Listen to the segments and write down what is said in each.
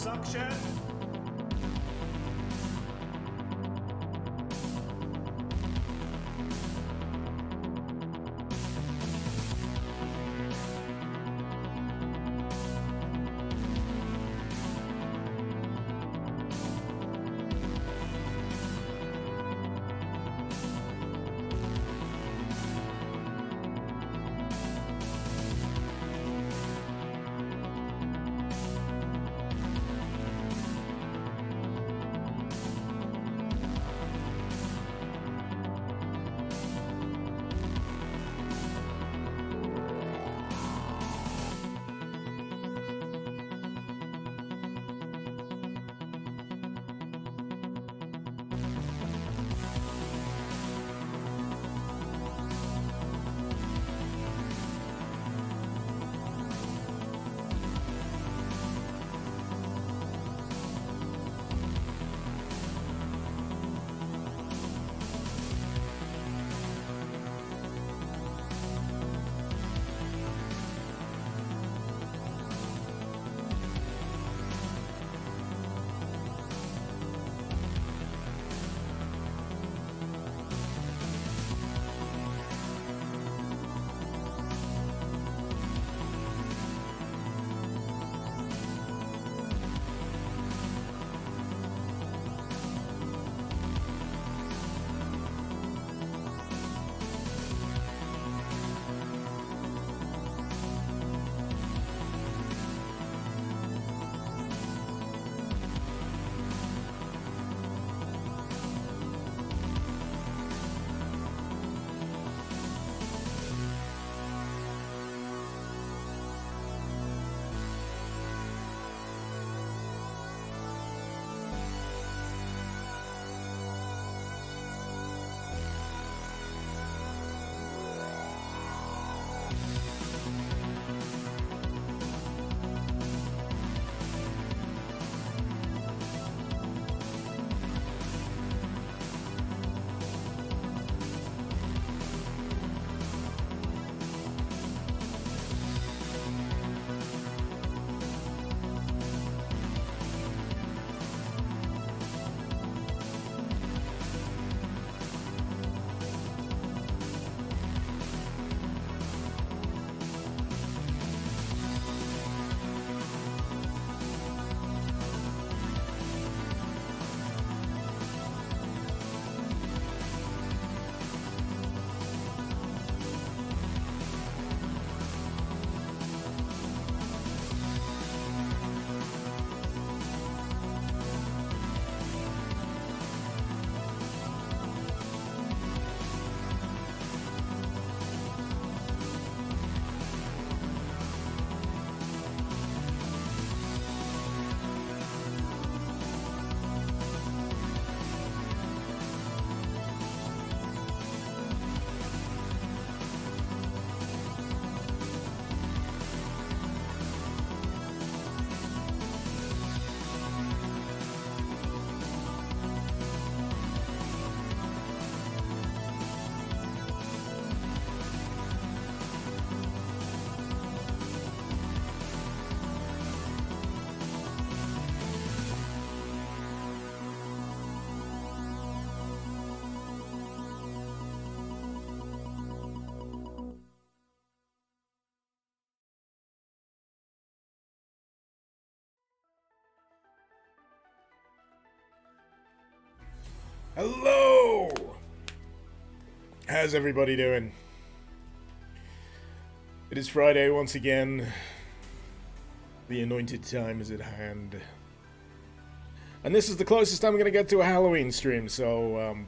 suction. Hello! How's everybody doing? It is Friday once again. The anointed time is at hand. And this is the closest I'm going to get to a Halloween stream, so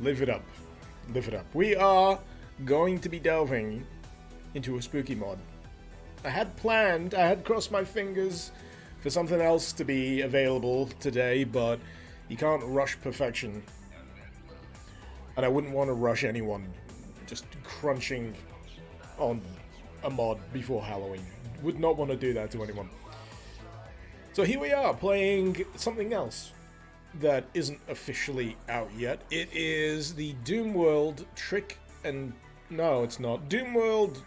live it up. Live it up. We are going to be delving into a spooky mod. I had crossed my fingers for something else to be available today, but you can't rush perfection. And I wouldn't want to rush anyone just crunching on a mod before Halloween. Would not want to do that to anyone. So here we are, playing something else that isn't officially out yet. It is the Doomworld Trick and... No, it's not. Doomworld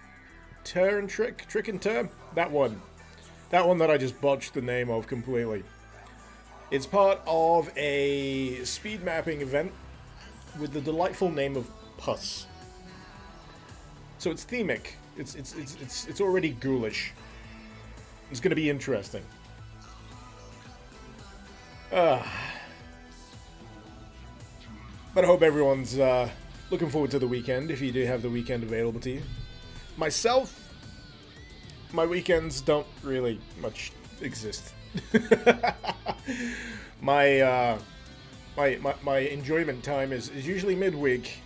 Turn and Trick? Trick and Turn? That one. That one that I just botched the name of completely. It's part of a speed mapping event with the delightful name of Puss. So it's themic. It's already ghoulish. It's going to be interesting. But I hope everyone's looking forward to the weekend, if you do have the weekend available to you. Myself, my weekends don't really much exist. My enjoyment time is usually midweek.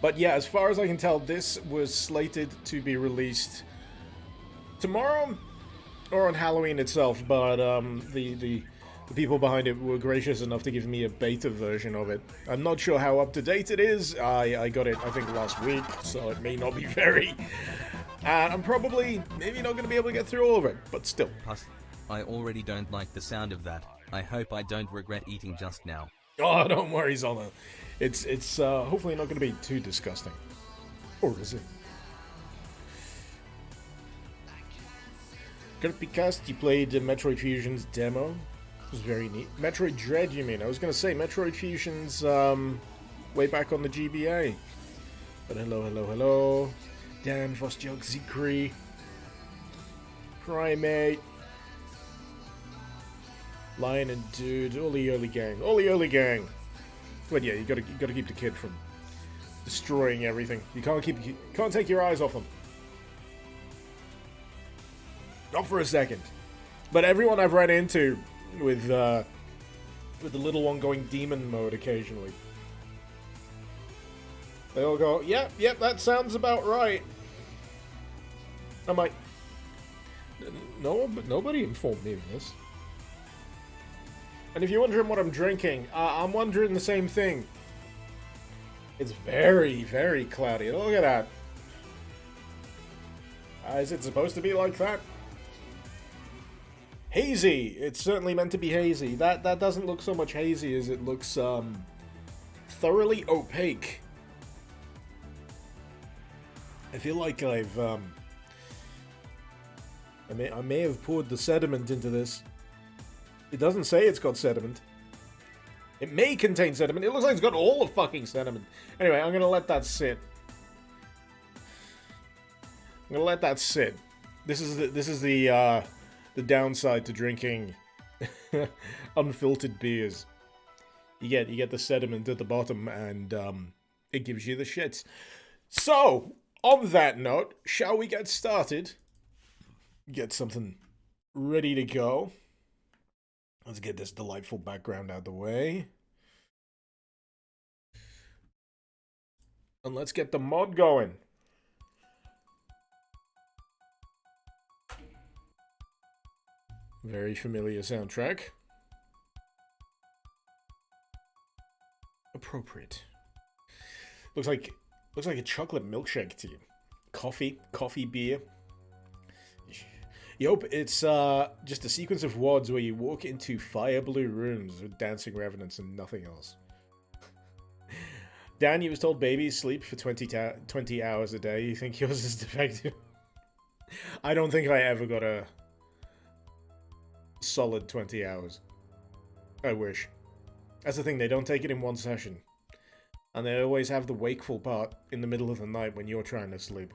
But yeah, as far as I can tell, this was slated to be released tomorrow or on Halloween itself, but the people behind it were gracious enough to give me a beta version of it. I'm not sure how up to date it is. I got it, I think, last week, so it may not be very. I'm probably maybe not going to be able to get through all of it, but still. Puss, I already don't like the sound of that. I hope I don't regret eating just now. Oh, don't worry, Zola. It's hopefully not going to be too disgusting. Or is it? Kirpicast, you played Metroid Fusion's demo. It was very neat. Metroid Dread, you mean? I was going to say Metroid Fusion's way back on the GBA. But hello. Dan, Vosjog, Zikri, Primate, Lion and Dude, all the early gang. But yeah, you gotta keep the kid from destroying everything. You can't take your eyes off them. Not for a second. But everyone I've run into with the little one going demon mode occasionally, they all go, yep, that sounds about right. I'm like, no, but nobody informed me of this. And if you're wondering what I'm drinking, I'm wondering the same thing. It's very, very cloudy. Look at that. Is it supposed to be like that? Hazy. It's certainly meant to be hazy. That doesn't look so much hazy as it looks thoroughly opaque. I feel like I may have poured the sediment into this. It doesn't say it's got sediment. It may contain sediment. It looks like it's got all the fucking sediment. Anyway, I'm gonna let that sit. This is the downside to drinking unfiltered beers. You get the sediment at the bottom, and it gives you the shits. So, on that note, shall we get started? Get something ready to go. Let's get this delightful background out of the way. And let's get the mod going. Very familiar soundtrack. Appropriate. Looks like a chocolate milkshake to you. Coffee beer. Yup, it's just a sequence of WODs where you walk into fire blue rooms with dancing revenants and nothing else. Dan, you was told babies sleep for 20 hours a day. You think yours is defective? I don't think I ever got a solid 20 hours. I wish. That's the thing, they don't take it in one session. And they always have the wakeful part in the middle of the night when you're trying to sleep.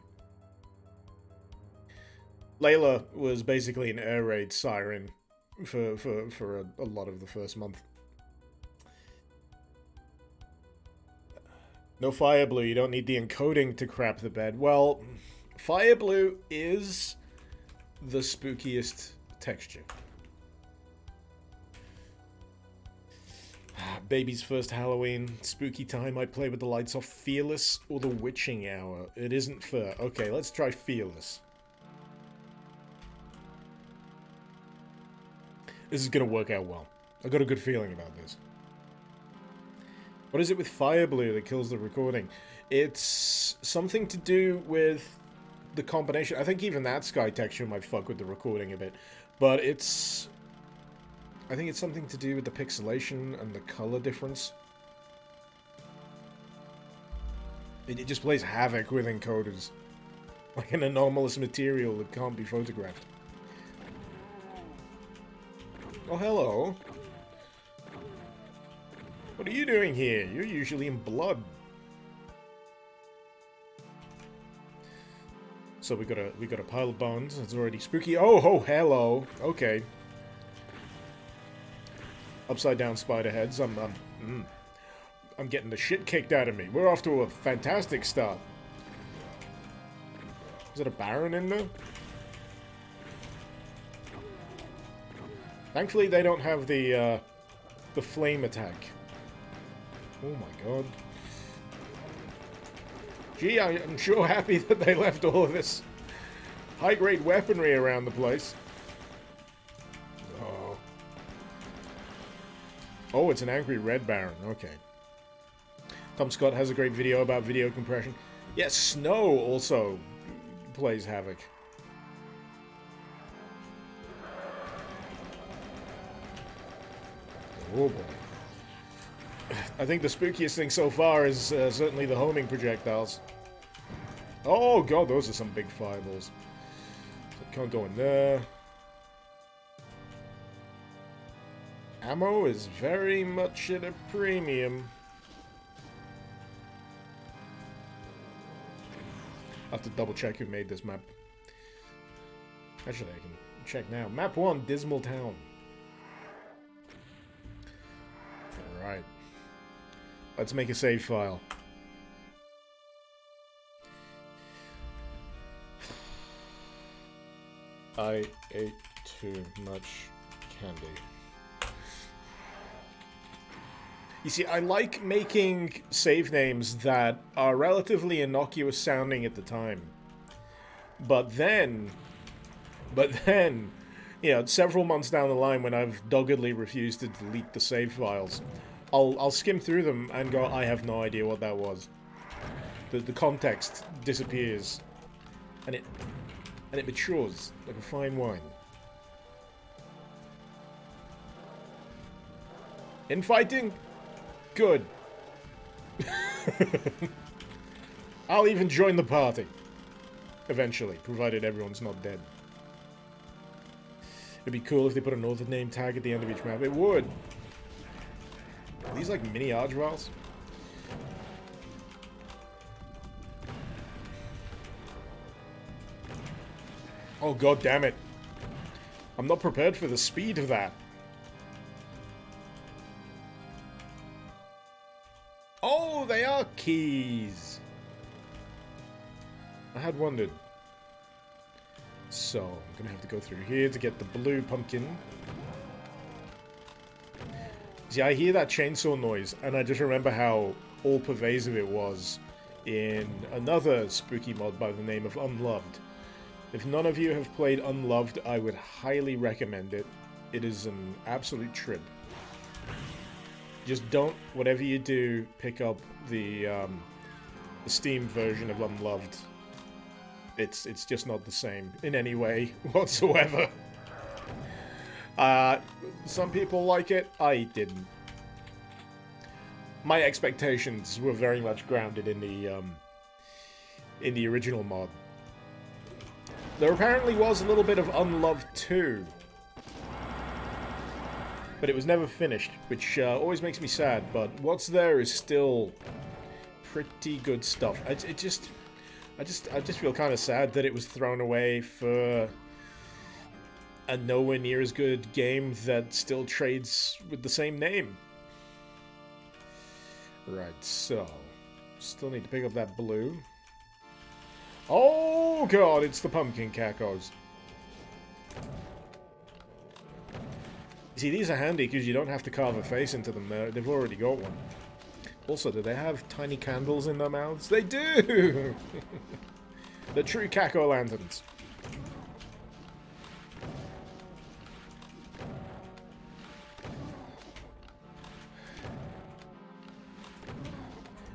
Layla was basically an air raid siren for a lot of the first month. No Fire Blue, you don't need the encoding to crap the bed. Well, Fire Blue is the spookiest texture. Baby's first Halloween, spooky time, I play with the lights off. Fearless or the witching hour? It isn't fair. Okay, let's try Fearless. This is going to work out well. I got a good feeling about this. What is it with Fire Blue that kills the recording? It's something to do with the combination. I think even that sky texture might fuck with the recording a bit. But it's... I think it's something to do with the pixelation and the color difference. It just plays havoc with encoders. Like an anomalous material that can't be photographed. Oh, hello. What are you doing here? You're usually in blood. So we got a pile of bones. It's already spooky. Oh, hello. Okay. Upside down spider heads. I'm getting the shit kicked out of me. We're off to a fantastic start. Is it a Baron in there? Thankfully, they don't have the flame attack. Oh my god. Gee, I'm sure happy that they left all of this high-grade weaponry around the place. Oh. Oh, it's an angry red Baron. Okay. Tom Scott has a great video about video compression. Yes, Snow also plays Havoc. Oh boy. I think the spookiest thing so far is certainly the homing projectiles. Oh god, those are some big fireballs. So can't go in there. Ammo is very much at a premium. I have to double check who made this map. Actually, I can check now. Map 1, Dismal Town. Alright. Let's make a save file. I ate too much candy. You see, I like making save names that are relatively innocuous sounding at the time. But then, you know, several months down the line when I've doggedly refused to delete the save files, I'll skim through them and go, I have no idea what that was. The context disappears. And it matures like a fine wine. Infighting? Good. I'll even join the party. Eventually, provided everyone's not dead. It'd be cool if they put an author name tag at the end of each map. It would. Are these like mini Argvals? Oh god damn it. I'm not prepared for the speed of that. Oh, they are keys. I had wondered. So, I'm gonna have to go through here to get the blue pumpkin. See, I hear that chainsaw noise, and I just remember how all-pervasive it was in another spooky mod by the name of Unloved. If none of you have played Unloved, I would highly recommend it. It is an absolute trip. Just don't, whatever you do, pick up the Steam version of Unloved. It's just not the same in any way whatsoever. Some people like it, I didn't. My expectations were very much grounded in the original mod. There apparently was a little bit of Unloved 2. But it was never finished, which always makes me sad, but what's there is still pretty good stuff. I just feel kind of sad that it was thrown away for a nowhere near as good game that still trades with the same name. Right, so still need to pick up that blue. Oh god, it's the pumpkin cacos. See, these are handy because you don't have to carve a face into them. They've already got one. Also, do they have tiny candles in their mouths? They do! The true caco-lanterns.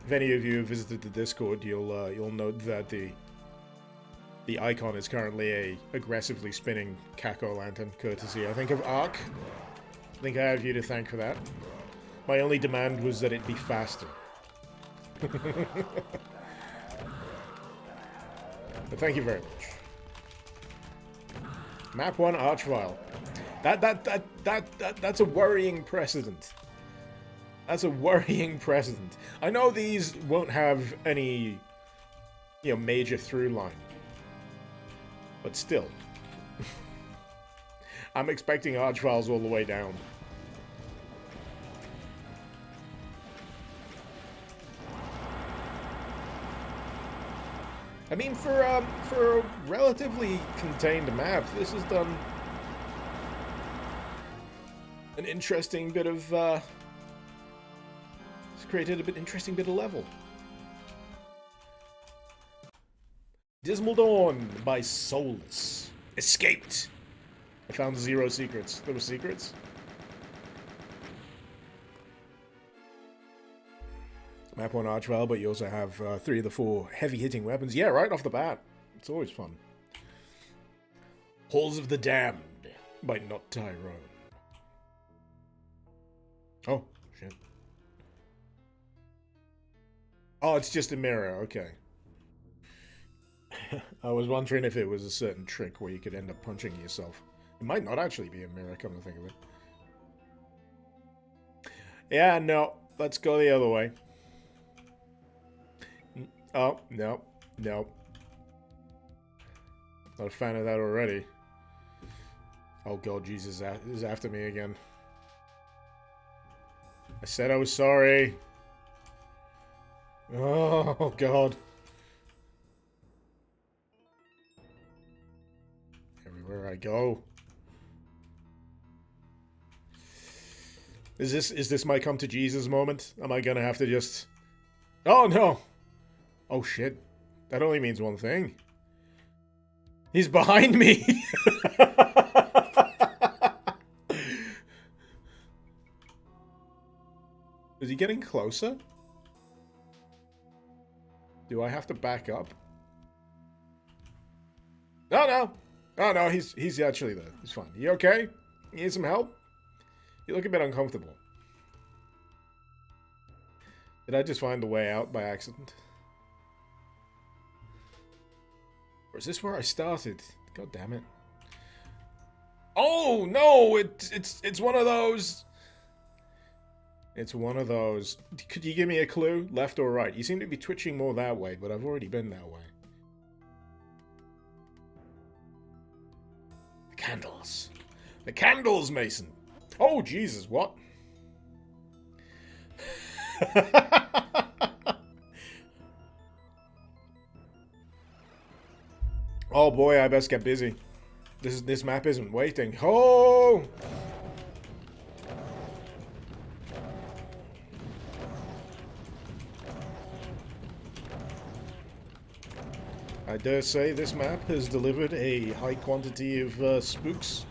If any of you have visited the Discord, you'll note that the icon is currently a aggressively spinning caco-lantern, courtesy, I think, of Ark. I think I have you to thank for that. My only demand was that it be faster. But thank you very much. Map 1 Archvile. That's a worrying precedent. That's a worrying precedent. I know these won't have any, major through line. But still. I'm expecting Archviles all the way down. I mean, for a relatively contained map, this has done an interesting bit of, it's created a bit interesting bit of level. Dismal Dawn by Soulless. Escaped! I found 0 secrets. There were secrets? Map 1 Archvile, but you also have 3 of the 4 heavy-hitting weapons. Yeah, right off the bat. It's always fun. Halls of the Damned by Not Tyrone. Oh, shit. Oh, it's just a mirror. Okay. I was wondering if it was a certain trick where you could end up punching yourself. It might not actually be a mirror, come to think of it. Yeah, no. Let's go the other way. Oh, no. No. Not a fan of that already. Oh god, Jesus is after me again. I said I was sorry. Oh god. Everywhere I go. Is this my come to Jesus moment? Am I gonna have to just... Oh no! Oh shit. That only means one thing. He's behind me! Is he getting closer? Do I have to back up? No, no! Oh no, he's actually there. He's fine. You okay? You need some help? You look a bit uncomfortable. Did I just find the way out by accident? Or is this where I started? God damn it. Oh, no! It's one of those... It's one of those... Could you give me a clue? Left or right? You seem to be twitching more that way, but I've already been that way. The candles. The candles, Mason! Oh, Jesus, what? Oh boy, I best get busy. This map isn't waiting. Oh! I dare say this map has delivered a high quantity of spooks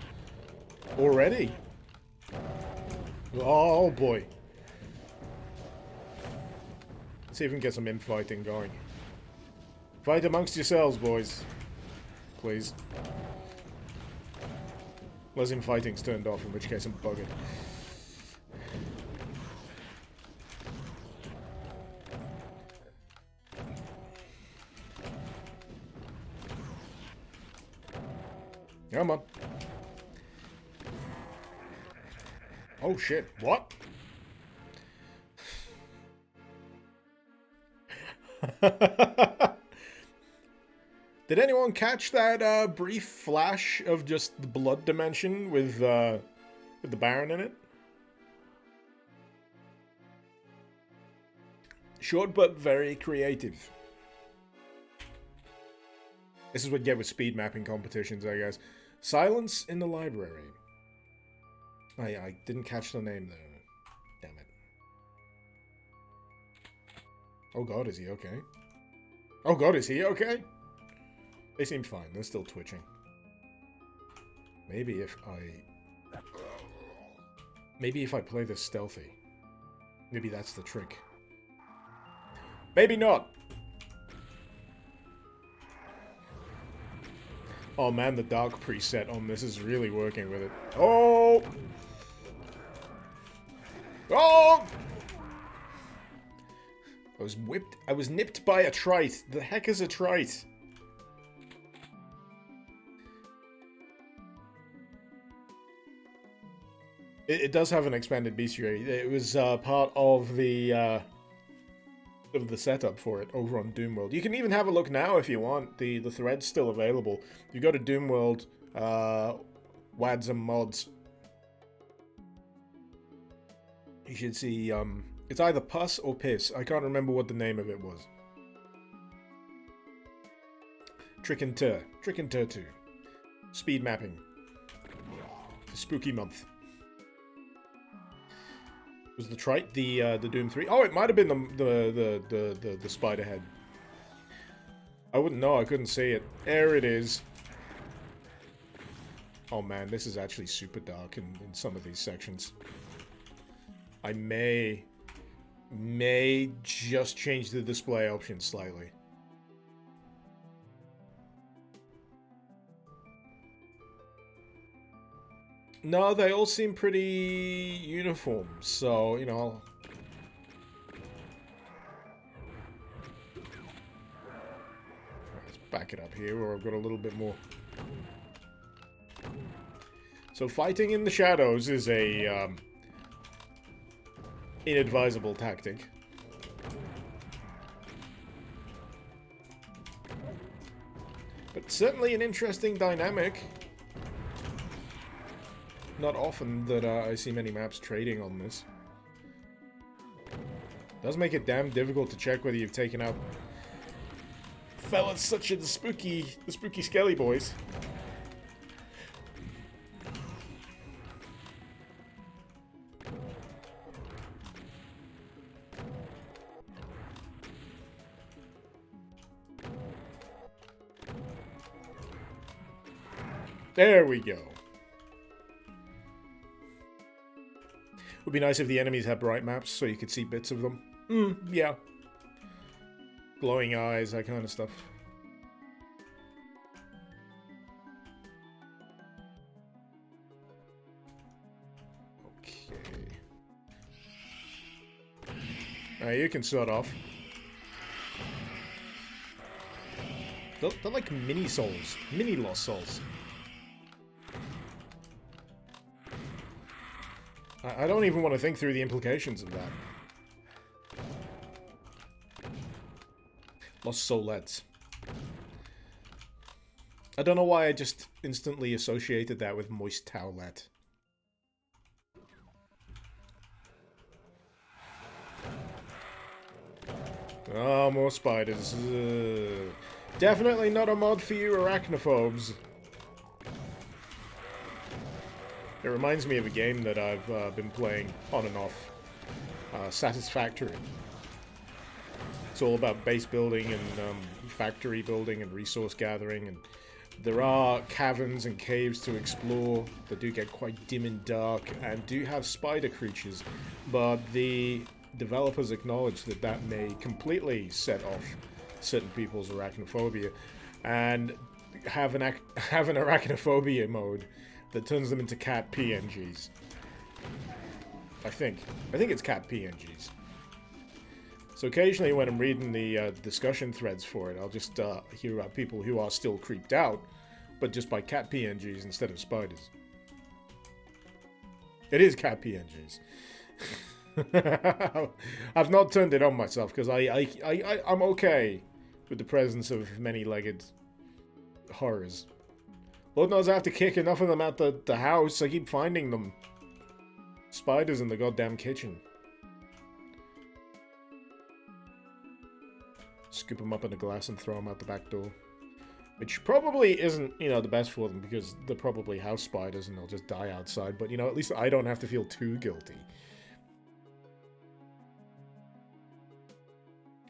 already. Oh boy. Let's see if we can get some infighting going. Fight amongst yourselves, boys. Please. Unless infighting's turned off, in which case I'm buggered. Come on. Oh shit, what? Did anyone catch that brief flash of just the blood dimension with the Baron in it? Short but very creative. This is what you get with speed mapping competitions, I guess. Silence in the library. I didn't catch the name there. Damn it. Oh god, is he okay? Oh god, is he okay? They seem fine. They're still twitching. Maybe if I play this stealthy. Maybe that's the trick. Maybe not. Oh man, the dark preset on this is really working with it. Oh! Oh! I was nipped by a trite. The heck is a trite? It does have an expanded bestiary. It was part of the setup for it over on Doomworld. You can even have a look now if you want. The thread's still available. You go to Doomworld, WADs and mods. You should see, it's either Pus or Piss. I can't remember what the name of it was. Trick and Tur 2. Speed mapping. The spooky month. Was the Trite the Doom 3? Oh, it might have been the spider head. I wouldn't know. I couldn't see it. There it is. Oh man, this is actually super dark in some of these sections. I may just change the display option slightly. No, they all seem pretty uniform, so, you know... Let's back it up here, where I've got a little bit more. So fighting in the shadows is a, inadvisable tactic. But certainly an interesting dynamic. Not often that I see many maps trading on this. Does make it damn difficult to check whether you've taken out fellas such as the spooky Skelly boys. There we go. Would be nice if the enemies had bright maps so you could see bits of them. Yeah. Glowing eyes, that kind of stuff. Okay. You can sort off. They're like mini souls. Mini lost souls. I don't even want to think through the implications of that. Lost Soulettes. I don't know why I just instantly associated that with Moist Towelette. Oh, more spiders. Definitely not a mod for you arachnophobes. It reminds me of a game that I've been playing on and off. Satisfactory. It's all about base building and factory building and resource gathering, and there are caverns and caves to explore that do get quite dim and dark and do have spider creatures, but the developers acknowledge that that may completely set off certain people's arachnophobia, and have an arachnophobia mode that turns them into cat PNGs. I think it's cat PNGs. So occasionally when I'm reading the discussion threads for it, I'll just hear about people who are still creeped out, but just by cat PNGs instead of spiders. It is cat PNGs. I've not turned it on myself because I'm okay with the presence of many-legged horrors. Lord knows I have to kick enough of them out the house. I keep finding them. Spiders in the goddamn kitchen. Scoop them up in a glass and throw them out the back door. Which probably isn't, you know, the best for them because they're probably house spiders and they'll just die outside. But, you know, at least I don't have to feel too guilty.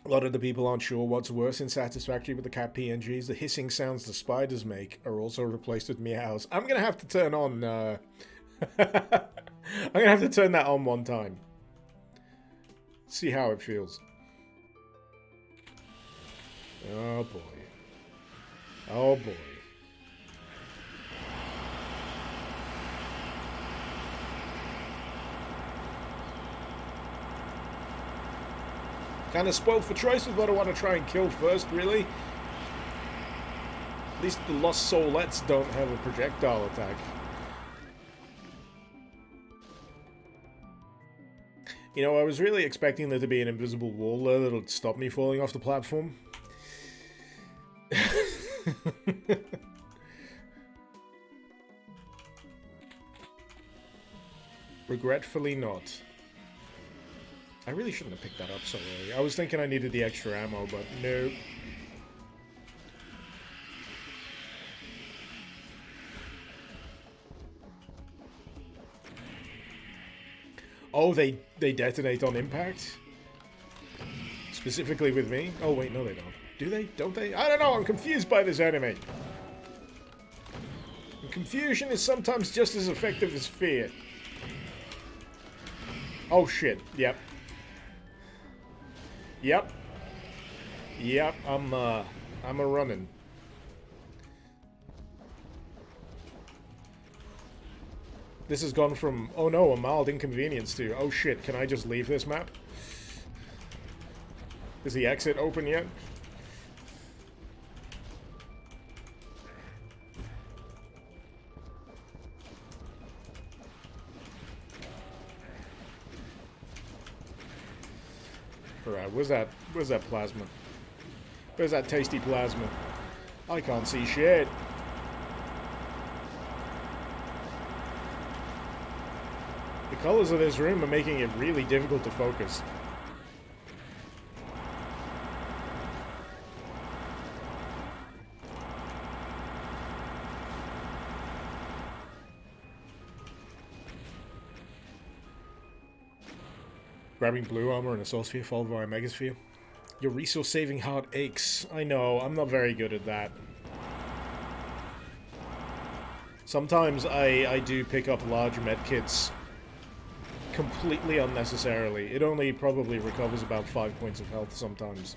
A lot of the people aren't sure what's worse in Satisfactory with the cat PNGs. The hissing sounds the spiders make are also replaced with meows. I'm gonna have to turn on, I'm gonna have to turn that on one time. See how it feels. Oh boy. Oh boy. Kind of spoiled for choice with what I want to try and kill first, really. At least the Lost Soulettes don't have a projectile attack. You know, I was really expecting there to be an invisible wall there that'll stop me falling off the platform. Regretfully not. I really shouldn't have picked that up so early. I was thinking I needed the extra ammo, but no. Oh, they detonate on impact? Specifically with me? Oh, wait, no they don't. Do they? Don't they? I don't know, I'm confused by this enemy. And confusion is sometimes just as effective as fear. Oh shit, yep. Yep. Yep, I'm a running. This has gone from, oh no, a mild inconvenience to, oh shit, can I just leave this map? Is the exit open yet? Alright, where's that plasma? Where's that tasty plasma? I can't see shit. The colors of this room are making it really difficult to focus. Grabbing blue armor and a soul sphere followed by a megasphere. Your resource saving heart aches. I know, I'm not very good at that. Sometimes I do pick up large medkits completely unnecessarily. It only probably recovers about 5 points of health sometimes.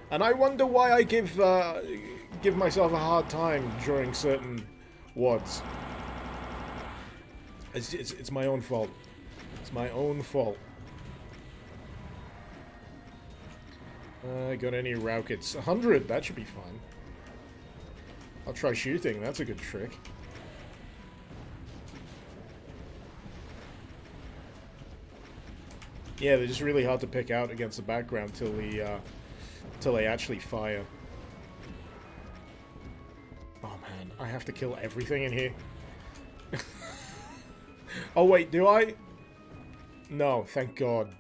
And I wonder why I give myself a hard time during certain WODs. It's my own fault. It's my own fault. Got any rockets? 100, that should be fine. I'll try shooting, that's a good trick. Yeah, they're just really hard to pick out against the background till they actually fire. Oh man, I have to kill everything in here. Oh wait, do I? No, thank God.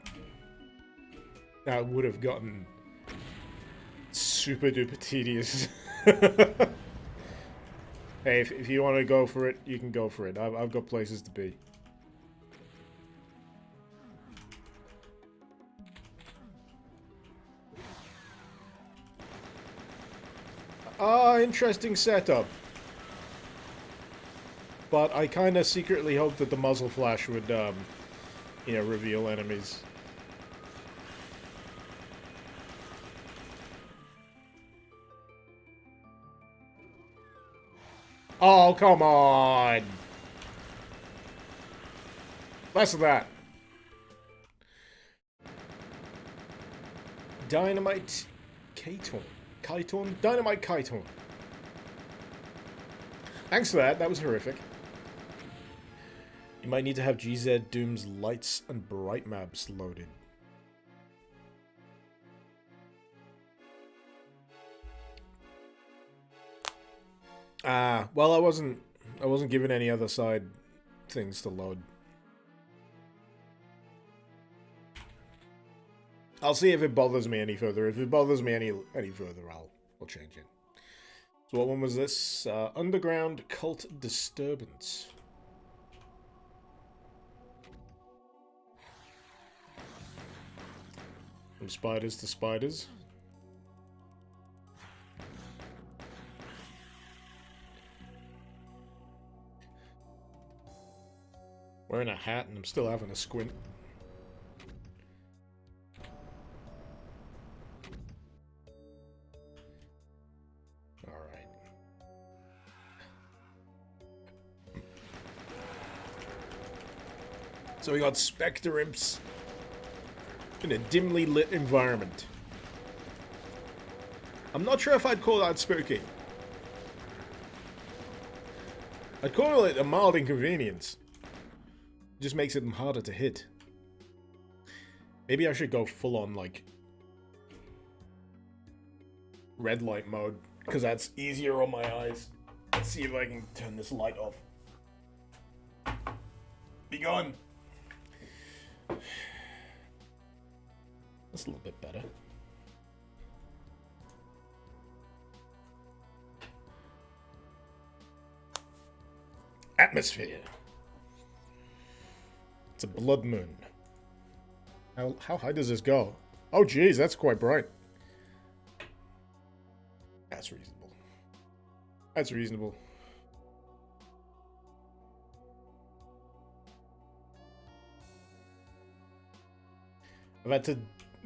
That would have gotten super duper tedious. Hey, if you want to go for it, you can go for it. I've got places to be. Interesting setup. But I kind of secretly hoped that the muzzle flash would, you know, reveal enemies. Oh, come on! Less of that. Dynamite Chiton. Chiton? Dynamite Chiton. Thanks for that, that was horrific. You might need to have GZ Doom's lights and bright maps loaded. Well, I wasn't given any other side things to load. I'll see if it bothers me any further. If it bothers me any further, I'll change it. So what one was this? Underground Cult Disturbance. From spiders to spiders. Wearing a hat and I'm still having a squint. Alright. So we got Spectre Imps in a dimly lit environment. I'm not sure if I'd call that spooky. I'd call it a mild inconvenience. Just makes it harder to hit. Maybe I should go full on, like, red light mode, because that's easier on my eyes. Let's see if I can turn this light off. Be gone! That's a little bit better. Atmosphere. It's a blood moon. How high does this go? Oh, geez, that's quite bright. That's reasonable. That's reasonable. I've had to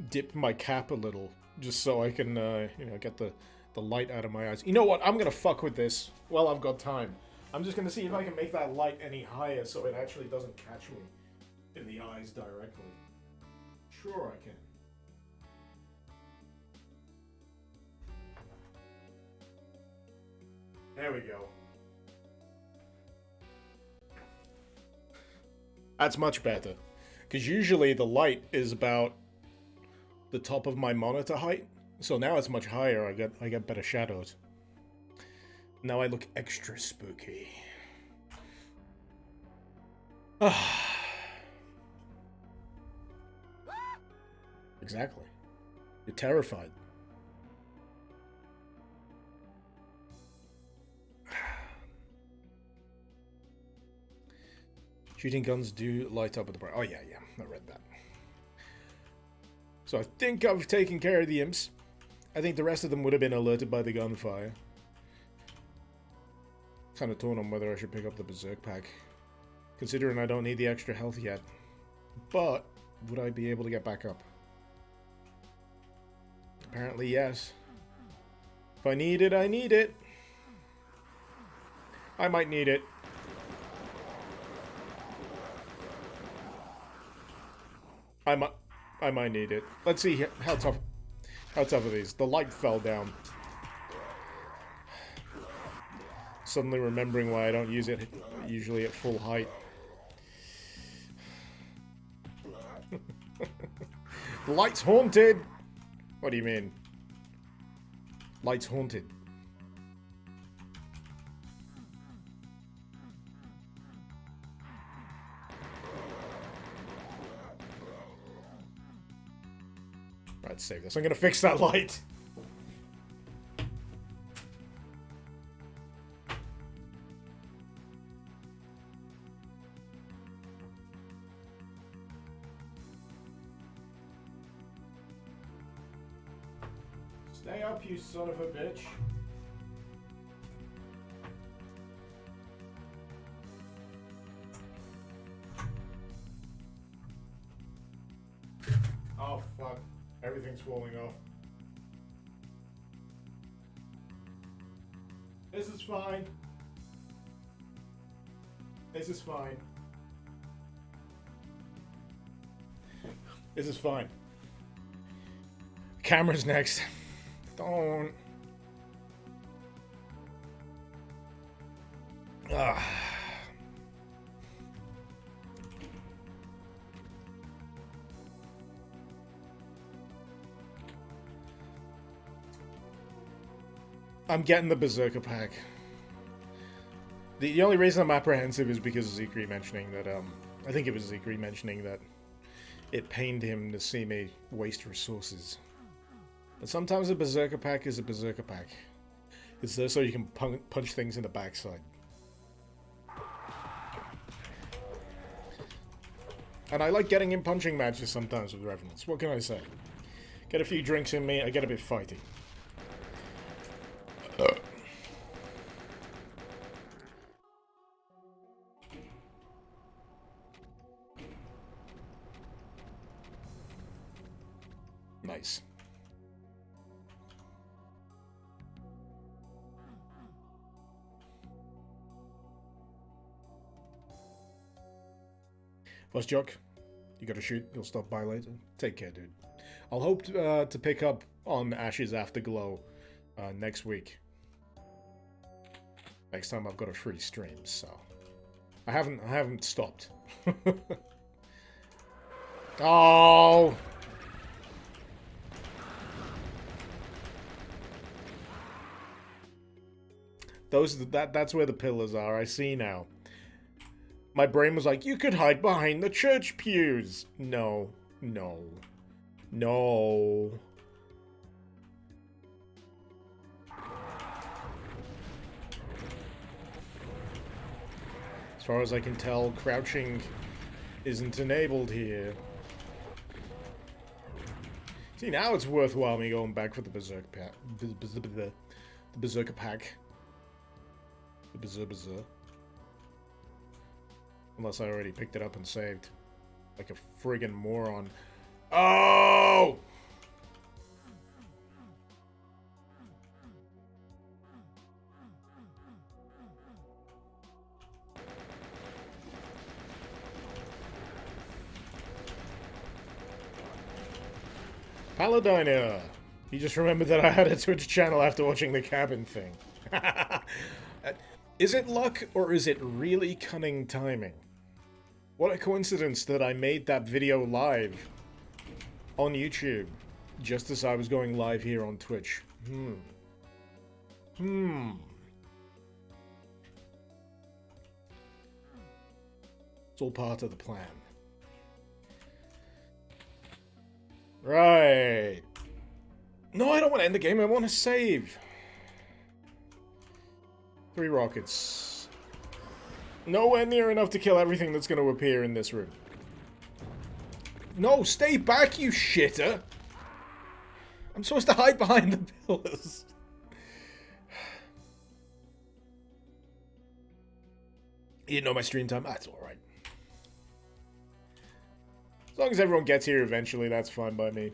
dip my cap a little just so I can, you know, get the light out of my eyes. You know what? I'm gonna fuck with this while I've got time. I'm just gonna see if I can make that light any higher so it actually doesn't catch me in the eyes directly. Sure I can. There we go. That's much better. Because usually the light is about the top of my monitor height. So now it's much higher. I get better shadows. Now I look extra spooky. Exactly. You're terrified. Shooting guns do light up at the bright. Oh yeah, I read that. So I think I've taken care of the imps. I think the rest of them would have been alerted by the gunfire. Kind of torn on whether I should pick up the berserk pack, considering I don't need the extra health yet. But would I be able to get back up? Apparently yes. If I need it, I need it. I might need it. I might need it. Let's see how tough are these. The light fell down. Suddenly remembering why I don't use it usually at full height. The light's haunted! What do you mean? Light's haunted. Right, save this. I'm gonna fix that light. Stay up, you son of a bitch. Oh, fuck. Everything's falling off. This is fine. This is fine. This is fine. Camera's next. Don't. Ah. I'm getting the Berserker pack. The only reason I'm apprehensive is because of Zekri mentioning that, I think it was Zekri mentioning that it pained him to see me waste resources. But sometimes a Berserker pack is a Berserker pack. It's there so you can punch things in the backside. And I like getting in punching matches sometimes with Revenants. What can I say? Get a few drinks in me, I get a bit fighty. Nice. First Jock, you gotta shoot, you'll stop by later. Take care, dude. I'll hope to pick up on Ashes Afterglow next week. Next time I've got a free stream, so I haven't stopped. Oh! That's where the pillars are. I see now. My brain was like, you could hide behind the church pews. No. No. No. As far as I can tell, crouching isn't enabled here. See, now it's worthwhile me going back for the Berserk pack. The Berserker pack. The Berserker. Unless I already picked it up and saved. Like a friggin' moron. Oh! Paladiner! You just remembered that I had a Twitch channel after watching the cabin thing. Is it luck, or is it really cunning timing? What a coincidence that I made that video live on YouTube, just as I was going live here on Twitch. It's all part of the plan. Right. No, I don't want to end the game. I want to save. 3 rockets. Nowhere near enough to kill everything that's going to appear in this room. No, stay back, you shitter. I'm supposed to hide behind the pillars. You didn't know my stream time? That's alright. As long as everyone gets here eventually, that's fine by me.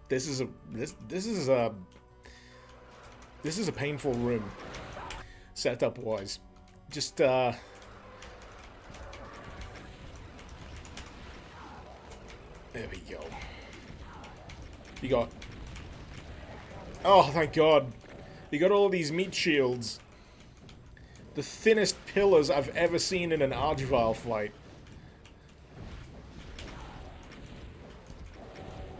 This is a painful room, setup wise. Just there we go. You got, oh thank God, you got all these meat shields. The thinnest pillars I've ever seen in an Archvile fight.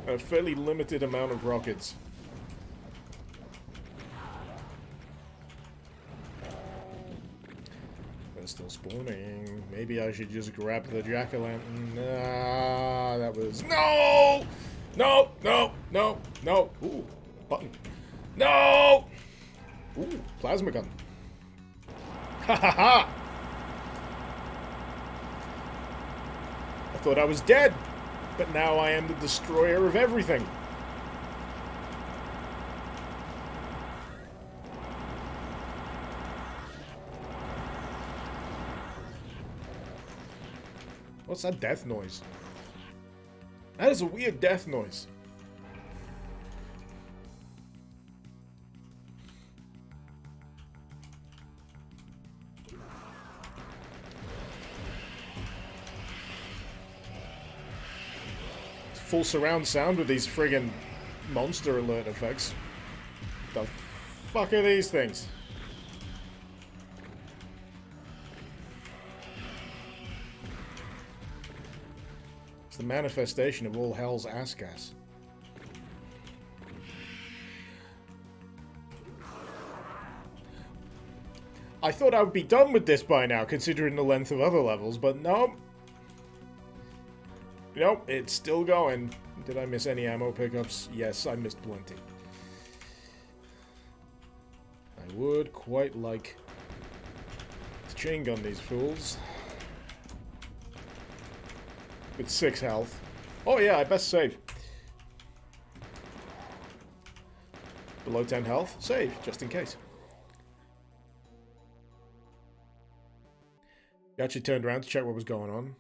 A fairly limited amount of rockets. They're still spawning. Maybe I should just grab the jack-o'-lantern. Nah, that was... No! No! No! No! No! Ooh, button. No! Ooh, plasma gun. Ha ha ha! I thought I was dead. But now I am the destroyer of everything. What's that death noise? That is a weird death noise. Full surround sound with these friggin' monster alert effects. The fuck are these things? It's the manifestation of all hell's ass gas. I thought I would be done with this by now, considering the length of other levels, but no. Nope, it's still going. Did I miss any ammo pickups? Yes, I missed plenty. I would quite like to chain gun these fools. With 6 health. Oh yeah, I best save. Below 10 health, save, just in case. You actually turned around to check what was going on.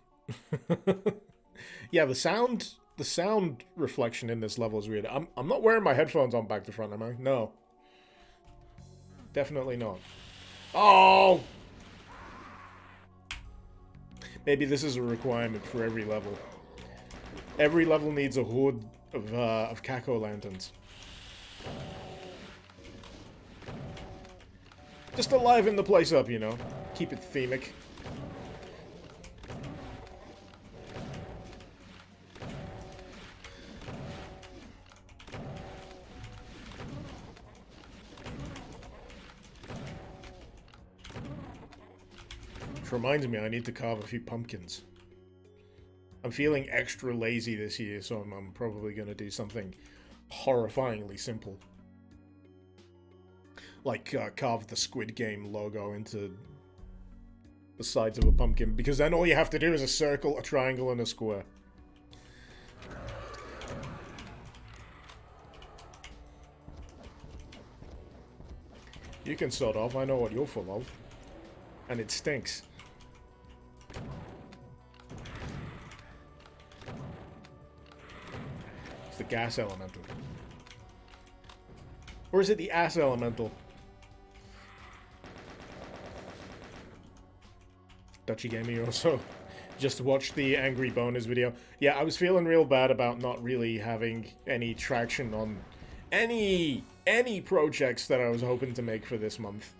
Yeah, the sound reflection in this level is weird. I'm not wearing my headphones on back to front, am I? No. Definitely not. Oh! Maybe this is a requirement for every level. Every level needs a horde of Kako lanterns. Just to liven the place up, you know. Keep it themic. Which reminds me, I need to carve a few pumpkins. I'm feeling extra lazy this year, so I'm probably going to do something horrifyingly simple. Like carve the Squid Game logo into the sides of a pumpkin, because then all you have to do is a circle, a triangle, and a square. You can sort off, I know what you're full of. And it stinks. It's the gas elemental. Or is it the ass elemental? Dutchy Gamer also just watched the Angry Boners video. Yeah, I was feeling real bad about not really having any traction on any projects that I was hoping to make for this month.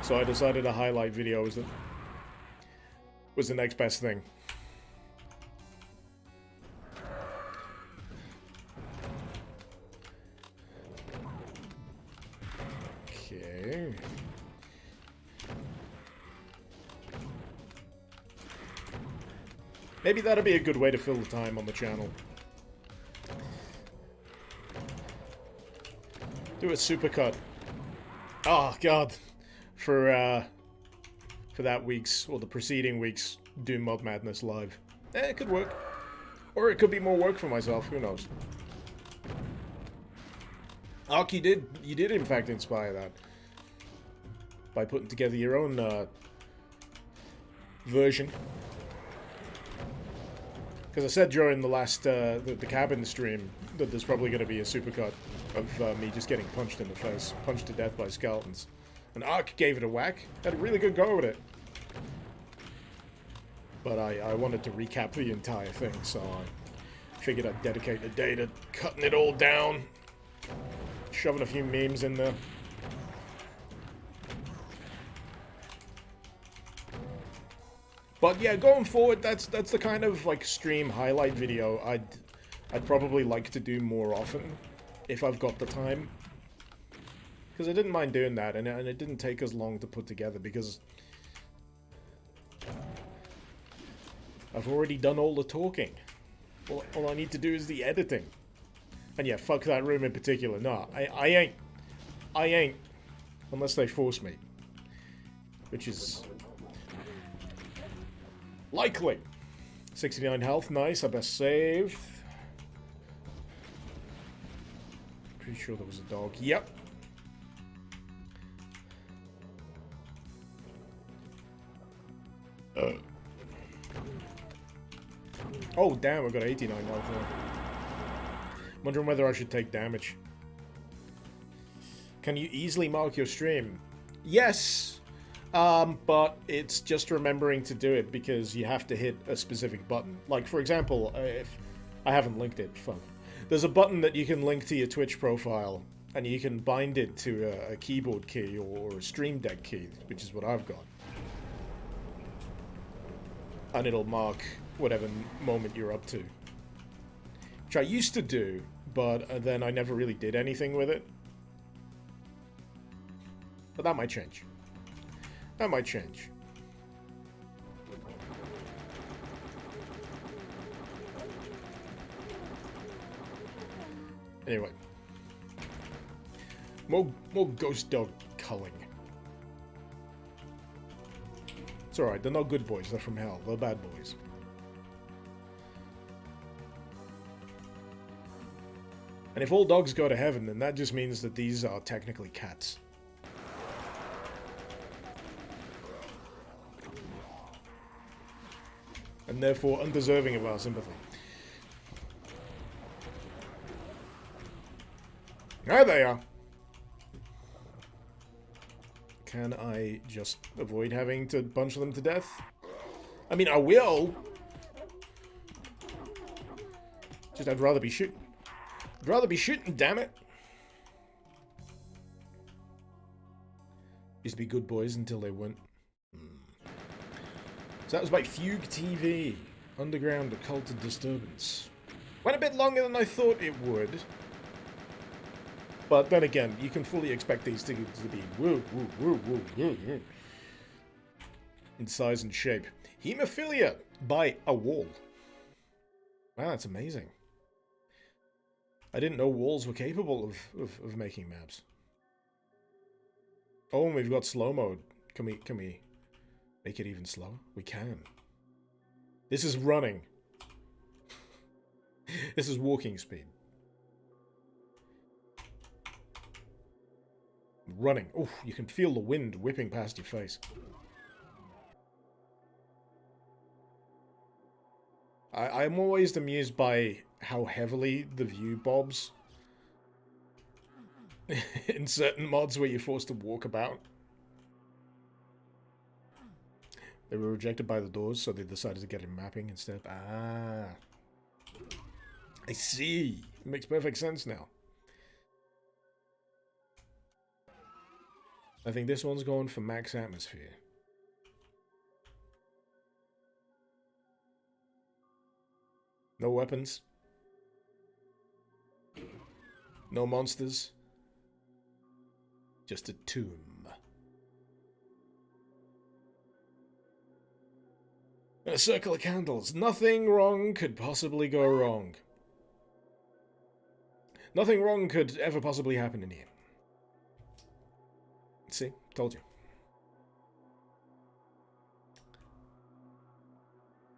So I decided a highlight video was the next best thing. Okay. Maybe that'll be a good way to fill the time on the channel. Do a supercut. Oh god. For that week's, or the preceding week's Doom Mod Madness live. It could work. Or it could be more work for myself, who knows. Ark, you did in fact inspire that. By putting together your own version. Because I said during the last, the cabin stream, that there's probably going to be a supercut of me just getting punched in the face. Punched to death by skeletons. And Ark gave it a whack. Had a really good go with it. But I wanted to recap the entire thing, so I figured I'd dedicate a day to cutting it all down. Shoving a few memes in there. But yeah, going forward, that's the kind of like stream highlight video I'd probably like to do more often if I've got the time. Because I didn't mind doing that, and it didn't take as long to put together, because I've already done all the talking. All I need to do is the editing. And yeah, fuck that room in particular. Nah, I ain't. Unless they force me. Which is likely. 69 health, nice, I best save. Pretty sure there was a dog. Yep. Oh, damn, I got 89 health now. Wondering whether I should take damage. Can you easily mark your stream? Yes, but it's just remembering to do it because you have to hit a specific button. Like, for example, if I haven't linked it, fuck. There's a button that you can link to your Twitch profile, and you can bind it to a keyboard key or a Stream Deck key, which is what I've got. And it'll mark whatever moment you're up to. Which I used to do, but then I never really did anything with it. But that might change. That might change. Anyway. More ghost dog culling. It's alright, they're not good boys, they're from hell. They're bad boys. And if all dogs go to heaven, then that just means that these are technically cats. And therefore undeserving of our sympathy. There they are! Can I just avoid having to punch them to death? I mean, I will. Just I'd rather be shooting. I'd rather be shooting, damn it. Used to be good boys until they weren't. So that was by Fugue TV. Underground Occulted Disturbance. Went a bit longer than I thought it would. But then again, you can fully expect these things to be woo, woo, woo, woo, woo, woo, in size and shape. Hemophilia by A Wall. Wow, that's amazing. I didn't know walls were capable of making maps. Oh, and we've got slow mode. Can we make it even slower? We can. This is running. This is walking speed. Running. Oh, you can feel the wind whipping past your face. I'm always amused by how heavily the view bobs in certain mods where you're forced to walk about. They were rejected by the doors, so they decided to get in mapping instead. Ah. I see. It makes perfect sense now. I think this one's going for max atmosphere. No weapons. No monsters. Just a tomb. And a circle of candles. Nothing wrong could possibly go wrong. Nothing wrong could ever possibly happen in here. See? Told you.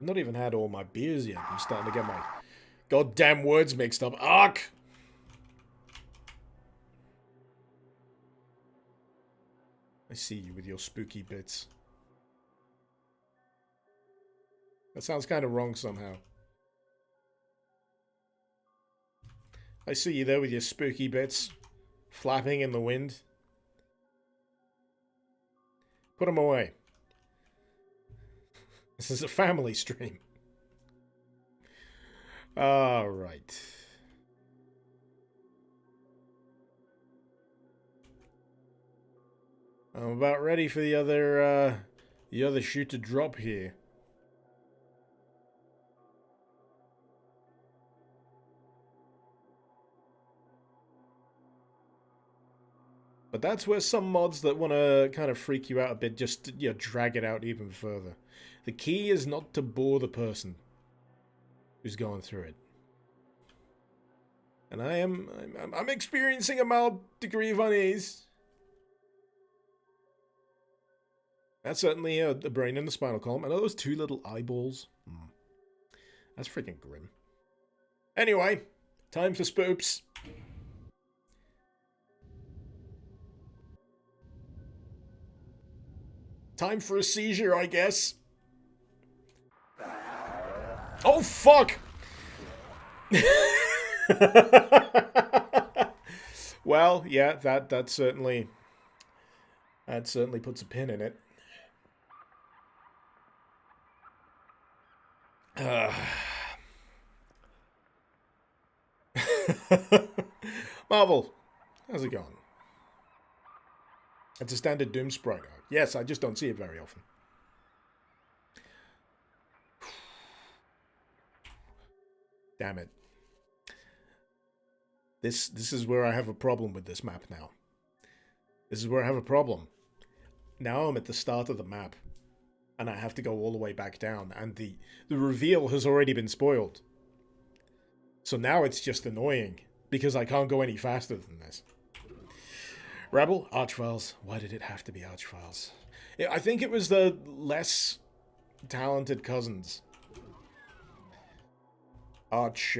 I've not even had all my beers yet. I'm starting to get my goddamn words mixed up. Ark! I see you with your spooky bits. That sounds kind of wrong somehow. I see you there with your spooky bits, flapping in the wind. Put them away. This is a family stream. Alright. I'm about ready for the other shoe to drop here. But that's where some mods that want to kind of freak you out a bit just, you know, drag it out even further. The key is not to bore the person who's going through it. And I'm experiencing a mild degree of unease. That's certainly the brain and the spinal column. And those two little eyeballs. That's freaking grim. Anyway, time for spoops. Time for a seizure, I guess. Oh, fuck! Well, yeah, that certainly puts a pin in it. Marvel, how's it going? It's a standard Doom sprite art. Yes, I just don't see it very often. Damn it. This is where I have a problem with this map now. This is where I have a problem. Now I'm at the start of the map, and I have to go all the way back down, and the reveal has already been spoiled. So now it's just annoying, because I can't go any faster than this. Rebel? Archfiles. Why did it have to be Archfiles? I think it was the less talented cousins. Arch,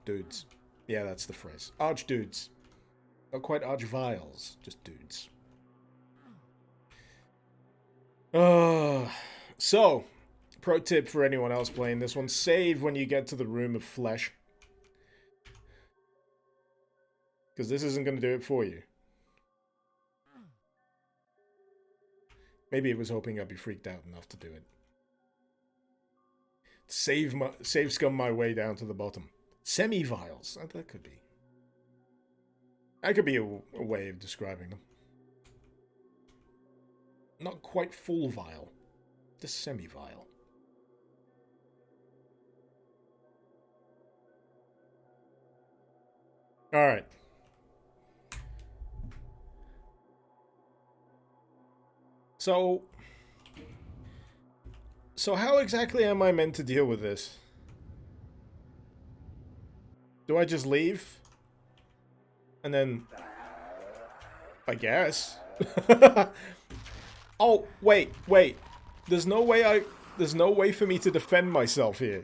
dudes. Yeah, that's the phrase. Arch dudes. Not quite Archviles, just dudes. So, pro tip for anyone else playing this one, save when you get to the Room of Flesh. Because this isn't going to do it for you. Maybe it was hoping I'd be freaked out enough to do it. Save scum my way down to the bottom. Semi-vials. That could be. That could be a way of describing them. Not quite full vial. Just semi-vial. Alright. So how exactly am I meant to deal with this? Do I just leave? And then... I guess. Oh, wait. There's no way for me to defend myself here.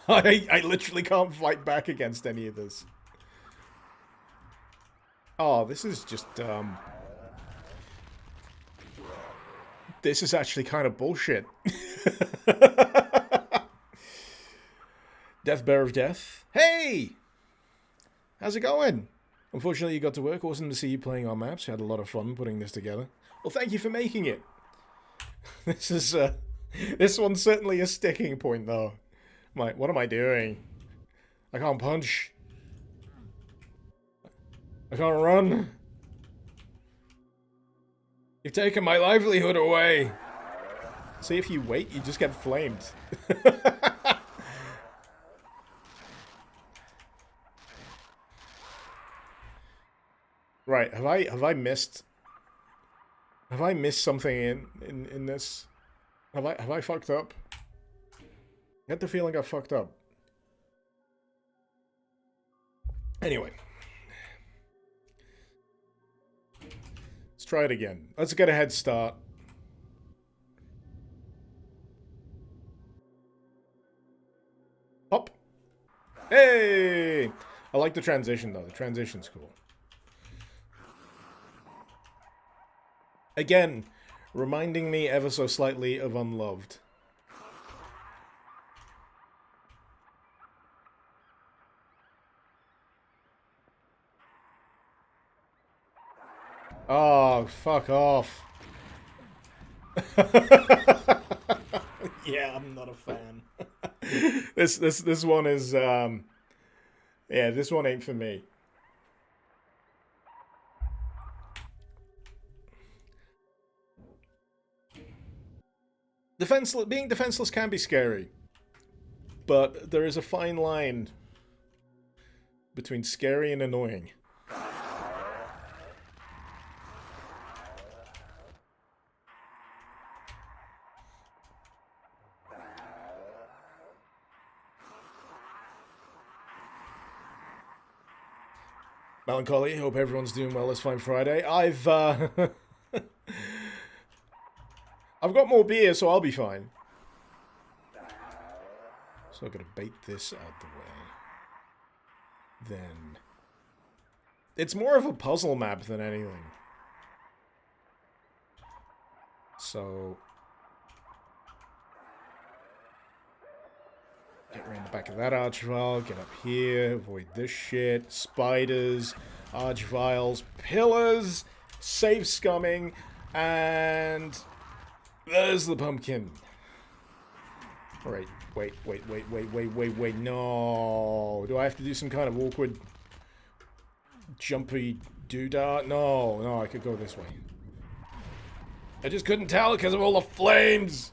I literally can't fight back against any of this. Oh, this is just, this is actually kind of bullshit. Death Bearer of Death. Hey! How's it going? Unfortunately, you got to work. Awesome to see you playing our maps. You had a lot of fun putting this together. Well, thank you for making it. This is, this one's certainly a sticking point, though. What am I doing? I can't punch. I can't run. You've taken my livelihood away. See, if you wait, you just get flamed. Right, have I missed something in this? Have I fucked up? I get the feeling I fucked up. Anyway. Let's try it again. Let's get a head start. Hop. Hey! I like the transition, though. The transition's cool. Again, reminding me ever so slightly of Unloved. Oh, fuck off. Yeah, I'm not a fan. This one is yeah, this one ain't for me. Being defenseless can be scary, but there is a fine line between scary and annoying. Melancholy, hope everyone's doing well this fine Friday. I've got more beer, so I'll be fine. So I've got to bait this out the way. Then... It's more of a puzzle map than anything. So... Get around the back of that archvile, get up here, avoid this shit, spiders, archviles, pillars, save scumming, and there's the pumpkin. Alright, wait, no. Do I have to do some kind of awkward, jumpy doodah? No, I could go this way. I just couldn't tell because of all the flames!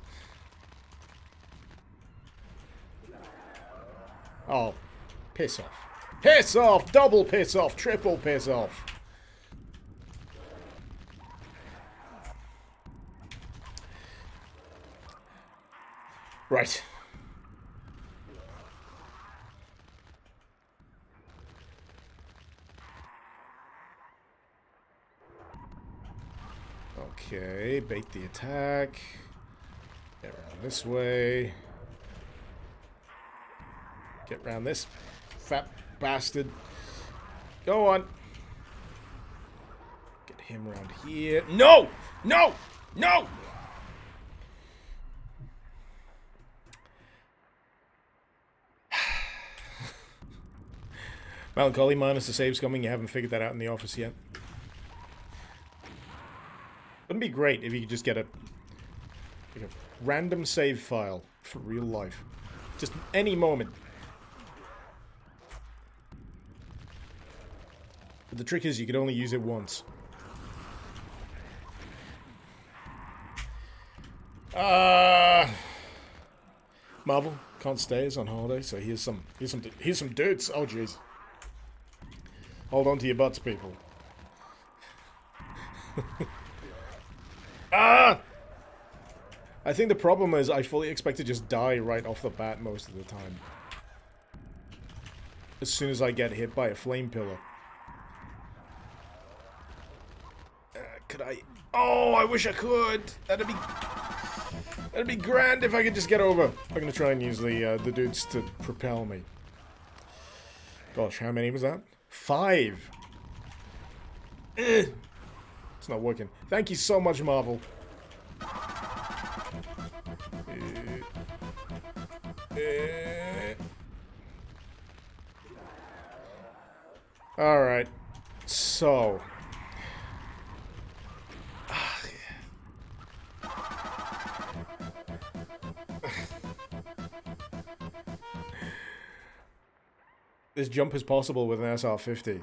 Oh, piss off. Piss off! Double piss off! Triple piss off! Right. Okay, bait the attack. Get around this way. Get around this fat bastard. Go on. Get him around here. No! No! No! Melancholy minus the saves coming. You haven't figured that out in the office yet. Wouldn't it be great if you could just get a random save file for real life. Just any moment. But the trick is you could only use it once. Marvel can't stay. He's on holiday, so here's some dudes. Oh jeez. Hold on to your butts, people. I think the problem is I fully expect to just die right off the bat most of the time. As soon as I get hit by a flame pillar. Could I? Oh, I wish I could. That'd be grand if I could just get over. I'm gonna try and use the dudes to propel me. Gosh, how many was that? 5. It's not working. Thank you so much, Marvel. Alright. So. This jump is possible with an SR-50.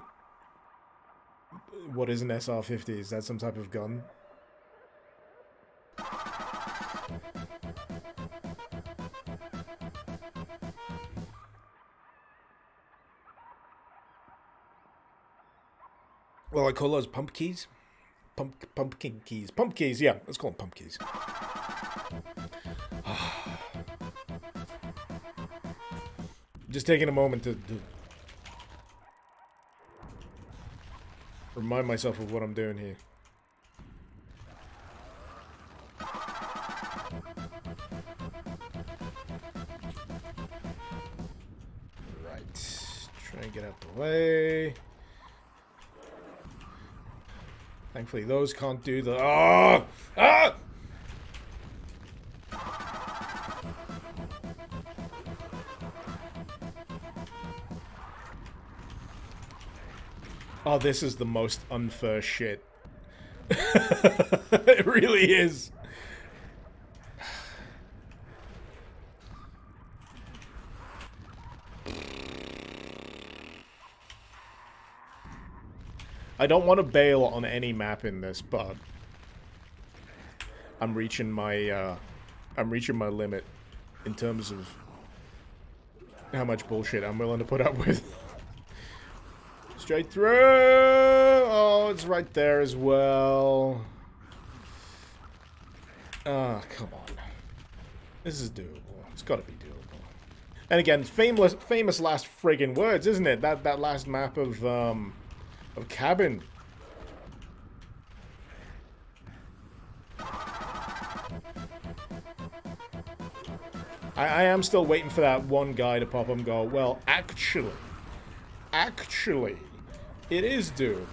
What is an SR-50? Is that some type of gun? Well, I call those pump keys. Pumpkin keys. Pump keys, yeah. Let's call them pump keys. Just taking a moment to remind myself of what I'm doing here. Right. Try and get out the way. Thankfully, those can't do the... Oh! Ah! Oh, this is the most unfair shit. It really is. I don't want to bail on any map in this, but I'm reaching my limit in terms of how much bullshit I'm willing to put up with. Straight through! Oh, it's right there as well. Ah, come on. This is doable. It's gotta be doable. And again, famous last friggin' words, isn't it? That last map of Cabin. I am still waiting for that one guy to pop up and go, well, actually, it is doable.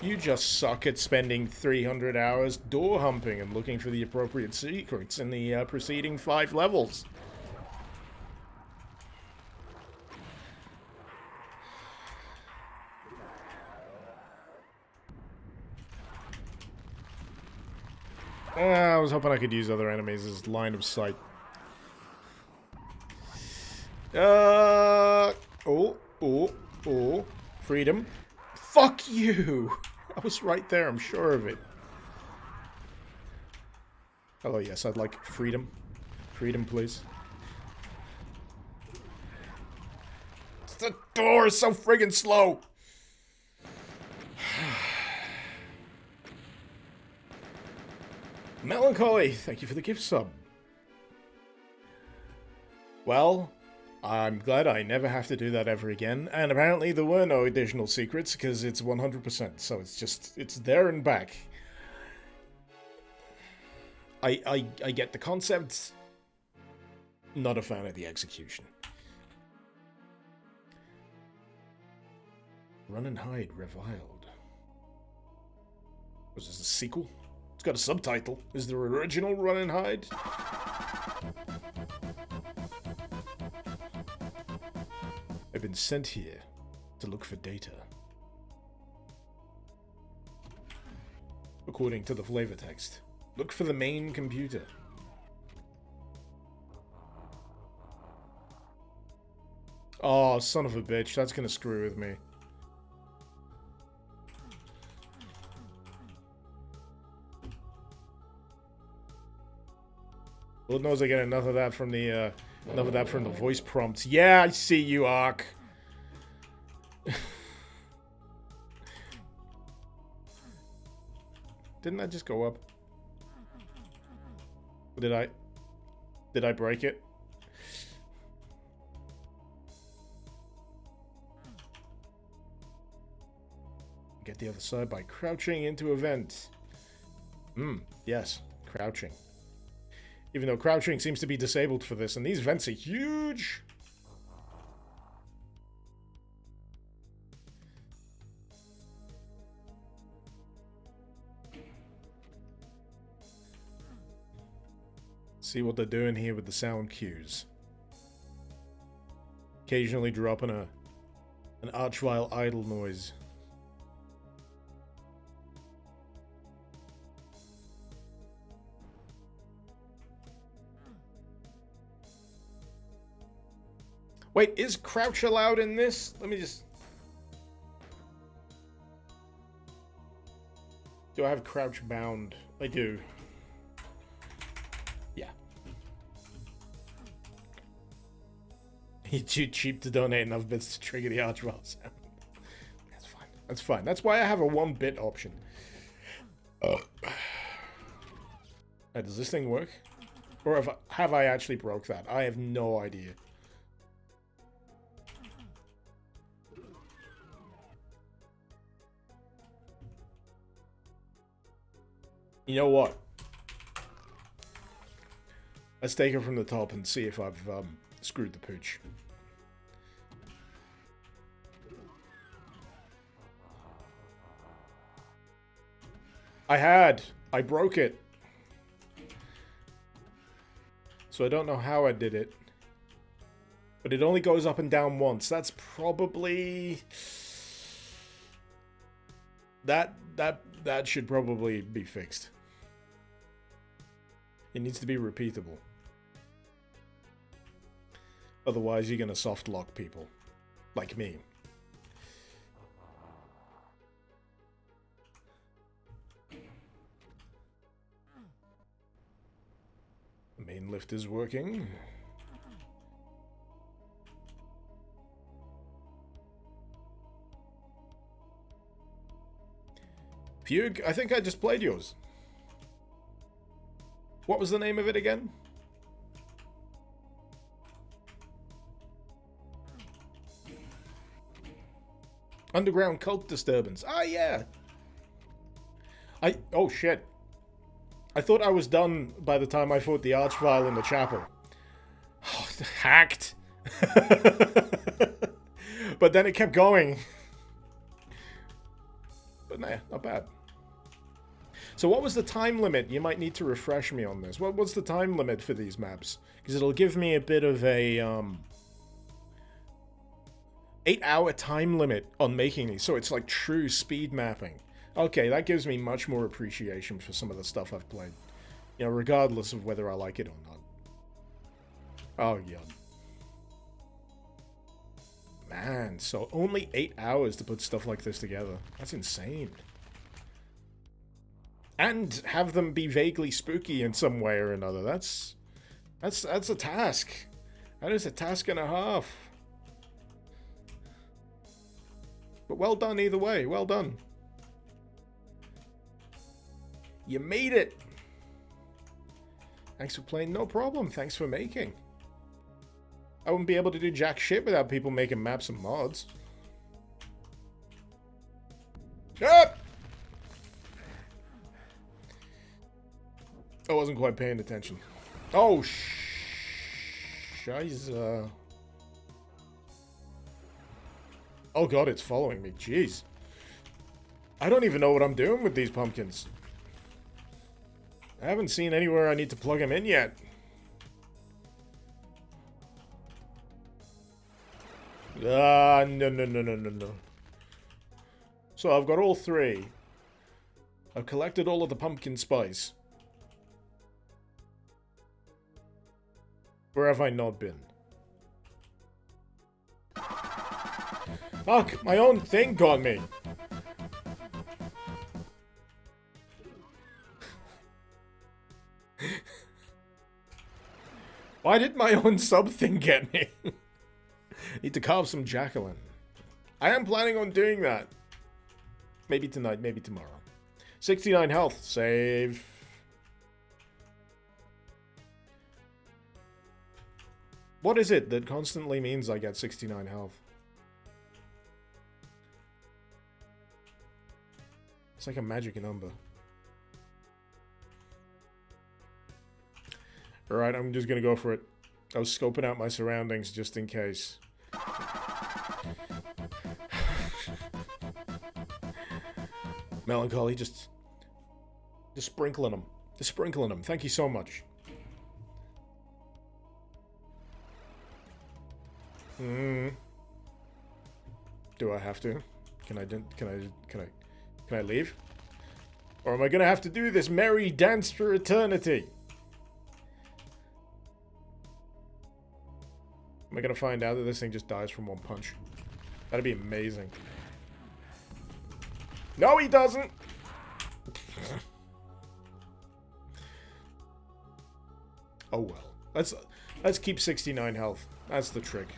You just suck at spending 300 hours door humping and looking for the appropriate secrets in the preceding 5 levels. I was hoping I could use other enemies as line of sight. Oh. Freedom. Fuck you! I was right there, I'm sure of it. Hello, yes, I'd like freedom. Freedom, please. The door is so friggin' slow! Melancholy, thank you for the gift sub. Well, I'm glad I never have to do that ever again, and apparently there were no additional secrets, because it's 100%, so it's there and back. I get the concept, not a fan of the execution. Run and Hide Reviled. Was this a sequel? It's got a subtitle. Is there an original Run and Hide? I've been sent here to look for data. According to the flavor text, look for the main computer. Oh, son of a bitch, that's gonna screw with me. Lord knows I get enough of that from the voice prompts. Yeah, I see you, Ark. Didn't that just go up? Did I break it? Get the other side by crouching into event. Yes, crouching. Even though crouching seems to be disabled for this, and these vents are huge. See what they're doing here with the sound cues. Occasionally dropping an Archvile idle noise. Wait, is crouch allowed in this? Let me just... Do I have crouch bound? I do. Yeah. You're too cheap to donate enough bits to trigger the Archvile sound. That's fine. That's fine. That's why I have a 1-bit option. Does this thing work? Or have I actually broke that? I have no idea. You know what? Let's take it from the top and see if I've screwed the pooch. I broke it. So I don't know how I did it. But it only goes up and down once. That's probably... That should probably be fixed. It needs to be repeatable. Otherwise, you're gonna soft lock people. Like me. The main lift is working. Fugue, I think I just played yours. What was the name of it again? Underground Cult Disturbance. Ah, yeah. Oh, shit. I thought I was done by the time I fought the Archvile in the chapel. Oh, hacked. But then it kept going. But nah, not bad. So what was the time limit? You might need to refresh me on this. What's the time limit for these maps? Because it'll give me a bit of a 8-hour time limit on making these. So it's like true speed mapping. Okay, that gives me much more appreciation for some of the stuff I've played. You know, regardless of whether I like it or not. Oh, yeah. Man, so only 8 hours to put stuff like this together. That's insane. And have them be vaguely spooky in some way or another. That's a task. That is a task and a half. But well done either way. Well done. You made it. Thanks for playing. No problem. Thanks for making. I wouldn't be able to do jack shit without people making maps and mods. Up! I wasn't quite paying attention. Oh, Shiza. Oh god, it's following me. Jeez. I don't even know what I'm doing with these pumpkins. I haven't seen anywhere I need to plug them in yet. No. So I've got all three. I've collected all of the pumpkin spice. Where have I not been? Fuck, my own thing got me. Why did my own sub thing get me? Need to carve some Jacqueline. I am planning on doing that. Maybe tonight, maybe tomorrow. 69 health. Save. What is it that constantly means I get 69 health? It's like a magic number. Alright, I'm just gonna go for it. I was scoping out my surroundings just in case. Melancholy, just sprinkling them. Just sprinkling them. Thank you so much. Do I have to? Can I leave? Or am I gonna have to do this merry dance for eternity? Am I gonna find out that this thing just dies from one punch? That'd be amazing. No, he doesn't! Oh well. Let's keep 69 health. That's the trick.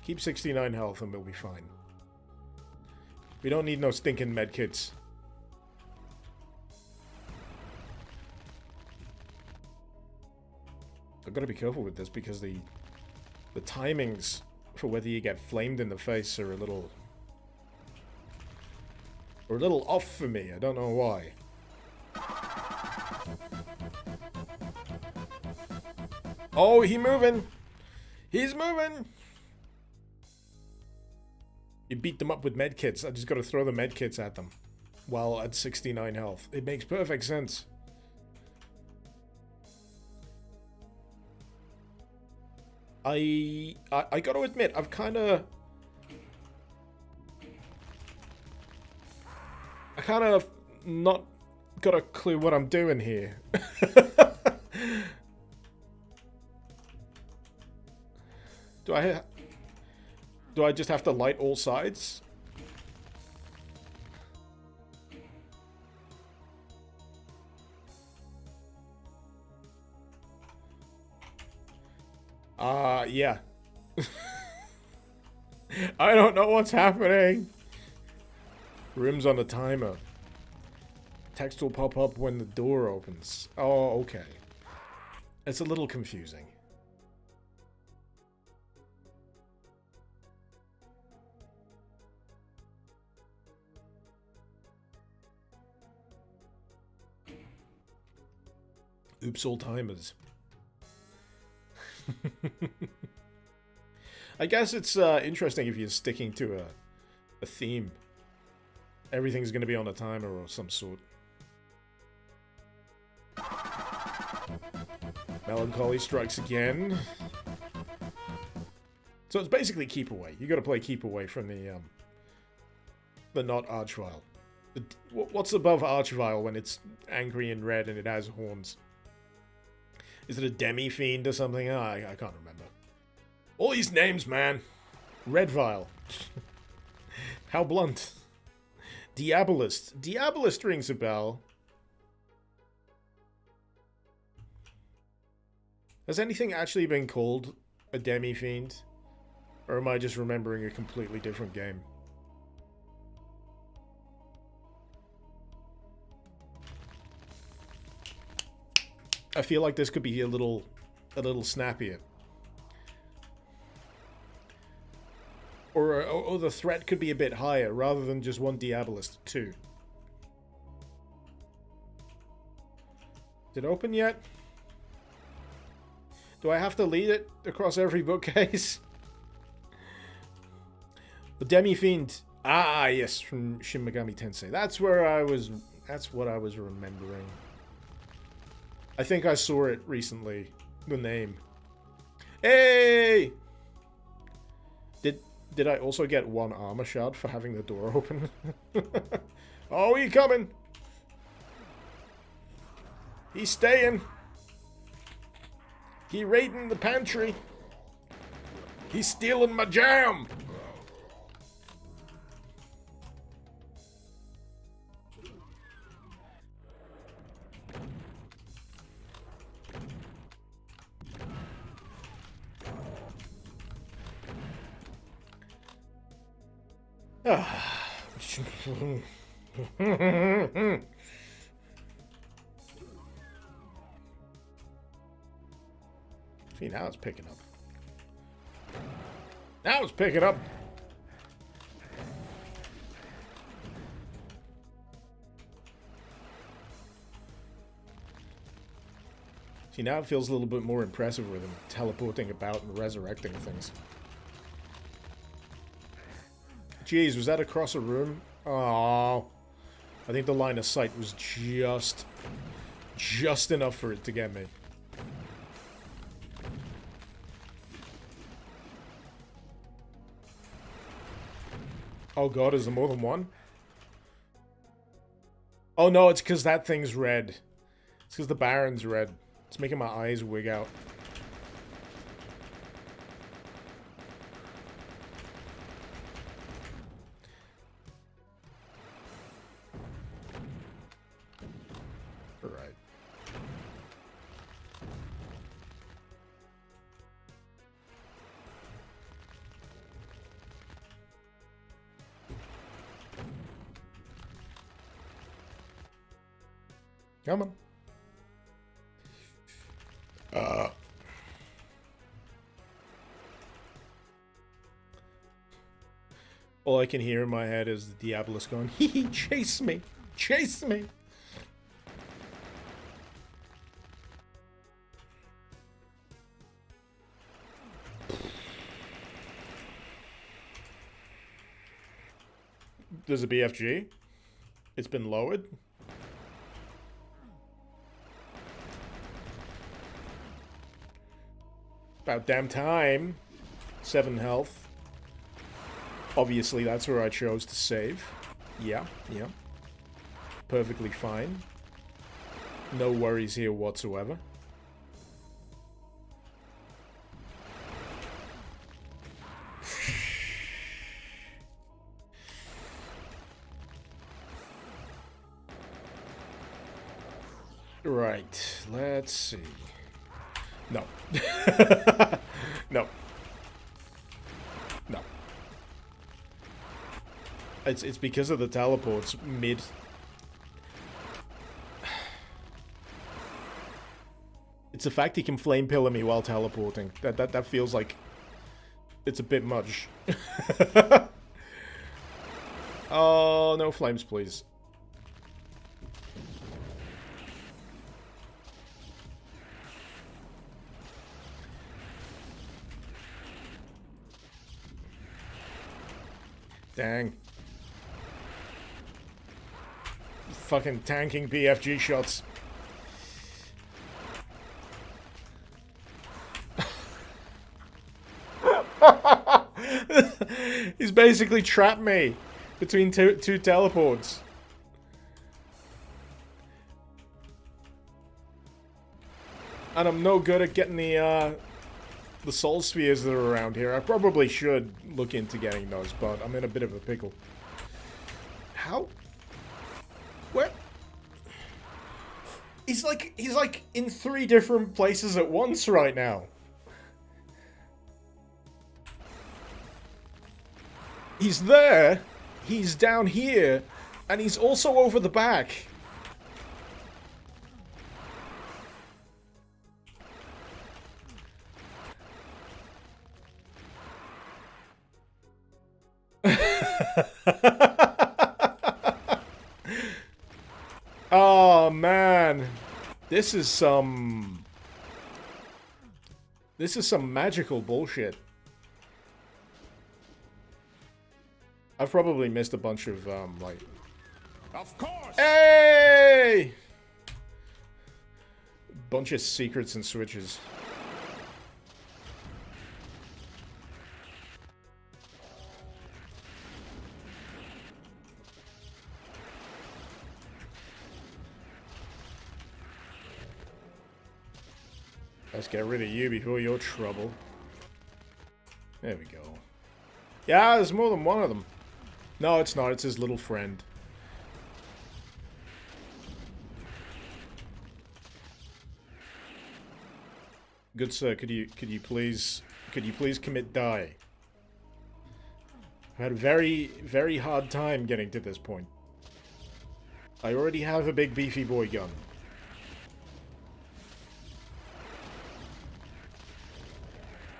Keep 69 health and we'll be fine. We don't need no stinking medkits. I've got to be careful with this because the timings for whether you get flamed in the face are a little off for me. I don't know why. Oh, he's moving. He's moving. You beat them up with medkits. I just got to throw the medkits at them while at 69 health. It makes perfect sense. I got to admit, I've kind of not got a clue what I'm doing here. Do I just have to light all sides? Yeah. I don't know what's happening. Rim's on a timer. Text will pop up when the door opens. Oh, okay. It's a little confusing. Oops, all timers. I guess it's interesting if you're sticking to a theme. Everything's going to be on a timer or some sort. Melancholy strikes again. So it's basically keep away. You got to play keep away from the not Archvile. What's above Archvile when it's angry and red and it has horns? Is it a demi-fiend or something? Oh, I can't remember. All these names, man. Redvile. How blunt. Diabolist. Diabolist rings a bell. Has anything actually been called a demi-fiend? Or am I just remembering a completely different game? I feel like this could be a little snappier. Or the threat could be a bit higher, rather than just one Diabolist, two. Is it open yet? Do I have to lead it across every bookcase? The Demi-Fiend. Ah, yes, from Shin Megami Tensei. That's what I was remembering. I think I saw it recently. The name. Hey! Did I also get one armor shard for having the door open? Oh, he coming! He's staying. He raiding the pantry. He's stealing my jam. See, now it's picking up. Now it's picking up. See, now it feels a little bit more impressive with him teleporting about and resurrecting things. Jeez, was that across a room? Oh, I think the line of sight was just enough for it to get me. Oh god, is there more than one? Oh no, it's because that thing's red. It's because the Baron's red. It's making my eyes wig out. Alright. Come on. All I can hear in my head is the Diabolus going, hee hee, chase me! Chase me! There's a BFG. It's been lowered. About damn time. 7 health. Obviously, that's where I chose to save. Yeah. Perfectly fine. No worries here whatsoever. Right, let's see. No. No. No. It's because of the teleports mid. It's the fact he can flame pillar me while teleporting. That feels like it's a bit much. Oh, no flames, please. Dang. Fucking tanking BFG shots. He's basically trapped me between two teleports. And I'm no good at getting the soul spheres that are around here. I probably should look into getting those, but I'm in a bit of a pickle. How? Where? He's like in 3 different places at once right now. He's there, he's down here, and he's also over the back. Oh man, this is some magical bullshit. I've probably missed a bunch of like. Of course. Hey! Bunch of secrets and switches. Let's get rid of you before you're trouble. There we go. Yeah, there's more than one of them. No, it's not. It's his little friend. Good sir, could you please commit die? I've had a very, very hard time getting to this point. I already have a big beefy boy gun.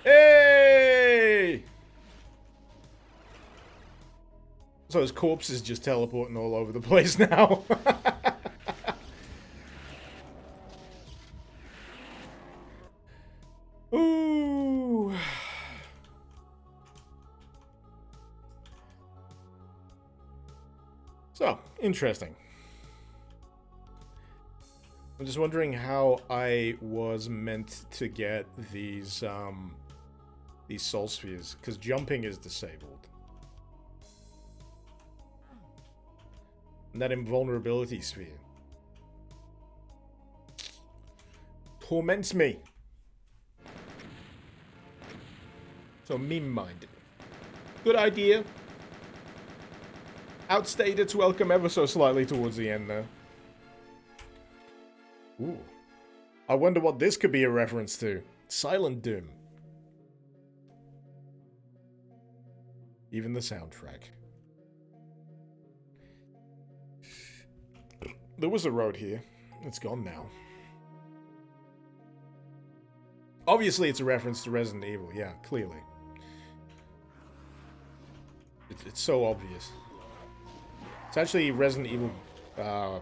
Hey! So his corpse is just teleporting all over the place now. Ooh. So, interesting. I'm just wondering how I was meant to get these soul spheres, because jumping is disabled. And that invulnerability sphere torments me. So meme-minded. Good idea. Outstayed its welcome ever so slightly towards the end there. Ooh. I wonder what this could be a reference to. Silent Doom. Even the soundtrack. There was a road here. It's gone now. Obviously it's a reference to Resident Evil. Yeah, clearly. It's so obvious. It's actually Resident Evil, what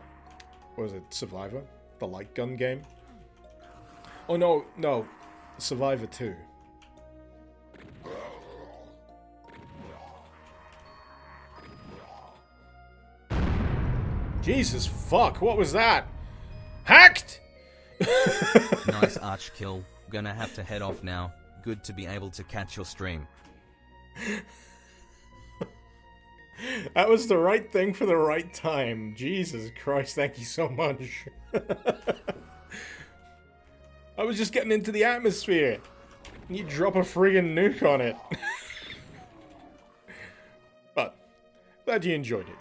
was it, Survivor? The light gun game? Oh no, Survivor 2. Jesus fuck, what was that? Hacked! Nice arch kill. Gonna have to head off now. Good to be able to catch your stream. That was the right thing for the right time. Jesus Christ, thank you so much. I was just getting into the atmosphere. And you drop a friggin' nuke on it. But, glad you enjoyed it.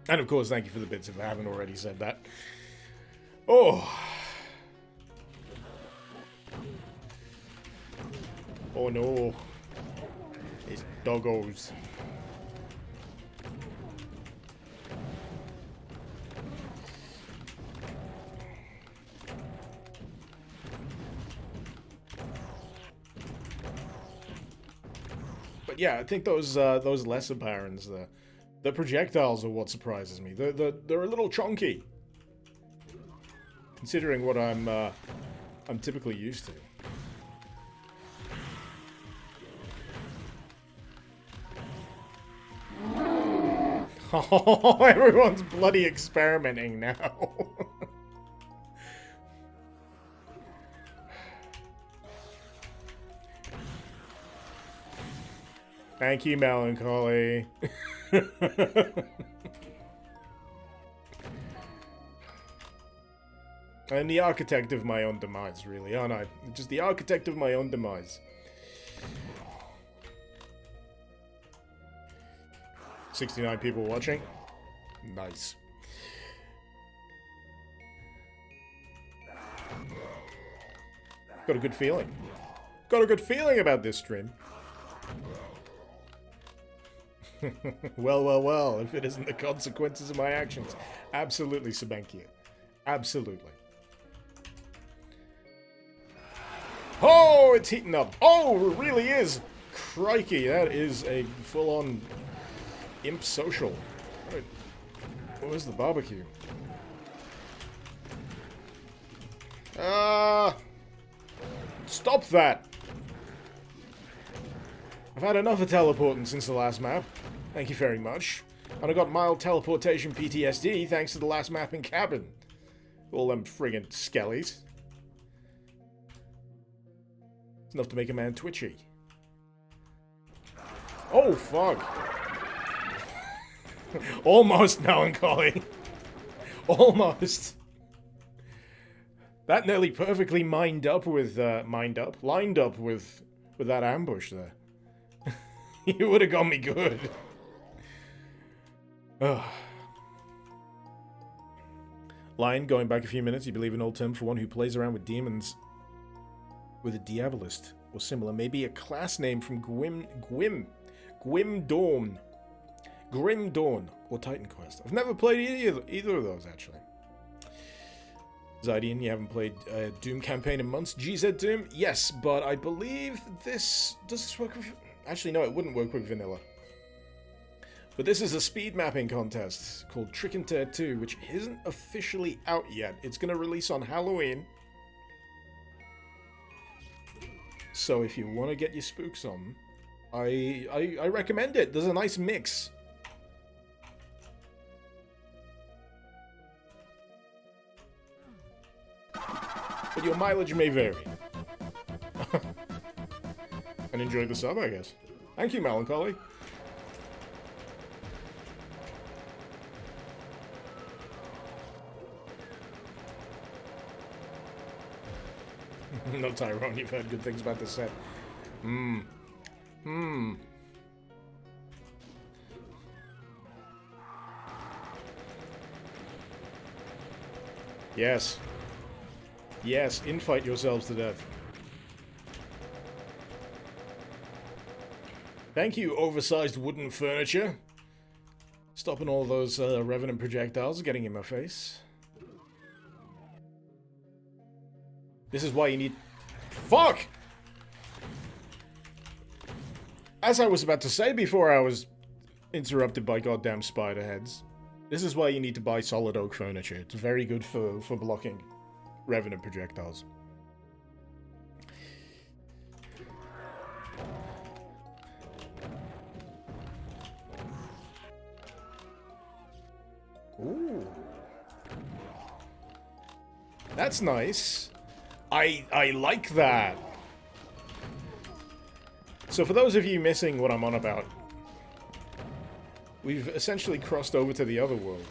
And of course, thank you for the bits if I haven't already said that. Oh. Oh no. It's doggos. But yeah, I think those lesser barons there. The projectiles are what surprises me. They're a little chunky, considering what I'm typically used to. Oh, everyone's bloody experimenting now. Thank you, Melancholy. I'm the architect of my own demise, really, aren't I? Just the architect of my own demise. 69 people watching. Nice. Got a good feeling. Got a good feeling about this stream. Well, if it isn't the consequences of my actions. Absolutely, Sabankia. Absolutely. Oh, it's heating up. Oh, it really is. Crikey, that is a full-on imp social. Where's the barbecue? Stop that. I've had enough of teleporting since the last map. Thank you very much. And I got mild teleportation PTSD thanks to the last map in Cabin. All them friggin' skellies. It's enough to make a man twitchy. Oh, fuck. Almost, Melancholy. Almost. That nearly perfectly lined up with that ambush there. You would have got me good. Ugh. Lion, going back a few minutes, you believe an old term for one who plays around with demons with a Diabolist or similar. Maybe a class name from Grim Dawn. Grim Dawn or Titan Quest. I've never played either of those, actually. Zydian, you haven't played Doom campaign in months. GZ Doom? Yes, but I believe this... Does this work with... Actually, no, it wouldn't work with vanilla. But this is a speed mapping contest called Trick and Tear 2, which isn't officially out yet. It's going to release on Halloween. So if you want to get your spooks on, I recommend it. There's a nice mix. But your mileage may vary. And enjoy the sub, I guess. Thank you, Melancholy. No, Tyrone, you've heard good things about this set. Yes. Yes, infight yourselves to death. Thank you, oversized wooden furniture. Stopping all those Revenant projectiles getting in my face. This is why you need... Fuck! As I was about to say before I was interrupted by goddamn spider heads, this is why you need to buy solid oak furniture. It's very good for blocking Revenant projectiles. Ooh. That's nice. I like that. So for those of you missing what I'm on about, we've essentially crossed over to the other world.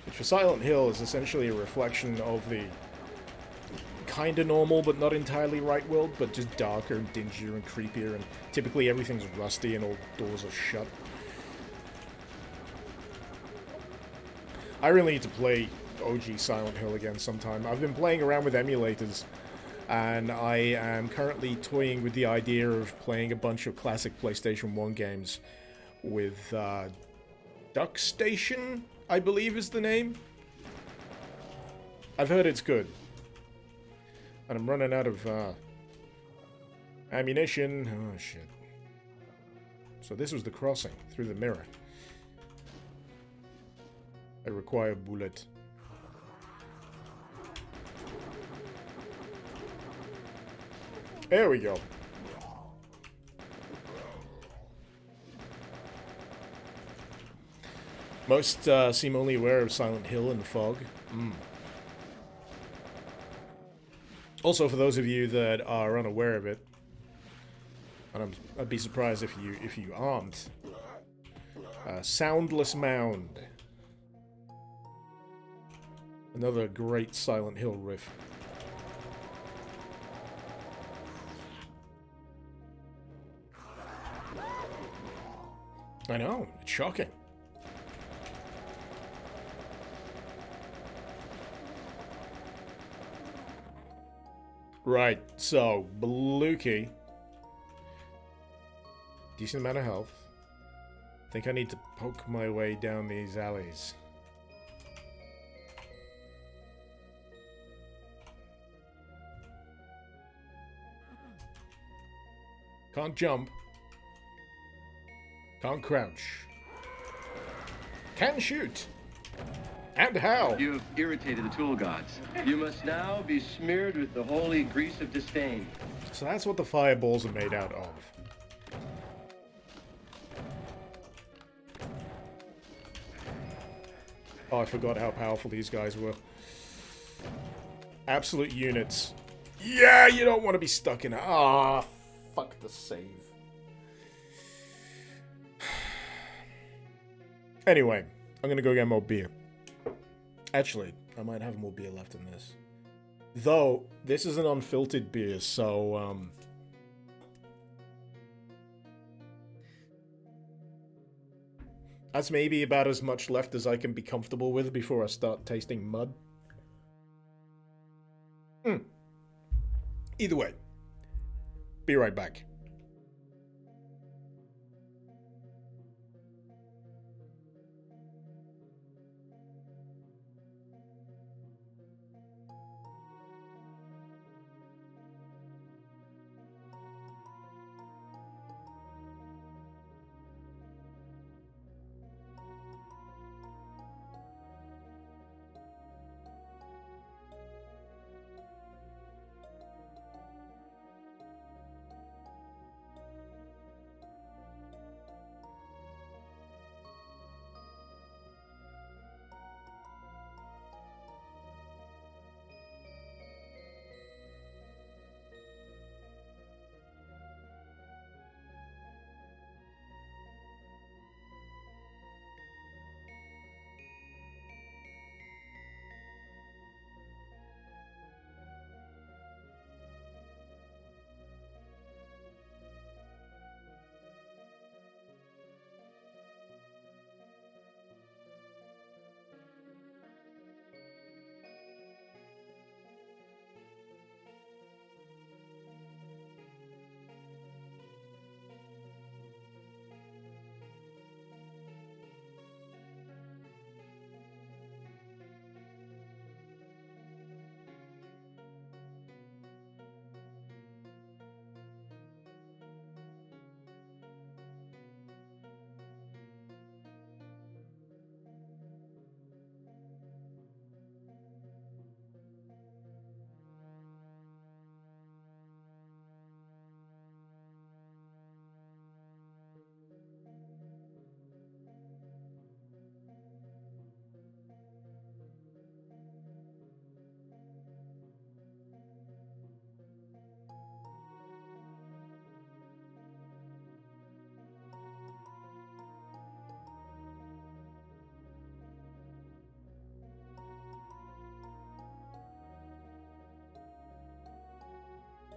Which for Silent Hill is essentially a reflection of the kinda normal but not entirely right world, but just darker and dingier and creepier, and typically everything's rusty and all doors are shut. I really need to play OG Silent Hill again sometime. I've been playing around with emulators, and I am currently toying with the idea of playing a bunch of classic PlayStation 1 games with Duck Station, I believe is the name. I've heard it's good. And I'm running out of ammunition. Oh, shit. So this was the crossing through the mirror. I require a bullet. There we go. Most seem only aware of Silent Hill and the fog. Also, for those of you that are unaware of it, and I'd be surprised if you aren't, Soundless Mound. Another great Silent Hill riff. I know, it's shocking. Right, so, Blukey. Decent amount of health. Think I need to poke my way down these alleys. Can't jump. Can't crouch. Can shoot. And how? You have irritated the tool gods. You must now be smeared with the holy grease of disdain. So that's what the fireballs are made out of. Oh, I forgot how powerful these guys were. Absolute units. Yeah, you don't want to be stuck in... Ah, fuck the save. Anyway, I'm gonna go get more beer. Actually, I might have more beer left in this. Though, this is an unfiltered beer, so, That's maybe about as much left as I can be comfortable with before I start tasting mud. Either way, be right back.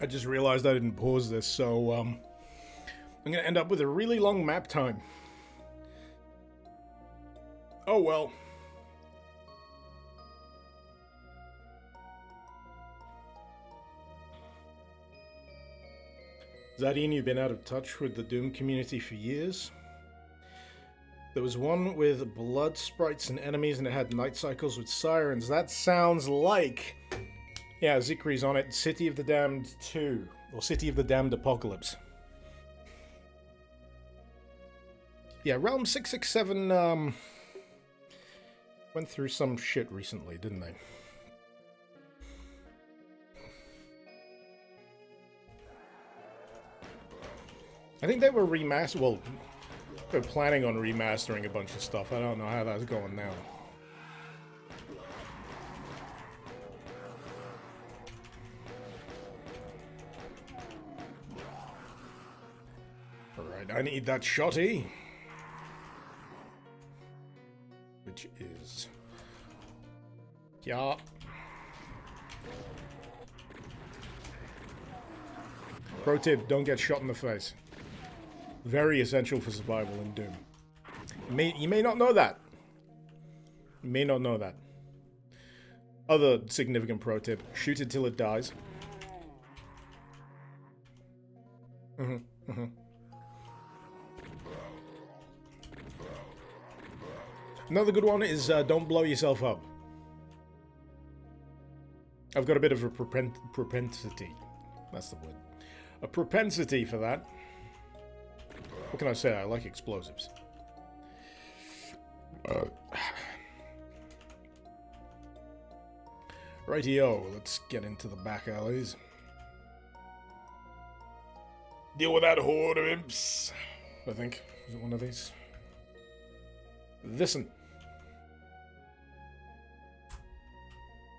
I just realized I didn't pause this, so I'm gonna end up with a really long map time. Oh well. Zadine, you've been out of touch with the Doom community for years. There was one with blood sprites and enemies, and it had night cycles with sirens. That sounds like... Yeah, Zikri's on it. City of the Damned 2. Or City of the Damned Apocalypse. Yeah, Realm 667 went through some shit recently, didn't they? I think they were well, they're planning on remastering a bunch of stuff. I don't know how that's going now. Alright, I need that shotty. Which is... yeah. Pro tip, don't get shot in the face. Very essential for survival in Doom. You may not know that. You may not know that. Other significant pro tip, shoot it till it dies. Another good one is don't blow yourself up. I've got a bit of a propensity. That's the word. A propensity for that. What can I say? I like explosives. Rightio, let's get into the back alleys. Deal with that horde of imps, I think. Is it one of these? This'n.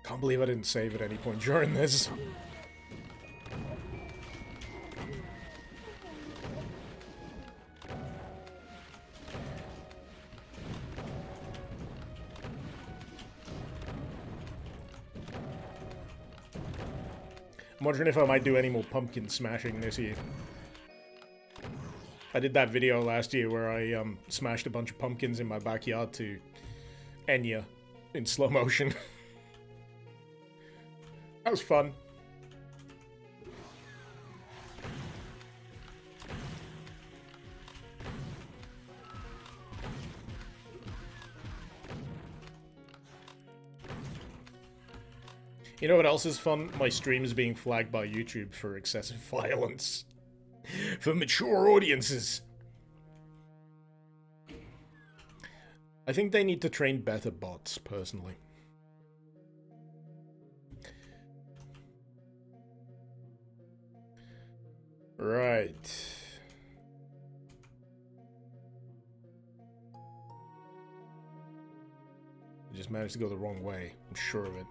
Can't believe I didn't save at any point during this. I'm wondering if I might do any more pumpkin smashing this year. I did that video last year where I smashed a bunch of pumpkins in my backyard to Enya in slow motion. That was fun. You know what else is fun? My streams being flagged by YouTube for excessive violence. For mature audiences. I think they need to train better bots, personally. Right. I just managed to go the wrong way. I'm sure of it.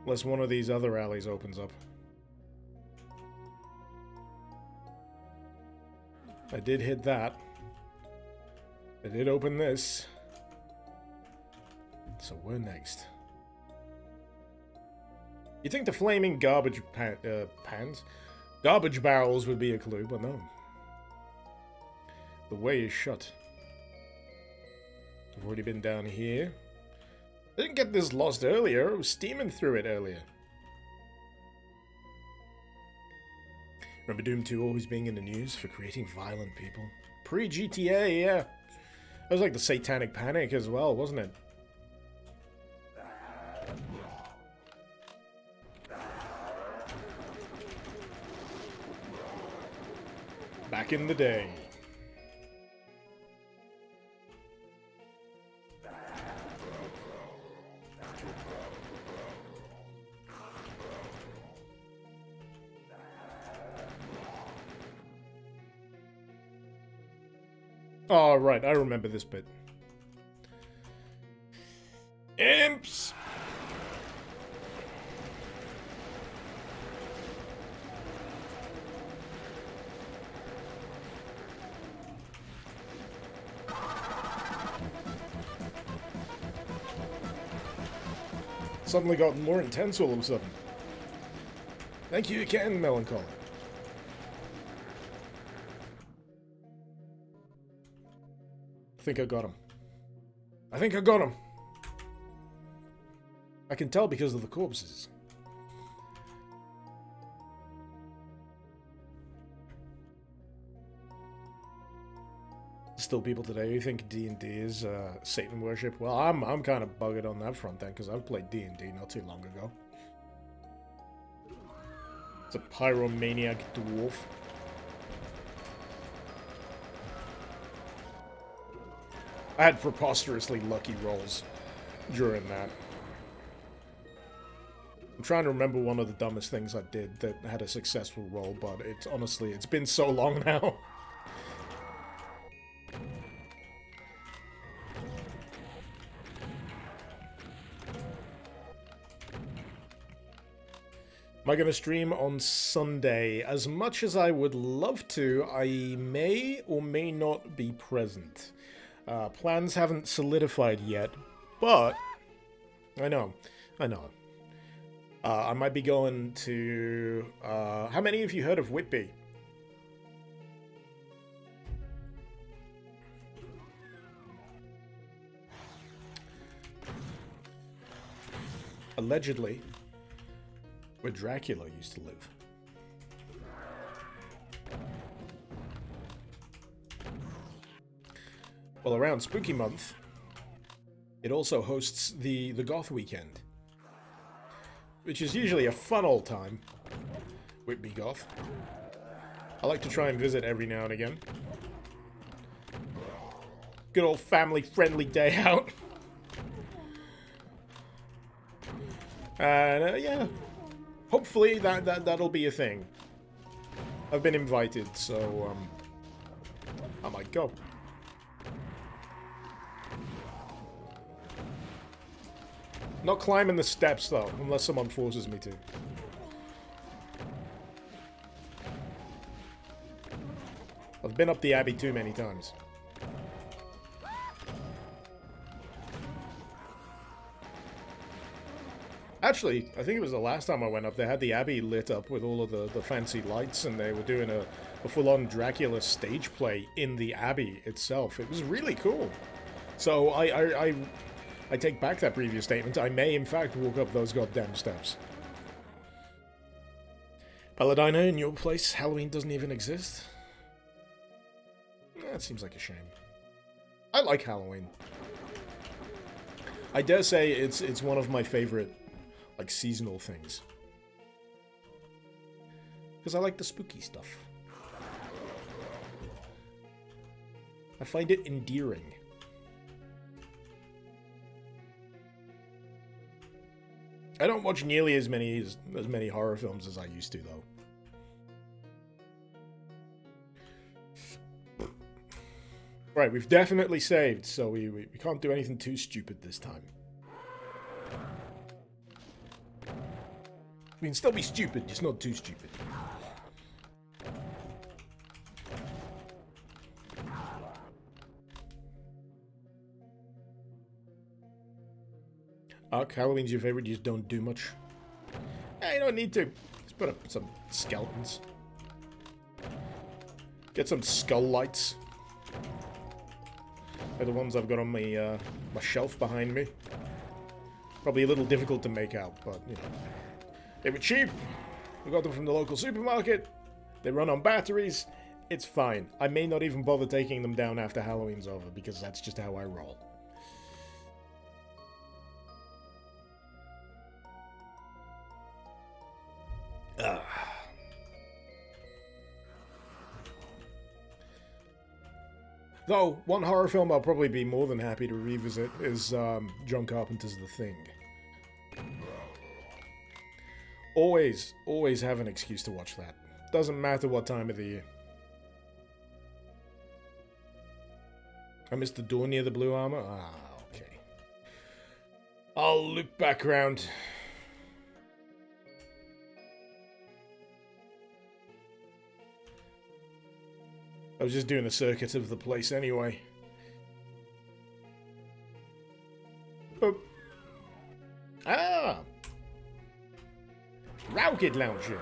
Unless one of these other alleys opens up. I did hit that. I did open this. So where next? You think the flaming garbage pans? Garbage barrels would be a clue, but no. The way is shut. I've already been down here. I didn't get this lost earlier. I was steaming through it earlier. Remember Doom 2 always being in the news for creating violent people? Pre-GTA, yeah. That was like the Satanic Panic as well, wasn't it? Back in the day. Oh, right, I remember this bit. Imps! Suddenly got more intense all of a sudden. Thank you again, Melancholy. I think I got him. I think I got him. I can tell because of the corpses. Still people today who think D&D is Satan worship. Well, I'm kind of buggered on that front then because I've played D&D not too long ago. It's a pyromaniac dwarf. I had preposterously lucky rolls during that. I'm trying to remember one of the dumbest things I did that had a successful roll, but it's honestly, it's been so long now. Am I going to stream on Sunday? As much as I would love to, I may or may not be present. Plans haven't solidified yet, but I know. I might be going to... how many of you heard of Whitby? Allegedly, where Dracula used to live. Well, around Spooky Month, it also hosts the Goth Weekend, which is usually a fun old time. Whitby Goth. I like to try and visit every now and again. Good old family-friendly day out. And yeah, hopefully that'll be a thing. I've been invited, so I might go. Not climbing the steps, though, unless someone forces me to. I've been up the Abbey too many times. Actually, I think it was the last time I went up, they had the Abbey lit up with all of the fancy lights, and they were doing a a full-on Dracula stage play in the Abbey itself. It was really cool. So I take back that previous statement. I may, in fact, walk up those goddamn steps. Paladina, in your place, Halloween doesn't even exist? That seems like a shame. I like Halloween. I dare say it's one of my favorite, like, seasonal things. Because I like the spooky stuff. I find it endearing. I don't watch nearly as many horror films as I used to, though. Right, we've definitely saved, so we can't do anything too stupid this time. We can still be stupid, just not too stupid. Ark, Halloween's your favorite, you just don't do much. You don't need to. Just put up some skeletons. Get some skull lights. They're the ones I've got on my my shelf behind me. Probably a little difficult to make out, but, you know. They were cheap. We got them from the local supermarket. They run on batteries. It's fine. I may not even bother taking them down after Halloween's over, because that's just how I roll. Though, one horror film I'll probably be more than happy to revisit is John Carpenter's The Thing. Always have an excuse to watch that. Doesn't matter what time of the year. I missed the door near the blue armor? Ah, okay. I'll loop back around. I was just doing a circuit of the place anyway. Oh. Ah! Rocket launcher.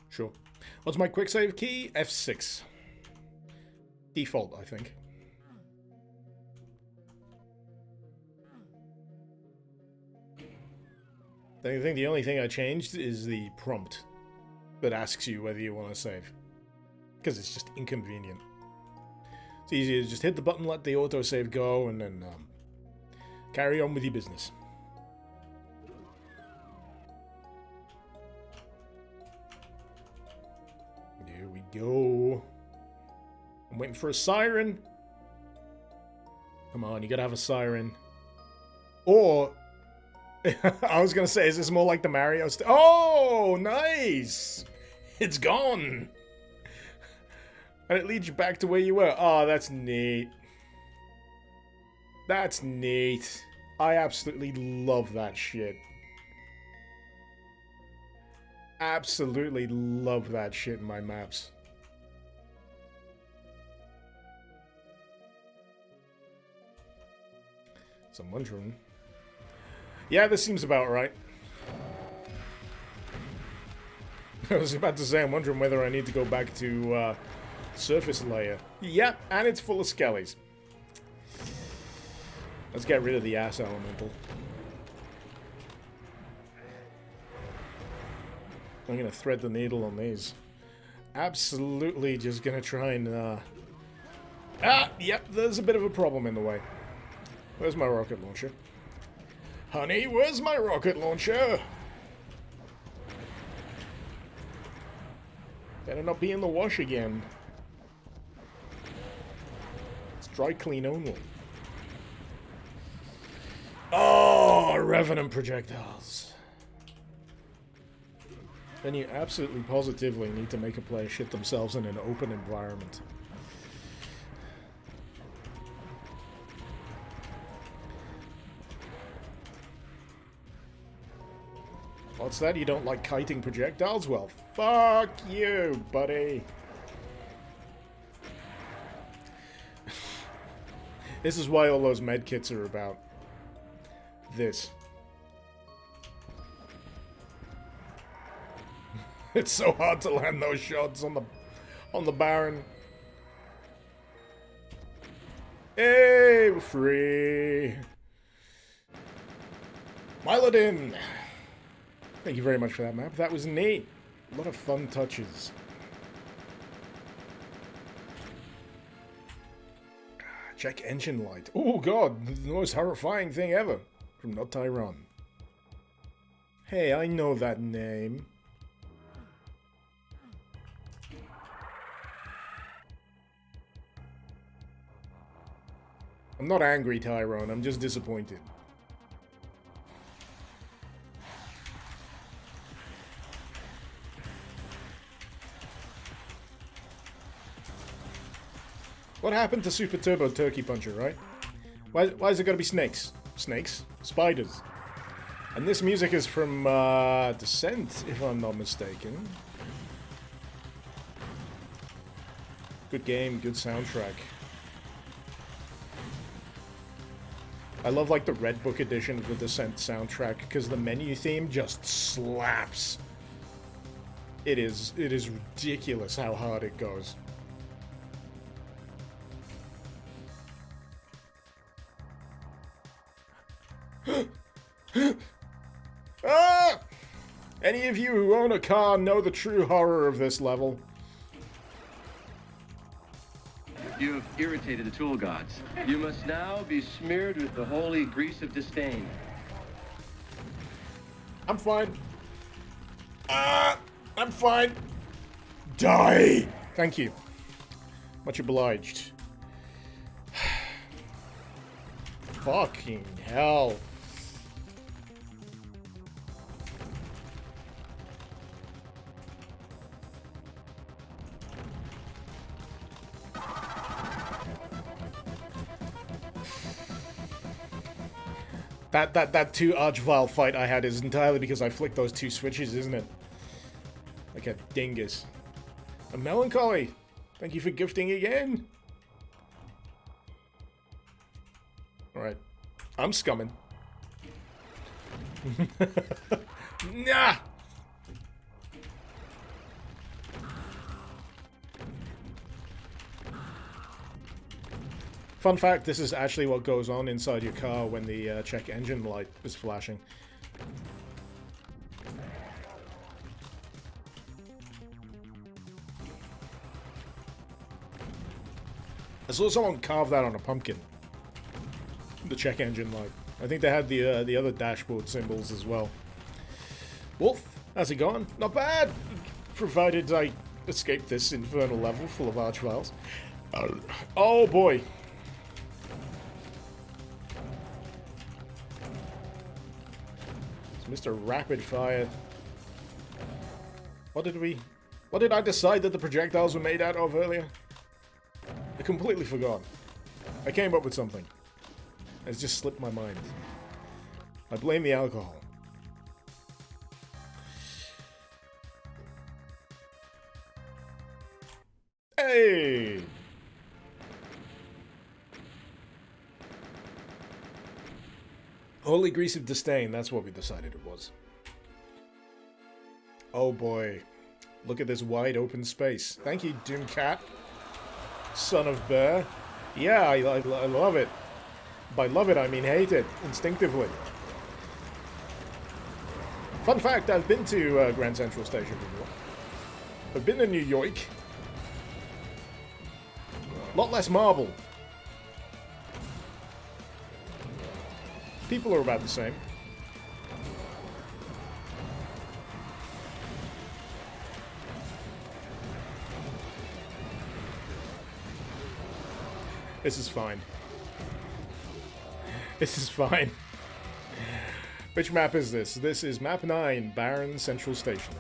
Sure. What's my quick save key? F6. Default, I think. I think the only thing I changed is the prompt that asks you whether you want to save. Because it's just inconvenient. It's easier to just hit the button, let the autosave go, and then carry on with your business. Here we go. I'm waiting for a siren. Come on, you gotta have a siren. Or... I was gonna say, is this more like the Mario Oh, nice! It's gone! And it leads you back to where you were. Oh, that's neat. That's neat. I absolutely love that shit. Absolutely love that shit in my maps. So I'm wondering... Yeah, this seems about right. I was about to say, I'm wondering whether I need to go back to surface layer. Yep, and it's full of skellies. Let's get rid of the ass elemental. I'm gonna thread the needle on these. Absolutely just gonna try and... Yep, there's a bit of a problem in the way. Where's my rocket launcher? Honey, where's my rocket launcher? Better not be in the wash again. It's dry clean only. Oh, Revenant projectiles. Then you absolutely positively need to make a player shit themselves in an open environment. What's that? You don't like kiting projectiles? Well, fuck you, buddy. This is why all those medkits are about. This. It's so hard to land those shots on the Baron. Hey, we're free. Mylodin. Thank you very much for that map. That was neat. A lot of fun touches. Check engine light. Oh god, the most horrifying thing ever. From Not Tyron. Hey, I know that name. I'm not angry, Tyrone. I'm just disappointed. What happened to Super Turbo Turkey Puncher, right? Why is it gotta be snakes? Snakes? Spiders. And this music is from Descent, if I'm not mistaken. Good game, good soundtrack. I love like the Red Book edition of the Descent soundtrack because the menu theme just slaps. It is ridiculous how hard it goes. Ah! Any of you who own a car know the true horror of this level. You have irritated the tool gods. You must now be smeared with the holy grease of disdain. I'm fine. I'm fine. Die! Thank you. Much obliged. Fucking hell. That 2 Archvile fight I had is entirely because I flicked those 2 switches, isn't it? Like a dingus. A Melancholy! Thank you for gifting again! Alright. I'm scumming. Nah! Fun fact, this is actually what goes on inside your car when the check engine light is flashing. I saw someone carve that on a pumpkin. The check engine light. I think they had the other dashboard symbols as well. Wolf, how's it going? Not bad! Provided I escape this infernal level full of Archviles. Oh boy. Mr. Rapid Fire. What did I decide that the projectiles were made out of earlier? I completely forgot. I came up with something. It's just slipped my mind. I blame the alcohol. Hey! Holy Grease of Disdain, that's what we decided it was. Oh boy. Look at this wide open space. Thank you, Doomcat. Son of Bear. Yeah, I love it. By love it, I mean hate it, instinctively. Fun fact, I've been to Grand Central Station before. I've been to New York. A lot less marble. People are about the same. This is fine. This is fine. Which map is this? This is map 9, Baron Central Station.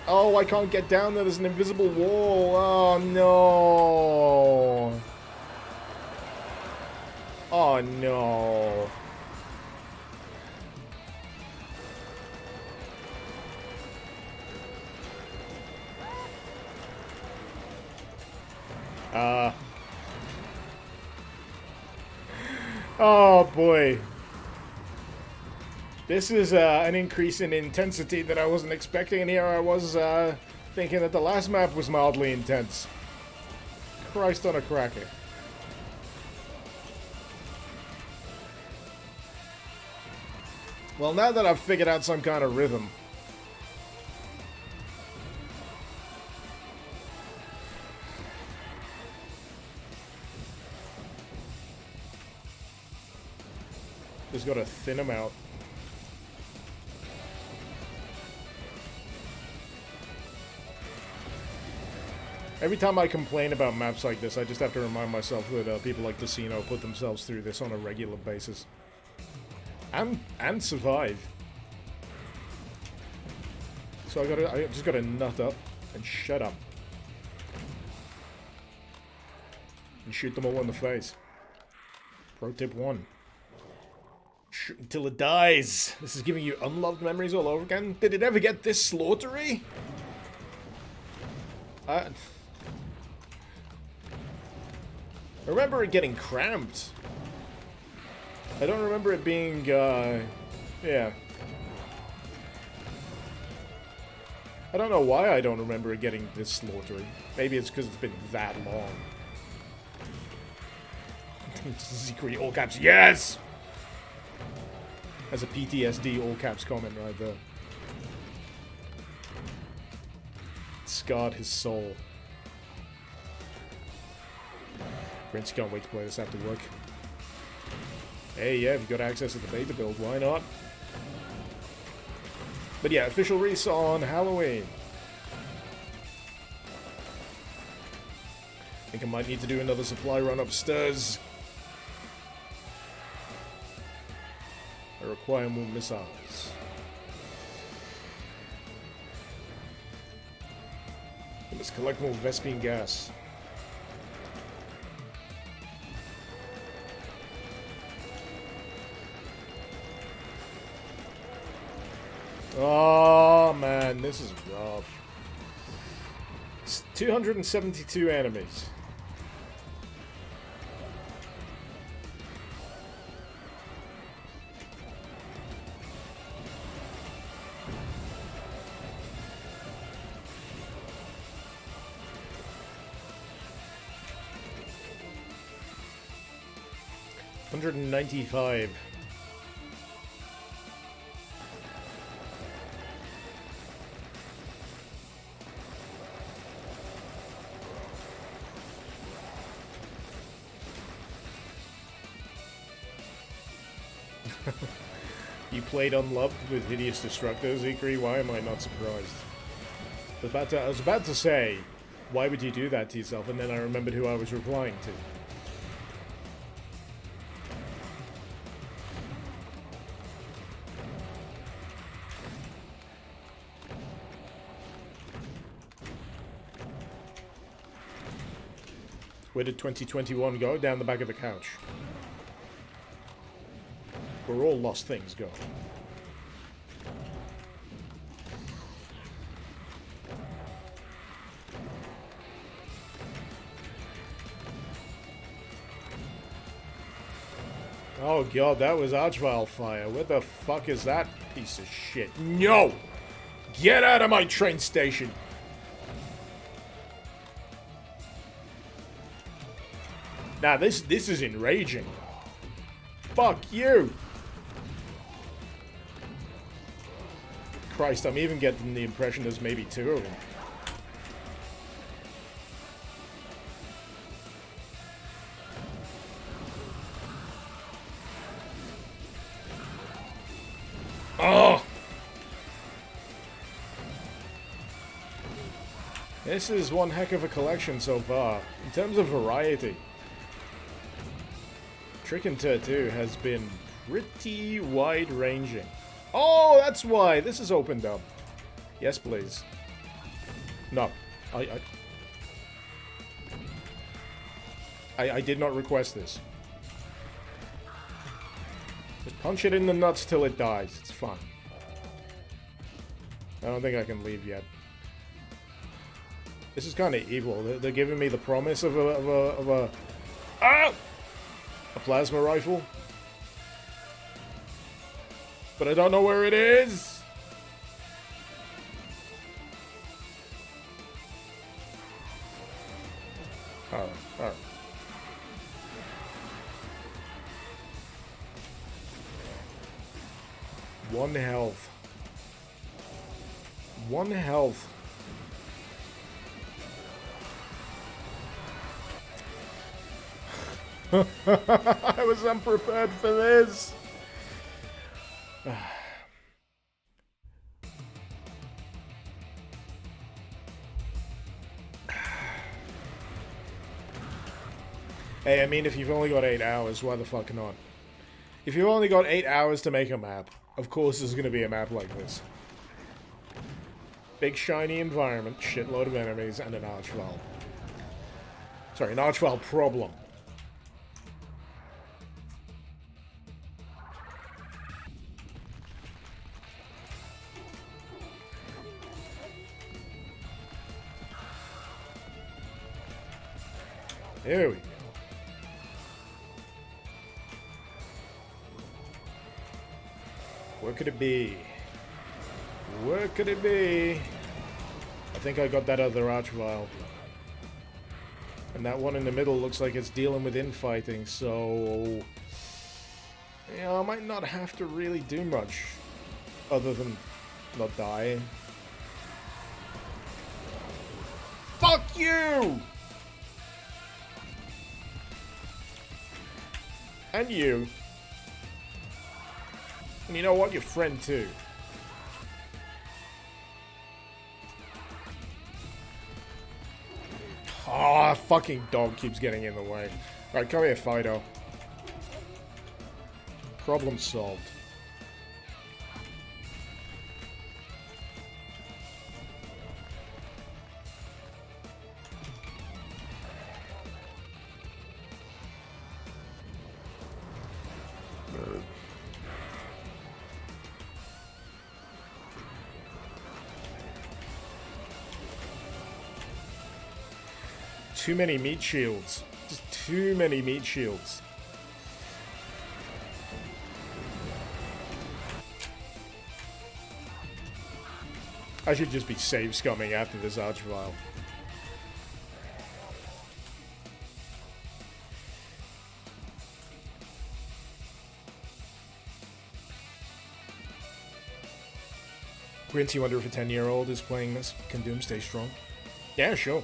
Oh, I can't get down there. There's an invisible wall. Oh, no. Oh, no. Oh, boy. This is an increase in intensity that I wasn't expecting, and here I was thinking that the last map was mildly intense. Christ on a cracker. Well, now that I've figured out some kind of rhythm, just gotta thin them out. Every time I complain about maps like this, I just have to remind myself that people like Decino put themselves through this on a regular basis. And survive. So I just gotta nut up and shut up. And shoot them all in the face. Pro tip 1. Shoot until it dies. This is giving you unloved memories all over again. Did it ever get this slaughtery? I remember it getting cramped. I don't remember it being, yeah. I don't know why I don't remember it getting this slaughtery. Maybe it's because it's been that long. Secret all caps, yes! As a PTSD all caps comment right there. It scarred his soul. Prince can't wait to play this after work. Hey, yeah, if you got access to the beta build, why not? But yeah, official release on Halloween. I think I might need to do another supply run upstairs. I require more missiles. I must collect more Vespene gas. Oh man, this is rough. It's 272 enemies. $195. You played Unloved with Hideous Destructor, Zekri? Why am I not surprised? I was about to say, why would you do that to yourself? And then I remembered who I was replying to. Where did 2021 go? Down the back of the couch. Where all lost things go. Oh god, that was Archvile fire. Where the fuck is that piece of shit? No! Get out of my train station! Now this is enraging. Fuck you! Christ, I'm even getting the impression there's maybe two of them. Oh! This is one heck of a collection so far. In terms of variety, Trick and Tattoo has been pretty wide-ranging. Oh, that's why! This is opened up. Yes, please. No. I did not request this. Just punch it in the nuts till it dies. It's fine. I don't think I can leave yet. This is kind of evil. They're giving me the promise of a plasma rifle. But I don't know where it is. Alright. One health. One health. I was unprepared for this. Hey, I mean, if you've only got 8 hours, why the fuck not? If you've only got 8 hours to make a map, of course there's gonna be a map like this. Big shiny environment, shitload of enemies, and an Archvile. Sorry, an Archvile problem. There we go. Where could it be? Where could it be? I think I got that other Archvile. And that one in the middle looks like it's dealing with infighting, so... yeah, I might not have to really do much. Other than not die. Fuck you! And you. And you know what? Your friend too. Oh, fucking dog keeps getting in the way. Alright, come here, Fido. Problem solved. Too many meat shields. Just too many meat shields. I should just be save scumming after this Archvile. Prince, you wonder if a 10-year-old is playing this? Can Doom stay strong? Yeah, sure.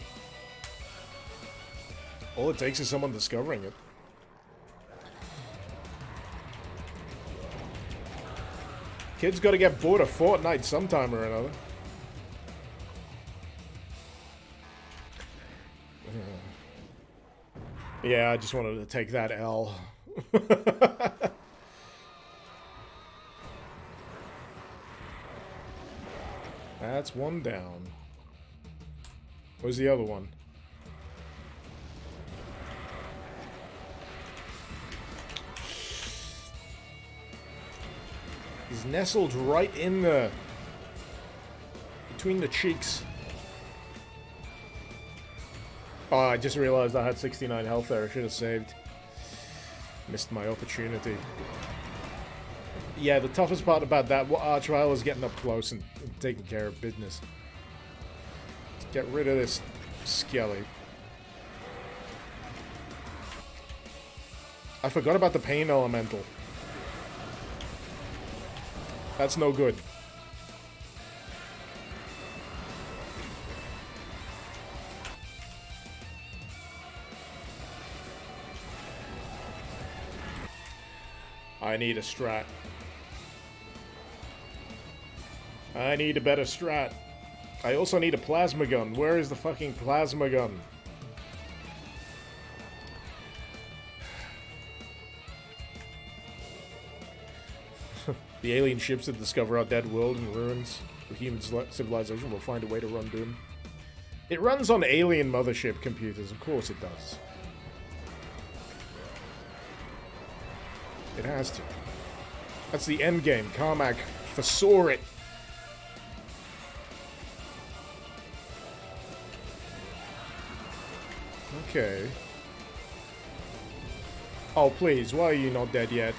All it takes is someone discovering it. Kids gotta get bored of Fortnite sometime or another. Yeah, I just wanted to take that L. That's one down. Where's the other one? He's nestled right in the... between the cheeks. Oh, I just realized I had 69 health there. I should have saved. Missed my opportunity. Yeah, the toughest part about that Archvile is getting up close and taking care of business. Let's get rid of this skelly. I forgot about the pain elemental. That's no good. I need a strat. I need a better strat. I also need a plasma gun. Where is the fucking plasma gun? The alien ships that discover our dead world and ruins of human civilization will find a way to run Doom. It runs on alien mothership computers, of course it does. It has to. That's the end game. Carmack foresaw it. Okay. Oh, please, why are you not dead yet?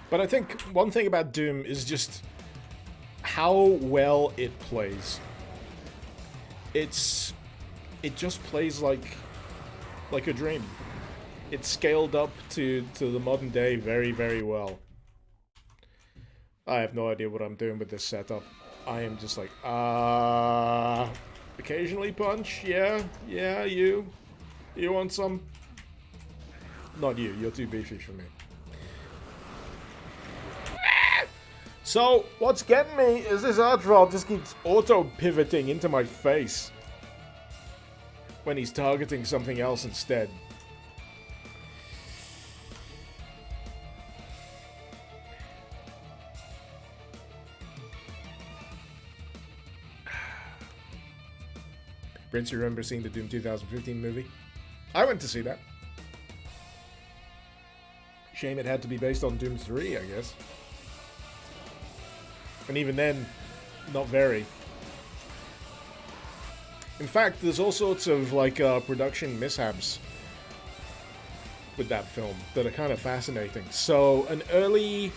But I think one thing about Doom is just how well it plays. It just plays like a dream. It's scaled up to the modern day very, very well. I have no idea what I'm doing with this setup. I am just like, occasionally punch, yeah, you want some? Not you, you're too beefy for me. So, what's getting me is this Archibald just keeps auto-pivoting into my face when he's targeting something else instead. Prince, you remember seeing the Doom 2015 movie? I went to see that. Shame it had to be based on Doom 3, I guess. And even then, not very. In fact, there's all sorts of, like, production mishaps with that film that are kind of fascinating. So, an early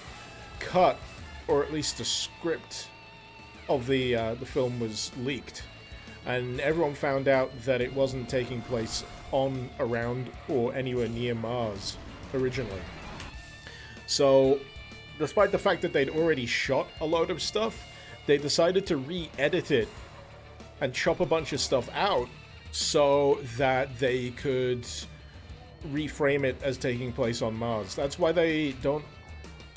cut, or at least a script of the film was leaked. And everyone found out that it wasn't taking place on, around, or anywhere near Mars originally. So, despite the fact that they'd already shot a load of stuff, they decided to re-edit it and chop a bunch of stuff out so that they could reframe it as taking place on Mars. That's why they don't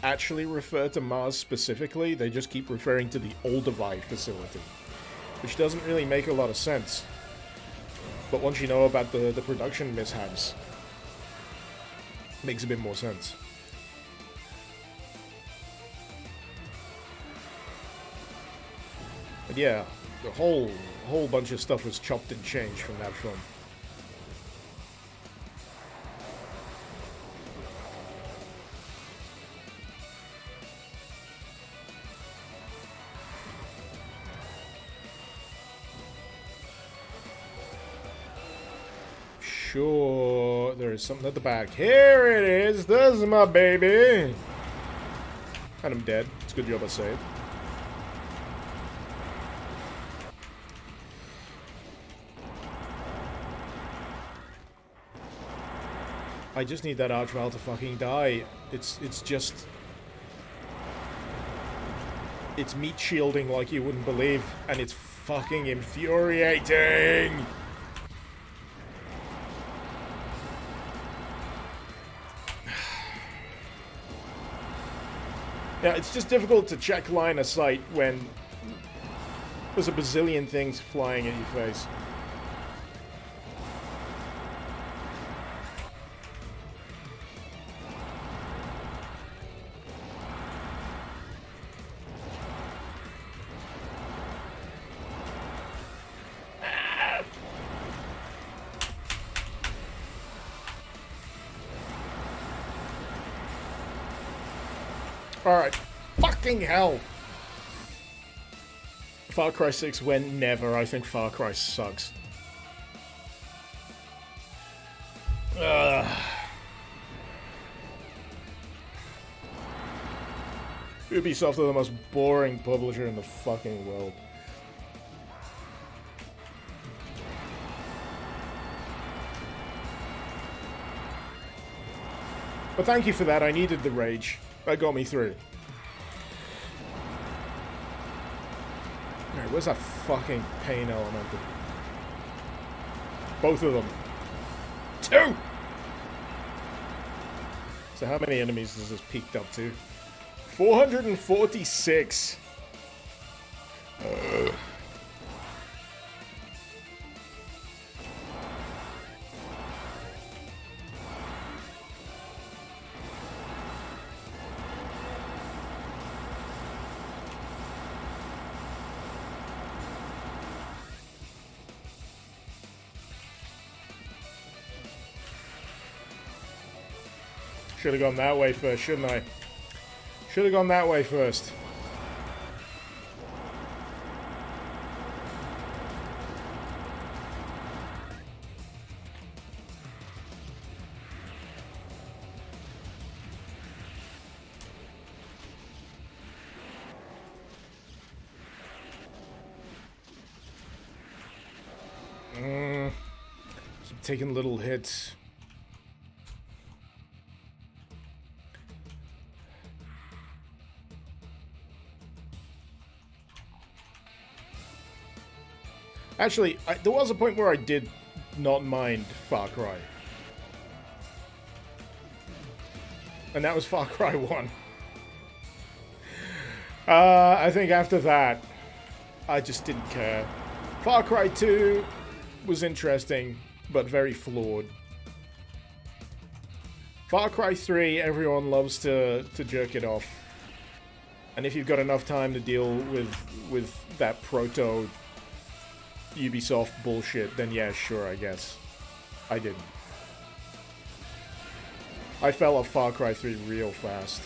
actually refer to Mars specifically, they just keep referring to the Olduvai facility, which doesn't really make a lot of sense. But once you know about the production mishaps, it makes a bit more sense. But yeah, the whole bunch of stuff was chopped and changed from that film. Sure, there is something at the back. Here it is. There's my baby. And I'm dead. It's a good job I saved. I just need that Archvile to fucking die. It's just... It's meat shielding like you wouldn't believe, and it's fucking infuriating! Yeah, it's just difficult to check line of sight when there's a bazillion things flying at your face. Alright. Fucking hell! Far Cry 6 went never. I think Far Cry sucks. Ubisoft are the most boring publisher in the fucking world. But thank you for that. I needed the rage. That got me through. Alright, where's that fucking pain elemental? Both of them. 2! So how many enemies is this peaked up to? 446. Should have gone that way first, shouldn't I? Should have gone that way first. Keep taking little hits. Actually, there was a point where I did not mind Far Cry. And that was Far Cry 1. I think after that, I just didn't care. Far Cry 2 was interesting, but very flawed. Far Cry 3, everyone loves to jerk it off. And if you've got enough time to deal with that proto Ubisoft bullshit, then yeah, sure, I guess. I didn't. I fell off Far Cry 3 real fast.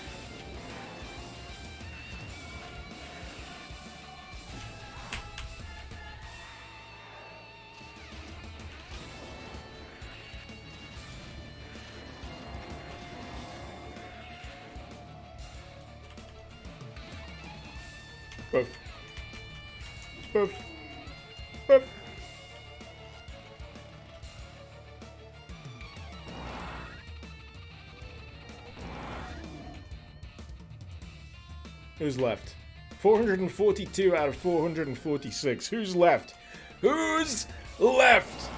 Boof. Boof. Boof. Who's left? 442 out of 446. Who's left? Who's left?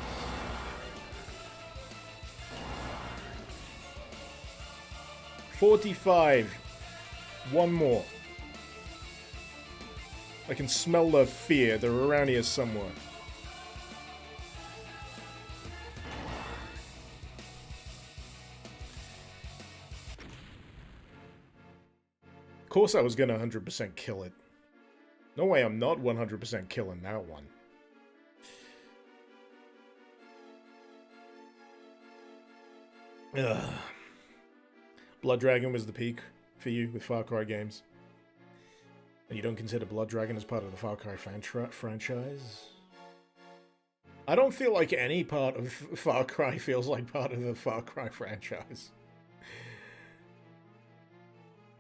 $45. One more. I can smell the fear. They're around here somewhere. Of course I was gonna 100% kill it. No way I'm not 100% killing that one. Ugh. Blood Dragon was the peak for you with Far Cry games. And you don't consider Blood Dragon as part of the Far Cry franchise? I don't feel like any part of Far Cry feels like part of the Far Cry franchise.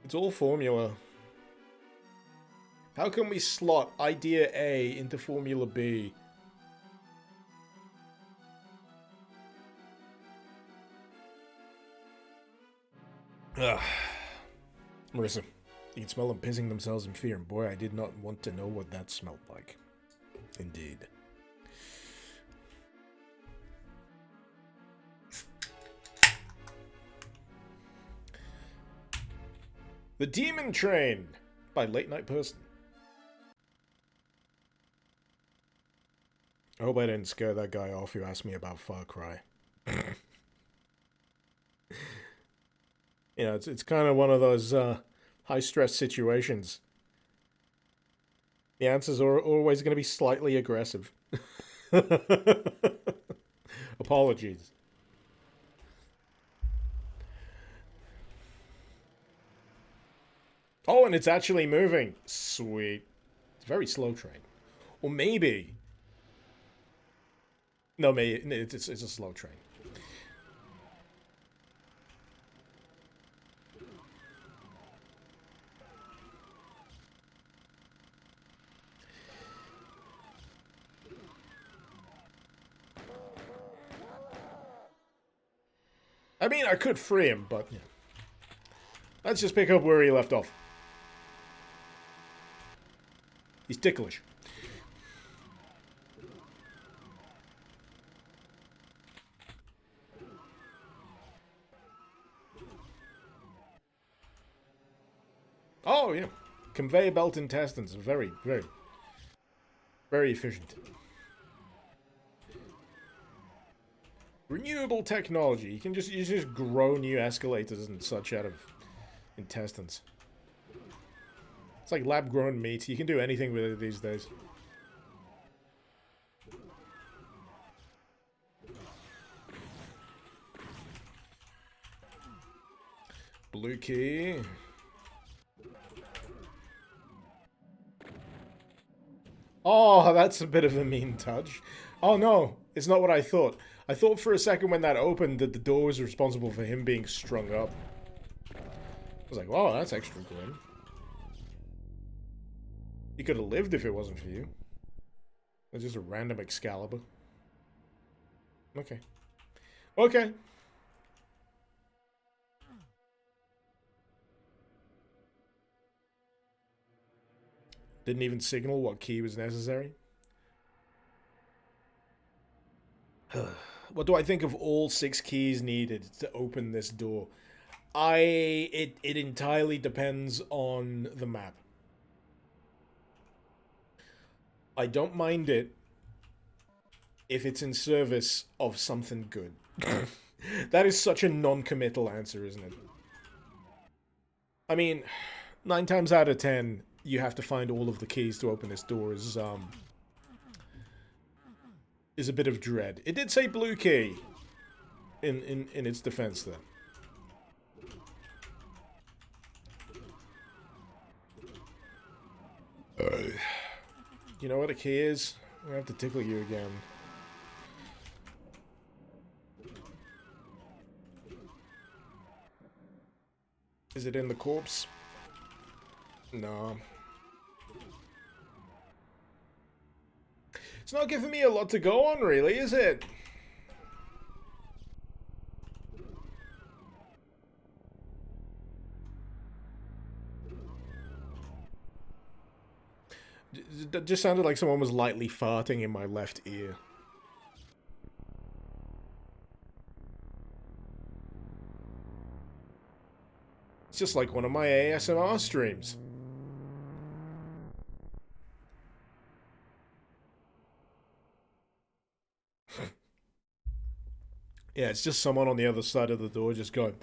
It's all formula. How can we slot Idea A into Formula B? Ugh. Marissa, you can smell them pissing themselves in fear, and boy, I did not want to know what that smelled like. Indeed. The Demon Train by Late Night Person. I hope I didn't scare that guy off who asked me about Far Cry. You know, it's kind of one of those high-stress situations. The answers are always going to be slightly aggressive. Apologies. Oh, and it's actually moving. Sweet. It's a very slow train. Or maybe... No, maybe it's a slow train. I mean, I could free him, but... Yeah. Let's just pick up where he left off. He's ticklish. Oh, yeah. Conveyor belt intestines. Very, very, very efficient. Renewable technology. You just grow new escalators and such out of intestines. It's like lab-grown meat. You can do anything with it these days. Blue key. Oh, that's a bit of a mean touch. Oh no, it's not what I thought. I thought for a second when that opened that the door was responsible for him being strung up. I was like, wow, that's extra grim. He could have lived if it wasn't for you. It's just a random Excalibur. Okay. Okay. Didn't even signal what key was necessary. What do I think of all 6 keys needed to open this door? It entirely depends on the map. I don't mind it if it's in service of something good. That is such a non-committal answer, isn't it? I mean, 9 times out of 10, you have to find all of the keys to open this door is a bit of dread. It did say blue key in its defense there. You know what a key is? I'm gonna have to tickle you again. Is it in the corpse? No. It's not giving me a lot to go on, really, is it? It just sounded like someone was lightly farting in my left ear. It's just like one of my ASMR streams. Yeah, it's just someone on the other side of the door just going...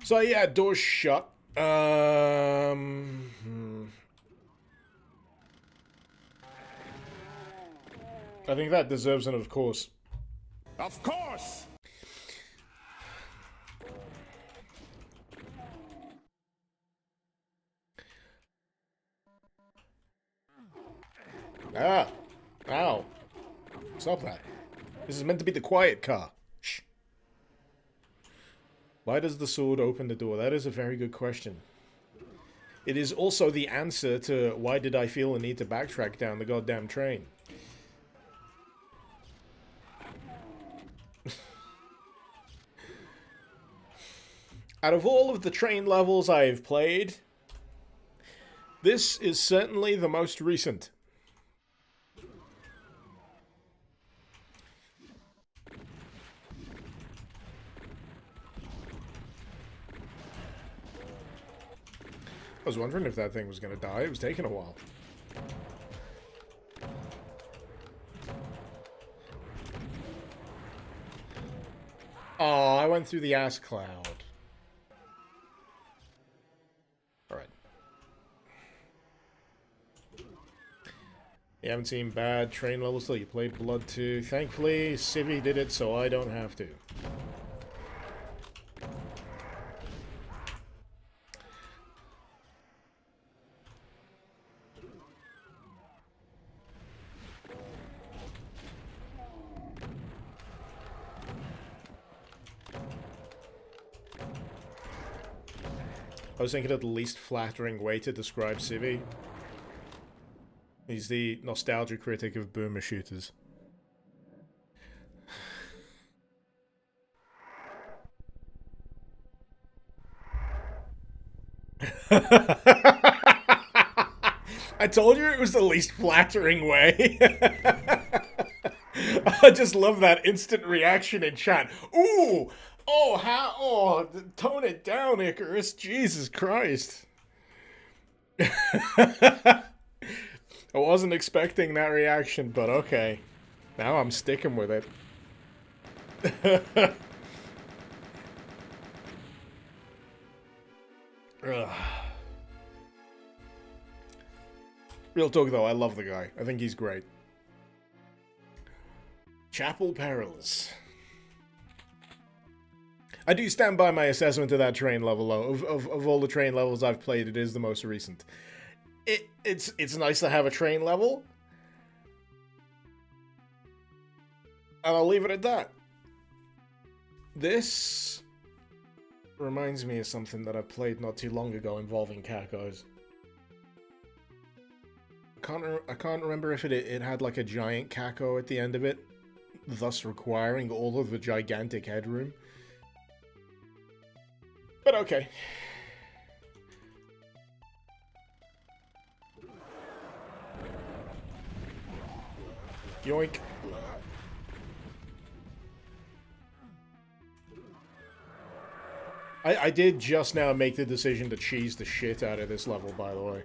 So yeah, door's shut. I think that deserves an of course. Of course! Ah. Ow. Stop that. This is meant to be the quiet car. Shh. Why does the sword open the door? That is a very good question. It is also the answer to why did I feel the need to backtrack down the goddamn train. Out of all of the train levels I've played, this is certainly the most recent. I was wondering if that thing was going to die. It was taking a while. Oh, I went through the ass cloud. Alright. You haven't seen bad train levels till you played Blood 2. Thankfully, Civvy did it so I don't have to. I was thinking of the least flattering way to describe Civvy. He's the nostalgia critic of boomer shooters. I told you it was the least flattering way. I just love that instant reaction in chat. Ooh! Oh, how? Oh, tone it down, Icarus. Jesus Christ. I wasn't expecting that reaction, but okay. Now I'm sticking with it. Ugh. Real talk though, I love the guy. I think he's great. Chapel Perils. I do stand by my assessment of that train level though. Of all the train levels I've played, it is the most recent. It's nice to have a train level. And I'll leave it at that. This reminds me of something that I played not too long ago involving cacos. I can't remember if it had like a giant caco at the end of it, thus requiring all of the gigantic headroom. But okay. Yoink. I did just now make the decision to cheese the shit out of this level, by the way.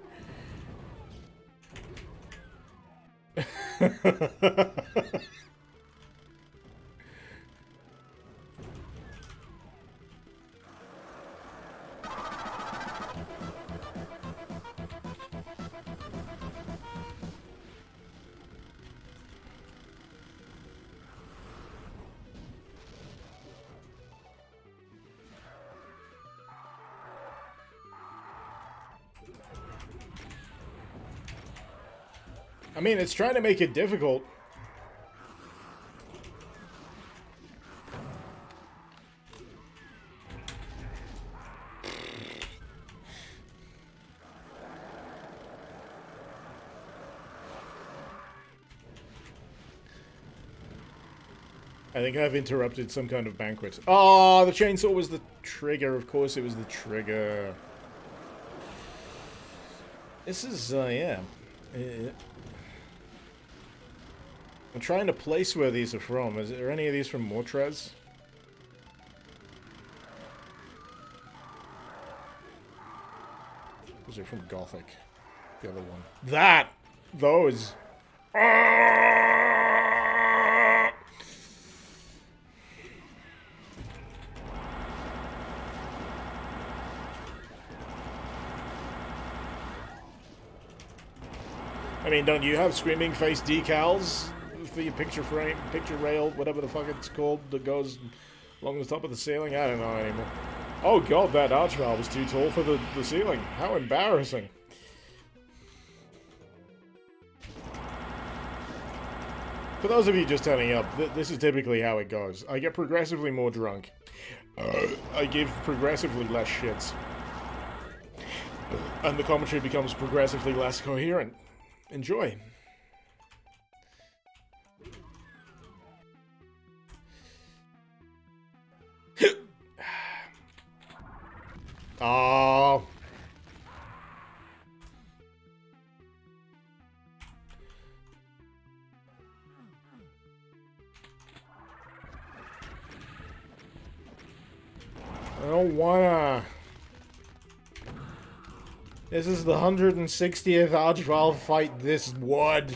I mean, it's trying to make it difficult. I think I've interrupted some kind of banquet. Oh, the chainsaw was the trigger. Of course it was the trigger. This is, yeah. I'm trying to place where these are from. Is there any of these from Mortrez? Those are from Gothic. The other one. That! Those! I mean, don't you have screaming face decals for your picture frame, picture rail, whatever the fuck it's called, that goes along the top of the ceiling? I don't know anymore. Oh god, that archvalve was too tall for the ceiling. How embarrassing. For those of you just turning up, this is typically how it goes. I get progressively more drunk. I give progressively less shits. And the commentary becomes progressively less coherent. Enjoy. Oh. I don't wanna. This is the 160th Archvalve fight this would.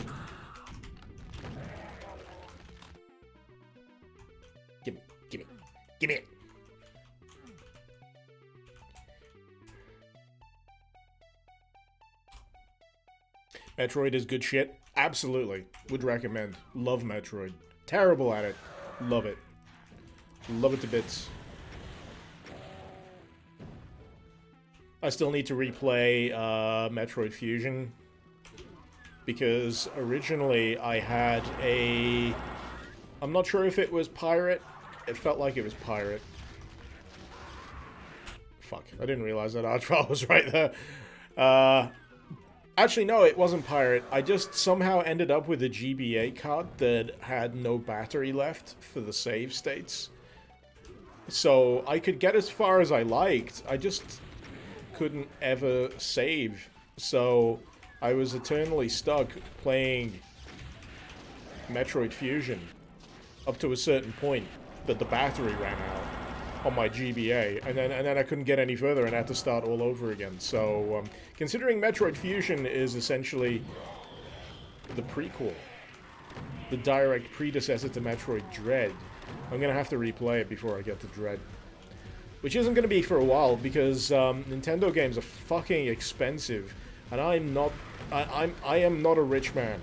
Gimme, gimme, gimme it. Metroid is good shit. Absolutely. Would recommend. Love Metroid. Terrible at it. Love it. Love it to bits. I still need to replay Metroid Fusion, because originally I had a... I'm not sure if it was Pirate. It felt like it was Pirate. Fuck, I didn't realize that Archvalve was right there. Actually, no, it wasn't Pirate. I just somehow ended up with a GBA card that had no battery left for the save states. So I could get as far as I liked. I just couldn't ever save, so I was eternally stuck playing Metroid Fusion up to a certain point that the battery ran out on my GBA, and then I couldn't get any further and had to start all over again. So, considering Metroid Fusion is essentially the prequel, the direct predecessor to Metroid Dread, I'm gonna have to replay it before I get to Dread. Which isn't gonna be for a while, because Nintendo games are fucking expensive, and I am not a rich man.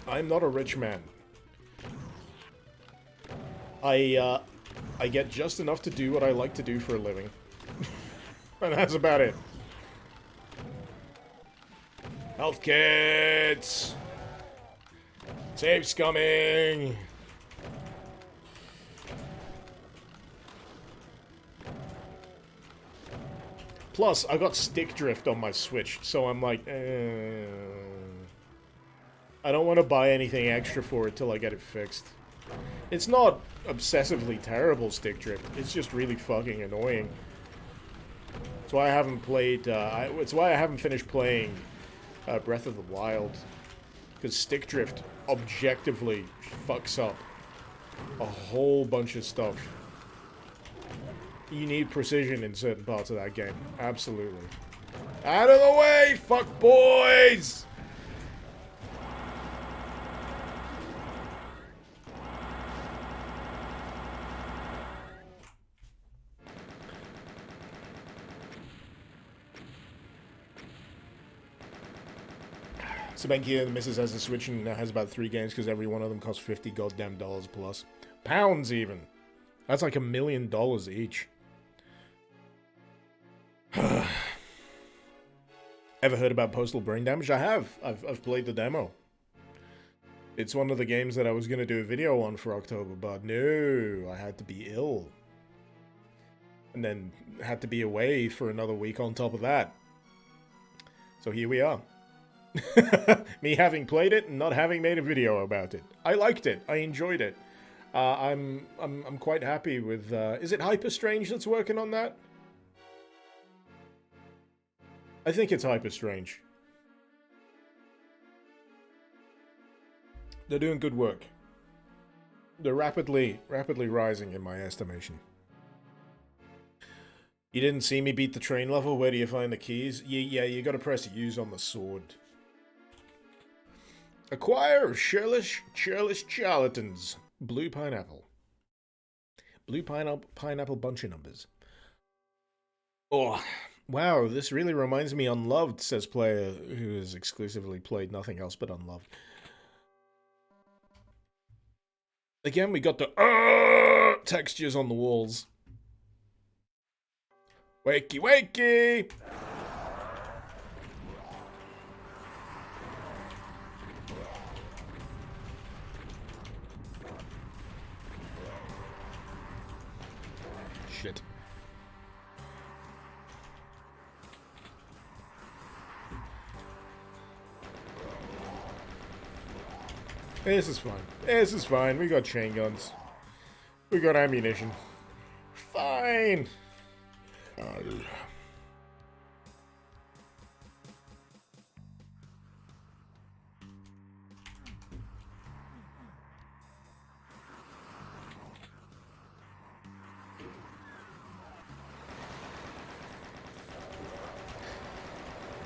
I'm not a rich man. I get just enough to do what I like to do for a living. And that's about it. Health kits! Safe's coming! Plus, I got stick drift on my Switch, so I'm like, I don't want to buy anything extra for it till I get it fixed. It's not obsessively terrible stick drift, it's just really fucking annoying. That's why I haven't played, it's why I haven't finished playing Breath of the Wild. Because stick drift objectively fucks up a whole bunch of stuff. You need precision in certain parts of that game. Absolutely. Out of the way, fuck boys! Sebenki and the missus has a Switch and has about 3 games because every one of them costs $50 goddamn plus. Pounds even. That's like $1 million each. Ever heard about Postal Brain Damage? I have. I've played the demo. It's one of the games that I was going to do a video on for October, but no, I had to be ill. And then had to be away for another week on top of that. So here we are. Me having played it and not having made a video about it. I liked it. I enjoyed it. I'm quite happy with... is it Hyper Strange that's working on that? I think it's Hyper Strange. They're doing good work. They're rapidly rising in my estimation. You didn't see me beat the train level? Where do you find the keys? Yeah, you gotta press use on the sword. A choir of churlish charlatans. Blue pineapple. Blue pineapple bunch of numbers. Oh, wow, this really reminds me Unloved, says player who has exclusively played nothing else but Unloved. Again, we got the textures on the walls. Wakey, wakey! Shit. This is fine. This is fine. We got chain guns. We got ammunition. Fine.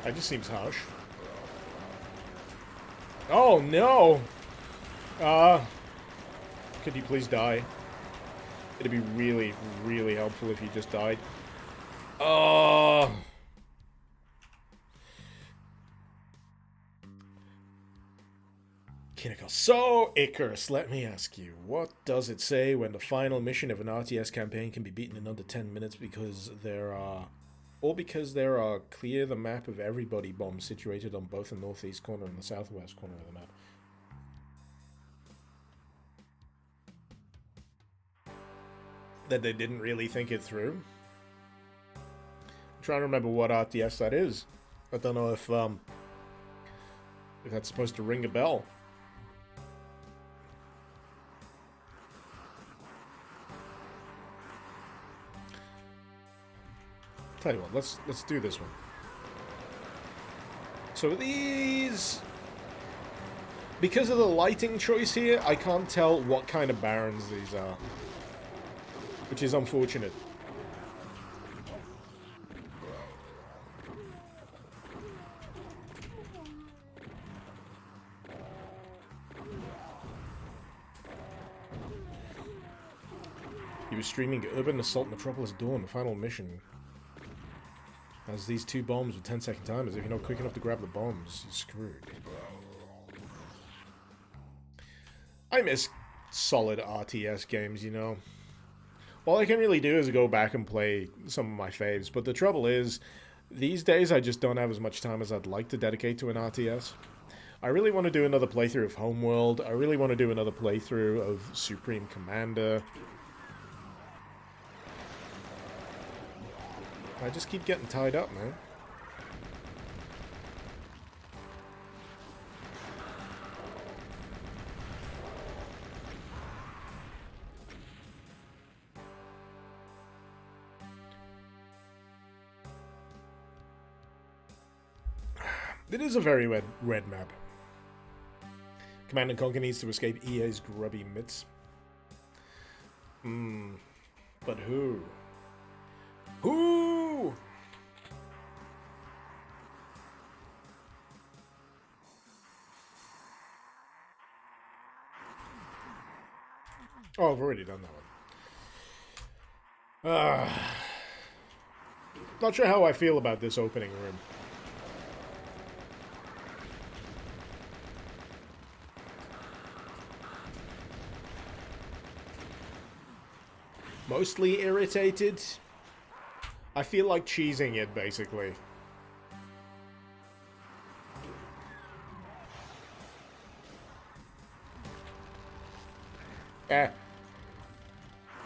That just seems harsh. Oh no! Could you please die? It'd be really, really helpful if you just died. Kineko. So, Icarus, let me ask you, what does it say when the final mission of an RTS campaign can be beaten in under 10 minutes because there are clear the map of everybody bombs situated on both the northeast corner and the southwest corner of the map? That they didn't really think it through? I'm trying to remember what RTS that is. I don't know if that's supposed to ring a bell. Tell you what, let's do this one. So these Because of the lighting choice here, I can't tell what kind of barons these are. Which is unfortunate. He was streaming Urban Assault Metropolis Dawn, the final mission. Has these 2 bombs with 10-second timers. If you're not quick enough to grab the bombs, you're screwed. I miss solid RTS games, you know. All I can really do is go back and play some of my faves, but the trouble is, these days I just don't have as much time as I'd like to dedicate to an RTS. I really want to do another playthrough of Homeworld. I really want to do another playthrough of Supreme Commander. I just keep getting tied up, man. It is a very red map. Command & Conquer needs to escape EA's grubby mitts. But who? Who? Oh, I've already done that one. Not sure how I feel about this opening room. Mostly irritated. I feel like cheesing it, basically.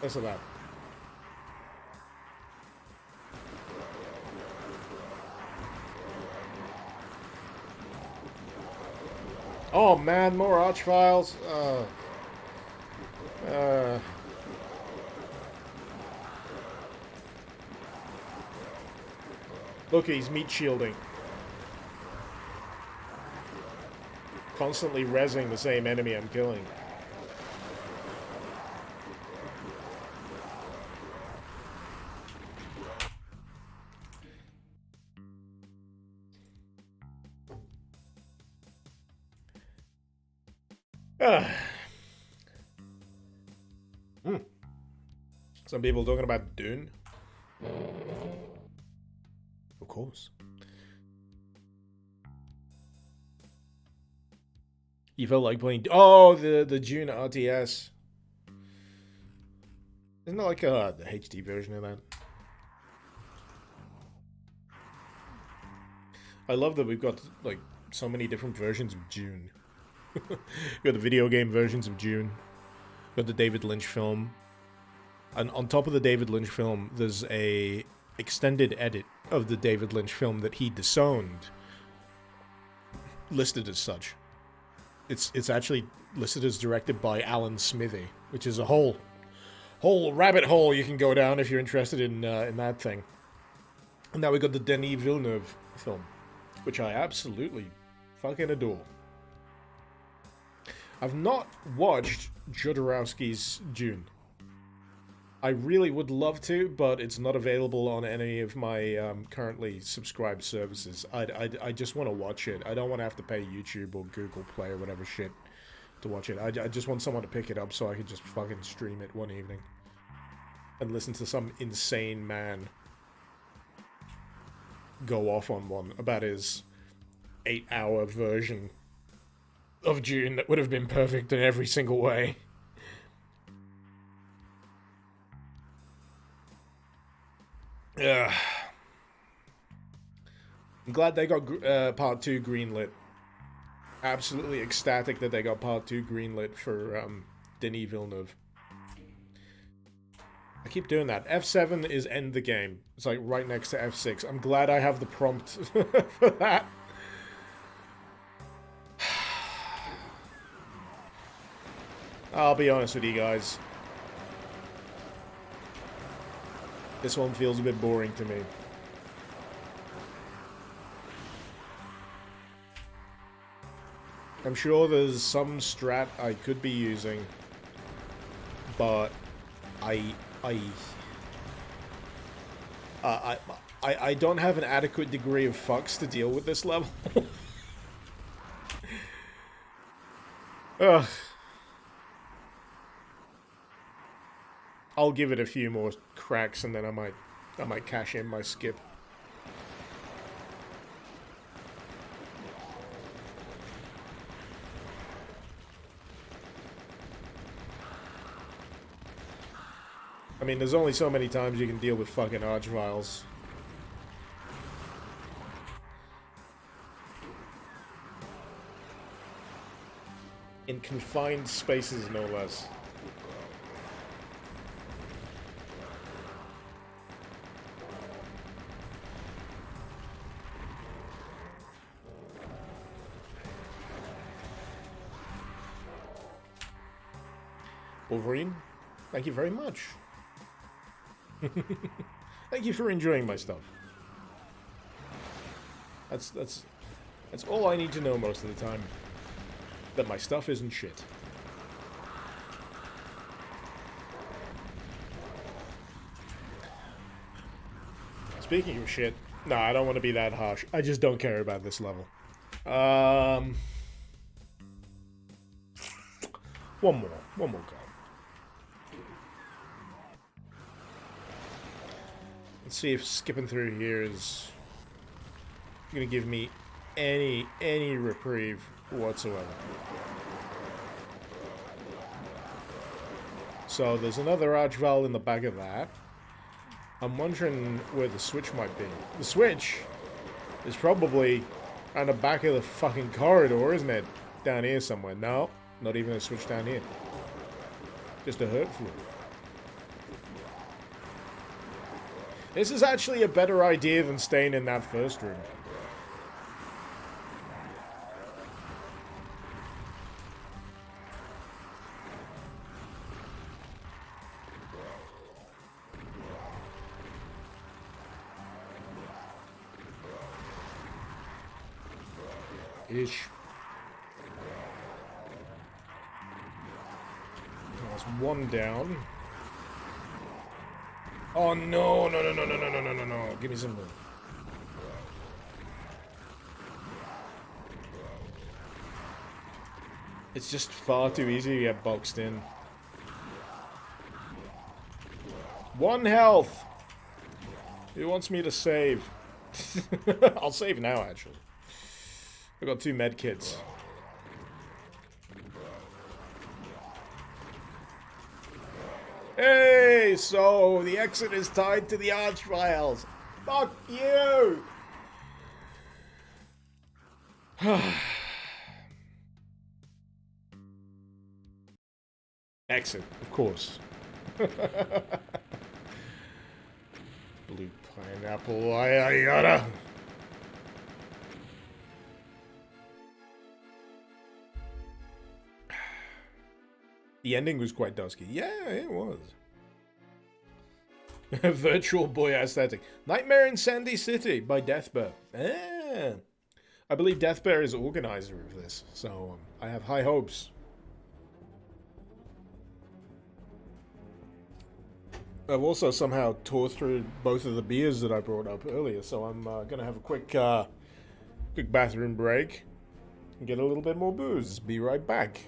Listen up. Oh man, more Archviles. Look, he's meat shielding. Constantly rezzing the same enemy I'm killing. Some people talking about Dune. Of course. You felt like playing... Oh, the Dune RTS. Isn't that like the HD version of that? I love that we've got like so many different versions of Dune. We've got the video game versions of Dune. We've got the David Lynch film. And on top of the David Lynch film, there's a extended edit of the David Lynch film that he disowned, listed as such. It's actually listed as directed by Alan Smithy, which is a whole rabbit hole you can go down if you're interested in that thing. And now we got the Denis Villeneuve film, which I absolutely fucking adore. I've not watched Jodorowsky's Dune. I really would love to, but it's not available on any of my currently subscribed services. I just want to watch it. I don't want to have to pay YouTube or Google Play or whatever shit to watch it. I just want someone to pick it up so I can just fucking stream it one evening. And listen to some insane man go off on one about his 8-hour version of Dune that would have been perfect in every single way. I'm glad they got part 2 greenlit. Absolutely ecstatic that they got part 2 greenlit for Denis Villeneuve. I keep doing that. F7 is end the game. It's like right next to F6. I'm glad I have the prompt for that. I'll be honest with you guys. This one feels a bit boring to me. I'm sure there's some strat I could be using, but I don't have an adequate degree of fucks to deal with this level. Ugh. I'll give it a few more cracks and then I might cash in my skip. I mean, there's only so many times you can deal with fucking Archviles. In confined spaces, no less. Wolverine, thank you very much. Thank you for enjoying my stuff. That's all I need to know most of the time. That my stuff isn't shit. Speaking of shit, no, I don't want to be that harsh. I just don't care about this level. One more go. Let's see if skipping through here is gonna give me any reprieve whatsoever. So there's another Archvile in the back of that. I'm wondering where the switch might be. The switch is probably on the back of the fucking corridor, isn't it? Down here somewhere. No, not even a switch down here. Just a hurtful. This is actually a better idea than staying in that first room. Ish. There's one down. Oh no, no. Give me some more. It's just far too easy to get boxed in. 1 health! Who wants me to save? I'll save now, actually. I've got 2 med kits. Hey, so the exit is tied to the Archviles. Fuck you! Exit, of course. Blue pineapple, yada. The ending was quite dusky. Yeah, it was. Virtual Boy aesthetic. Nightmare in Sandy City by Deathbear. Ah. I believe Deathbear is organizer of this, so I have high hopes. I've also somehow tore through both of the beers that I brought up earlier, so I'm gonna have a quick bathroom break and get a little bit more booze. Be right back.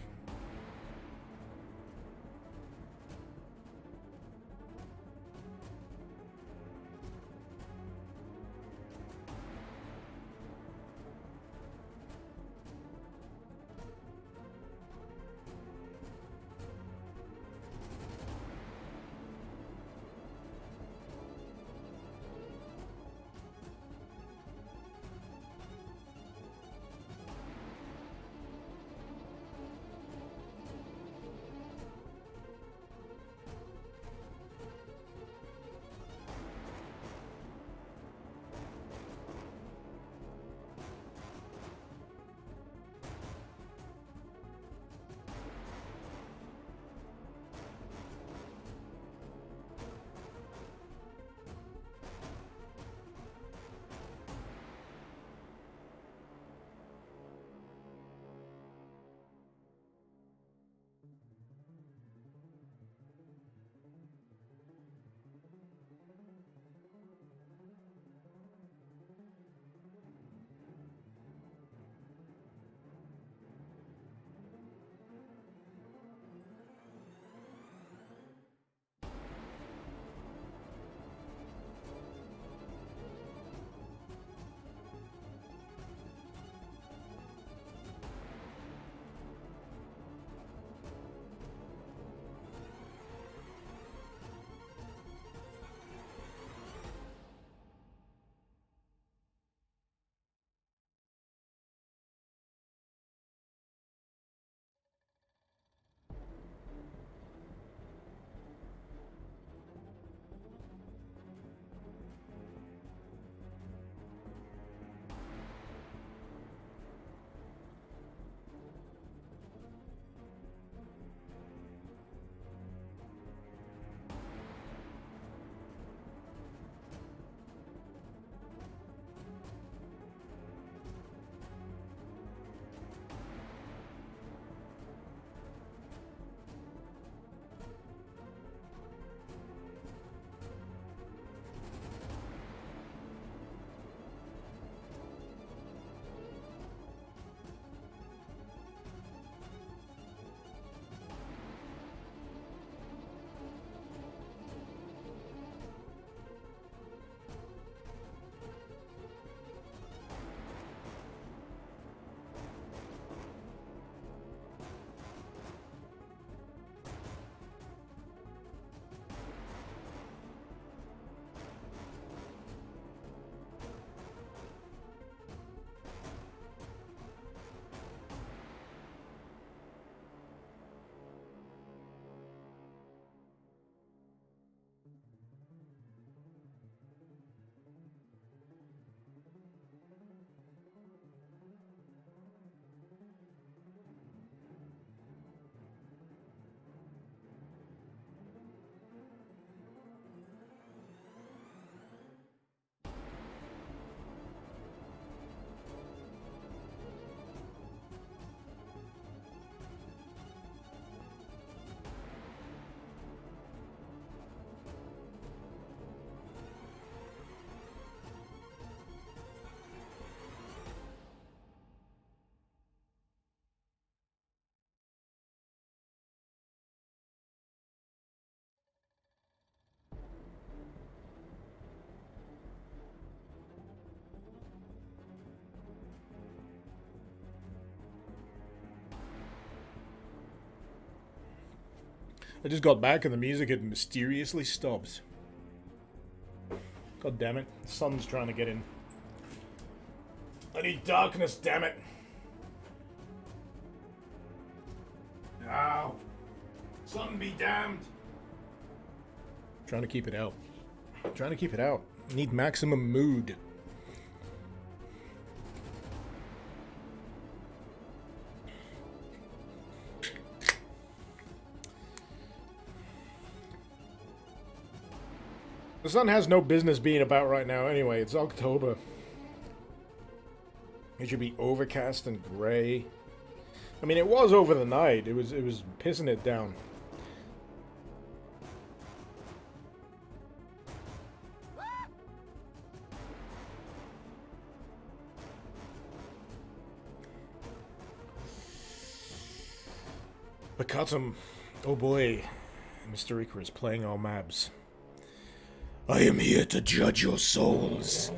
I just got back and the music had mysteriously stopped. God damn it. The sun's trying to get in. I need darkness, damn it. Ow. Sun be damned. Trying to keep it out. Trying to keep it out. Need maximum mood. The sun has no business being about right now anyway. It's October. It should be overcast and gray. I mean, it was over the night. It was pissing it down. Bakatum. Oh boy. Mr. Icarus playing all maps. I am here to judge your souls.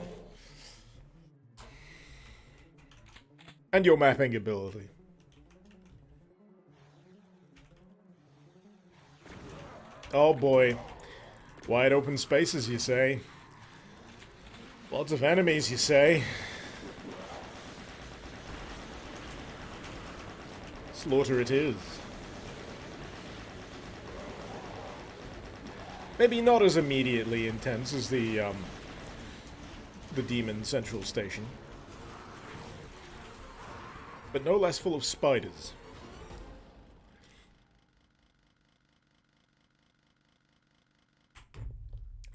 And your mapping ability. Oh boy. Wide open spaces, you say? Lots of enemies, you say? Slaughter it is. Maybe not as immediately intense as the Demon Central Station. But no less full of spiders.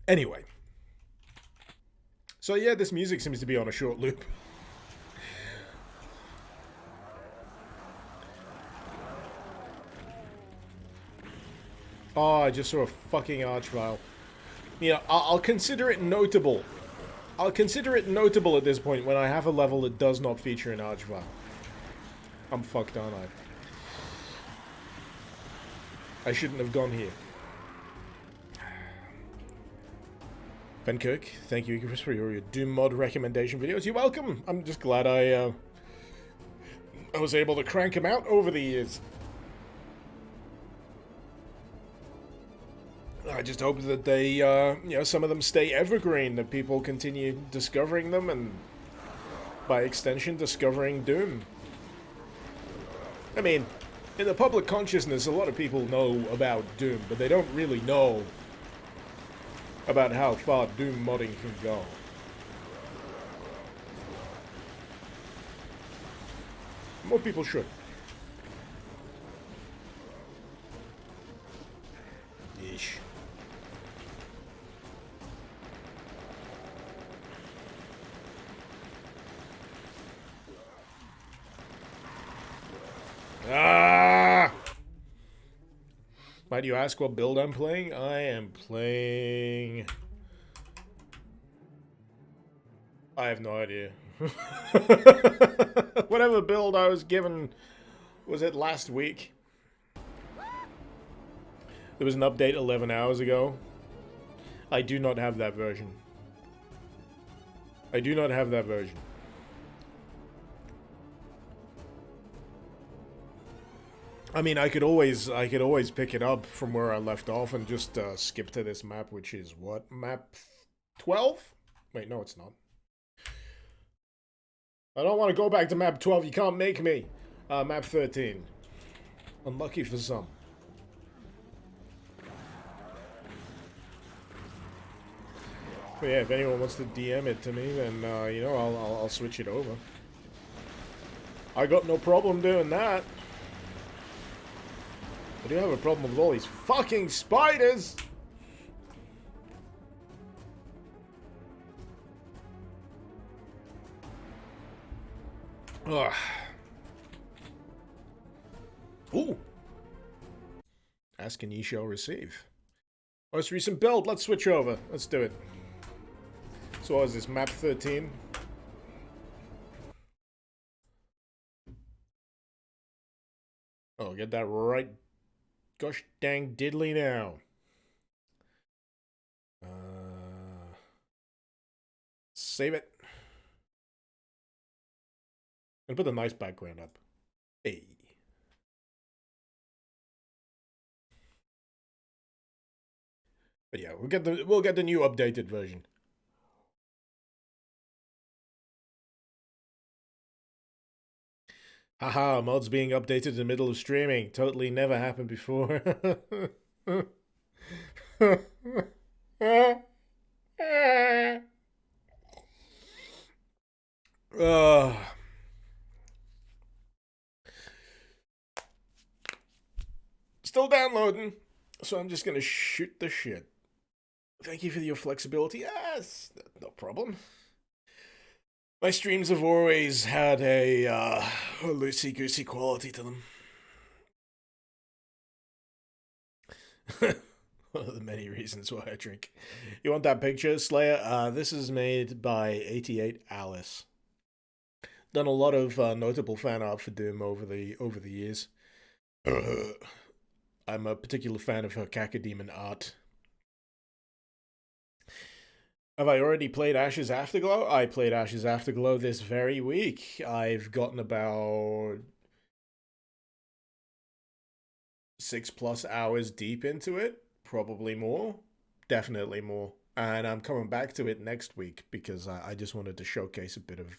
Anyway. So yeah, this music seems to be on a short loop. Oh, I just saw a fucking Archvile. You know, I'll consider it notable. I'll consider it notable at this point when I have a level that does not feature an Archvile. I'm fucked, aren't I? I shouldn't have gone here. Ben Kirk, thank you, Icarus, for your Doom mod recommendation videos. You're welcome. I'm just glad I was able to crank them out over the years. I just hope that they, you know, some of them stay evergreen, that people continue discovering them and, by extension, discovering Doom. I mean, in the public consciousness, a lot of people know about Doom, but they don't really know about how far Doom modding can go. More people should. Yeesh. Ah! Might you ask what build I'm playing? I am playing... I have no idea. Whatever build I was given... Was it last week? There was an update 11 hours ago. I do not have that version. I do not have that version. I mean, I could always pick it up from where I left off and just skip to this map, which is what? Map 12? Wait, no, it's not. I don't want to go back to map 12. You can't make me. Map 13. Unlucky for some. But yeah, if anyone wants to DM it to me, then you know, I'll switch it over. I got no problem doing that. I do have a problem with all these fucking spiders! Ugh. Ooh! Ask and ye shall receive. Most recent build, let's switch over. Let's do it. So what is this, map 13? Oh, get that right. Gosh dang diddly now. Save it. And put a nice background up. Hey. But yeah, we'll get the new updated version. Haha, mods being updated in the middle of streaming. Totally never happened before. Still downloading, so I'm just gonna shoot the shit. Thank you for your flexibility. Yes, no problem. My streams have always had a loosey-goosey quality to them. One of the many reasons why I drink. You want that picture, Slayer? This is made by 88 Alice. Done a lot of notable fan art for Doom over the years. I'm a particular fan of her Cacodemon art. Have I already played Ashes Afterglow? I played Ashes Afterglow this very week. I've gotten about 6+ hours deep into it. Probably more. Definitely more. And I'm coming back to it next week because I just wanted to showcase a bit of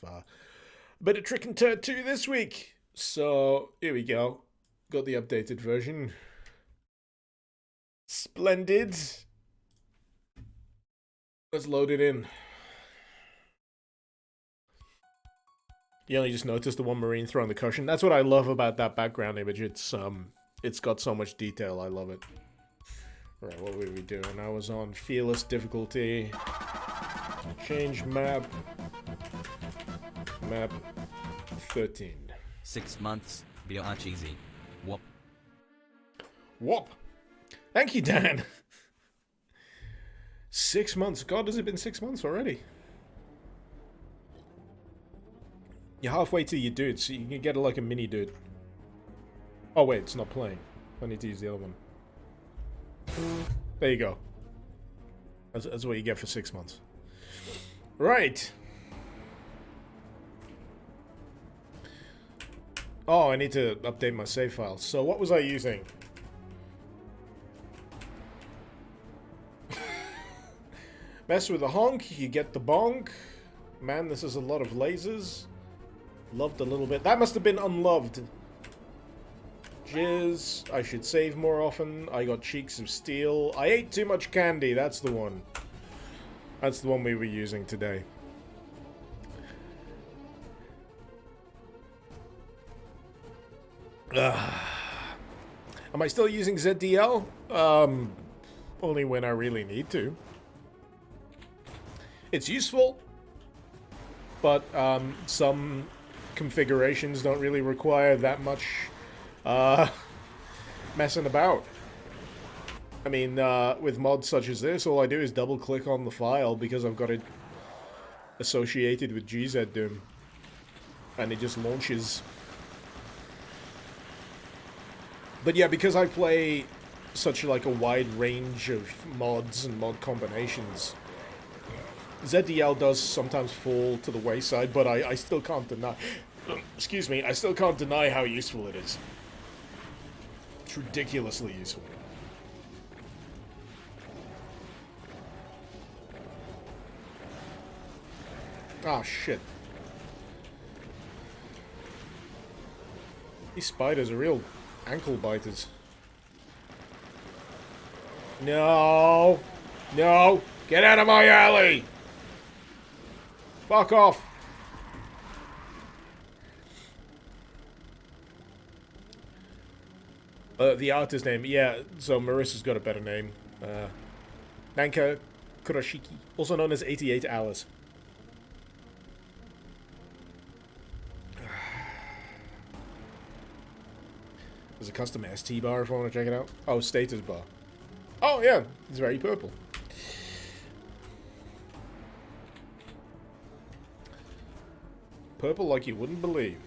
Trick and Turd 2 this week. So, here we go. Got the updated version. Splendid. Let's load it in. You only just noticed the one Marine throwing the cushion. That's what I love about that background image. It's got so much detail. I love it. Right, what were we doing? I was on Fearless difficulty. Change map. Map 13. 6 months. Biatch easy. Whoop. Whoop. Thank you, Dan. 6 months. God, has it been 6 months already? You're halfway to your dude, so you can get like a mini dude. Oh wait, it's not playing. I need to use the other one. There you go. That's what you get for 6 months. Right. Oh, I need to update my save file. So what was I using? Mess with the honk, you get the bonk. Man, this is a lot of lasers. Loved a little bit. That must have been unloved. Jizz. I should save more often. I got cheeks of steel. I ate too much candy. That's the one. That's the one we were using today. Am I still using ZDL? Only when I really need to. It's useful, but some configurations don't really require that much messing about. I mean, with mods such as this, all I do is double-click on the file because I've got it associated with GZ Doom, and it just launches. But yeah, because I play such like a wide range of mods and mod combinations, ZDL does sometimes fall to the wayside, but I still can't deny... Excuse me, I still can't deny how useful it is. It's ridiculously useful. Ah, shit. These spiders are real ankle biters. No! No! Get out of my alley! Fuck off! The artist name, yeah, so Marissa's got a better name. Nanka Kurashiki, also known as 88 Alice. There's a custom ST bar if I want to check it out. Oh, status bar. Oh, yeah, it's very purple. Purple like you wouldn't believe.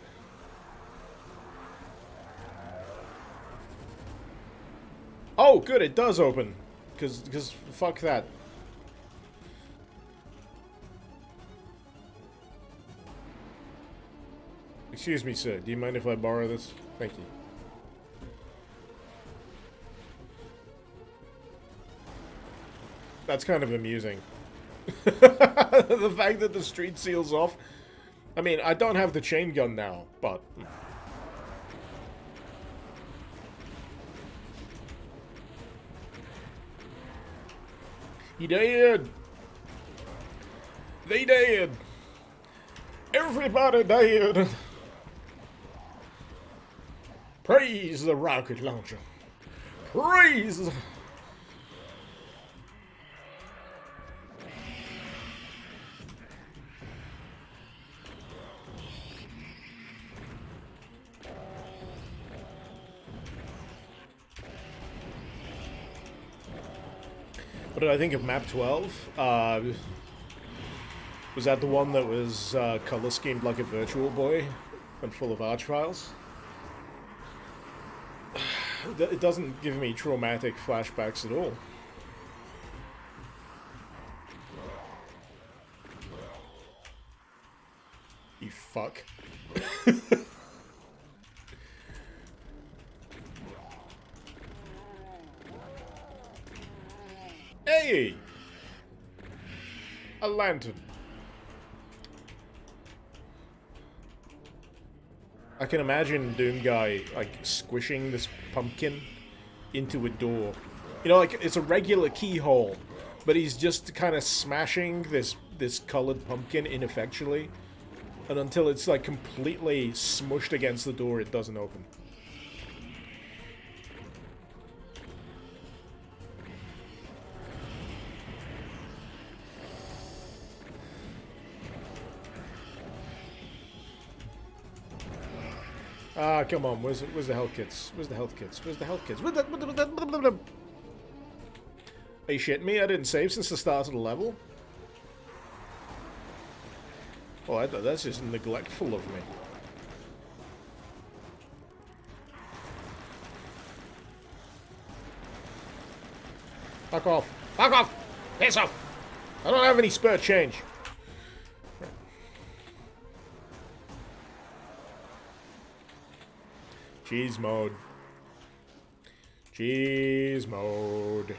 Oh, good, it does open. Because fuck that. Excuse me, sir. Do you mind if I borrow this? Thank you. That's kind of amusing. The fact that the street seals off. I mean, I don't have the chain gun now, but... He did! They did! Everybody did! Praise the rocket launcher! Praise! What did I think of map 12? Was that the one that was color schemed like a Virtual Boy and full of archviles? It doesn't give me traumatic flashbacks at all. You fuck. Hey! A lantern. I can imagine Doomguy, like, squishing this pumpkin into a door. You know, like, it's a regular keyhole, but he's just kind of smashing this colored pumpkin ineffectually. And until it's, like, completely smushed against the door, it doesn't open. Ah, come on. Where's the health kits? Where's the health kits? Where's the health kits? Are you shitting me? I didn't save since the start of the level? Oh, that's just neglectful of me. Fuck off. Fuck off! Piss off! I don't have any spare change. Cheese mode. Cheese mode.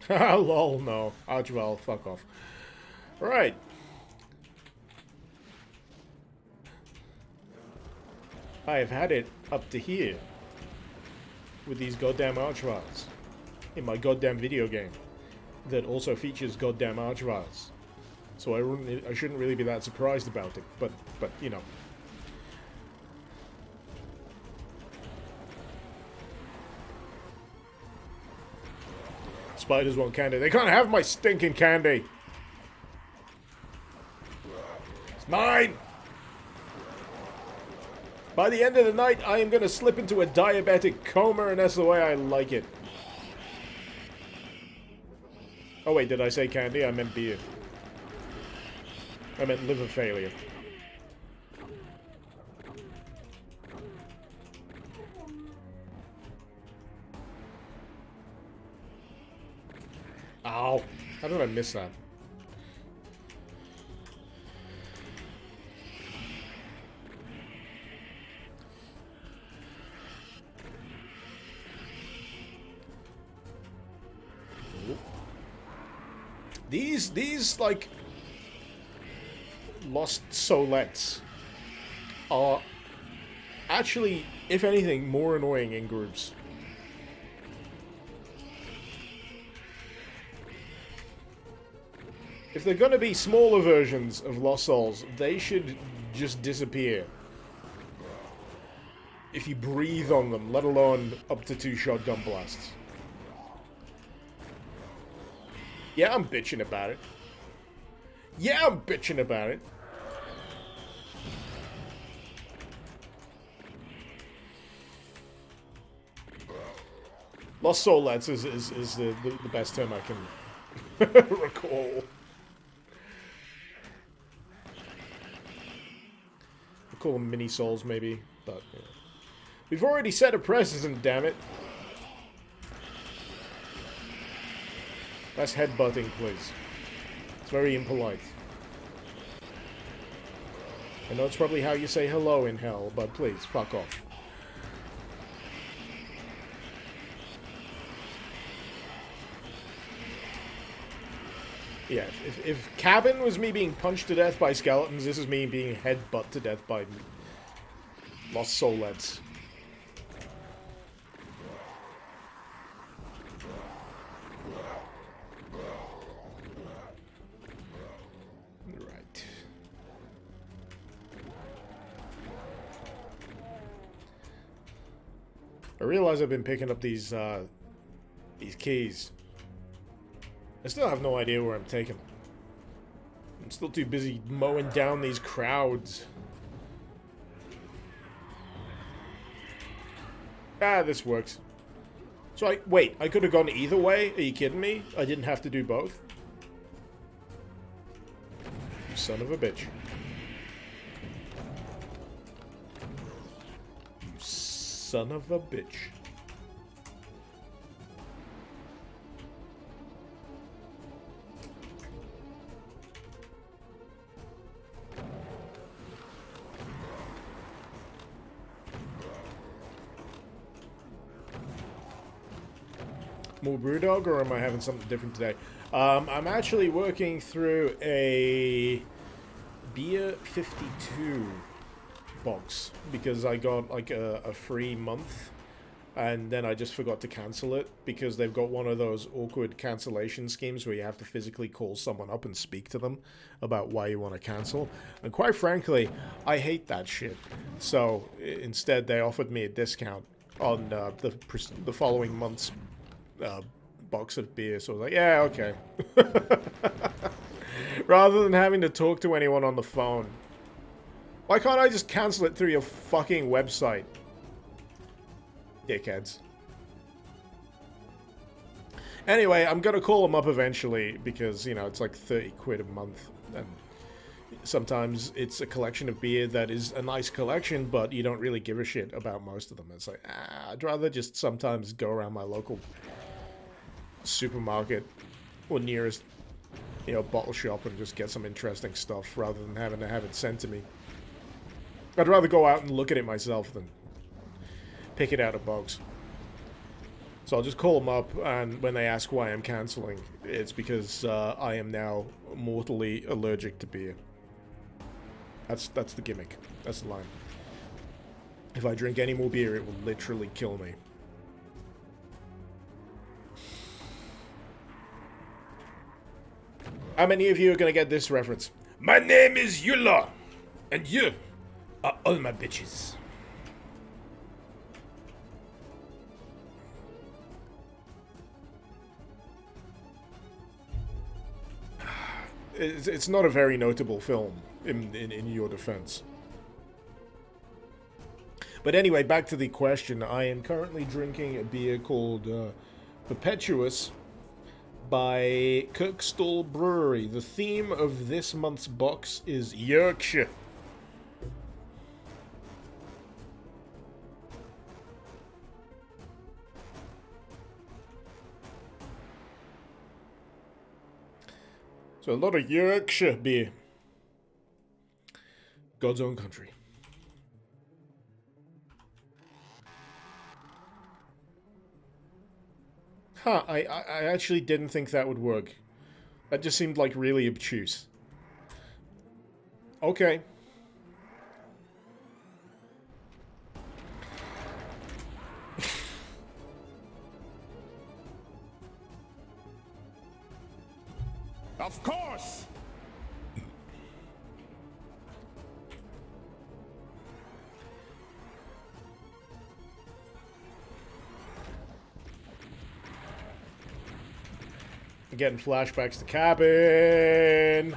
Haha, lol, no. Archibald, fuck off. Right. I have had it up to here with these goddamn archviles in my goddamn video game that also features goddamn archviles. So I shouldn't really be that surprised about it, but you know. Spiders want candy. They can't have my stinking candy. It's mine. By the end of the night, I am going to slip into a diabetic coma, and that's the way I like it. Oh wait, did I say candy? I meant beer. I meant liver failure. Ow. How did I miss that? These like lost soulettes are actually, if anything, more annoying in groups. If they're gonna be smaller versions of Lost Souls, they should just disappear. If you breathe on them, let alone up to 2 shotgun blasts. Yeah, I'm bitching about it. Yeah, I'm bitching about it. Lost Soulettes is the best term I can recall. We'll call them mini souls, maybe, but yeah. We've already set a precedent, damn it. Less headbutting, please. It's very impolite. I know it's probably how you say hello in hell, but please, fuck off. Yeah, if Cabin was me being punched to death by skeletons, this is me being headbutt to death by Lost Soulets. Right. I realize I've been picking up these keys. I still have no idea where I'm taking them. I'm still too busy mowing down these crowds. Ah, this works. So wait, I could have gone either way? Are you kidding me? I didn't have to do both? You son of a bitch. You son of a bitch. More Brewdog, or am I having something different today? I'm actually working through a Beer 52 box because I got like a free month and then I just forgot to cancel it because they've got one of those awkward cancellation schemes where you have to physically call someone up and speak to them about why you want to cancel. And quite frankly, I hate that shit. So instead, they offered me a discount on the following month's box of beer, so I was like, yeah, okay. Rather than having to talk to anyone on the phone. Why can't I just cancel it through your fucking website? Dickheads. Anyway, I'm gonna call them up eventually because, you know, it's like 30 quid a month. And sometimes it's a collection of beer that is a nice collection, but you don't really give a shit about most of them. It's like, I'd rather just sometimes go around my local supermarket or nearest, you know, bottle shop and just get some interesting stuff rather than having to have it sent to me. I'd rather go out and look at it myself than pick it out of box. So I'll just call them up, and when they ask why I'm cancelling, it's because I am now mortally allergic to beer. That's the gimmick. That's the line. If I drink any more beer, it will literally kill me. How many of you are going to get this reference? My name is Yula, and you are all my bitches. It's not a very notable film, in your defense. But anyway, back to the question. I am currently drinking a beer called Perpetuous by Kirkstall Brewery. The theme of this month's box is Yorkshire. So a lot of Yorkshire beer. God's own country. Huh, I actually didn't think that would work. That just seemed like really obtuse. Okay. Of course! I'm getting flashbacks to Cabin.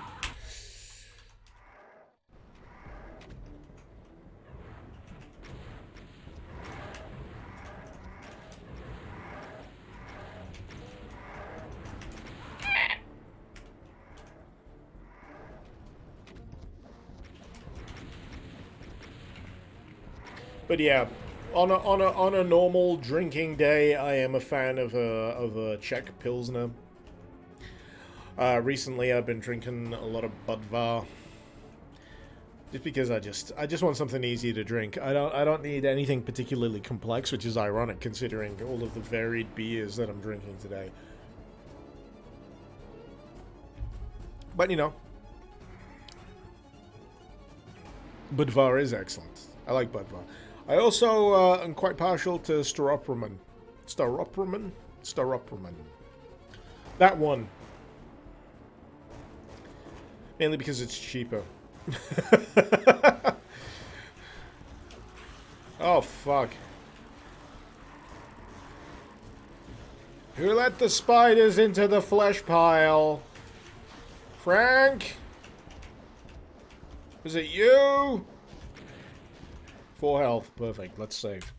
But yeah, on a normal drinking day, I am a fan of a Czech Pilsner. Recently, I've been drinking a lot of Budvar, just because I just want something easy to drink. I don't need anything particularly complex, which is ironic considering all of the varied beers that I'm drinking today. But, you know, Budvar is excellent. I like Budvar. I also am quite partial to Staropramen. Staropramen? Staropramen. That one. Mainly because it's cheaper. Oh, fuck. Who let the spiders into the flesh pile? Frank? Was it you? Full health. Perfect. Let's save.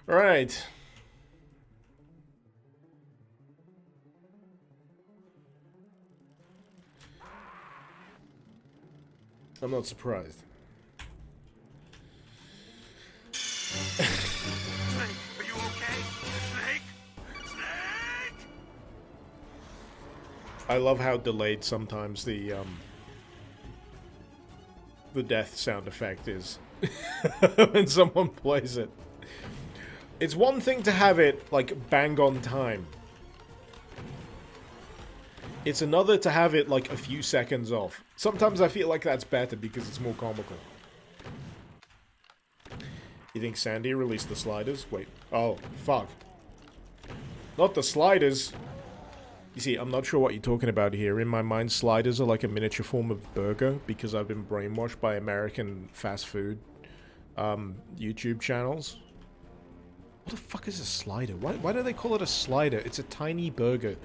Alright. I'm not surprised. Snake, are you okay? Snake? Snake! I love how delayed sometimes the death sound effect is when someone plays it. It's one thing to have it, like, bang on time. It's another to have it, like, a few seconds off. Sometimes I feel like that's better because it's more comical. You think Sandy released the sliders? Wait. Oh, fuck. Not the sliders. You see, I'm not sure what you're talking about here. In my mind, sliders are like a miniature form of burger because I've been brainwashed by American fast food YouTube channels. What the fuck is a slider? Why do they call it a slider? It's a tiny burger.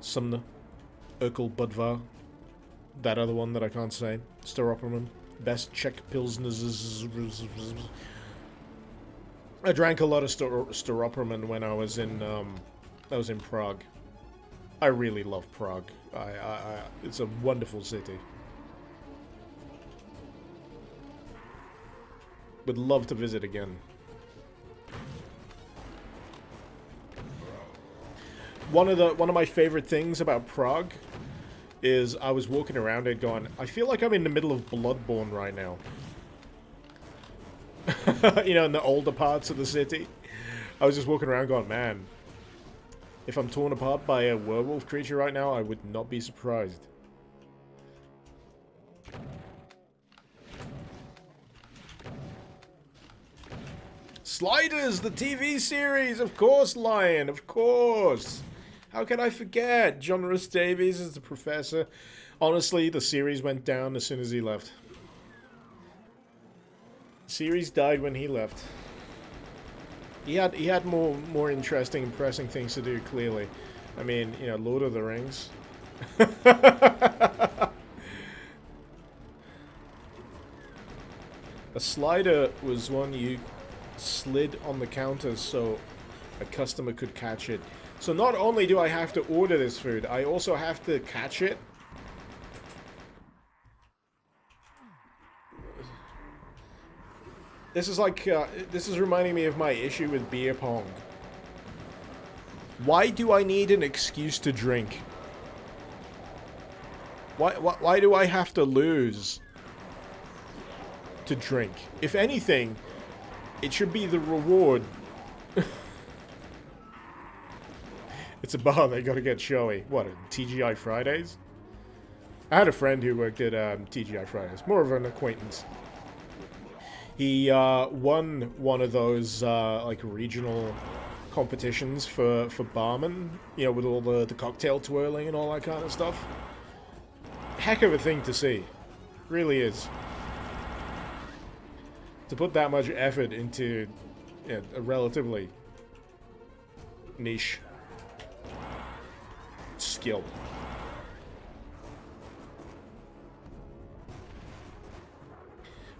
Sumner. Urkel Budvar. That other one that I can't say. Staropramen. Best Czech Pilsners. I drank a lot of Staropramen when I was in Prague. I really love Prague. It's a wonderful city. Would love to visit again. One of my favorite things about Prague is I was walking around it going, I feel like I'm in the middle of Bloodborne right now. You know, in the older parts of the city. I was just walking around going, man, if I'm torn apart by a werewolf creature right now, I would not be surprised. Sliders, the TV series! Of course, Lion, of course! How can I forget? John Rhys Davies is the professor. Honestly, the series went down as soon as he left. The series died when he left. He had more interesting and pressing things to do, clearly. I mean, you know, Lord of the Rings. A slider was one you slid on the counter so a customer could catch it. So not only do I have to order this food, I also have to catch it. This is like, this is reminding me of my issue with beer pong. Why do I need an excuse to drink? Why do I have to lose to drink? If anything, it should be the reward. It's a bar, they gotta get showy. What, TGI Fridays? I had a friend who worked at TGI Fridays. More of an acquaintance. He won one of those like regional competitions for barmen. You know, with all the cocktail twirling and all that kind of stuff. Heck of a thing to see. Really is. To put that much effort into a relatively niche skill.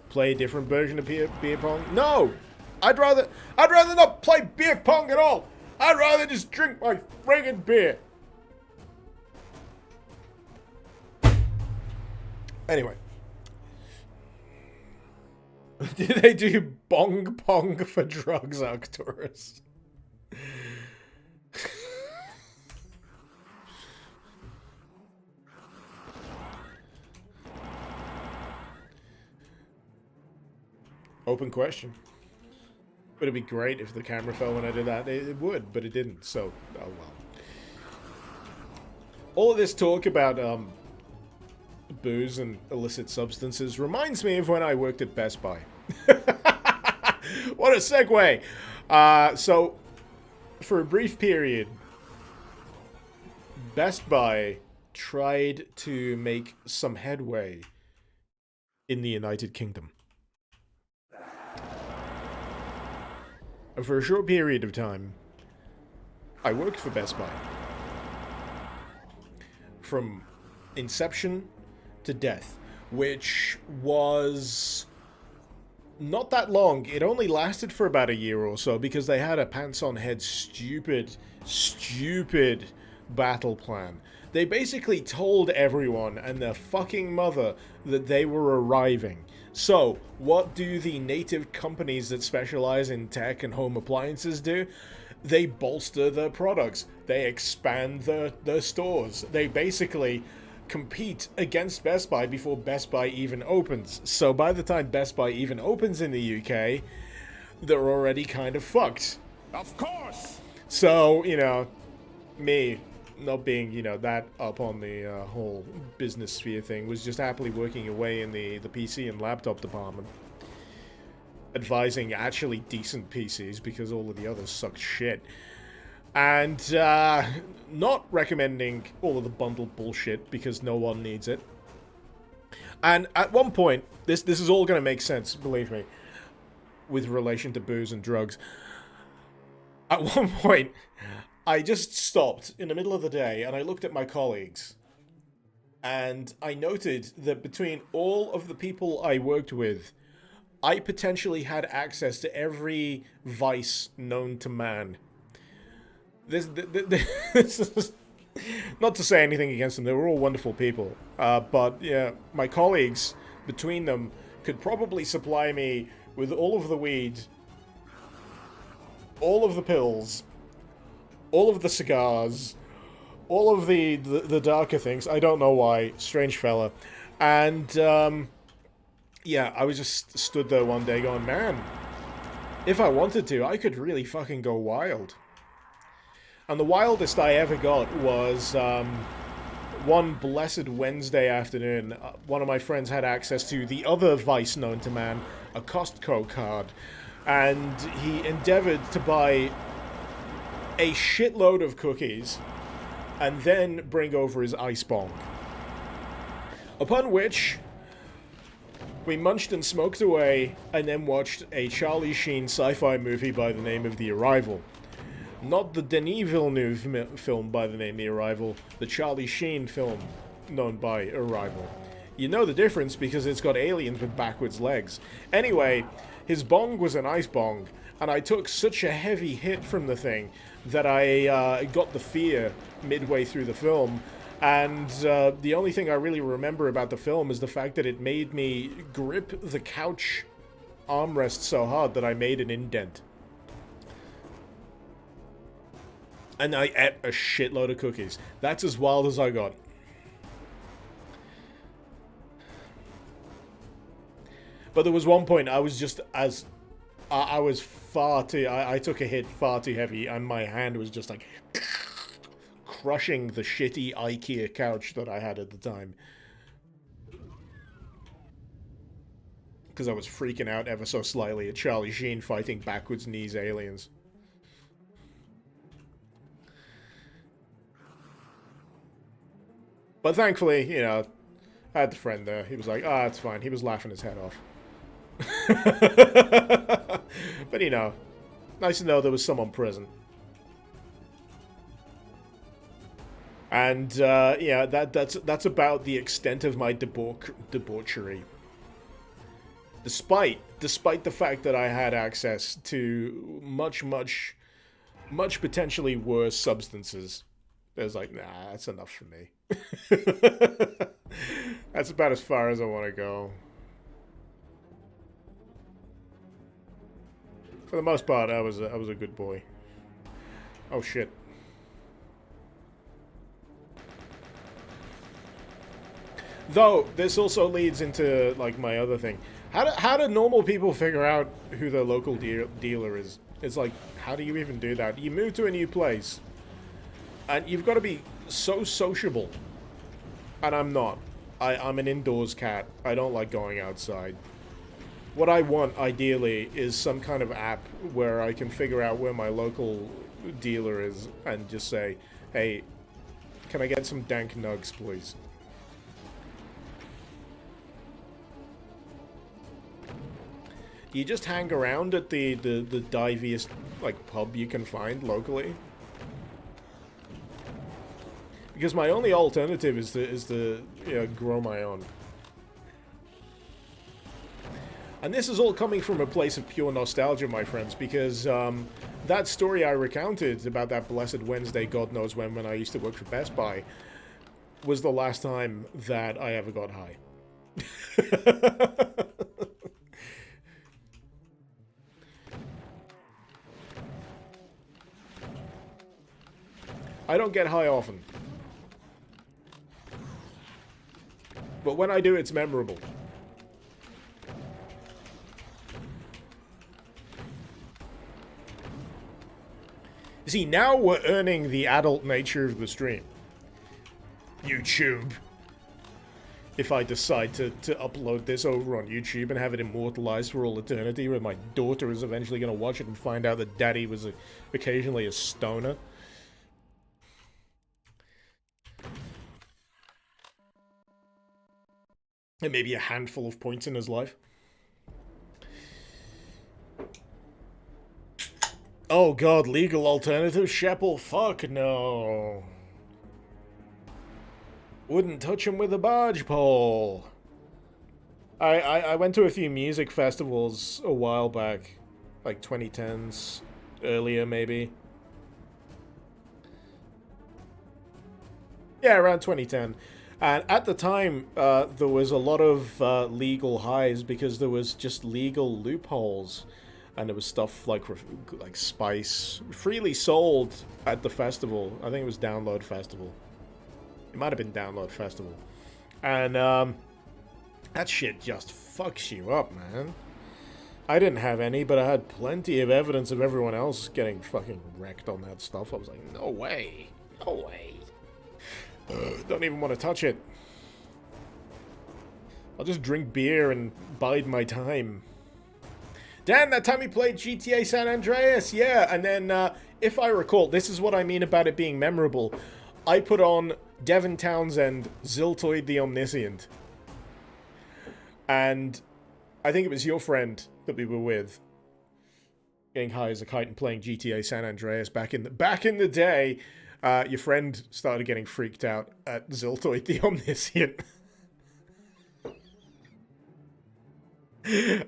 Play a different version of beer pong? No! I'd rather not play beer pong at all! I'd rather just drink my friggin' beer! Anyway. Did they do bong pong for drugs, Arcturus? Open question. Would it be great if the camera fell when I did that? It would, but it didn't, so, oh well. All of this talk about, booze and illicit substances reminds me of when I worked at Best Buy. What a segue! So, for a brief period, Best Buy tried to make some headway in the United Kingdom. And for a short period of time, I worked for Best Buy. From inception to death, which was not that long. It only lasted for about a year or so because they had a pants-on-head stupid battle plan. They basically told everyone and their fucking mother that they were arriving. So, what do the native companies that specialize in tech and home appliances do? They bolster their products. They expand their stores. They basically compete against Best Buy before Best Buy even opens. So by the time Best Buy even opens in the UK, they're already kind of fucked. Of course! So, you know, me not being, you know, that up on the whole business sphere thing, was just happily working away in the PC and laptop department. Advising actually decent PCs because all of the others sucked shit. And not recommending all of the bundled bullshit because no one needs it. And at one point, this is all going to make sense, believe me, with relation to booze and drugs. At one point, I just stopped in the middle of the day and I looked at my colleagues. And I noted that between all of the people I worked with, I potentially had access to every vice known to man. This is not to say anything against them. They were all wonderful people. But yeah, my colleagues, between them, could probably supply me with all of the weed, all of the pills, all of the cigars, all of the darker things. I don't know why. Strange fella. And, yeah, I was just stood there one day going, man, if I wanted to, I could really fucking go wild. And the wildest I ever got was, one blessed Wednesday afternoon, one of my friends had access to the other vice known to man, a Costco card. And he endeavored to buy a shitload of cookies and then bring over his ice bong. Upon which, we munched and smoked away and then watched a Charlie Sheen sci-fi movie by the name of The Arrival. Not the Denis Villeneuve film by the name The Arrival, the Charlie Sheen film known by Arrival. You know the difference because it's got aliens with backwards legs. Anyway, his bong was an ice bong, and I took such a heavy hit from the thing that I got the fear midway through the film. And the only thing I really remember about the film is the fact that it made me grip the couch armrest so hard that I made an indent. And I ate a shitload of cookies. That's as wild as I got. But there was one point I was just as... I was far too... I took a hit far too heavy and my hand was just like... crushing the shitty IKEA couch that I had at the time. Because I was freaking out ever so slightly at Charlie Sheen fighting backwards knees aliens. But thankfully, you know, I had the friend there. He was like, ah, it's fine. He was laughing his head off. But, you know, nice to know there was someone present. And, yeah, that's about the extent of my debauchery. Despite the fact that I had access to much potentially worse substances. It was like, nah, that's enough for me. That's about as far as I want to go. For the most part, I was a good boy. Oh shit. Though this also leads into like my other thing. How do normal people figure out who their local dealer is? It's like, how do you even do that? You move to a new place, and you've got to be so sociable. And I'm not. I'm an indoors cat. I don't like going outside. What I want, ideally, is some kind of app where I can figure out where my local dealer is and just say, hey, can I get some dank nugs, please? You just hang around at the diviest, like, pub you can find locally. Because my only alternative is to you know, grow my own. And this is all coming from a place of pure nostalgia, my friends, because that story I recounted about that blessed Wednesday, God knows when I used to work for Best Buy, was the last time that I ever got high. I don't get high often. But when I do, it's memorable. See, now we're earning the adult nature of the stream. YouTube. If I decide to upload this over on YouTube and have it immortalized for all eternity, where my daughter is eventually going to watch it and find out that Daddy was occasionally a stoner. And maybe a handful of points in his life. Oh god, legal alternative? Sheppel, fuck no. Wouldn't touch him with a barge pole. I went to a few music festivals a while back. Like 2010s. Earlier, maybe. Yeah, around 2010. And at the time, there was a lot of legal highs because there was just legal loopholes. And there was stuff like Spice freely sold at the festival. I think it was Download Festival. It might have been Download Festival. And that shit just fucks you up, man. I didn't have any, but I had plenty of evidence of everyone else getting fucking wrecked on that stuff. I was like, no way. No way. Don't even want to touch it. I'll just drink beer and bide my time. Dan, that time we played GTA San Andreas, yeah, and then, if I recall, this is what I mean about it being memorable. I put on Devin Townsend, Ziltoid the Omniscient. And I think it was your friend that we were with, getting high as a kite and playing GTA San Andreas back in the day. Your friend started getting freaked out at Ziltoid the Omniscient.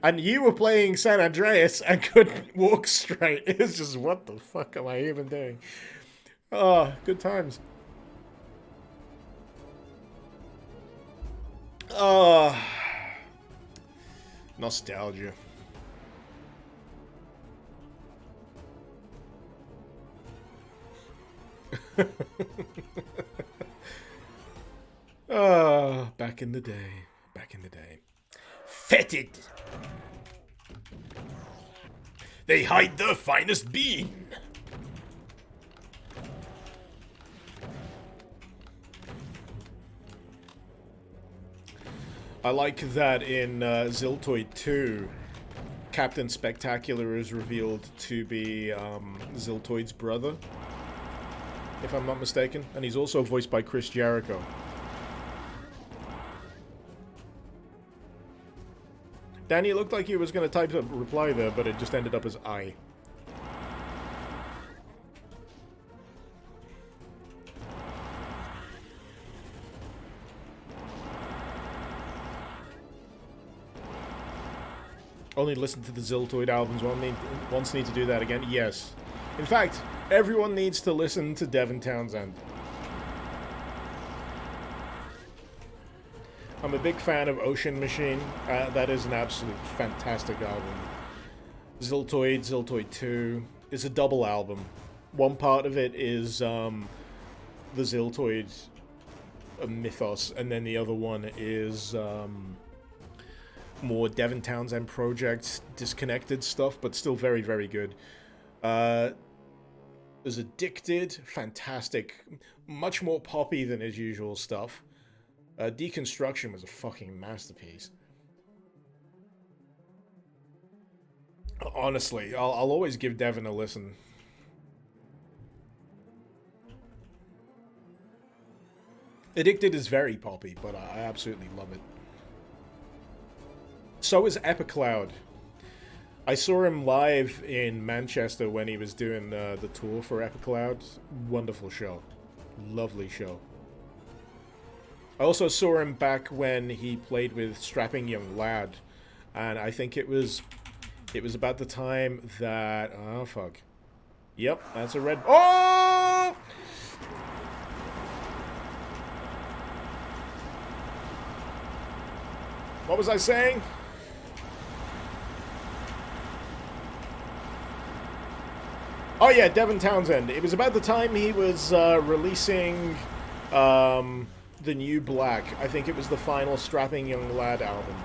And you were playing San Andreas and couldn't walk straight. It was just, what the fuck am I even doing? Oh, good times. Oh, nostalgia. Ah, back in the day. Back in the day. Fetid! They hide the finest bean! I like that in Ziltoid 2, Captain Spectacular is revealed to be Ziltoid's brother, if I'm not mistaken, and he's also voiced by Chris Jericho. Danny, it looked like he was going to type a reply there, but it just ended up as I. Only listen to the Ziltoid albums. Once need to do that again? Yes. In fact, everyone needs to listen to Devin Townsend. I'm a big fan of Ocean Machine. That is an absolute fantastic album. Ziltoid, Ziltoid 2 is a double album. One part of it is the Ziltoid mythos, and then the other one is more Devin Townsend projects, disconnected stuff, but still very, very good. Was Addicted, fantastic, much more poppy than his usual stuff. Deconstruction was a fucking masterpiece. Honestly, I'll always give Devin a listen. Addicted is very poppy, but I absolutely love it. So is Epicloud. I saw him live in Manchester when he was doing the tour for Epicloud. Wonderful show. Lovely show. I also saw him back when he played with Strapping Young Lad. And I think it was about the time that... Oh, fuck. Yep, that's a red... Oh! What was I saying? Oh yeah, Devin Townsend. It was about the time he was releasing the New Black. I think it was the final Strapping Young Lad album.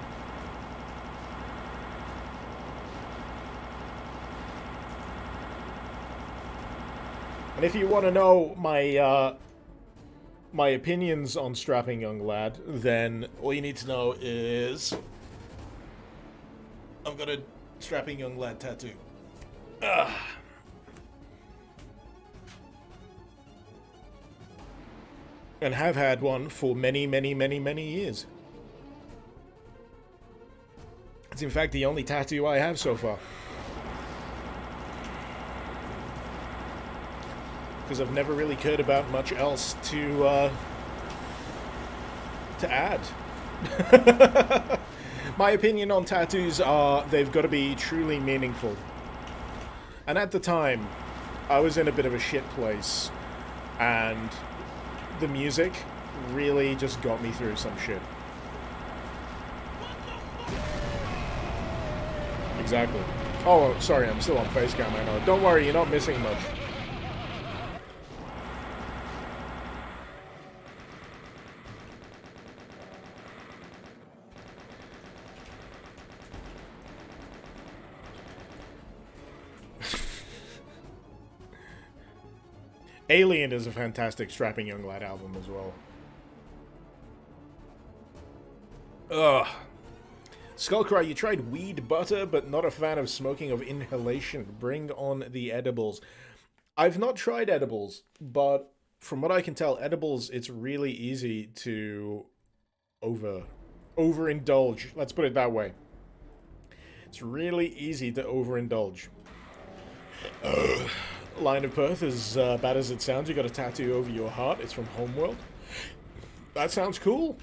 And if you want to know my my opinions on Strapping Young Lad, then all you need to know is I've got a Strapping Young Lad tattoo. Ugh. And have had one for many, many, many, many years. It's in fact the only tattoo I have so far. Because I've never really cared about much else to add. My opinion on tattoos are they've got to be truly meaningful. And at the time, I was in a bit of a shit place, and the music really just got me through some shit. Exactly. Oh, sorry, I'm still on Facecam, I know. Don't worry, you're not missing much. Alien is a fantastic Strapping Young Lad album as well. Ugh. Skullcry, you tried weed butter, but not a fan of smoking of inhalation. Bring on the edibles. I've not tried edibles, but from what I can tell, edibles, it's really easy to overindulge. Let's put it that way. It's really easy to overindulge. Line of Perth, as bad as it sounds, you got a tattoo over your heart. It's from Homeworld. That sounds cool.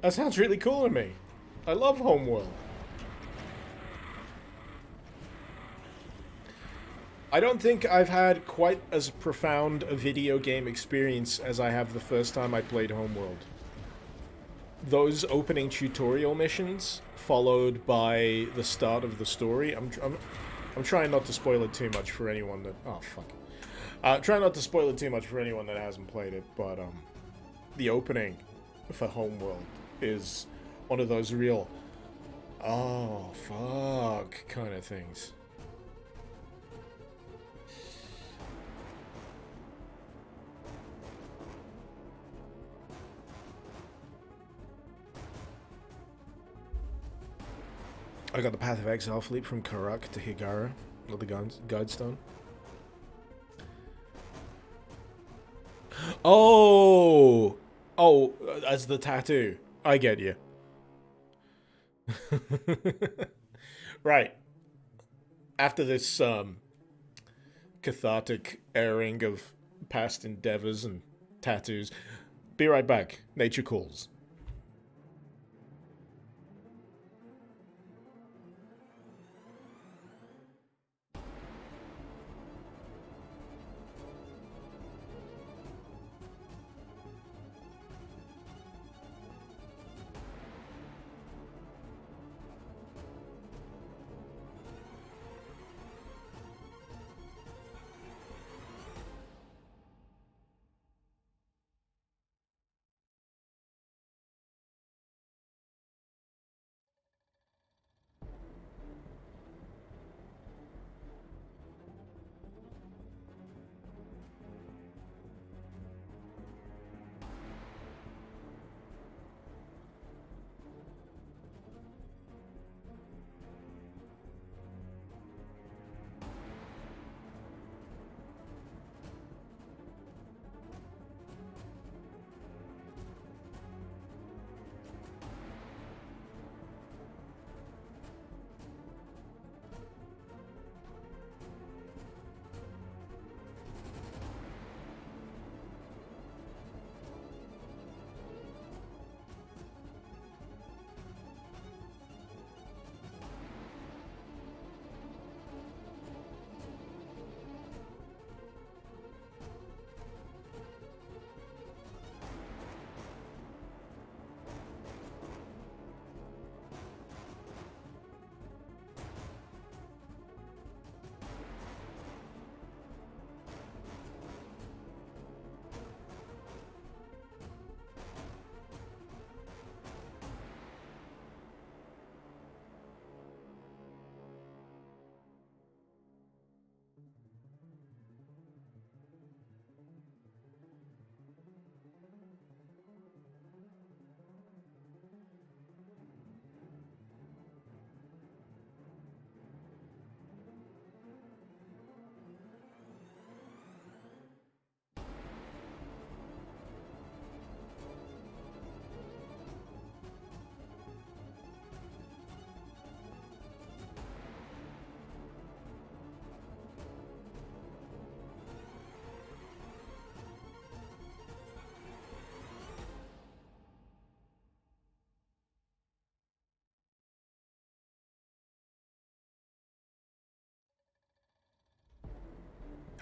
That sounds really cool to me. I love Homeworld. I don't think I've had quite as profound a video game experience as I have the first time I played Homeworld. Those opening tutorial missions, followed by the start of the story. I'm trying not to spoil it too much for anyone that... Oh, fuck. Try not to spoil it too much for anyone that hasn't played it, but the opening for Homeworld is one of those real... Oh, fuck kind of things. I got the Path of Exile fleet from Karak to Higara, or the Guidestone. Oh! Oh, as the tattoo. I get you. Right. After this cathartic airing of past endeavors and tattoos, be right back. Nature calls.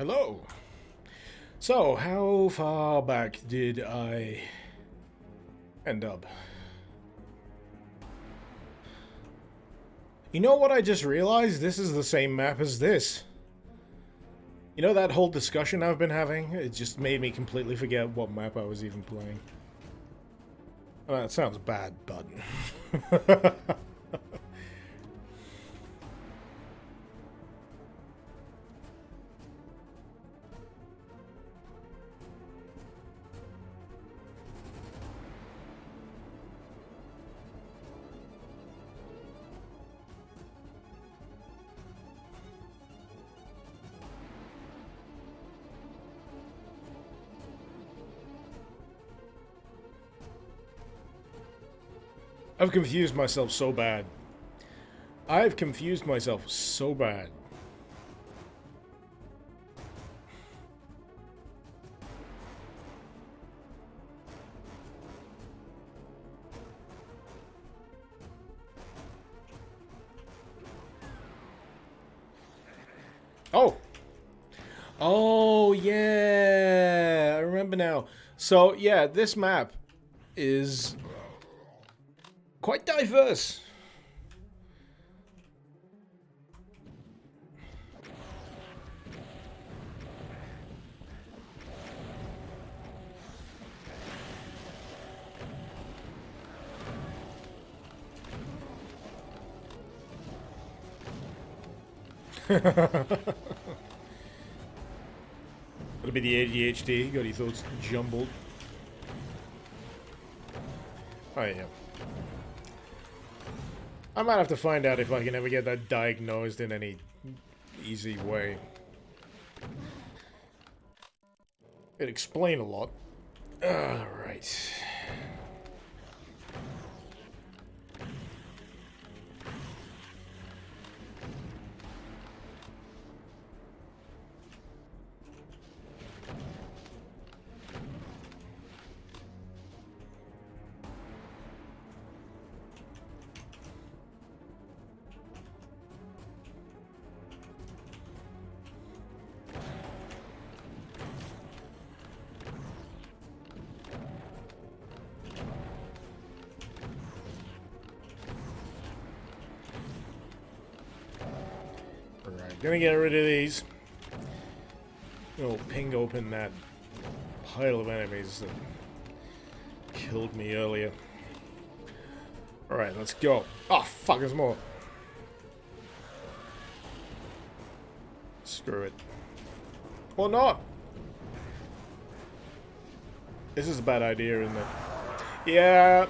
Hello. So, how far back did I end up? You know what I just realized? This is the same map as this. You know that whole discussion I've been having? It just made me completely forget what map I was even playing. Well, that sounds bad, but... I've confused myself so bad. I've confused myself so bad. Oh! Oh, yeah! I remember now. So, yeah, this map is quite diverse. It'll be the ADHD. Got your thoughts jumbled. Oh, yeah. I might have to find out if I can ever get that diagnosed in any easy way. It'd explain a lot. Alright. Gonna get rid of these. We'll ping open that pile of enemies that killed me earlier. Alright, let's go. Oh, fuck, there's more. Screw it. Or not. This is a bad idea, isn't it? Yeah.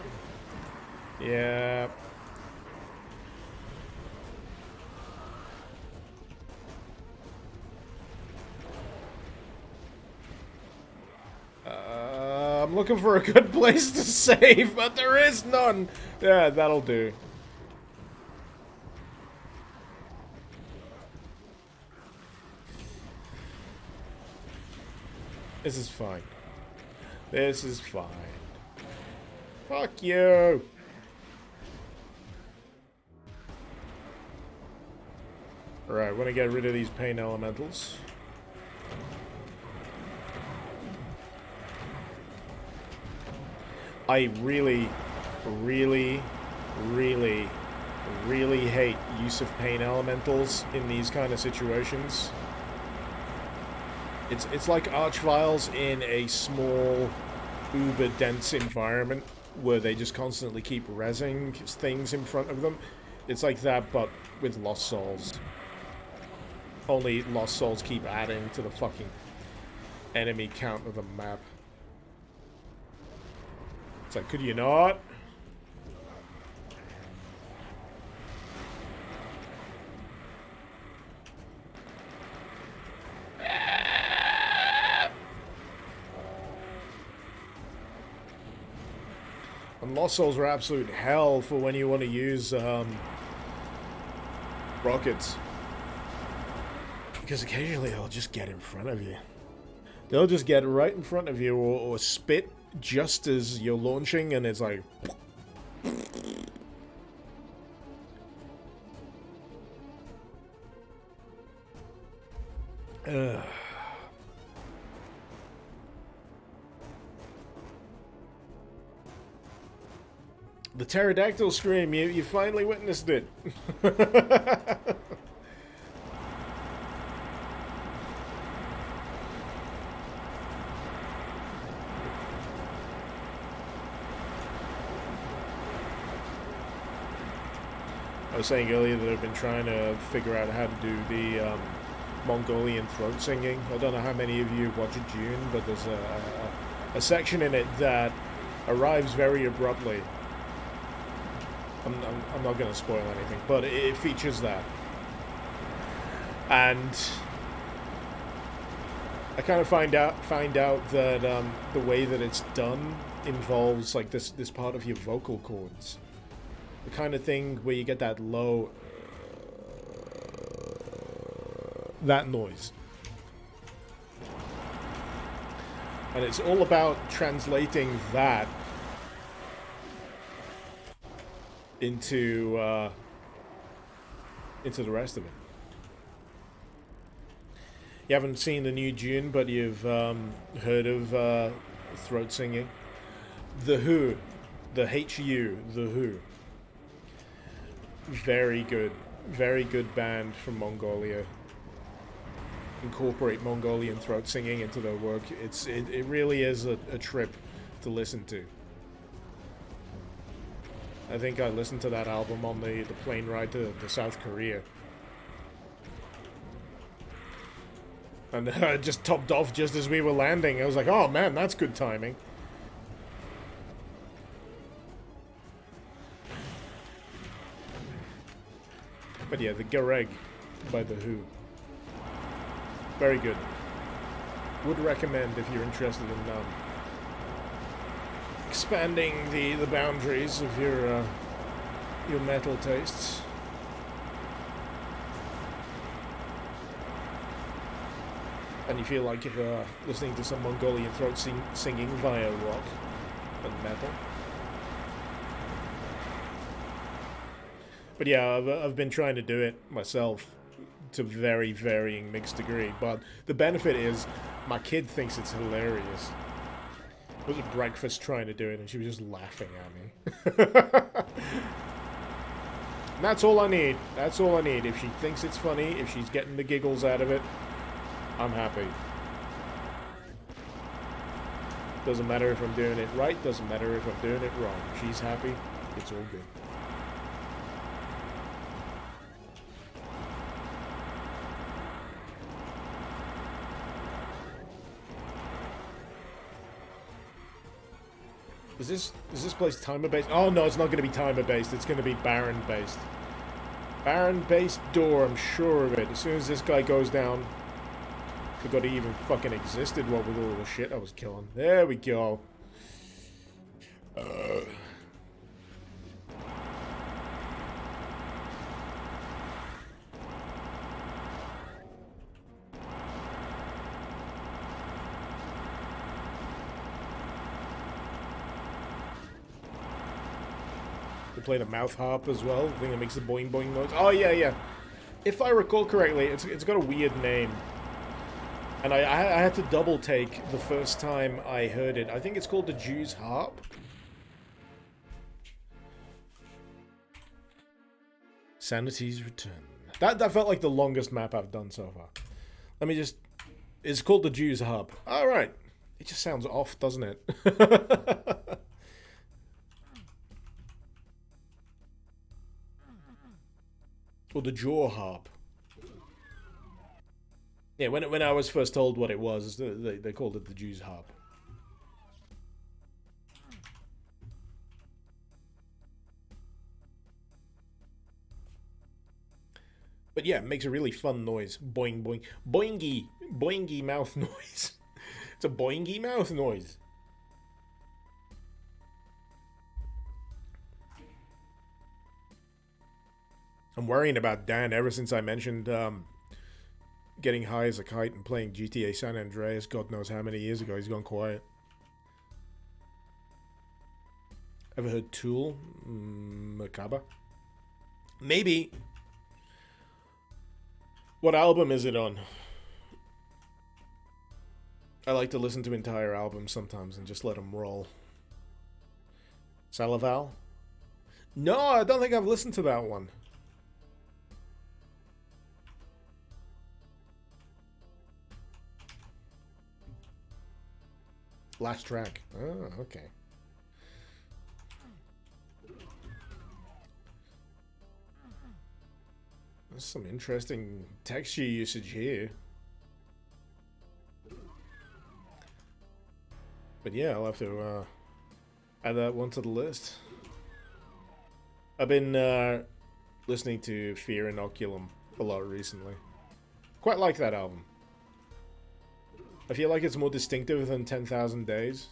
Yeah. I'm looking for a good place to save, but there is none. Yeah, that'll do. This is fine. This is fine. Fuck you. Alright, want to get rid of these pain elementals. I really, really, really, really hate use of pain elementals in these kind of situations. It's like Archviles in a small, uber-dense environment where they just constantly keep rezzing things in front of them. It's like that, but with Lost Souls. Only Lost Souls keep adding to the fucking enemy count of the map. It's like, could you not? And Lost Souls are absolute hell for when you want to use rockets. Because occasionally they'll just get in front of you. They'll just get right in front of you or spit just as you're launching, and it's like... The pterodactyl scream, you finally witnessed it. I was saying earlier that I've been trying to figure out how to do the Mongolian throat singing. I don't know how many of you have watched Dune, but there's a section in it that arrives very abruptly. I'm not going to spoil anything, but it features that. And I kind of find out that the way that it's done involves like this part of your vocal cords. The kind of thing where you get that low that noise. And it's all about translating that into the rest of it. You haven't seen the new Dune, but you've heard of throat singing. The Who, the HU, The Who. Very good band from Mongolia. Incorporate Mongolian throat singing into their work. It really is a trip to listen to. I think I listened to that album on the plane ride to South Korea. And it just topped off just as we were landing. I was like, oh man, that's good timing. But yeah, the Gareg by The Who. Very good. Would recommend if you're interested in expanding the boundaries of your metal tastes. And you feel like listening to some Mongolian throat singing via rock and metal. But yeah, I've been trying to do it myself to very varying mixed degree. But the benefit is my kid thinks it's hilarious. I was at breakfast trying to do it and she was just laughing at me. And that's all I need. That's all I need. If she thinks it's funny, if she's getting the giggles out of it, I'm happy. Doesn't matter if I'm doing it right, doesn't matter if I'm doing it wrong. If she's happy, it's all good. Is this place timer-based? Oh no, it's not going to be timer-based. It's going to be Baron-based. Baron-based door, I'm sure of it. As soon as this guy goes down... Forgot he even fucking existed, what with all the shit I was killing. There we go. They played a mouth harp as well, the thing that makes the boing boing noise. Oh yeah, yeah. If I recall correctly, it's got a weird name. And I had to double take the first time I heard it. I think it's called the Jew's Harp. Sanity's Return. That felt like the longest map I've done so far. Let me just... It's called the Jew's Harp. Alright. It just sounds off, doesn't it? Or the Jaw Harp. Yeah, when I was first told what it was, they called it the Jew's Harp. But yeah, it makes a really fun noise. Boing, boing. Boingy. Boingy mouth noise. It's a boingy mouth noise. I'm worrying about Dan ever since I mentioned getting high as a kite and playing GTA San Andreas. God knows how many years ago. He's gone quiet. Ever heard Tool? Macabre? Maybe. What album is it on? I like to listen to entire albums sometimes and just let them roll. Salaval? No, I don't think I've listened to that one. Last track. Oh, okay. There's some interesting texture usage here. But yeah, I'll have to add that one to the list. I've been listening to Fear Inoculum a lot recently. Quite like that album. I feel like it's more distinctive than 10,000 Days.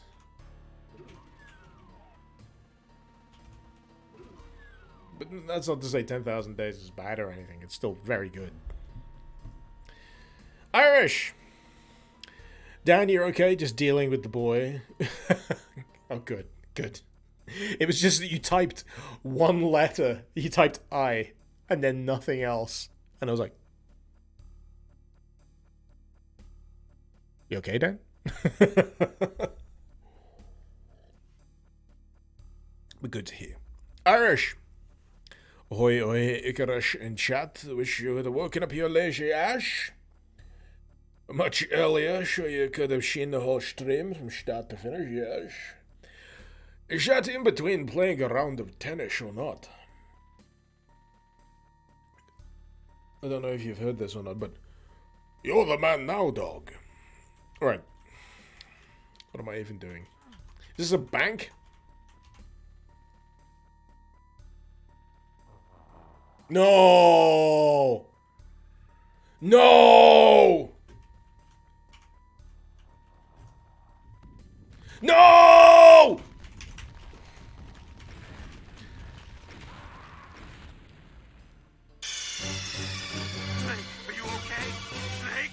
But that's not to say 10,000 Days is bad or anything. It's still very good. Irish! Dan, you're okay? Just dealing with the boy. Oh, good. Good. It was just that you typed one letter. You typed I, and then nothing else. And I was like, you okay, Dan? But good to hear. Irish! Ahoy, ahoy, Icarus in chat. Wish you had woken up your lazy ass. Much earlier, so you could have seen the whole stream from start to finish, yes. Is that in between playing a round of tennis or not? I don't know if you've heard this or not, but you're the man now, dog. Alright. What am I even doing? Is this a bank? No! No! No! Snake, are you okay? Snake?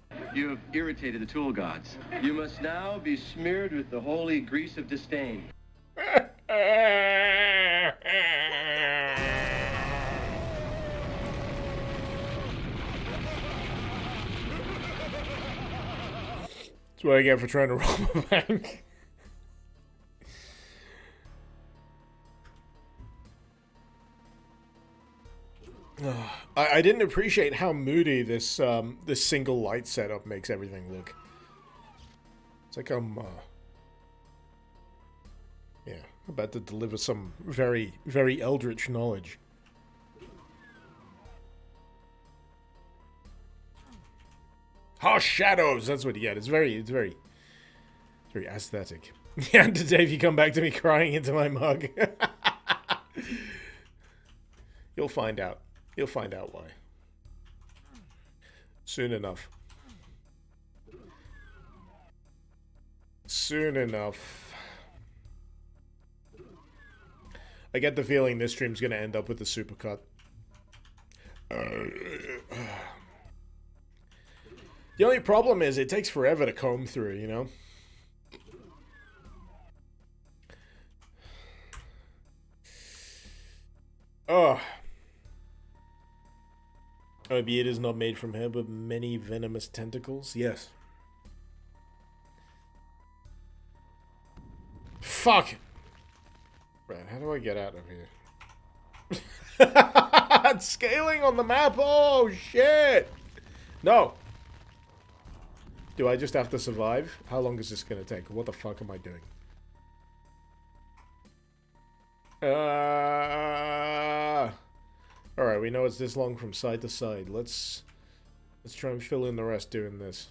Snake! You have irritated the tool gods. You must now be smeared with the holy grease of disdain. That's what I get for trying to rob a bank. I didn't appreciate how moody this this single light setup makes everything look. It's like I'm yeah, about to deliver some very, very eldritch knowledge. Harsh shadows, that's what you get. It's very aesthetic. Yeah, today if you come back to me crying into my mug. You'll find out. You'll find out why. Soon enough. Soon enough. I get the feeling this stream's gonna end up with the supercut. The only problem is it takes forever to comb through, you know? Oh. Oh, beard is not made from hair, but many venomous tentacles? Yes. Fuck! Right, how do I get out of here? It's scaling on the map! Oh, shit! No! Do I just have to survive? How long is this gonna take? What the fuck am I doing? Alright, we know it's this long from side to side. Let's try and fill in the rest doing this.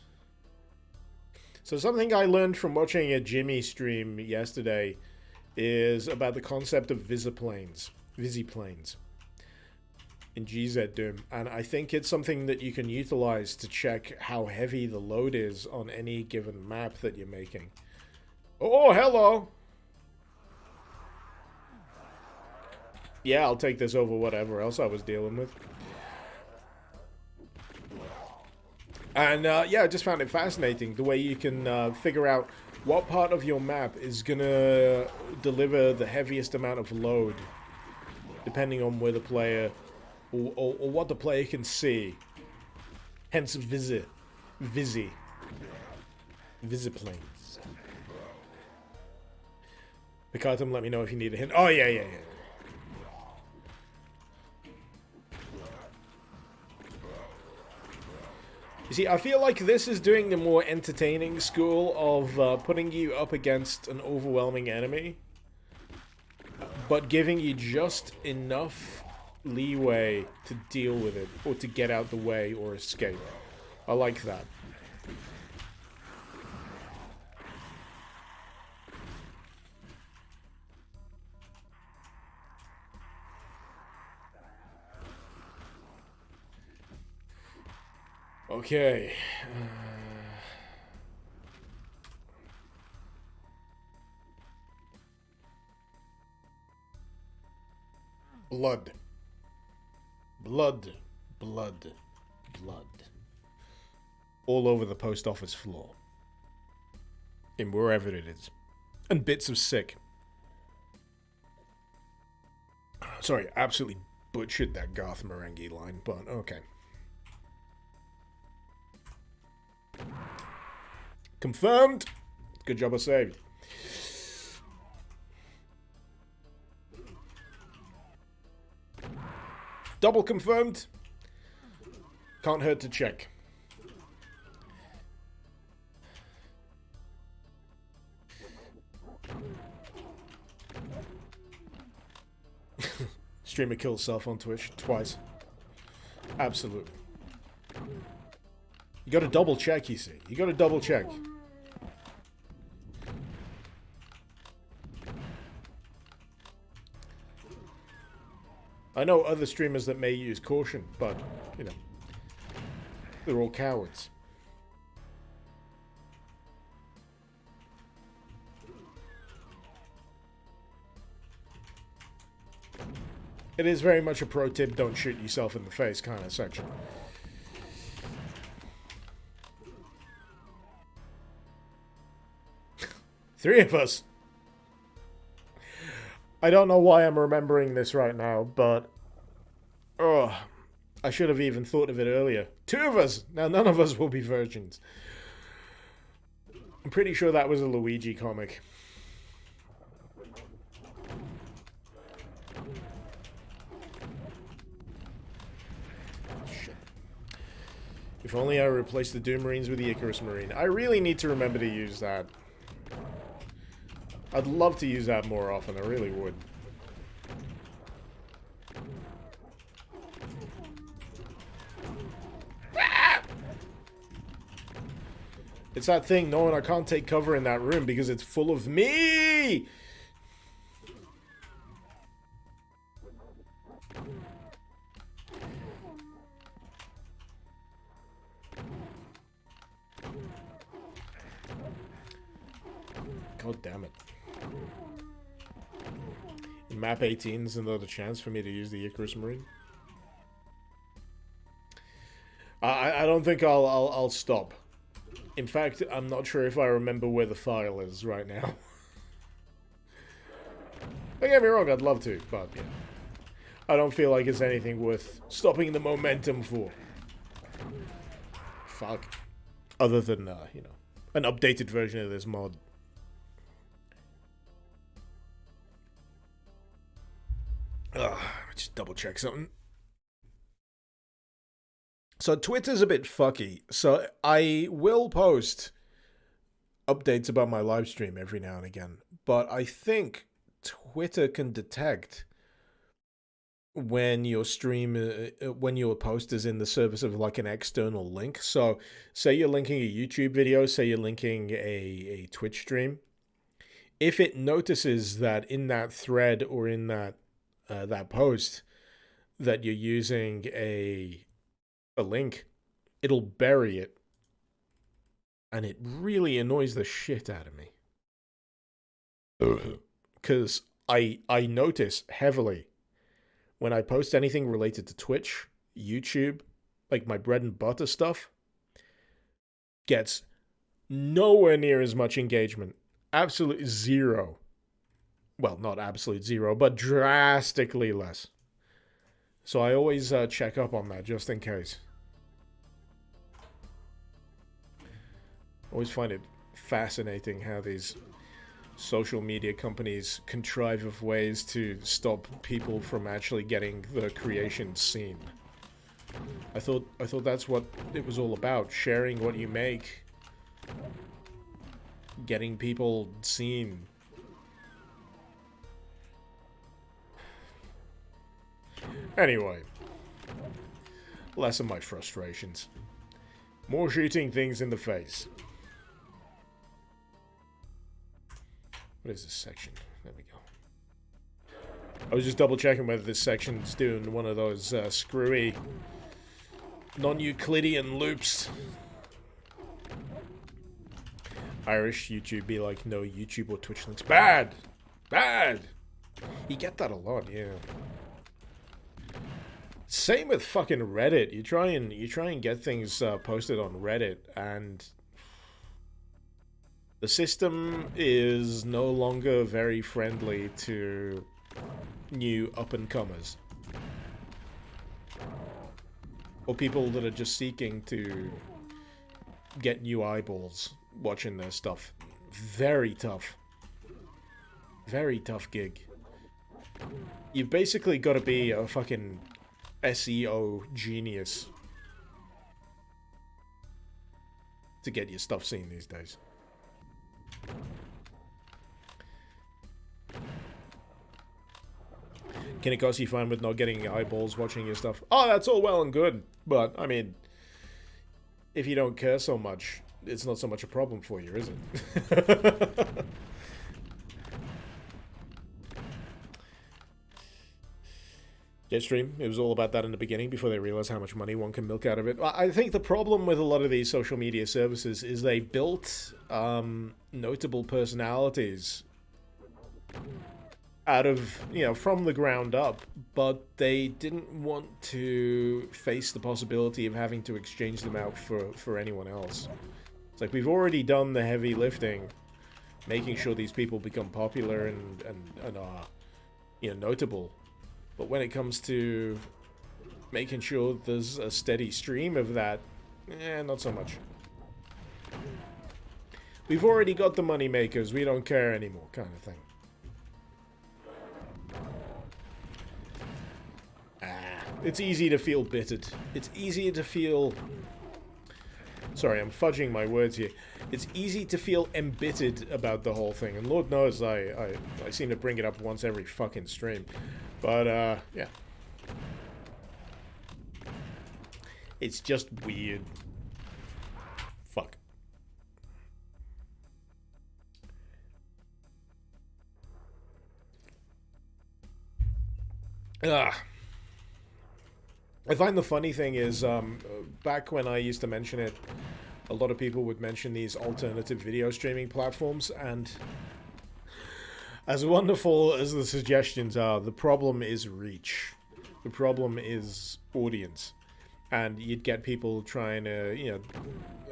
So something I learned from watching a Jimmy stream yesterday is about the concept of visiplanes in GZ Doom, and I think it's something that you can utilize to check how heavy the load is on any given map that you're making. Oh, hello! Yeah, I'll take this over whatever else I was dealing with. And yeah, I just found it fascinating the way you can figure out what part of your map is gonna deliver the heaviest amount of load, depending on where the player or what the player can see. Hence, visiplanes. Picatum, let me know if you need a hint. Oh, yeah, yeah, yeah. You see, I feel like this is doing the more entertaining school of putting you up against an overwhelming enemy, but giving you just enough leeway to deal with it, or to get out the way or escape. I like that. Okay. Blood. Blood. Blood. Blood. All over the post office floor. In wherever it is. And bits of sick. Sorry, absolutely butchered that Garth Marenghi line, but okay. Confirmed. Good job I saved. Double confirmed. Can't hurt to check. Streamer kills self on Twitch twice. Absolutely. You gotta double check, you see. You gotta double check. I know other streamers that may use caution, but, you know, they're all cowards. It is very much a pro tip, don't shoot yourself in the face kind of section. Three of us. I don't know why I'm remembering this right now, but... Oh, I should have even thought of it earlier. Two of us! Now, none of us will be virgins. I'm pretty sure that was a Luigi comic. Shit. If only I replaced the Doom Marines with the Icarus Marine. I really need to remember to use that. I'd love to use that more often, I really would. It's that thing knowing I can't take cover in that room because it's full of me! God damn it. In map 18 is another chance for me to use the Icarus Marine. I don't think I'll stop. In fact, I'm not sure if I remember where the file is right now. Don't get me wrong, I'd love to, but yeah. I don't feel like it's anything worth stopping the momentum for. Fuck. Other than, you know, an updated version of this mod. Just double check something. So Twitter's a bit fucky, so I will post updates about my live stream every now and again, but I think Twitter can detect when your stream, when your post is in the service of like an external link. So say you're linking a YouTube video, say you're linking a Twitch stream. If it notices that in that thread or in that that post that you're using a link, it'll bury it, and it really annoys the shit out of me. Because I notice heavily when I post anything related to Twitch, YouTube, like my bread and butter stuff, gets nowhere near as much engagement. Absolute zero. Well, not absolute zero, but drastically less. So I always check up on that just in case. Always find it fascinating how these social media companies contrive of ways to stop people from actually getting the creation seen. I thought that's what it was all about, sharing what you make, getting people seen. Anyway, less of my frustrations. More shooting things in the face. What is this section? There we go. I was just double checking whether this section's doing one of those screwy non-Euclidean loops. Irish YouTube be like, no YouTube or Twitch links. Bad! Bad! You get that a lot, yeah. Same with fucking Reddit. You try and get things posted on Reddit, and the system is no longer very friendly to new up-and-comers. Or people that are just seeking to get new eyeballs watching their stuff. Very tough. Very tough gig. You've basically got to be a fucking SEO genius to get your stuff seen these days. Can it cost you fine with not getting eyeballs watching your stuff? Oh, that's all well and good, but I mean, if you don't care so much, it's not so much a problem for you, is it? Jetstream, it was all about that in the beginning before they realized how much money one can milk out of it. I think the problem with a lot of these social media services is they built notable personalities out of, from the ground up, but they didn't want to face the possibility of having to exchange them out for anyone else. It's like, we've already done the heavy lifting, making sure these people become popular and are, notable. But when it comes to making sure there's a steady stream of that, not so much. We've already got the money makers, we don't care anymore, kind of thing. It's easy to feel bittered. It's easier to feel... Sorry, I'm fudging my words here. It's easy to feel embittered about the whole thing. And Lord knows I seem to bring it up once every fucking stream. But, yeah. It's just weird. Fuck. I find the funny thing is, back when I used to mention it, a lot of people would mention these alternative video streaming platforms, and as wonderful as the suggestions are, the problem is reach. The problem is audience. And you'd get people trying to,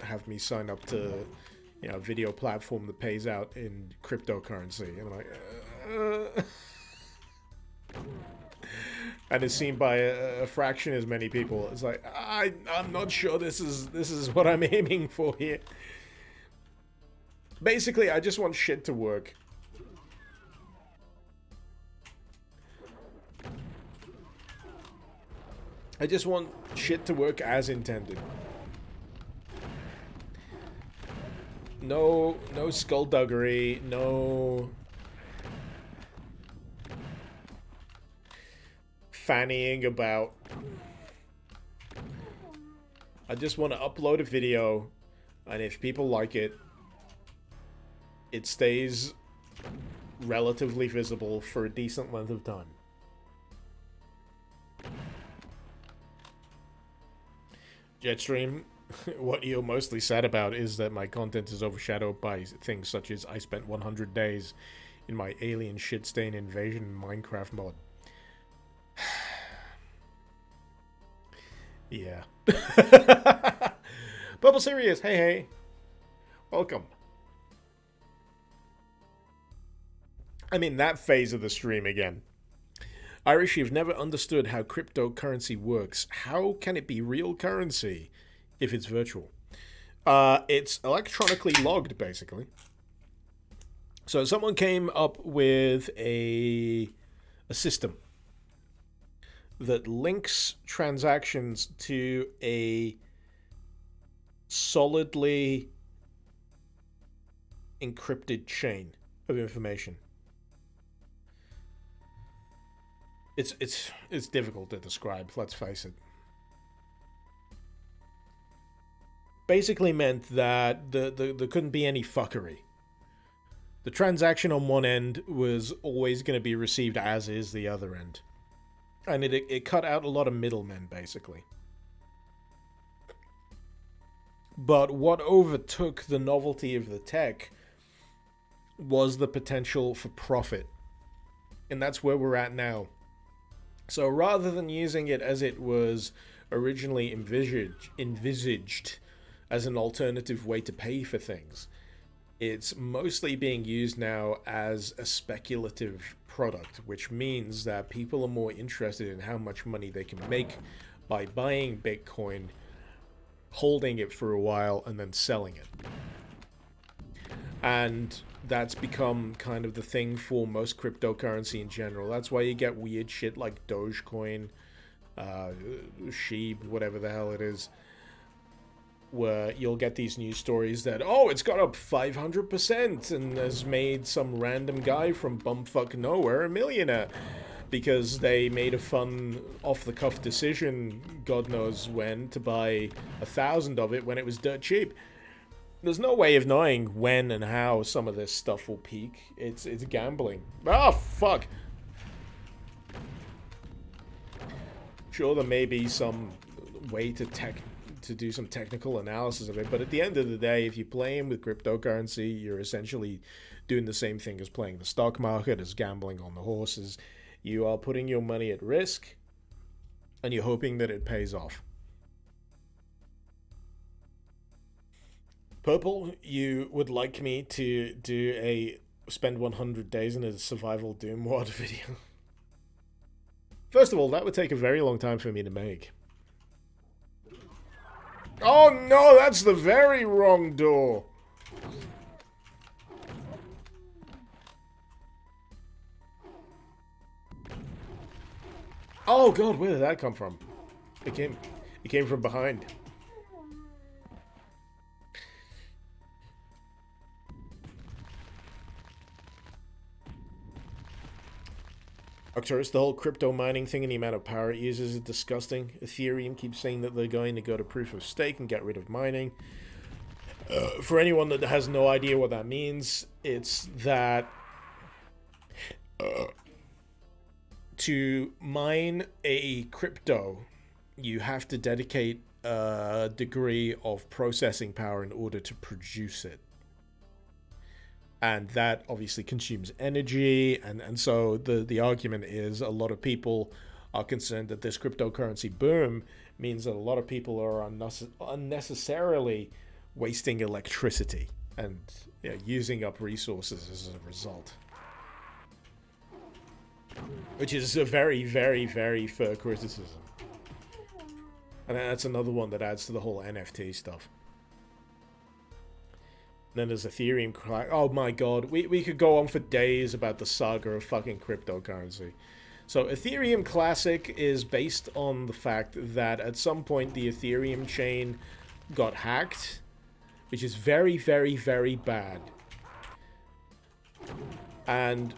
have me sign up to, a video platform that pays out in cryptocurrency. And I'm like, and it's seen by a fraction as many people. It's like, I'm not sure this is what I'm aiming for here. Basically, I just want shit to work. I just want shit to work as intended. No skullduggery, no fannying about. I just want to upload a video, and if people like it, it stays relatively visible for a decent length of time. Jetstream, what you're mostly sad about is that my content is overshadowed by things such as I spent 100 days in my alien shitstain invasion Minecraft mod. Yeah. Bubble Serious, hey. Welcome. I'm in that phase of the stream again. Irish, you've never understood how cryptocurrency works. How can it be real currency if it's virtual? It's electronically logged, basically. So someone came up with a system that links transactions to a solidly encrypted chain of information. It's difficult to describe, let's face it. Basically meant that there couldn't be any fuckery. The transaction on one end was always going to be received as is the other end. And it cut out a lot of middlemen, basically. But what overtook the novelty of the tech was the potential for profit. And that's where we're at now. So rather than using it as it was originally envisaged as an alternative way to pay for things, it's mostly being used now as a speculative product, which means that people are more interested in how much money they can make by buying Bitcoin, holding it for a while, and then selling it. And that's become kind of the thing for most cryptocurrency in general. That's why you get weird shit like Dogecoin, Sheeb, whatever the hell it is, where you'll get these news stories that, oh, it's got up 500% and has made some random guy from bumfuck nowhere a millionaire because they made a fun off-the-cuff decision, God knows when, to buy 1,000 of it when it was dirt cheap. There's no way of knowing when and how some of this stuff will peak. It's gambling. Ah, fuck! Sure, there may be some way to do some technical analysis of it, but at the end of the day, if you're playing with cryptocurrency, you're essentially doing the same thing as playing the stock market, as gambling on the horses. You are putting your money at risk, and you're hoping that it pays off. Purple, you would like me to do a spend 100 days in a survival doom wad video? First of all, that would take a very long time for me to make. Oh no, that's the very wrong door. Oh god, where did that come from? It came from behind. Arcturus, the whole crypto mining thing and the amount of power it uses is disgusting. Ethereum keeps saying that they're going to go to proof of stake and get rid of mining. For anyone that has no idea what that means, it's that to mine a crypto, you have to dedicate a degree of processing power in order to produce it. And that obviously consumes energy, and so the argument is a lot of people are concerned that this cryptocurrency boom means that a lot of people are unnecessarily wasting electricity and using up resources as a result. Which is a very, very, very fair criticism. And that's another one that adds to the whole NFT stuff. Then there's Ethereum. Oh my god, we could go on for days about the saga of fucking cryptocurrency. So Ethereum Classic is based on the fact that at some point the Ethereum chain got hacked, which is very, very, very bad. And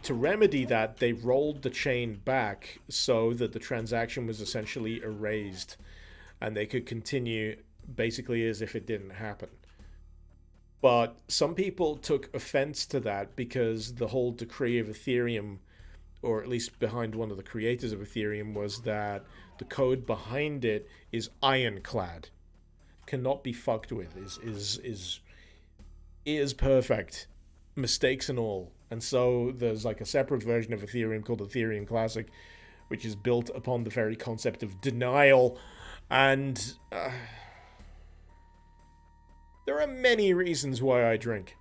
to remedy that, they rolled the chain back so that the transaction was essentially erased and they could continue basically as if it didn't happen. But some people took offense to that because the whole decree of Ethereum, or at least behind one of the creators of Ethereum, was that the code behind it is ironclad, cannot be fucked with, is perfect, mistakes and all. And so there's like a separate version of Ethereum called Ethereum Classic, which is built upon the very concept of denial. And there are many reasons why I drink.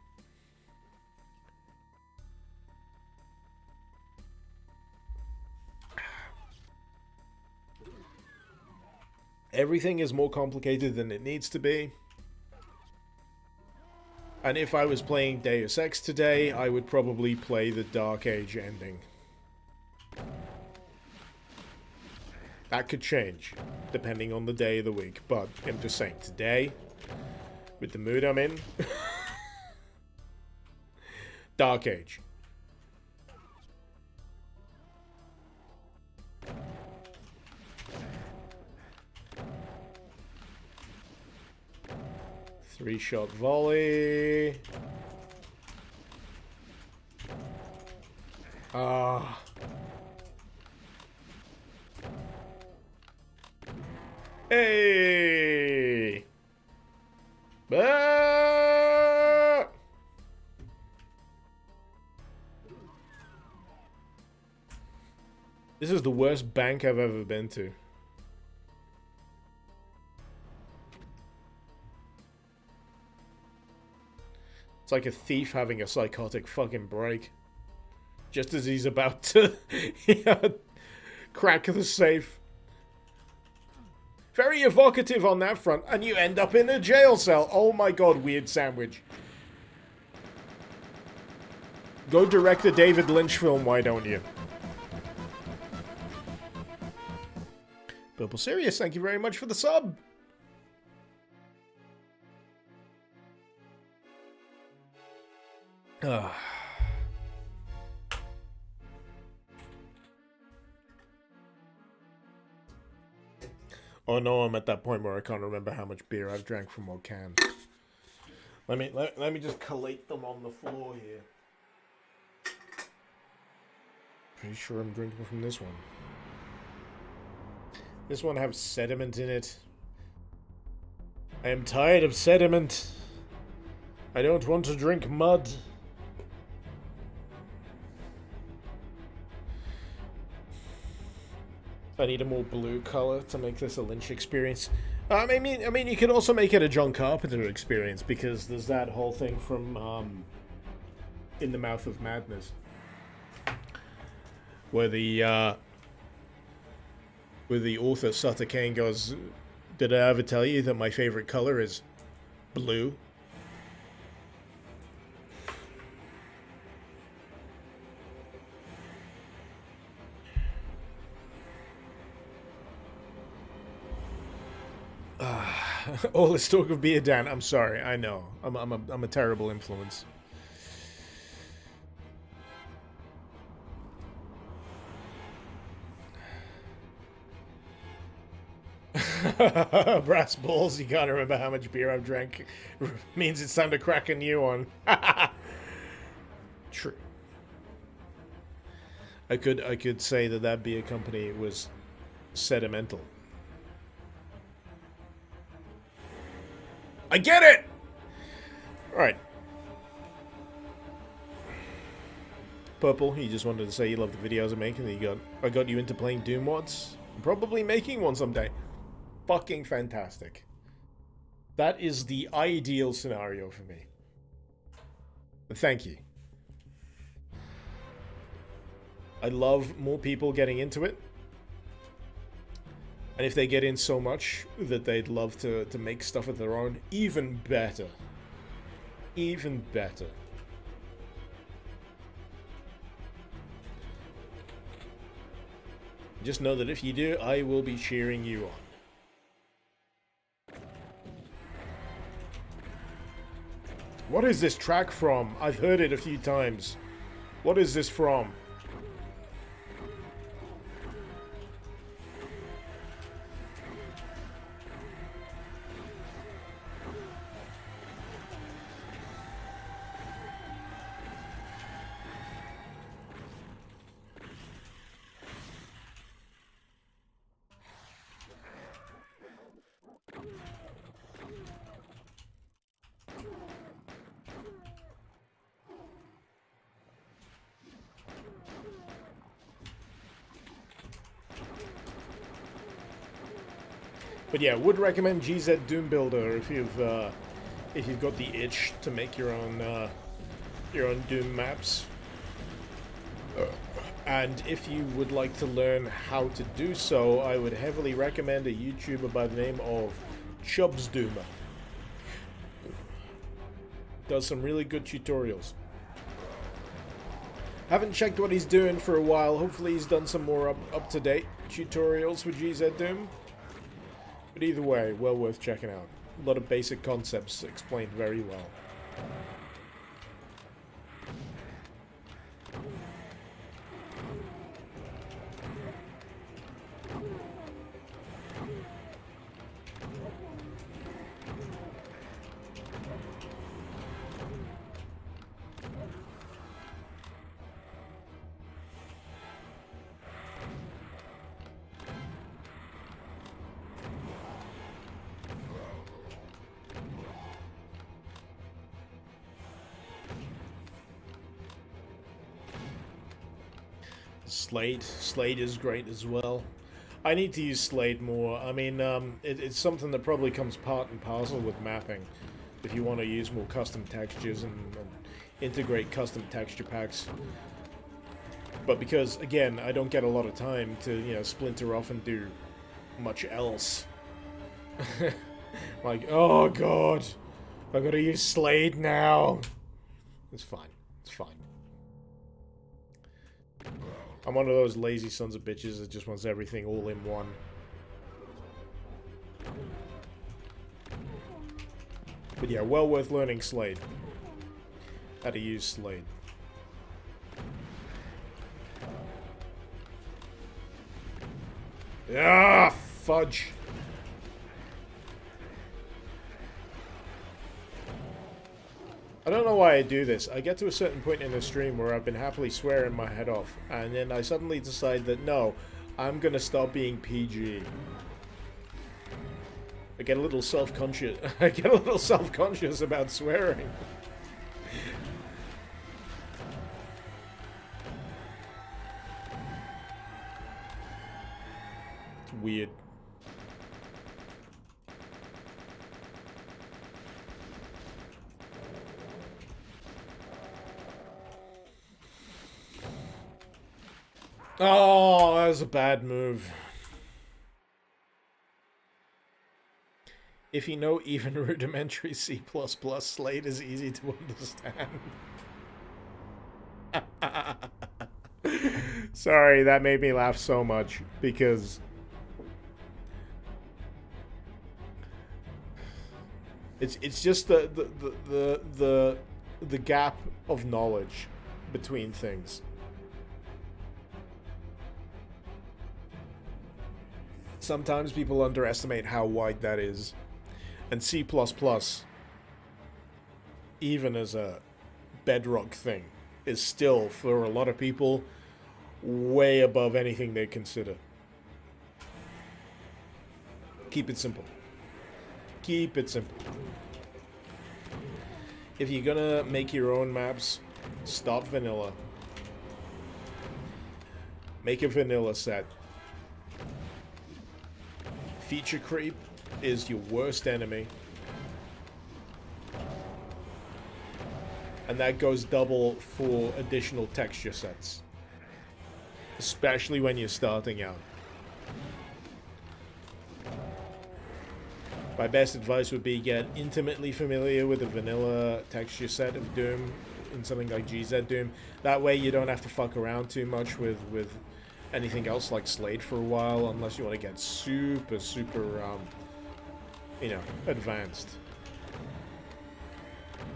Everything is more complicated than it needs to be. And if I was playing Deus Ex today, I would probably play the Dark Age ending. That could change, depending on the day of the week. But I'm just saying, today, with the mood I'm in, Dark Age. Three-shot volley. Ah. Hey! Ah! This is the worst bank I've ever been to. It's like a thief having a psychotic fucking break. Just as he's about to crack the safe. Very evocative on that front, and you end up in a jail cell. Oh my god, weird sandwich. Go direct a David Lynch film, why don't you? Purple Sirius, thank you very much for the sub. Oh no, I'm at that point where I can't remember how much beer I've drank from what can. Let me just collate them on the floor here. Pretty sure I'm drinking from this one. This one has sediment in it. I am tired of sediment. I don't want to drink mud. I need a more blue color to make this a Lynch experience. I mean, you could also make it a John Carpenter experience because there's that whole thing from In the Mouth of Madness, where the author Sutter Kane goes, "Did I ever tell you that my favorite color is blue?" All this talk of beer, Dan. I'm sorry. I know. I'm a terrible influence. Brass balls. You can't remember how much beer I've drank. Means it's time to crack a new one. True. I could say that beer company was sedimental. I get it! Alright. Purple, you just wanted to say you love the videos I'm making. I got you into playing Doom mods. I'm probably making one someday. Fucking fantastic. That is the ideal scenario for me. Thank you. I love more people getting into it. And if they get in so much that they'd love to make stuff of their own, even better. Even better. Just know that if you do, I will be cheering you on. What is this track from? I've heard it a few times. What is this from? But yeah, would recommend GZ Doom Builder if you've got the itch to make your own Doom maps. And if you would like to learn how to do so, I would heavily recommend a YouTuber by the name of Chubbs Doomer. Does some really good tutorials. Haven't checked what he's doing for a while. Hopefully he's done some more up-to-date tutorials with GZ Doom. But either way, well worth checking out. A lot of basic concepts explained very well. Slade is great as well. I need to use Slade more. I mean, it's something that probably comes part and parcel with mapping. If you want to use more custom textures and integrate custom texture packs. But because, again, I don't get a lot of time to, you know, splinter off and do much else. Like, oh god, I gotta use Slade now. It's fine. It's fine. I'm one of those lazy sons of bitches that just wants everything all in one. But yeah, well worth learning Slade. How to use Slade. Ah, fudge. I don't know why I do this. I get to a certain point in the stream where I've been happily swearing my head off, and then I suddenly decide that no, I'm gonna stop being PG. I get a little self-conscious. I get a little self-conscious about swearing. It's weird. Oh, that was a bad move. If you know even rudimentary C++, Slade is easy to understand. Sorry, that made me laugh so much because it's just the gap of knowledge between things. Sometimes people underestimate how wide that is. And C++, even as a bedrock thing, is still, for a lot of people, way above anything they consider. Keep it simple. Keep it simple. If you're gonna make your own maps, stop vanilla. Make a vanilla set. Feature creep is your worst enemy. And that goes double for additional texture sets. Especially when you're starting out. My best advice would be get intimately familiar with the vanilla texture set of Doom in something like GZ Doom. That way you don't have to fuck around too much with anything else like Slade for a while, unless you want to get super, you know, advanced.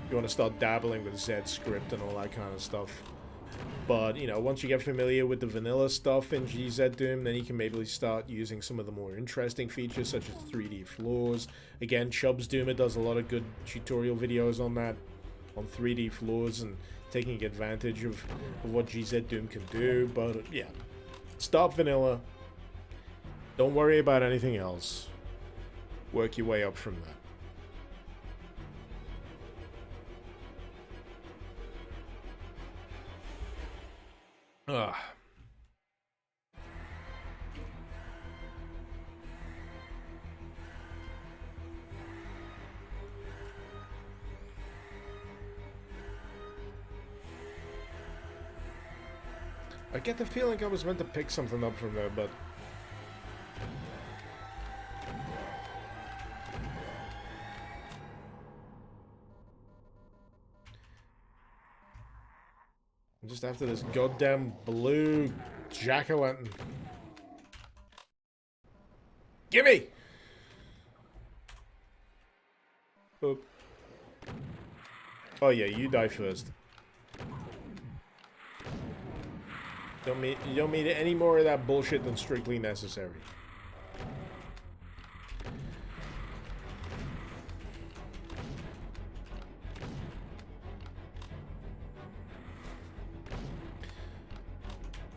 You want to start dabbling with Z-script and all that kind of stuff. But, you know, once you get familiar with the vanilla stuff in GZ Doom, then you can maybe start using some of the more interesting features, such as 3D floors. Again, Chubbs Doomer does a lot of good tutorial videos on that, on 3D floors and taking advantage of what GZ Doom can do. But, yeah. Start vanilla. Don't worry about anything else. Work your way up from that. Ugh. I get the feeling I was meant to pick something up from there, but... I'm just after this goddamn blue jack-o'-lantern. Gimme! Oop. Oh yeah, you die first. You don't need any more of that bullshit than strictly necessary.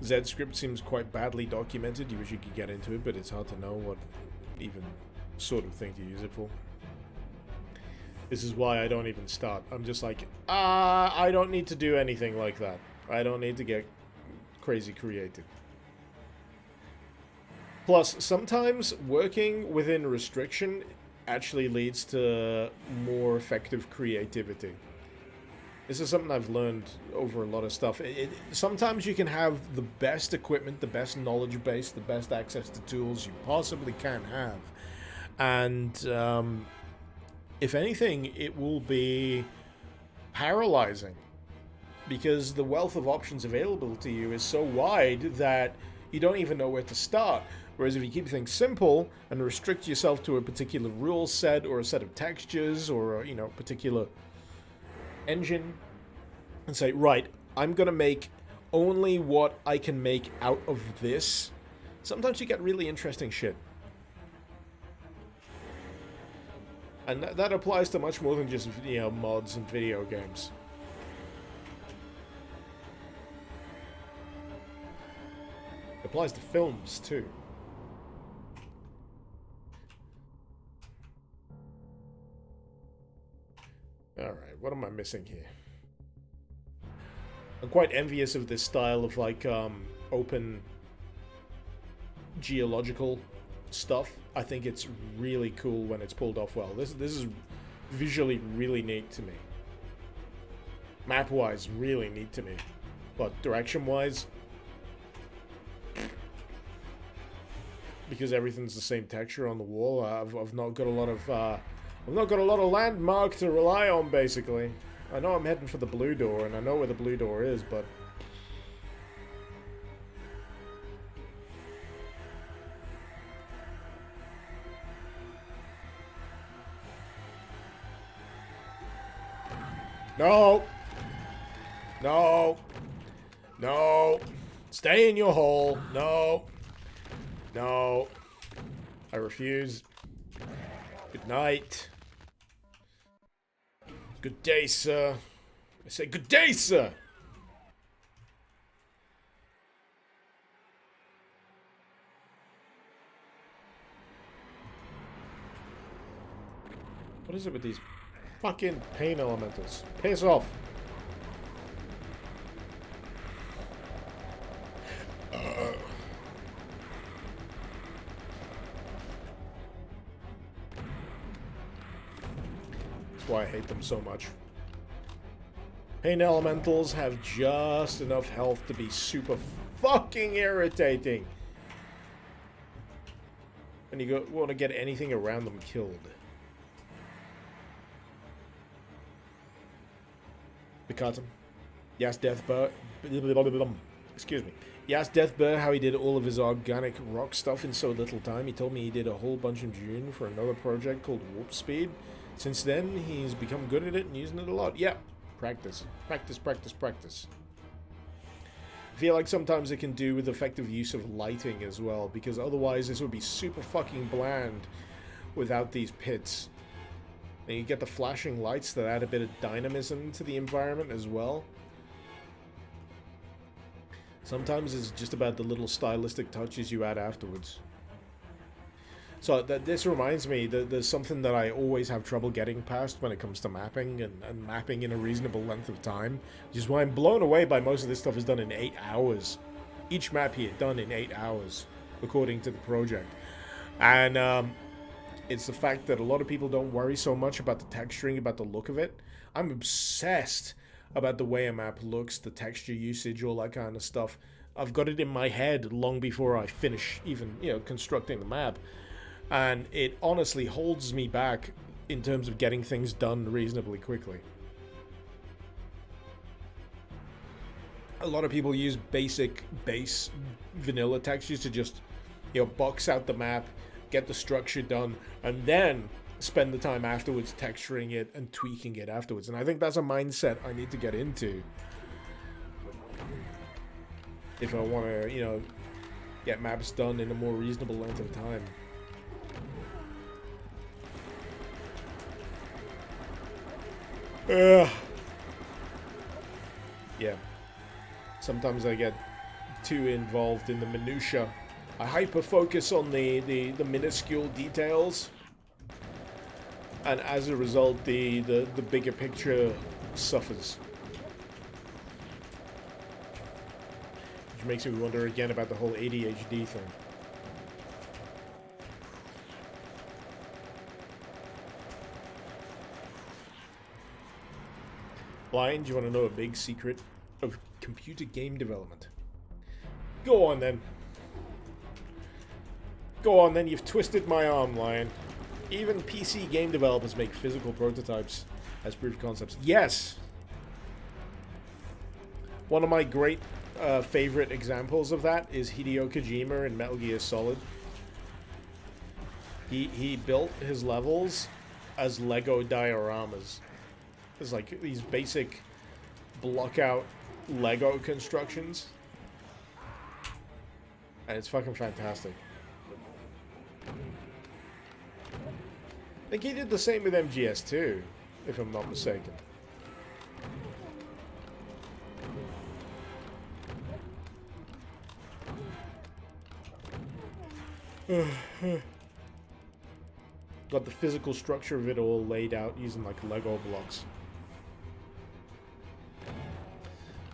Z-Script seems quite badly documented. You wish you could get into it, but it's hard to know what even sort of thing to use it for. This is why I don't even start. I'm just like, I don't need to do anything like that. I don't need to get crazy creative. Plus, sometimes working within restriction actually leads to more effective creativity. This is something I've learned over a lot of stuff. Sometimes you can have the best equipment, the best knowledge base, the best access to tools you possibly can have. And if anything, it will be paralyzing. Because the wealth of options available to you is so wide that you don't even know where to start. Whereas if you keep things simple and restrict yourself to a particular rule set or a set of textures or a, particular engine and say, right, I'm gonna make only what I can make out of this, sometimes you get really interesting shit. And that applies to much more than just, mods and video games. It applies to films too. Alright, what am I missing here? I'm quite envious of this style of, open geological stuff. I think it's really cool when it's pulled off well. This is visually really neat to me. Map-wise, really neat to me. But direction-wise, because everything's the same texture on the wall, I've not got a lot of I've not got a lot of landmark to rely on, basically. I know I'm heading for the blue door, and I know where the blue door is, but... No! No! No! Stay in your hole! No! No! I refuse. Good night. Good day, sir. I say good day, sir! What is it with these fucking pain elementals? Piss off! That's why I hate them so much. Pain elementals have just enough health to be super fucking irritating. And you want to get anything around them killed. Picatum. Yes, Deathbird. Excuse me. Yes, Deathbird, how he did all of his organic rock stuff in so little time. He told me he did a whole bunch in June for another project called Warp Speed. Since then, he's become good at it and using it a lot. Yeah, practice. Practice, practice, practice. I feel like sometimes it can do with effective use of lighting as well, because otherwise this would be super fucking bland without these pits. And you get the flashing lights that add a bit of dynamism to the environment as well. Sometimes it's just about the little stylistic touches you add afterwards. So this reminds me that there's something that I always have trouble getting past when it comes to mapping and mapping in a reasonable length of time, which is why I'm blown away by most of this stuff is done in 8 hours. Each map here done in 8 hours, according to the project. And it's the fact that a lot of people don't worry so much about the texturing, about the look of it. I'm obsessed about the way a map looks, the texture usage, all that kind of stuff. I've got it in my head long before I finish even, constructing the map. And it honestly holds me back in terms of getting things done reasonably quickly. a lot of people use basic base vanilla textures to just, box out the map, get the structure done, and then spend the time afterwards texturing it and tweaking it afterwards. And I think that's a mindset I need to get into if I want to, get maps done in a more reasonable length of time. Yeah. Sometimes I get too involved in the minutia. I hyper focus on the minuscule details, and as a result, the bigger picture suffers. Which makes me wonder again about the whole ADHD thing. Lion, do you want to know a big secret of computer game development? Go on then. Go on then, you've twisted my arm, Lion. Even PC game developers make physical prototypes as proof of concepts. Yes! One of my great favorite examples of that is Hideo Kojima in Metal Gear Solid. He built his levels as Lego dioramas. It's like these basic block out Lego constructions. And it's fucking fantastic. I think he did the same with MGS2, if I'm not mistaken. Got the physical structure of it all laid out using like Lego blocks.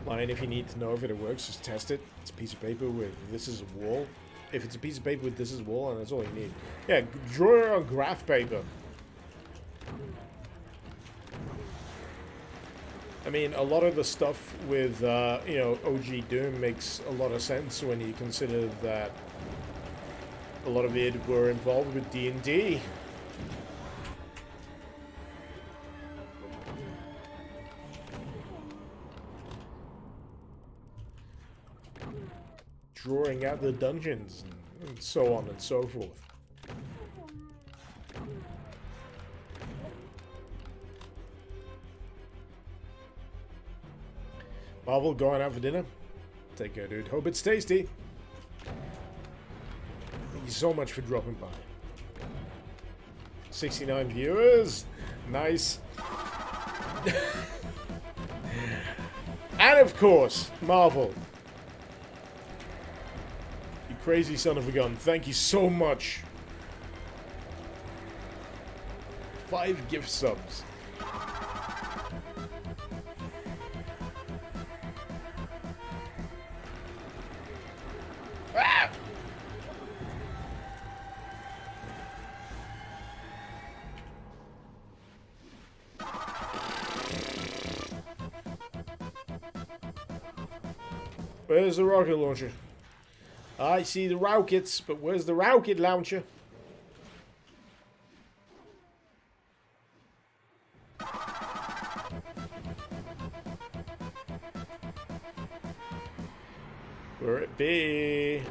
Lion, if you need to know if it works, just test it. It's a piece of paper with this is a wall. If it's a piece of paper with this is wall, and that's all you need. Yeah, draw it on graph paper. I mean, a lot of the stuff with, OG Doom makes a lot of sense when you consider that a lot of it were involved with D&D. Drawing out the dungeons and so on and so forth. Marvel, going out for dinner? Take care, dude. Hope it's tasty. Thank you so much for dropping by. 69 viewers. Nice. And of course, Marvel. You crazy son of a gun. Thank you so much. 5 gift subs. Where's the rocket launcher? I see the rockets, but where's the rocket launcher? Where it be?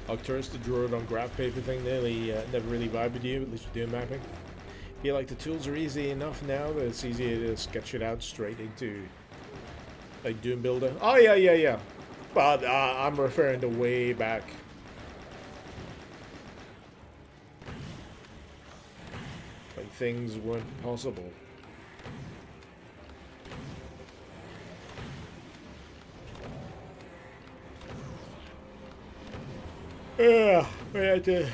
Arcturus, to draw it on graph paper thing never really vibed with you, at least with doing mapping. Feel like the tools are easy enough now that it's easier to sketch it out straight into a Doom Builder. Oh yeah. But I'm referring to way back. When things weren't possible. Yeah, we had to,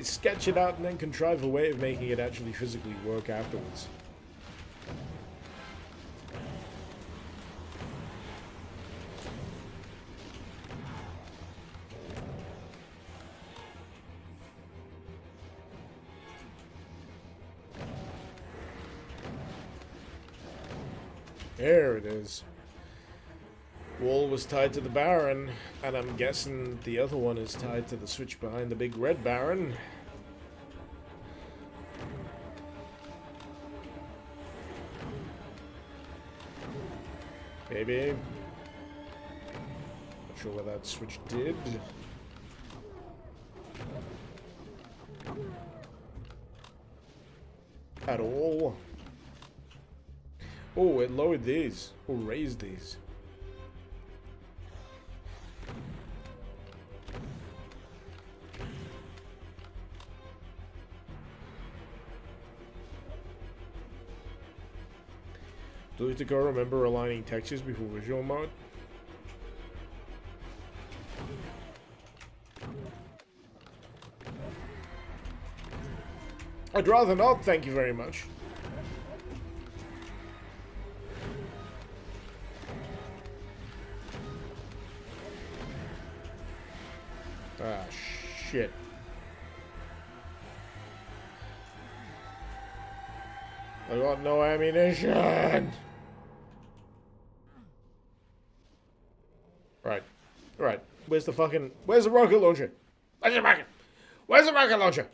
sketch it out and then contrive a way of making it actually physically work afterwards. There it is. wall was tied to the Baron, and I'm guessing the other one is tied to the switch behind the big red Baron. Maybe. Not sure what that switch did. At all. Oh, it lowered these. Or raised these. Delete to go, remember aligning textures before visual mode. I'd rather not, thank you very much. Ah, shit. I got no ammunition! Right. Where's the rocket launcher? Where's the rocket launcher?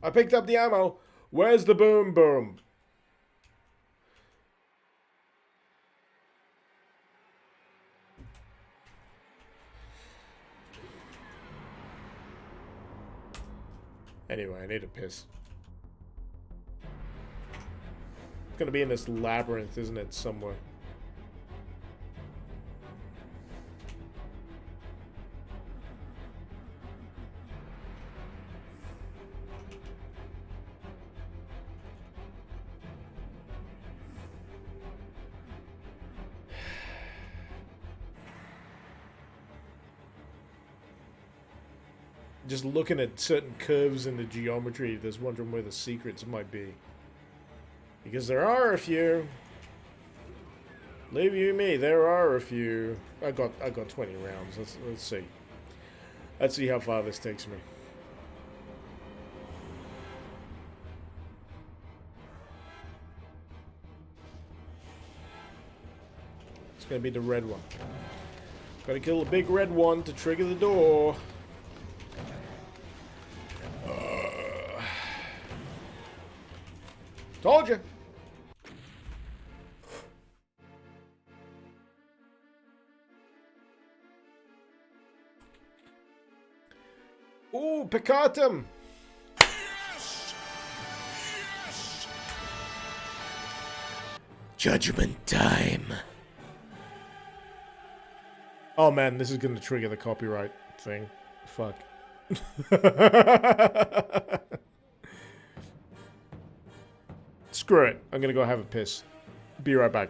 I picked up the ammo. Where's the boom boom? Anyway, I need a piss. It's gonna be in this labyrinth, isn't it, somewhere? Just looking at certain curves in the geometry, there's wondering where the secrets might be. Because there are a few. Leave you me, there are a few. I got 20 rounds. Let's see. Let's see how far this takes me. It's gonna be the red one. Gotta kill the big red one to trigger the door. Told you. Ooh, Picatum. Yes! Yes! Judgment time. Oh man, this is gonna trigger the copyright thing. Fuck. Screw it. I'm gonna go have a piss. Be right back.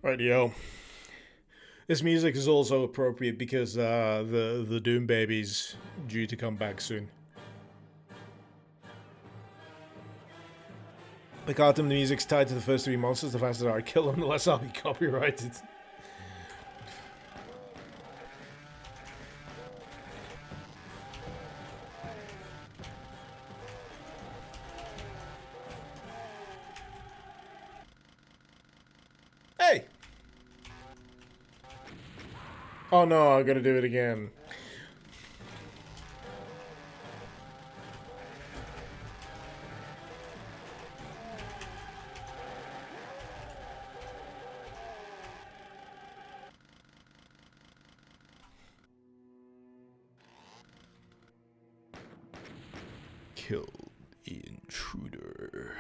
Rightio. This music is also appropriate because the Doom baby's due to come back soon. Like Artem, the music's tied to the first 3 monsters. The faster I kill them, the less I'll be copyrighted. Hey! Oh no, I gotta do it again. Kill the intruder.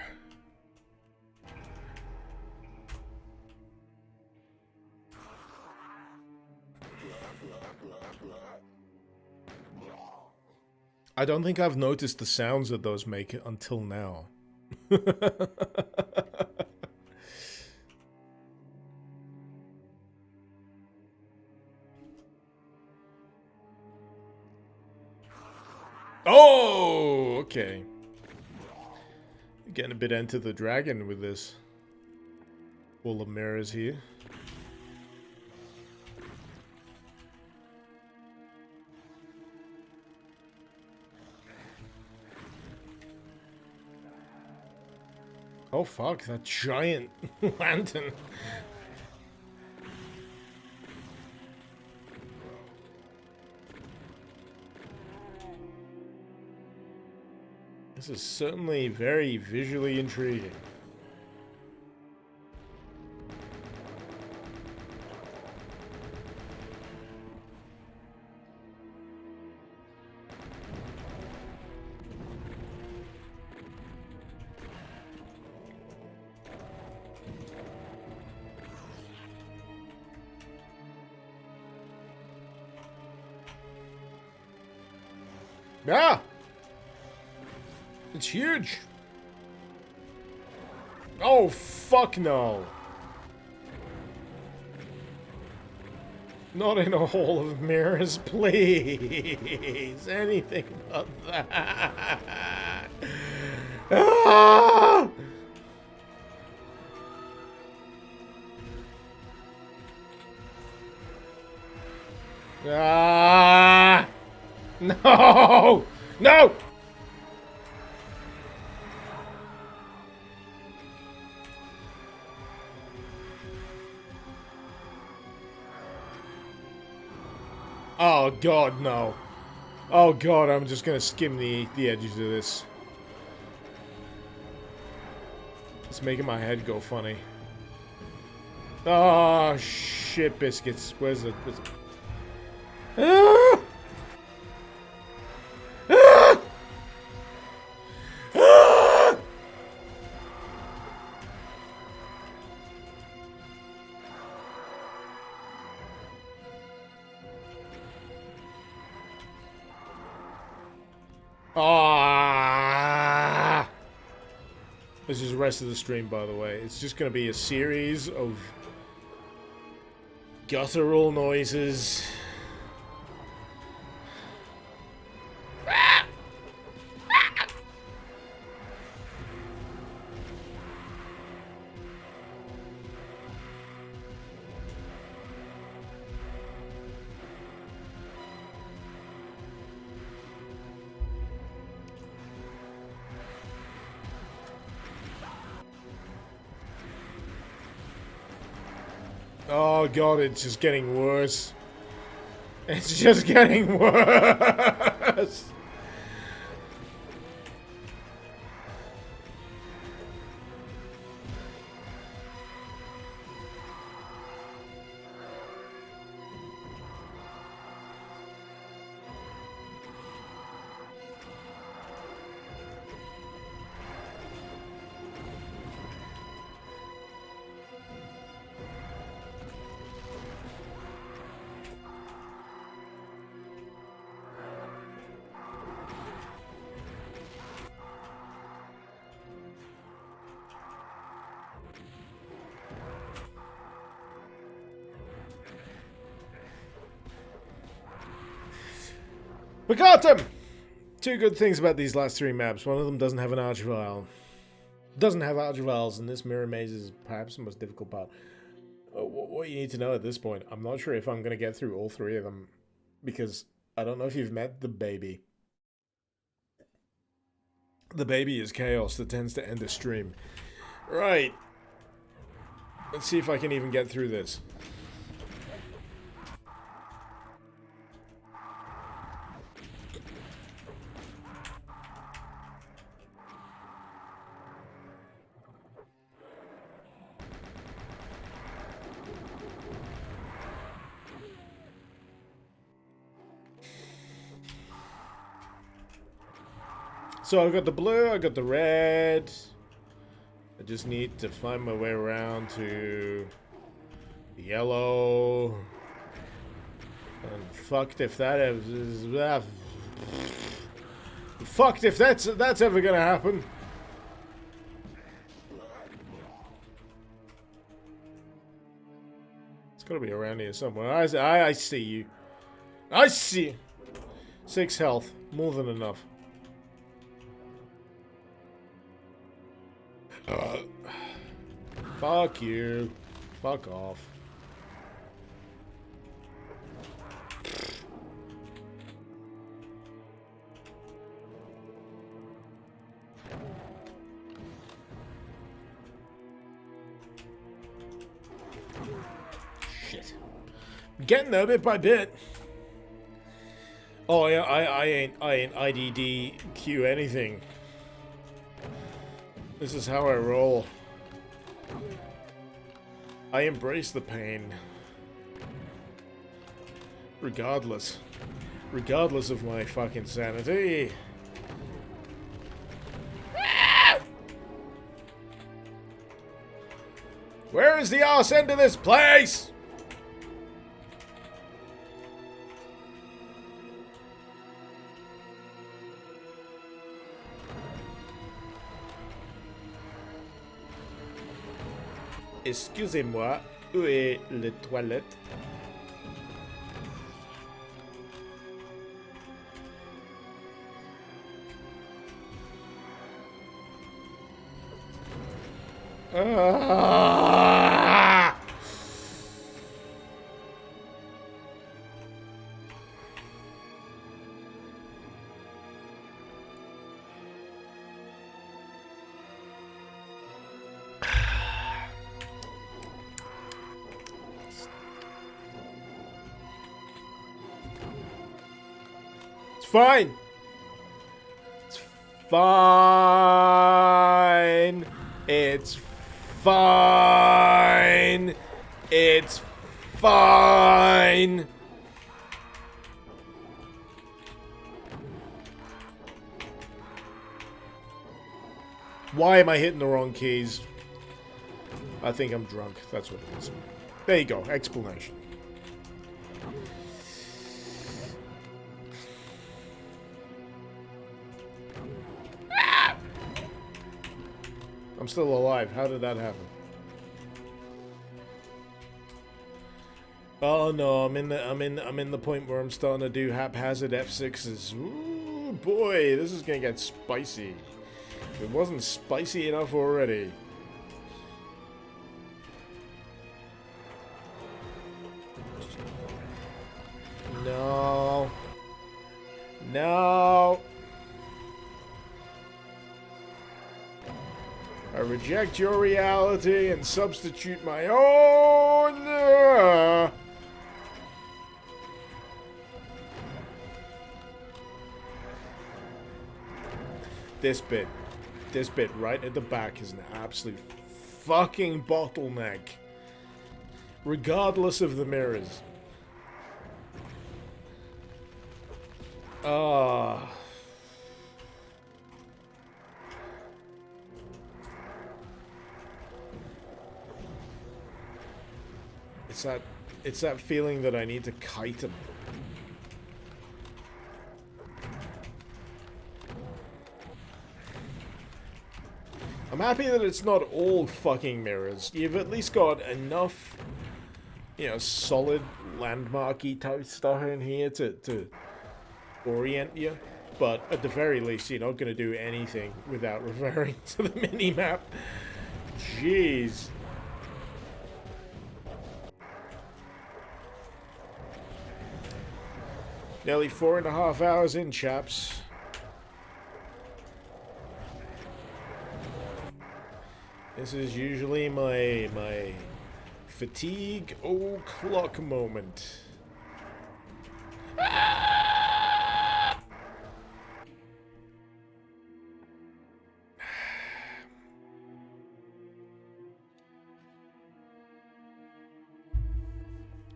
I don't think I've noticed the sounds that those make until now. Oh, okay. Getting a bit into the dragon with this. Wall of mirrors here. Oh fuck, that giant lantern. This is certainly very visually intriguing. Ah! It's huge! Oh, fuck no! Not in a hall of mirrors, please! Anything but that! Ah! Ah! No! No! Oh god, no. Oh god, I'm just gonna skim the edges of this. It's making my head go funny. Oh shit, biscuits. Where's the... Ah! Ah! Ah! Ah! This is the rest of the stream, by the way. It's just going to be a series of guttural noises. Oh god, it's just getting worse. It's just getting worse. We got them! Two good things about these last three maps. One of them doesn't have an archvile. Doesn't have archviles, and this mirror maze is perhaps the most difficult part. What you need to know at this point, I'm not sure if I'm going to get through all three of them, because I don't know if you've met the baby. The baby is chaos that tends to end a stream. Right. Let's see if I can even get through this. So I've got the blue, I got the red. I just need to find my way around to the yellow. And fucked if that is fucked if that's ever gonna happen. It's gotta be around here somewhere. I see you. I see you. 6 health, more than enough. Fuck you. Fuck off. Shit. Getting there bit by bit. Oh yeah, I ain't IDDQ anything. This is how I roll. I embrace the pain. Regardless. Regardless of my fucking sanity. Where is the arse end of this place? Excusez-moi, où est les toilettes? Ah! It's fine. It's fine. It's fine. It's fine. Why am I hitting the wrong keys? I think I'm drunk. That's what it is. There you go. Explanation. I'm still alive. How did that happen? Oh no, I'm in the point where I'm starting to do haphazard F6s. Ooh boy, this is gonna get spicy. It wasn't spicy enough already. No. No. I reject your reality and substitute my own. This bit right at the back is an absolute fucking bottleneck. Regardless of the mirrors. It's that feeling that I need to kite him. I'm happy that it's not all fucking mirrors. You've at least got enough, you know, solid landmarky type stuff in here to orient you. But at the very least, you're not going to do anything without referring to the mini-map. Jeez. Nearly 4.5 hours in, chaps. This is usually my fatigue o'clock moment.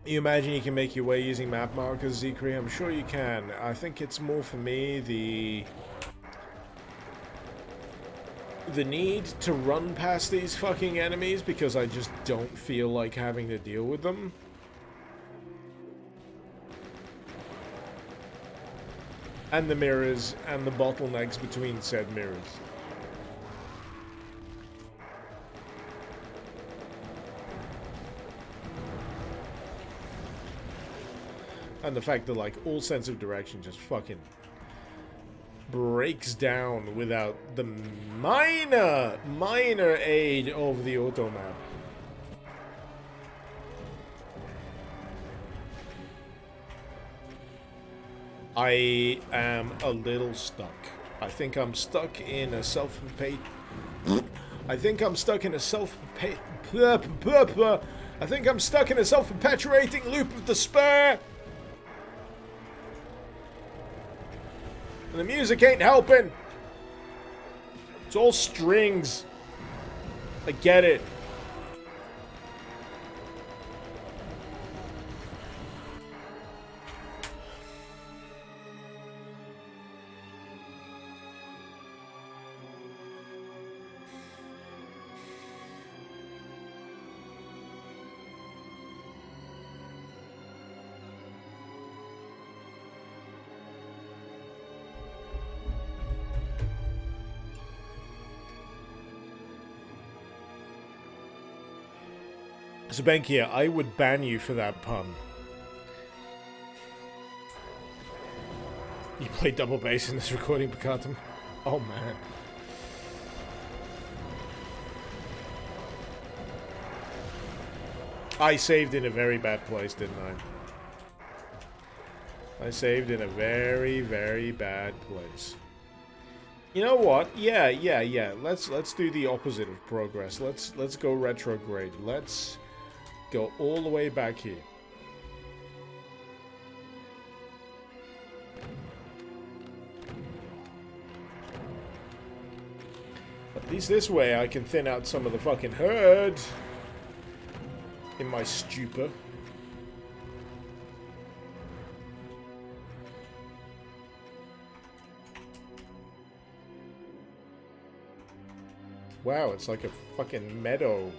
You imagine you can make your way using map markers, Zekri? I'm sure you can. I think it's more for me the need to run past these fucking enemies because I just don't feel like having to deal with them. And the mirrors and the bottlenecks between said mirrors. And the fact that, like, all sense of direction just fucking breaks down without the minor aid of the auto map. I am a little stuck. I think I'm stuck in a self-perpetuating loop of despair. And the music ain't helping. It's all strings. I get it. Zebenkia, I would ban you for that pun. You play double bass in this recording, Pikatum? Oh, man. I saved in a very bad place, didn't I? I saved in a very, very bad place. You know what? Yeah. Let's do the opposite of progress. Let's go retrograde. Let's go all the way back here. At least this way I can thin out some of the fucking herd in my stupor. Wow, it's like a fucking meadow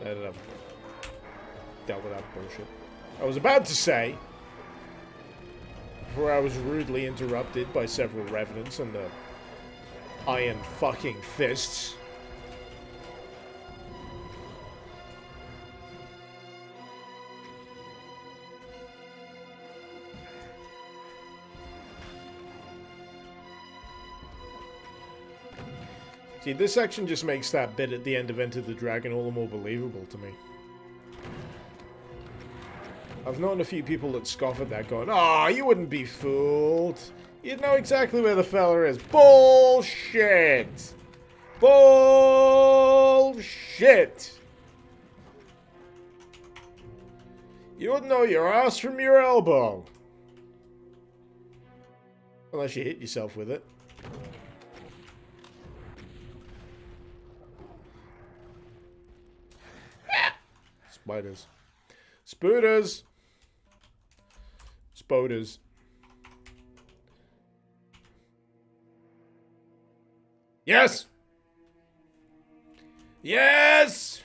that I've dealt with that bullshit. I was about to say, before I was rudely interrupted by several revenants and the iron fucking fists. See, this section just makes that bit at the end of Enter the Dragon all the more believable to me. I've known a few people that scoff at that going, "Oh, you wouldn't be fooled. You'd know exactly where the fella is." Bullshit! Bullshit! You wouldn't know your ass from your elbow. Unless you hit yourself with it. Spiders. Spooters! Spoders. Yes! Yes!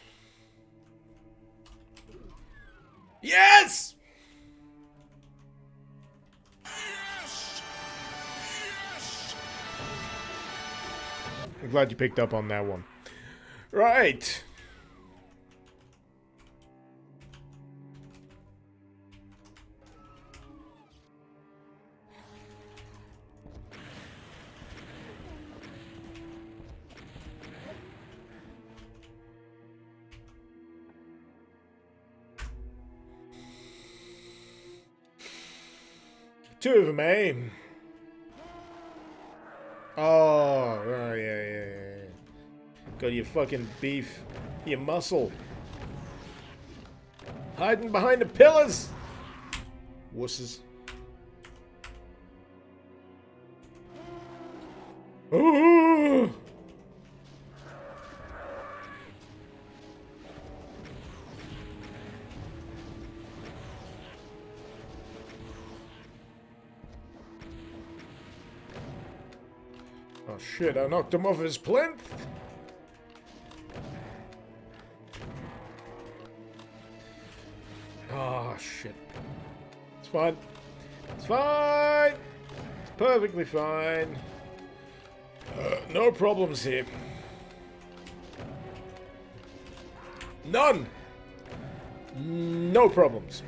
Yes! Yes! Yes! I'm glad you picked up on that one. Right. Two of them, eh? Oh, yeah. Got your fucking beef. Your muscle. Hiding behind the pillars! Wusses. Ooh! Oh shit, I knocked him off his plinth! Oh shit. It's fine. It's fine! It's perfectly fine. No problems here. None! No problems.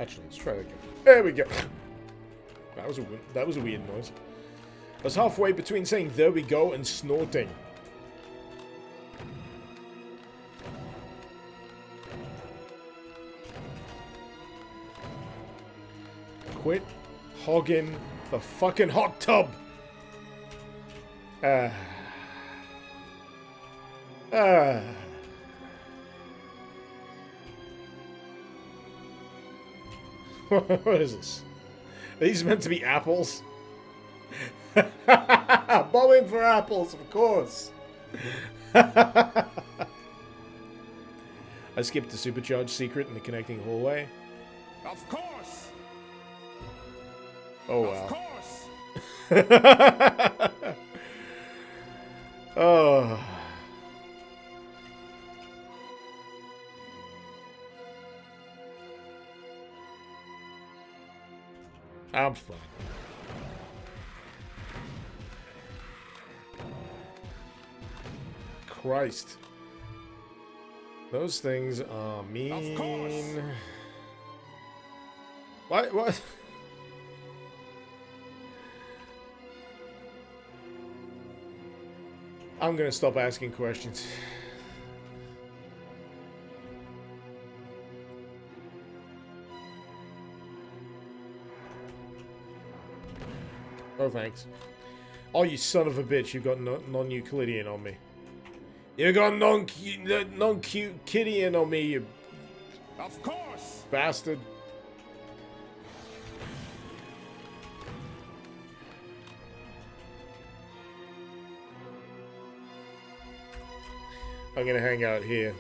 Actually, let's try that again. There we go. That was a weird noise. I was halfway between saying "there we go" and snorting. Quit hogging the fucking hot tub. What is this? Are these meant to be apples? Bombing for apples, of course. I skipped the supercharged secret in the connecting hallway. Of course. Oh Of wow. course. Oh. I'm fine. Christ. Those things are mean. Of course. What? I'm gonna stop asking questions. Oh, thanks. Oh, you son of a bitch, you got non-Euclidean on me. You got non-Euclidean on me, you Of course. bastard. I'm gonna hang out here.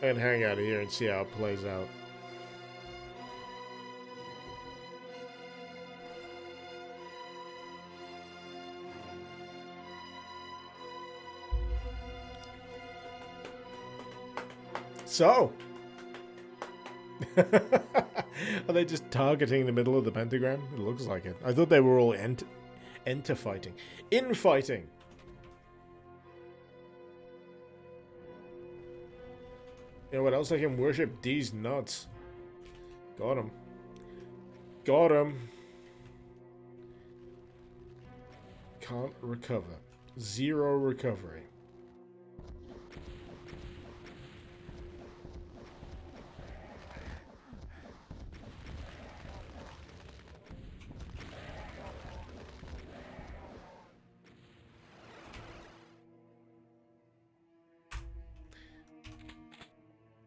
I'm gonna hang out here and see how it plays out. So, are they just targeting the middle of the pentagram? It looks like it. I thought they were all enter fighting. Infighting. You know what else? I can worship these nuts. Got him. Got him. Can't recover. Zero recovery.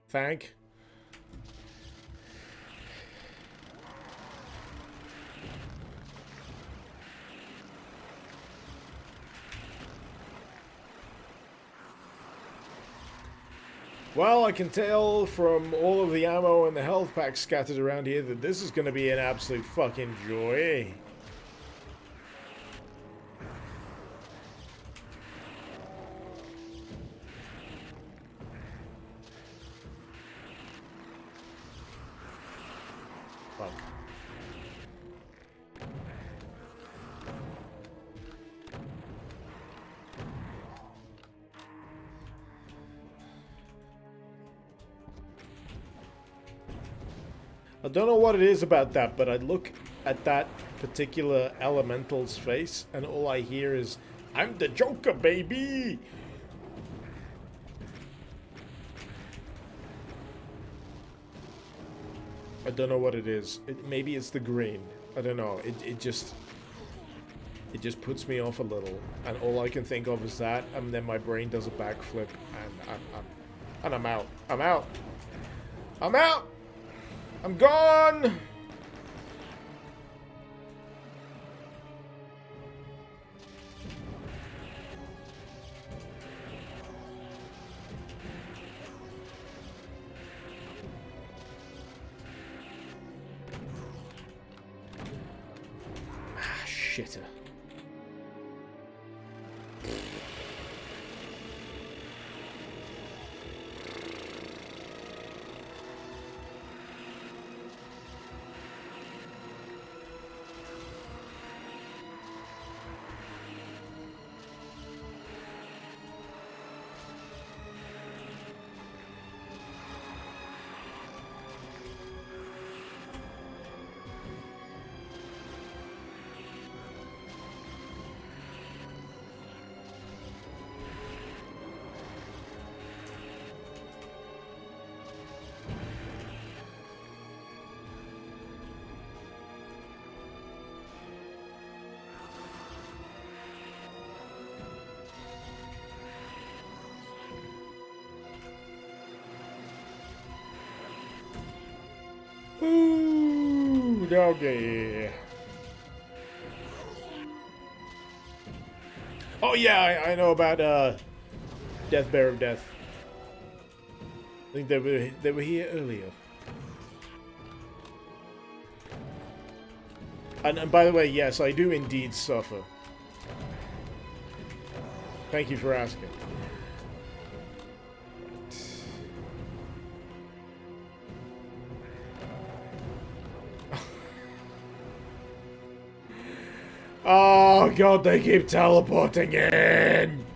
Thank. Well, I can tell from all of the ammo and the health packs scattered around here that this is going to be an absolute fucking joy. Fuck. I don't know what it is about that, but I look at that particular elemental's face and all I hear is, "I'm the Joker, baby!" I don't know what it is. Maybe it's the green. I don't know. It just puts me off a little, and all I can think of is that, and then my brain does a backflip, and I'm out. I'm out. I'm out. I'm gone. Shitter. Ooh, doggy. Oh yeah, I know about Death Bear of Death. I think they were here earlier. And by the way, yes, I do indeed suffer. Thank you for asking. Oh god, they keep teleporting in!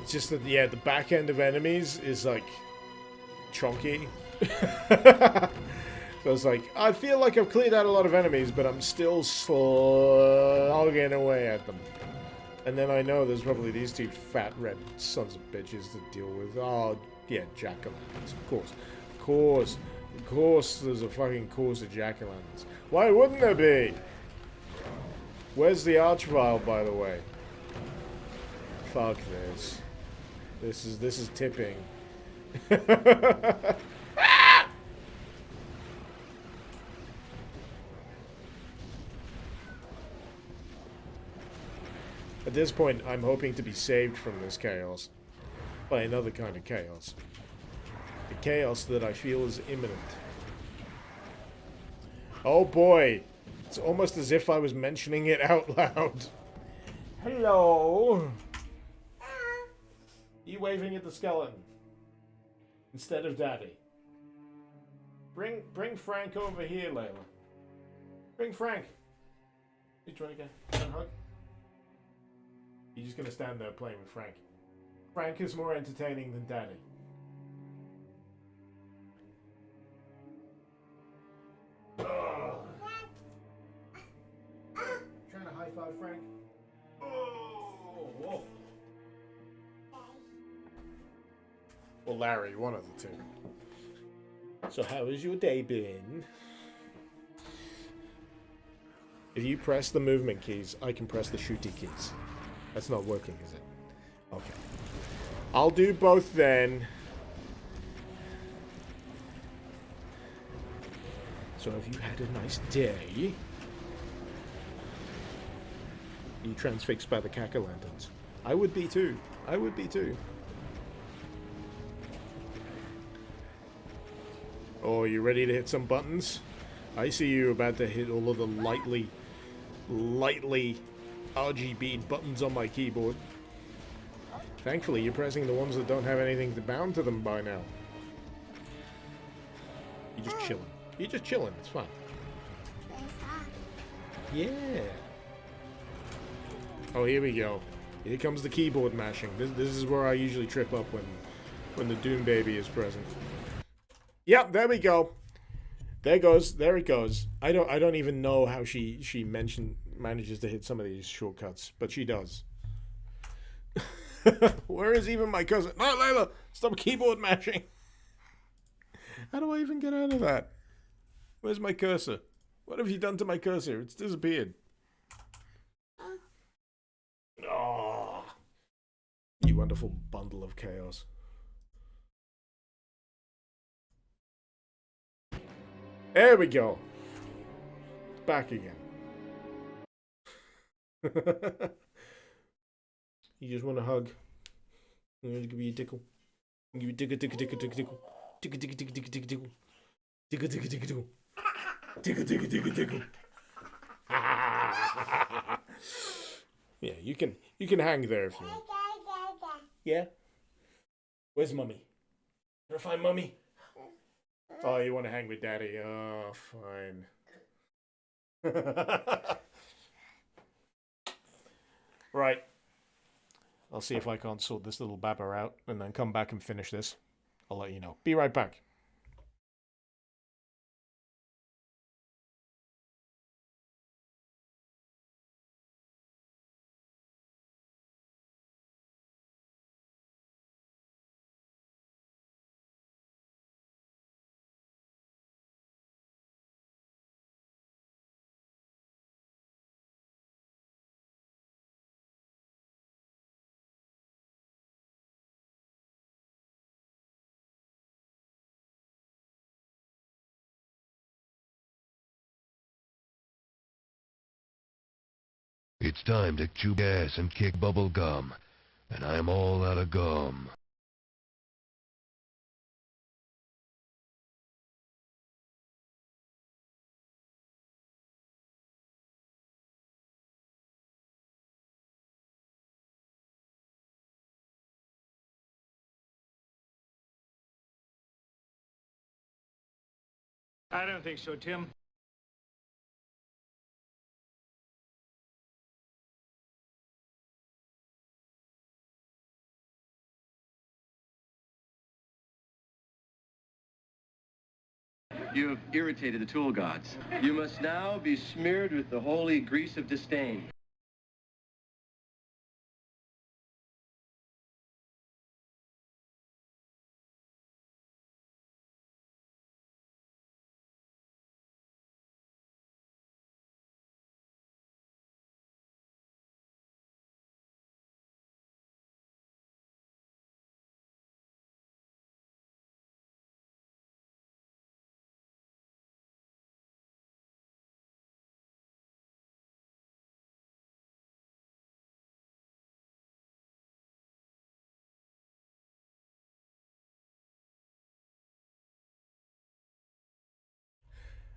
It's just that, yeah, the back end of enemies is, like, chunky. So it's like, I feel like I've cleared out a lot of enemies, but I'm still slogging away at them. And then I know there's probably these two fat red sons of bitches to deal with. Oh, yeah, jack-o'-lanterns, of course. Of course there's a fucking course of jack-o'-lanterns. Why wouldn't there be? Where's the archvile, by the way? Fuck this. This is tipping. At this point, I'm hoping to be saved from this chaos by another kind of chaos. The chaos that I feel is imminent. Oh boy! It's almost as if I was mentioning it out loud. Hello! You waving at the skeleton instead of Daddy. Bring Frank over here, Layla. Bring Frank. You trying to get a hug? You're just gonna stand there playing with Frank. Frank is more entertaining than Daddy. Trying to high five Frank. Oh. Or Larry, one of the two. So how has your day been? If you press the movement keys, I can press the shooty keys. That's not working, is it? Okay. I'll do both then. So have you had a nice day? Are you transfixed by the jack-o'-lanterns? I would be too. I would be too. Oh, you ready to hit some buttons? I see you about to hit all of the lightly RGB buttons on my keyboard. Thankfully, you're pressing the ones that don't have anything to bound to them by now. You're just chilling. You're just chilling. It's fine. Yeah. Oh, here we go. Here comes the keyboard mashing. This is where I usually trip up when the Doom Baby is present. Yep, there we go. There it goes. I don't even know how she manages to hit some of these shortcuts, but she does. Where is even my cousin? No, Layla, stop keyboard mashing. How do I even get out of that? Where's my cursor? What have you done to my cursor? It's disappeared. Oh, you wonderful bundle of chaos. There we go. It's back again. You just want a hug. I'm gonna give you a tickle. I'll give you a tickle, tickle, tickle, tickle, tickle. Tickle, tickle, tickle, tickle, tickle, tickle. Tickle, tickle, tickle, tickle. Tickle, tickle, tickle, tickle. Yeah, you can hang there if you want. Yeah? Where's Mummy? Can I find Mummy? Oh, you want to hang with Daddy? Oh, fine. Right. I'll see if I can't sort this little babber out and then come back and finish this. I'll let you know. Be right back. It's time to chew gas and kick bubble gum, and I'm all out of gum. I don't think so, Tim. You have irritated the tool gods. You must now be smeared with the holy grease of disdain.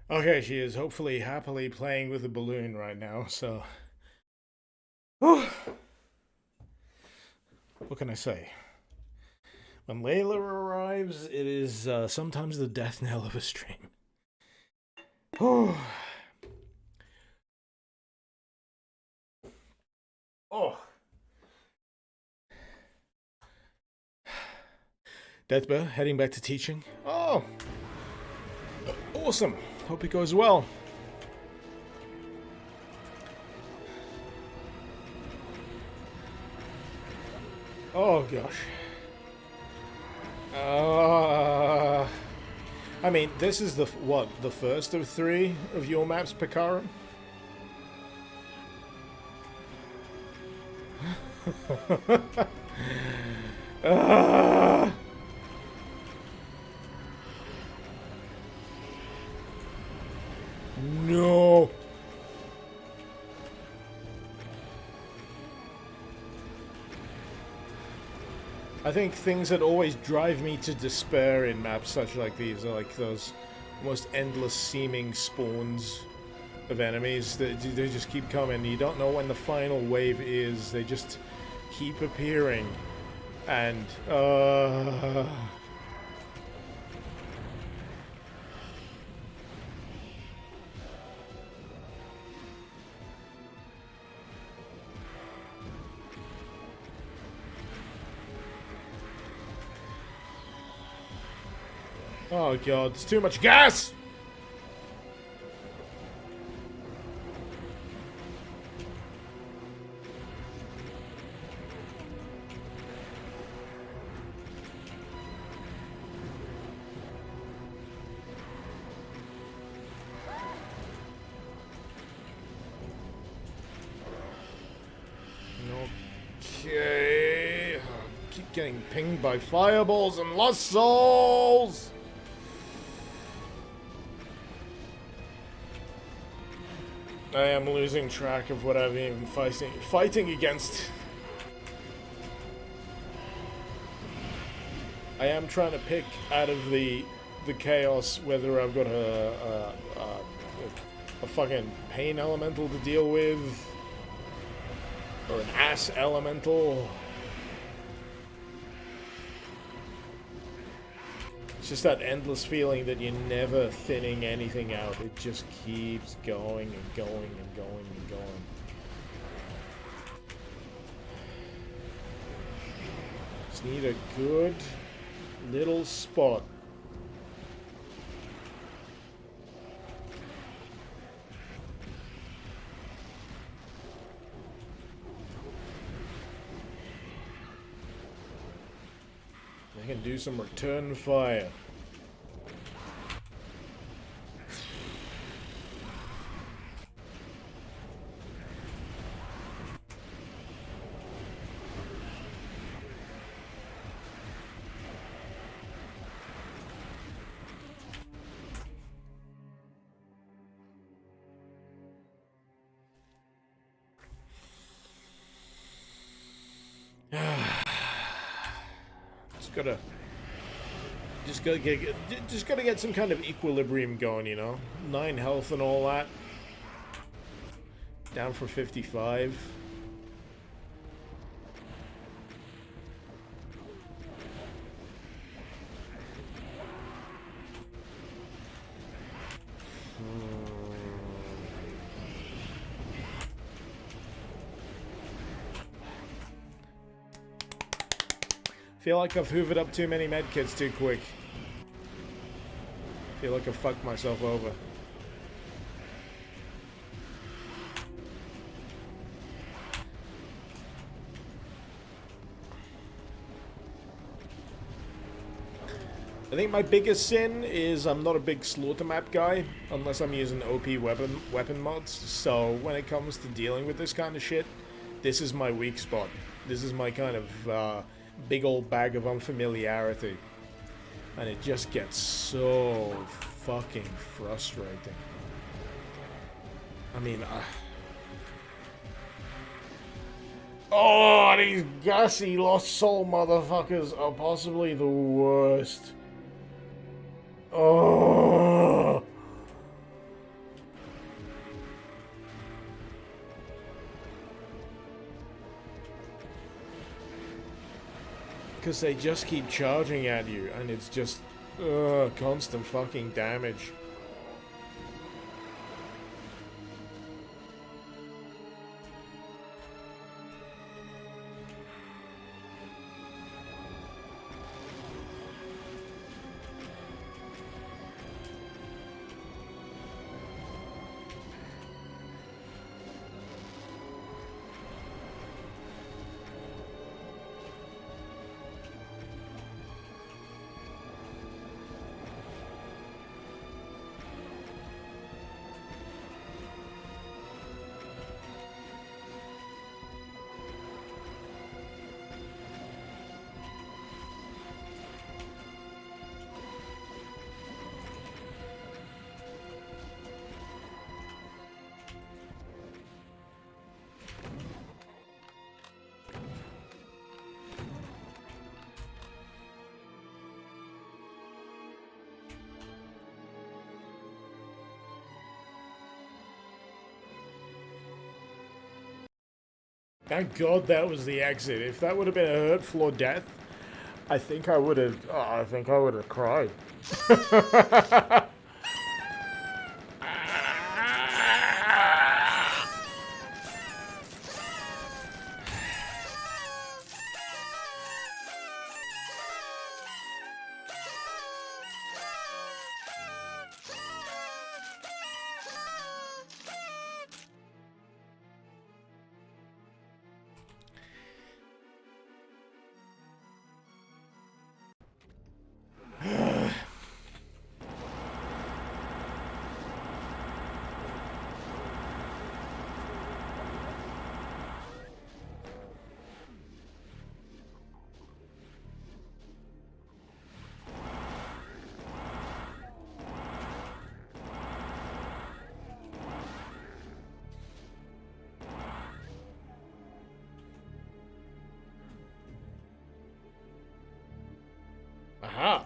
Okay, she is hopefully happily playing with the balloon right now, so... Whew. What can I say? When Layla arrives, it is sometimes the death knell of a stream. Oh. Oh. Deathbear, heading back to teaching. Oh. Awesome. Hope it goes well. Oh gosh. I mean, this is the first of 3 of your maps, Picaro? No. I think things that always drive me to despair in maps such like these are like those most endless seeming spawns of enemies that they just keep coming. You don't know when the final wave is. They just keep appearing, and Oh god, it's too much gas! Okay. Keep getting pinged by fireballs and lost souls! I am losing track of what I've been fighting against. I am trying to pick out of the chaos whether I've got a fucking pain elemental to deal with or an ass elemental. It's just that endless feeling that you're never thinning anything out. It just keeps going and going and going and going. Just need a good little spot. I can do some return fire. Just gotta get some kind of equilibrium going, you know? 9 health and all that. Down for 55. Feel like I've hoovered up too many medkits too quick. Feel like I've fucked myself over. I think my biggest sin is I'm not a big slaughter map guy unless I'm using OP weapon mods. So when it comes to dealing with this kind of shit, this is my weak spot. This is my kind of big old bag of unfamiliarity. And it just gets so fucking frustrating. I mean, oh, these gassy lost soul motherfuckers are possibly the worst. Oh. Because they just keep charging at you, and it's just constant fucking damage. Thank God that was the exit. If that would have been a hurt floor death, I think I would have. Oh, I think I would have cried. Aha!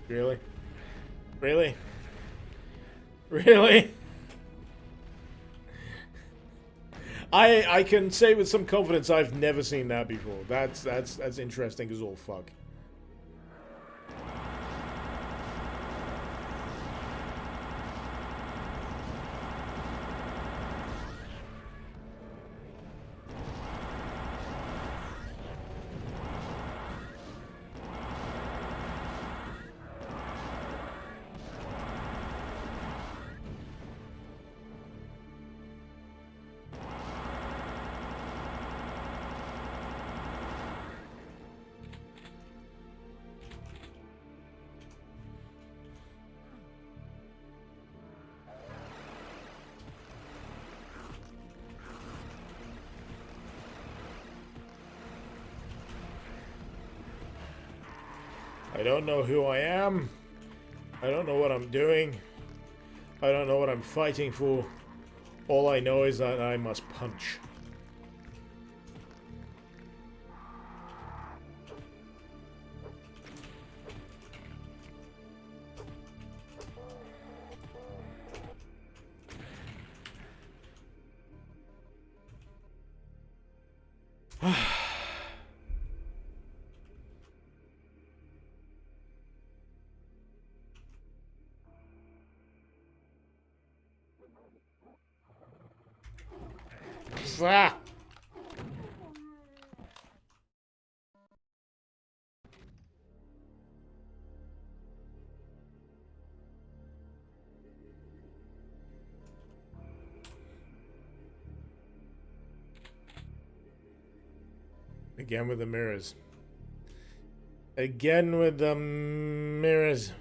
Really? Really? Really? I can say with some confidence I've never seen that before. That's interesting as all fuck. I don't know who I am. I don't know what I'm doing. I don't know what I'm fighting for. All I know is that I must punch. Ah! Again with the mirrors. Again with the mirrors.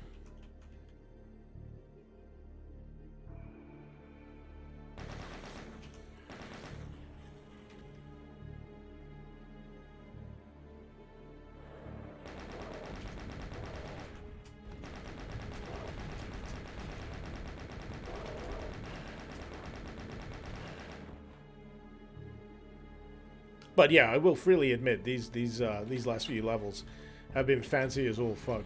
But yeah, I will freely admit these last few levels have been fancy as all fuck.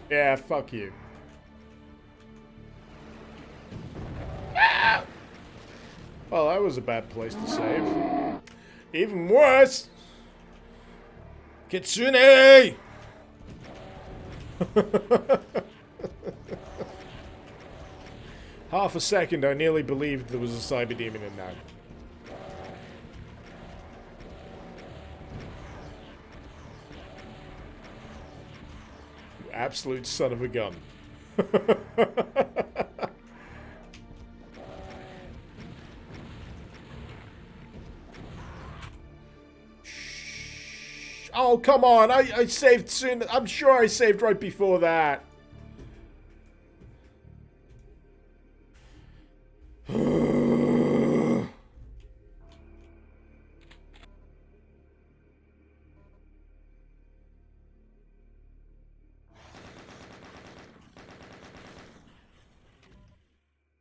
Yeah, fuck you. Ah! Well, that was a bad place to save. Even worse! Kitsune! Half a second, I nearly believed there was a cyber demon in that. Absolute son of a gun. Oh, come on. I saved soon. I'm sure I saved right before that.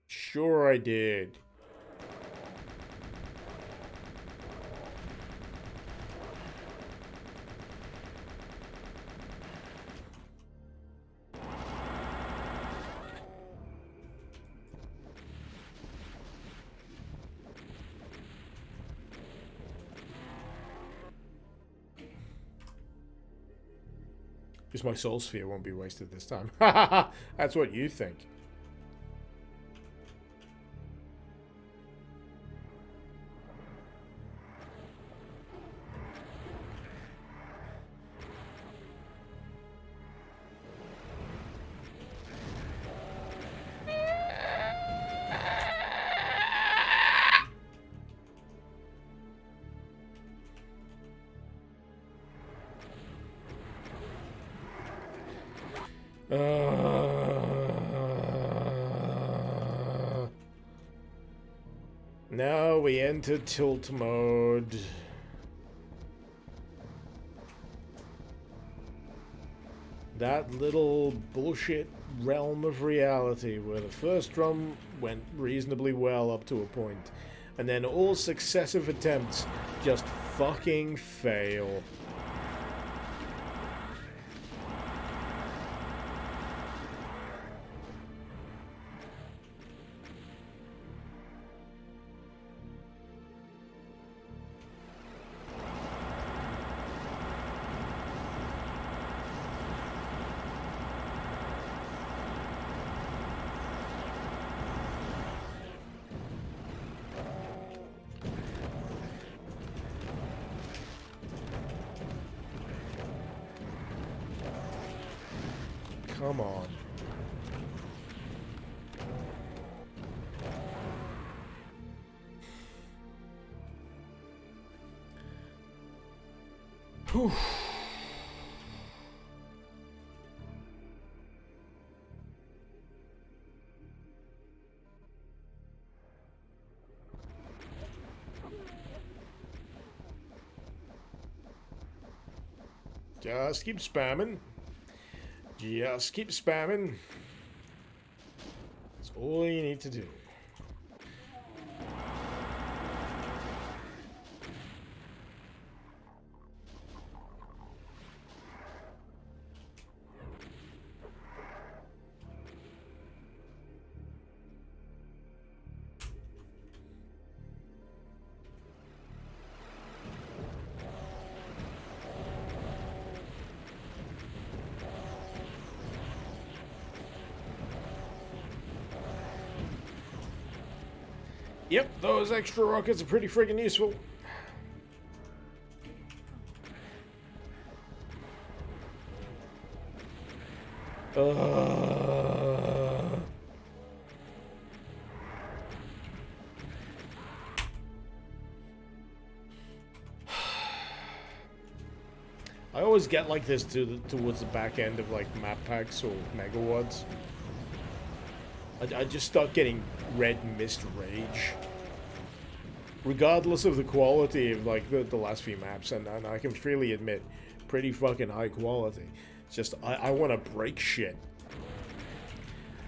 Sure I did. Because my soul sphere won't be wasted this time. That's what you think. Now we enter tilt mode. That little bullshit realm of reality where the first run went reasonably well up to a point, and then all successive attempts just fucking fail. Come on. Whew. Just keep spamming. Just keep spamming. That's all you need to do. Yep, those extra rockets are pretty friggin' useful. I always get like this towards the back end of like map packs or megawads. I just start getting red mist rage. Regardless of the quality of like the last few maps, and I can freely admit, pretty fucking high quality. It's just, I want to break shit.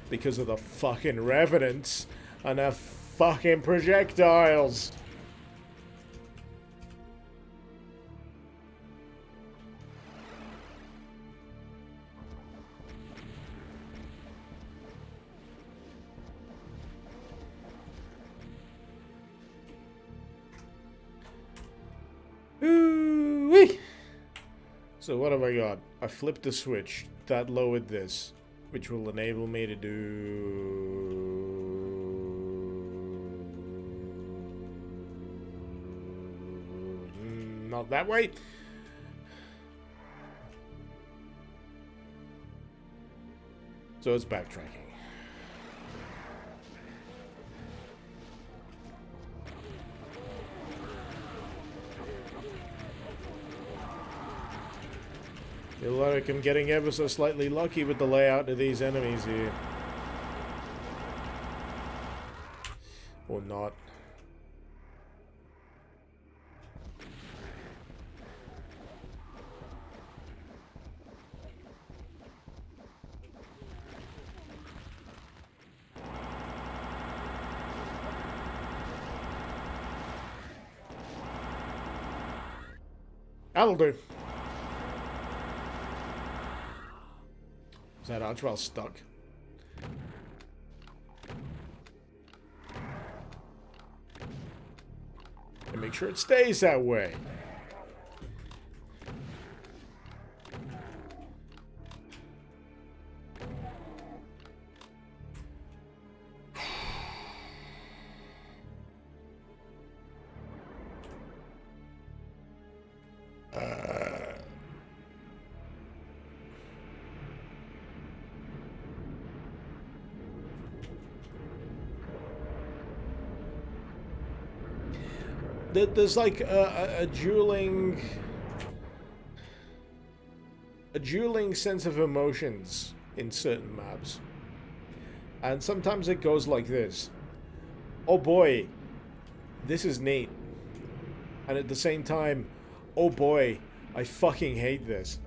Because of the fucking revenants and their fucking projectiles. Ooh-wee. So what have I got? I flipped the switch. That lowered this, which will enable me to do... Not that way. So it's backtracking. Feel like I'm getting ever so slightly lucky with the layout of these enemies here. Or not. That'll do. Is that Archwell stuck? And make sure it stays that way. There's like a dueling sense of emotions in certain maps. And sometimes it goes like this. Oh boy, this is neat. And at the same time, oh boy, I fucking hate this.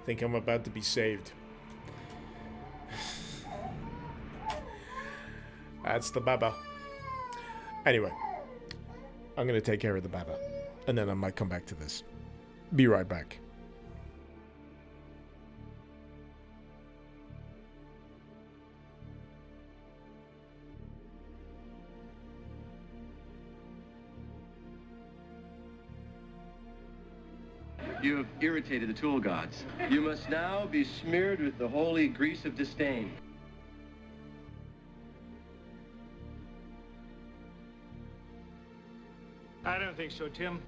Think I'm about to be saved. That's the Baba. Anyway, I'm gonna take care of the Baba, and then I might come back to this. Be right back. You have irritated the tool gods. You must now be smeared with the holy grease of disdain. I don't think so, Tim.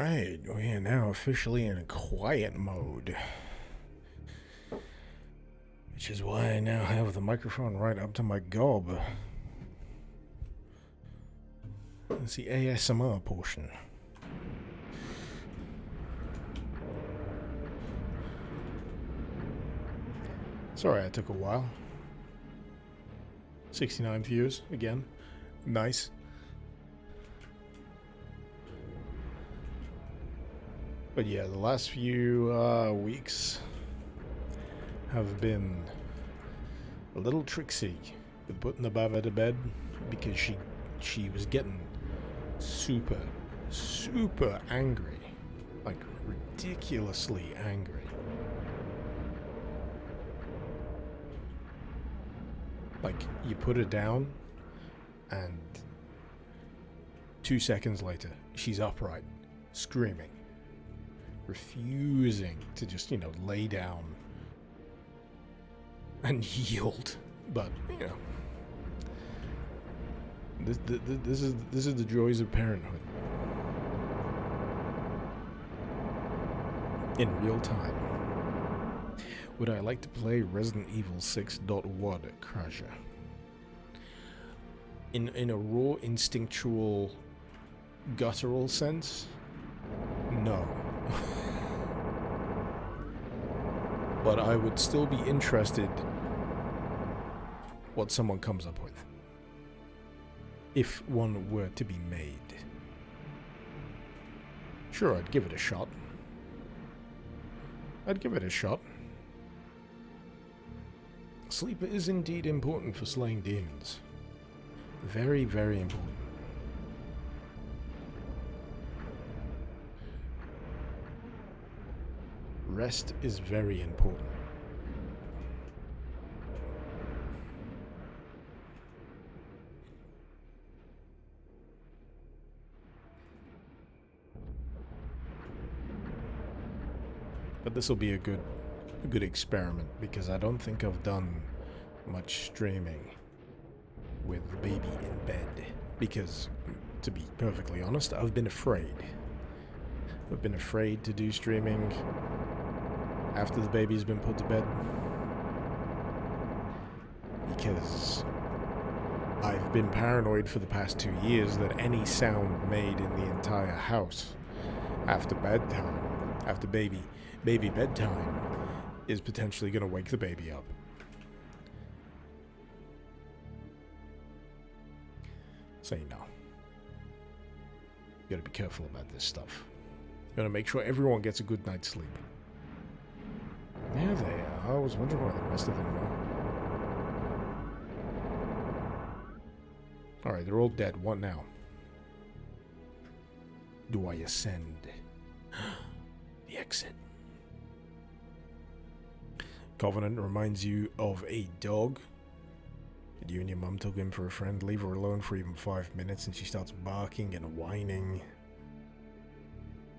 Alright, we are now officially in quiet mode. Which is why I now have the microphone right up to my gob. It's the ASMR portion. Sorry I took a while. 69 views, again. Nice. But yeah, the last few weeks have been a little tricksy with putting the Bava to bed because she was getting super angry, like ridiculously angry. Like, you put her down and 2 seconds later she's upright, screaming, refusing to just, you know, lay down and yield. But, you know, this is the joys of parenthood in real time. Would I like to play Resident Evil 6 .wad Crasher? In a raw, instinctual, guttural sense, no. But I would still be interested what someone comes up with, if one were to be made. Sure, I'd give it a shot. Sleep is indeed important for slaying demons. Very, very important. Rest is very important. But this will be a good experiment because I don't think I've done much streaming with the baby in bed, because to be perfectly honest, I've been afraid. I've been afraid to do streaming after the baby's been put to bed, because I've been paranoid for the past 2 years that any sound made in the entire house after bedtime, after baby bedtime, is potentially going to wake the baby up. So, you know, you gotta be careful about this stuff. You gotta make sure everyone gets a good night's sleep. There they are. I was wondering why the rest of them were. Alright, they're all dead. What now? Do I ascend? The exit. Covenant reminds you of a dog. You and your mum took him for a friend, leave her alone for even 5 minutes and she starts barking and whining.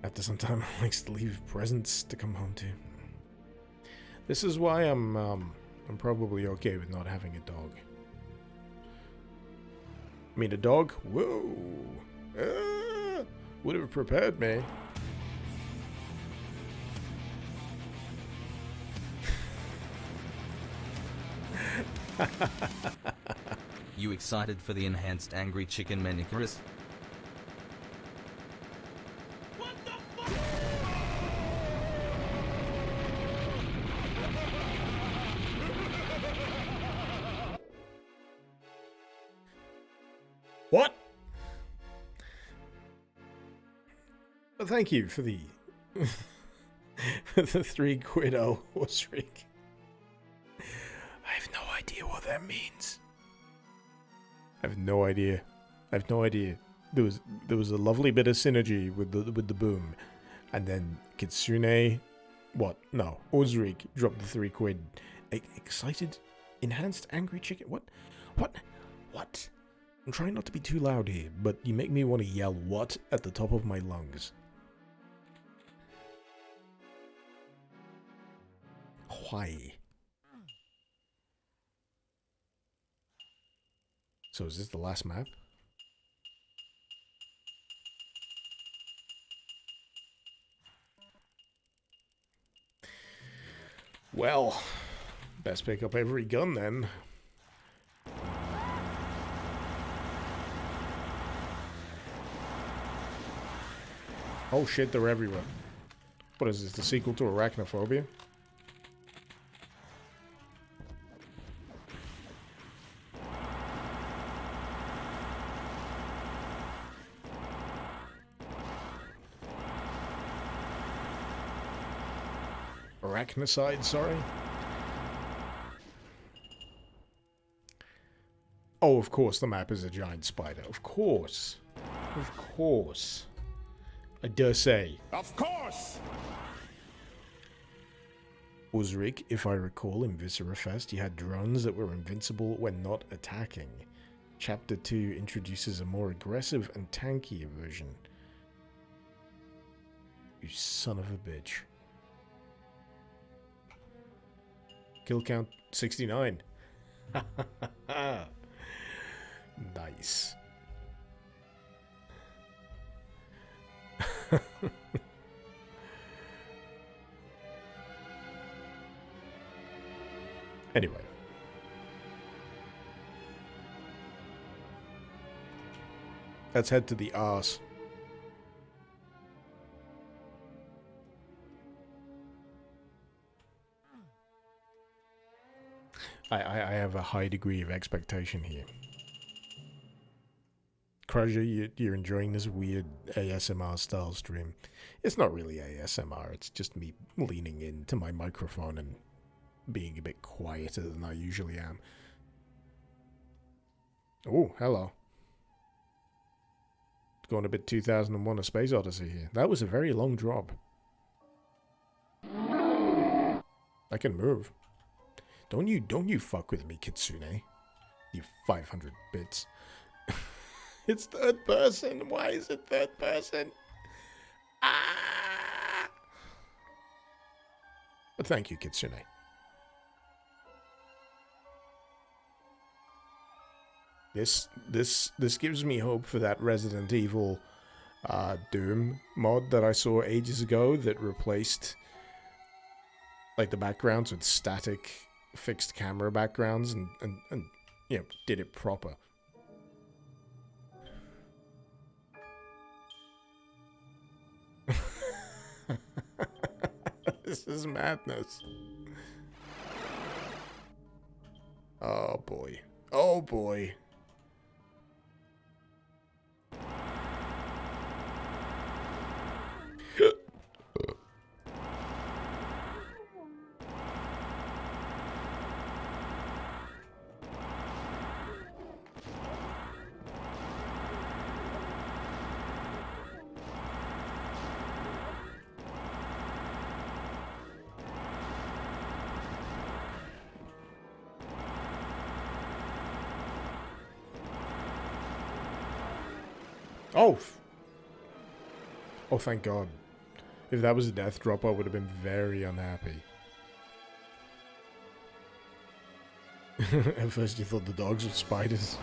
After some time, likes to leave presents to come home to. This is why I'm probably okay with not having a dog. I mean, a dog? Whoa! Would have prepared me. You excited for the enhanced Angry Chicken Minicuris? What? Well, thank you for the for the £3 horse rig. I have no idea what that means. I have no idea. There was a lovely bit of synergy with the boom, and then Kitsune, what? No, Ozrig dropped the £3. Excited, enhanced angry chicken. What? I'm trying not to be too loud here, but you make me want to yell "what" at the top of my lungs. Why? So is this the last map? Well, best pick up every gun then. Oh shit, they're everywhere. What is this, the sequel to Arachnophobia? Arachnocide, sorry. Oh, of course the map is a giant spider. Of course. Of course. I dare say. Of course! Osric, if I recall, in Viscera Fest, you had drones that were invincible when not attacking. Chapter 2 introduces a more aggressive and tankier version. You son of a bitch. Kill count 69. Nice. Anyway. Let's head to the arse. I have a high degree of expectation here. Crusher, you're enjoying this weird ASMR style stream. It's not really ASMR, it's just me leaning into my microphone and being a bit quieter than I usually am. Oh, hello. Going a bit 2001 A Space Odyssey here. That was a very long drop. I can move. Don't you fuck with me, Kitsune. You 500 bits. It's third person. Why is it third person? Ah! But thank you, Kitsune. This gives me hope for that Resident Evil Doom mod that I saw ages ago that replaced like the backgrounds with static fixed camera backgrounds and you know, did it proper. This is madness. Oh boy. Oh boy. Oh! Oh, thank God. If that was a death drop, I would have been very unhappy. At first you thought the dogs were spiders.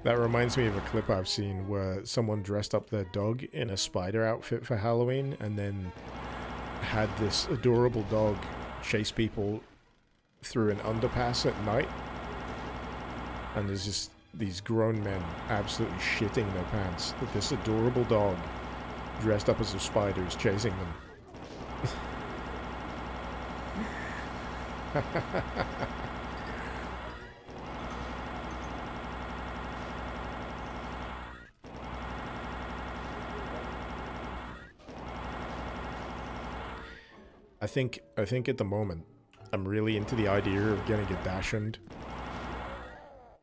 That reminds me of a clip I've seen where someone dressed up their dog in a spider outfit for Halloween and then had this adorable dog chase people through an underpass at night. And there's just these grown men absolutely shitting their pants that this adorable dog dressed up as a spider is chasing them. I think at the moment I'm really into the idea of getting a Dachshund.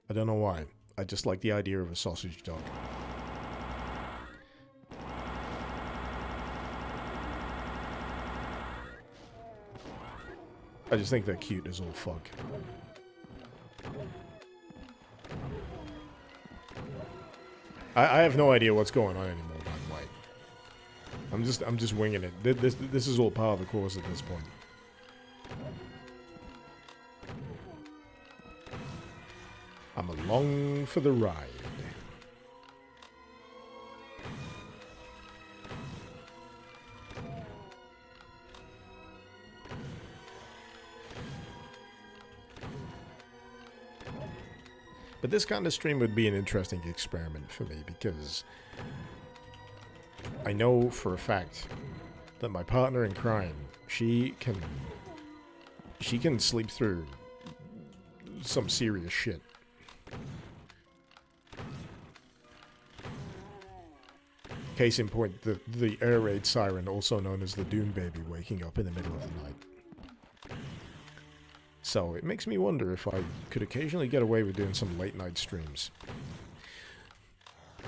I don't know why. I just like the idea of a sausage dog. I just think they're cute as all fuck. I have no idea what's going on anymore, by the way. I'm just winging it. This is all part of the course at this point. I'm along for the ride. But this kind of stream would be an interesting experiment for me because I know for a fact that my partner in crime, she can sleep through some serious shit. Case in point, the air raid siren, also known as the Doom Baby, waking up in the middle of the night. So it makes me wonder if I could occasionally get away with doing some late night streams.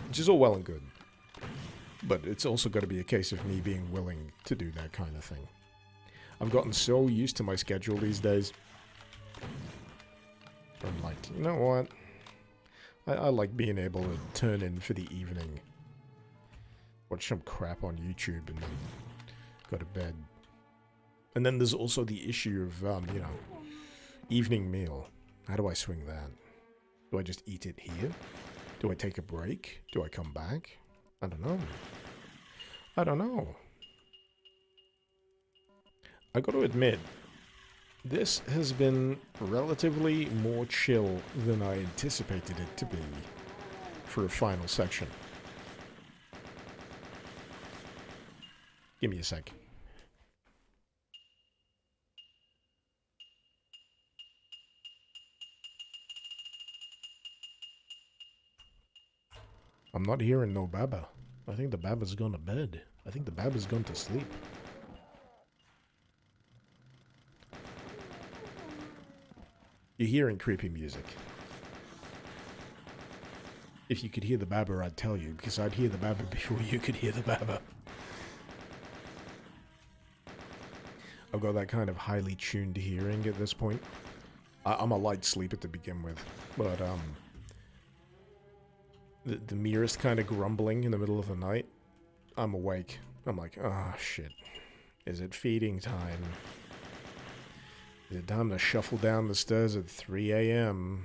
Which is all well and good. But it's also got to be a case of me being willing to do that kind of thing. I've gotten so used to my schedule these days. I'm like, you know what? I like being able to turn in for the evening. Watch some crap on YouTube and then go to bed. And then there's also the issue of, you know, evening meal. How do I swing that? Do I just eat it here? Do I take a break? Do I come back? I don't know. I don't know. I got to admit, this has been relatively more chill than I anticipated it to be for a final section. Give me a sec. I'm not hearing no Baba. I think the Baba's gone to bed. I think the Baba's gone to sleep. You're hearing creepy music. If you could hear the Baba, I'd tell you, because I'd hear the Baba before you could hear the Baba. I've got that kind of highly tuned hearing at this point. I'm a light sleeper to begin with, but the merest kind of grumbling in the middle of the night, I'm awake. I'm like, oh shit. Is it feeding time? Is it time to shuffle down the stairs at 3 a.m.?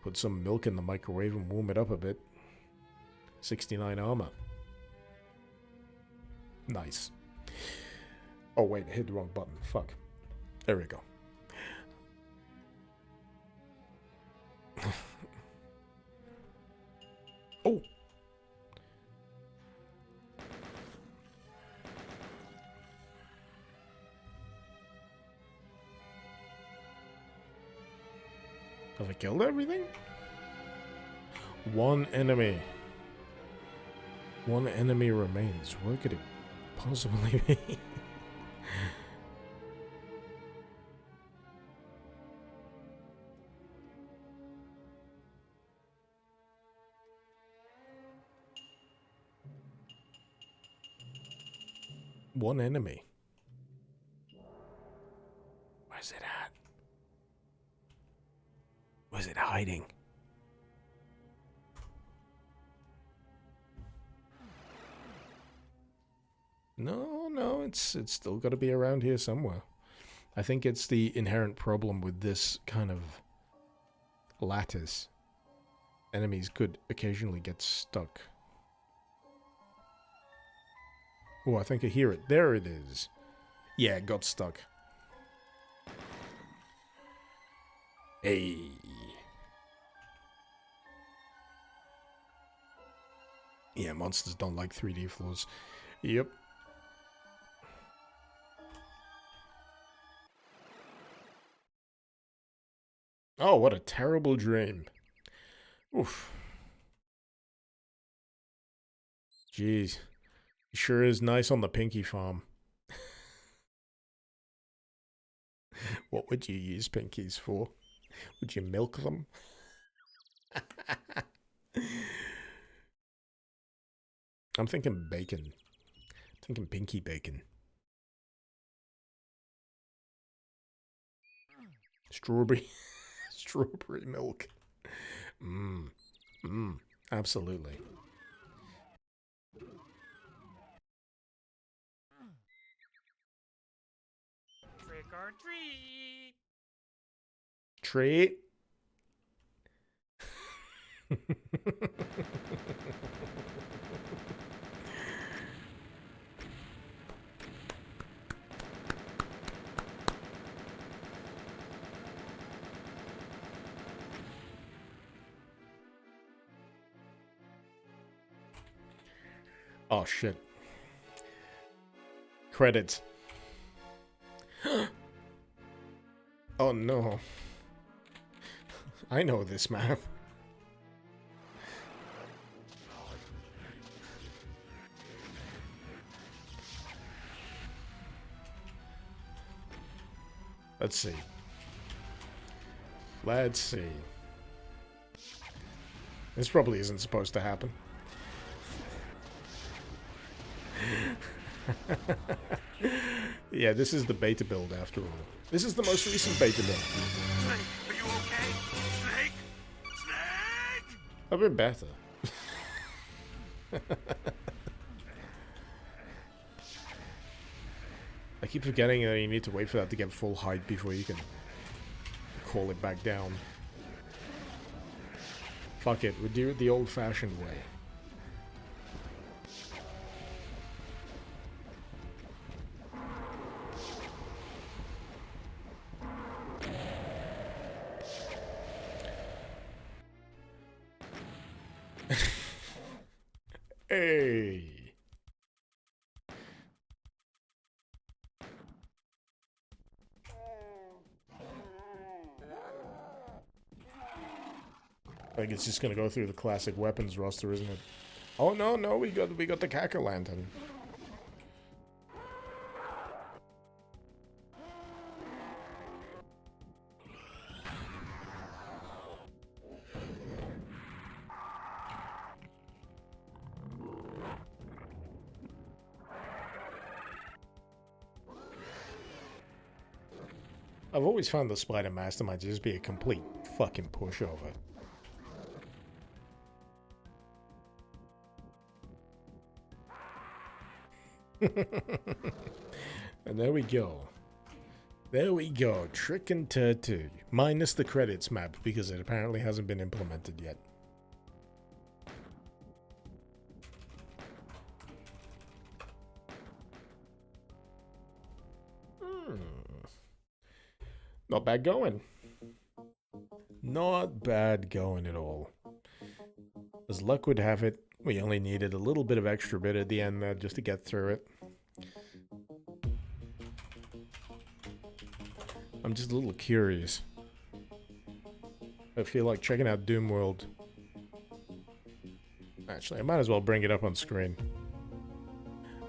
Put some milk in the microwave and warm it up a bit. 69 armor. Nice. Oh wait, I hit the wrong button. Fuck. There we go. Oh! Have I killed everything? One enemy. One enemy remains. Where could it possibly be? One enemy. Where's it at? Where's it hiding? No, it's still got to be around here somewhere. I think it's the inherent problem with this kind of lattice. Enemies could occasionally get stuck. Oh, I think I hear it. There it is. Yeah, it got stuck. Hey. Yeah, monsters don't like 3D floors. Yep. Oh, what a terrible dream. Oof. Jeez. It sure is nice on the Pinky farm. What would you use Pinkies for? Would you milk them? I'm thinking bacon. Thinking Pinky bacon. Strawberry. Strawberry milk. Absolutely. Trick or treat. Treat. Oh, shit. Credits. Oh, no. I know this map. Let's see. Let's see. This probably isn't supposed to happen. Yeah, this is the beta build after all. This is the most recent beta build. Snake, are you okay? Snake? Snake! I've been better. I keep forgetting that you need to wait for that to get full height before you can call it back down. Fuck it, we'll do it the old-fashioned way. Hey! I think it's just gonna go through the classic weapons roster, isn't it? Oh no, we got the Cack-O-Lantern. I've always found the Spider Mastermind to just be a complete fucking pushover. And there we go. There we go. Trick and Tattoo. Minus the credits map, because it apparently hasn't been implemented yet. Not bad going. Not bad going at all. As luck would have it, we only needed a little bit of extra bit at the end there just to get through it. I'm just a little curious. I feel like checking out Doom World. Actually, I might as well bring it up on screen.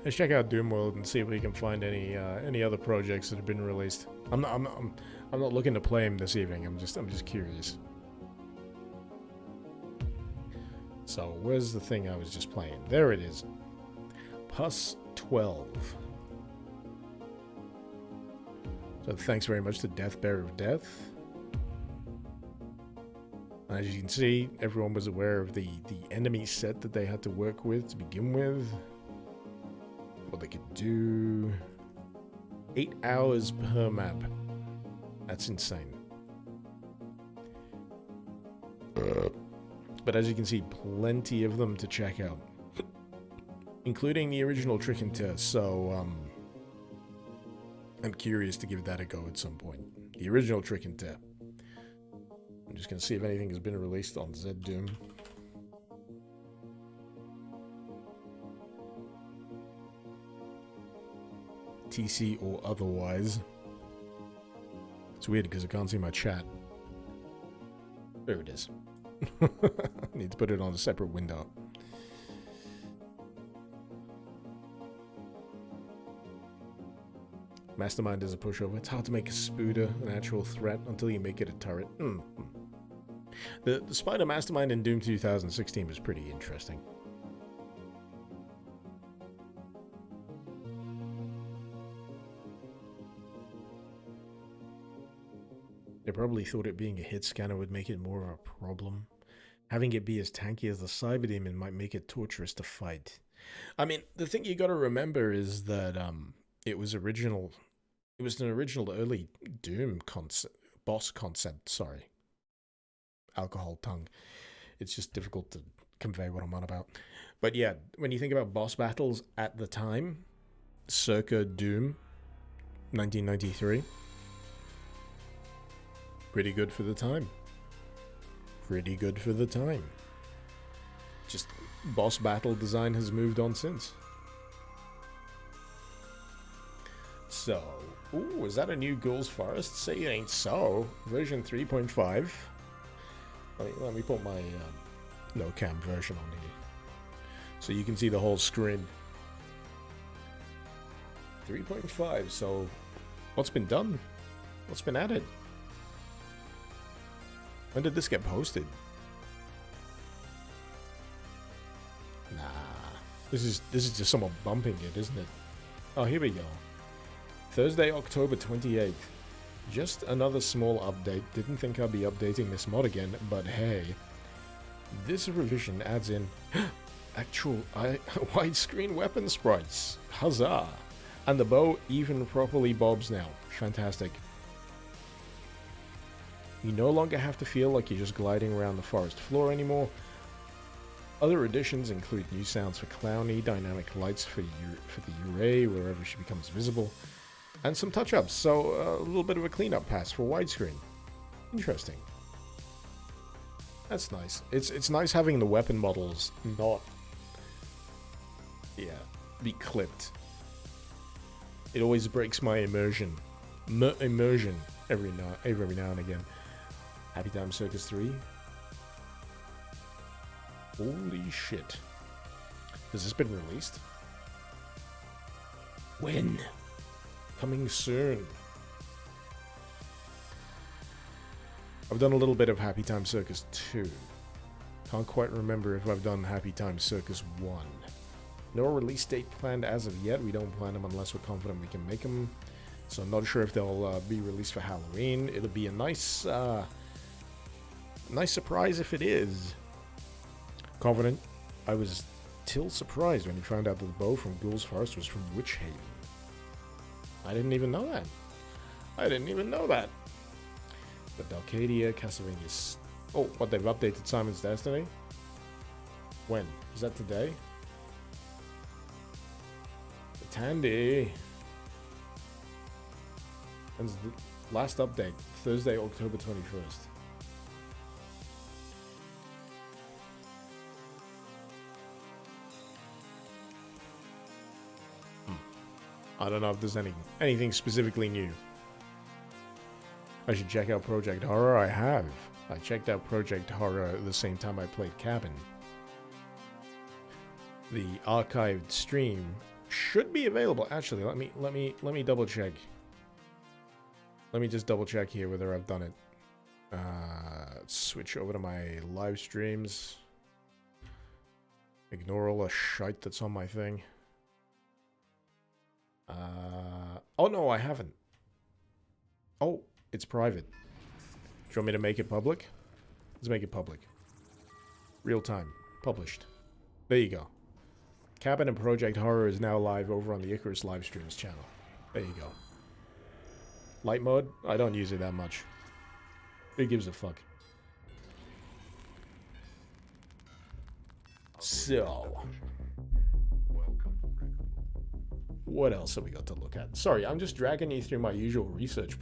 Let's check out Doom World and see if we can find any other projects that have been released. I'm not looking to play them this evening. I'm just curious. So, where's the thing I was just playing? There it is. Pus 12. So, thanks very much to Deathbearer of Death. As you can see, everyone was aware of the enemy set that they had to work with to begin with. What they could do. 8 hours per map. That's insane. But as you can see, plenty of them to check out. Including the original Trick and Test, so I'm curious to give that a go at some point. The original Trick and Test. I'm just going to see if anything has been released on Zed Doom. TC or otherwise. It's weird because I can't see my chat. There it is. Need to put it on a separate window. Mastermind is a pushover. It's hard to make a spooder an actual threat until you make it a turret. The Spider Mastermind in Doom 2016 was pretty interesting. They probably thought it being a hit scanner would make it more of a problem. Having it be as tanky as the Cyber Demon might make it torturous to fight. I mean, the thing you gotta remember is that it was an original early Doom boss concept, sorry. Alcohol tongue. It's just difficult to convey what I'm on about. But yeah, when you think about boss battles at the time, circa Doom 1993, pretty good for the time. Pretty good for the time. Just boss battle design has moved on since. So, ooh, is that a new Ghouls Forest? Say it ain't so. Version 3.5. Let me put my no cam version on here, so you can see the whole screen. 3.5. So, what's been done? What's been added? When did this get posted? Nah, this is just someone bumping it, isn't it? Oh, here we go. Thursday, October 28th. Just another small update. Didn't think I'd be updating this mod again, but hey. This revision adds in actual widescreen weapon sprites. Huzzah! And the bow even properly bobs now. Fantastic. You no longer have to feel like you're just gliding around the forest floor anymore. Other additions include new sounds for Clowny, dynamic lights for the Uray wherever she becomes visible, and some touch-ups, so a little bit of a cleanup pass for widescreen. Interesting. That's nice. It's nice having the weapon models not, be clipped. It always breaks my immersion. Immersion every now and again. Happy Time Circus 3. Holy shit. Has this been released? When? Coming soon. I've done a little bit of Happy Time Circus 2. Can't quite remember if I've done Happy Time Circus 1. No release date planned as of yet. We don't plan them unless we're confident we can make them. So I'm not sure if they'll be released for Halloween. It'll be a nice surprise if it is. Confident. I was till surprised when he found out that the bow from Ghouls Forest was from Witch Haven. I didn't even know that. But Dalcadia, Castlevania... Oh, what, they've updated Simon's Destiny? When? Is that today? The Tandy. And the last update, Thursday, October 21st. I don't know if there's anything specifically new. I should check out Project Horror. I have. I checked out Project Horror at the same time I played Cabin. The archived stream should be available. Actually, let me double check. Let me just double check here whether I've done it. Switch over to my live streams. Ignore all the shite that's on my thing. Oh no, I haven't. Oh, it's private. Do you want me to make it public? Let's make it public. Real time. Published. There you go. Cabin and Project Horror is now live over on the Icarus live streams channel. There you go. Light mode? I don't use it that much. Who gives a fuck? So... what else have we got to look at? Sorry, I'm just dragging you through my usual research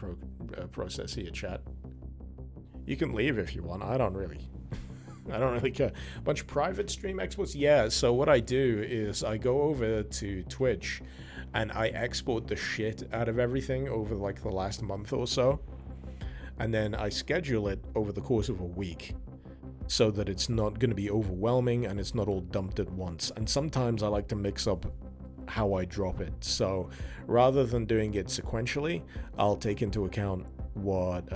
process here, chat. You can leave if you want. I don't really care. A bunch of private stream exports? Yeah, so what I do is I go over to Twitch and I export the shit out of everything over like the last month or so. And then I schedule it over the course of a week so that it's not going to be overwhelming and it's not all dumped at once. And sometimes I like to mix up how I drop it. So rather than doing it sequentially, I'll take into account what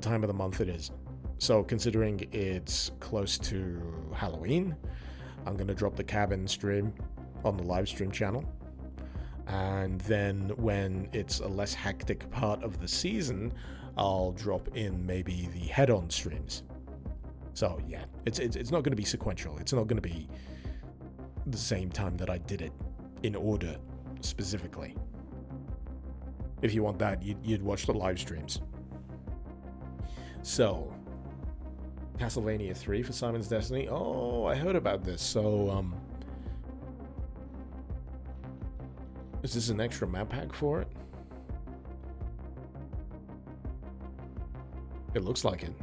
time of the month it is. So considering it's close to Halloween, I'm going to drop the Cabin stream on the live stream channel. And then when it's a less hectic part of the season, I'll drop in maybe the head-on streams. So yeah, it's not going to be sequential. It's not going to be the same time that I did it in order specifically. If you want that, you'd watch the live streams. So, Castlevania 3 for Simon's Destiny. Oh, I heard about this. So, is this an extra map pack for it? It looks like it.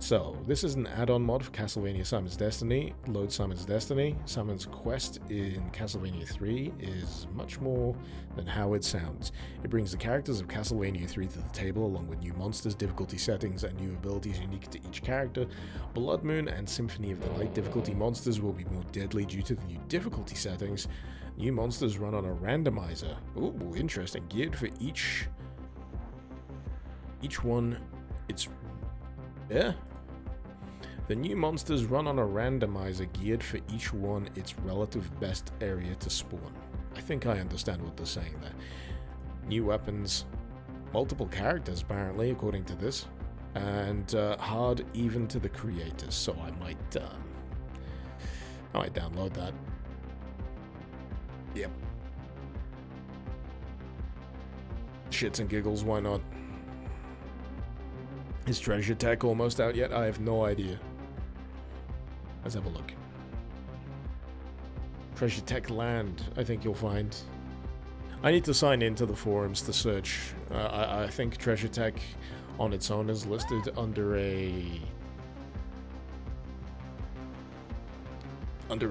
So, this is an add-on mod for Castlevania Simon's Destiny. Load Simon's Destiny. Simon's quest in Castlevania 3 is much more than how it sounds. It brings the characters of Castlevania 3 to the table, along with new monsters, difficulty settings, and new abilities unique to each character. Blood Moon and Symphony of the Night difficulty monsters will be more deadly due to the new difficulty settings. New monsters run on a randomizer. Ooh, interesting. Geared for each one. Yeah. The new monsters run on a randomizer geared for each one its relative best area to spawn. I think I understand what they're saying there. New weapons, multiple characters apparently, according to this, and hard even to the creators. So I might download that. Yep. Shits and giggles, why not? Is Treasure Tech almost out yet? I have no idea. Let's have a look. Treasure Tech Land, I think you'll find. I need to sign into the forums to search. I think Treasure Tech on its own is listed under a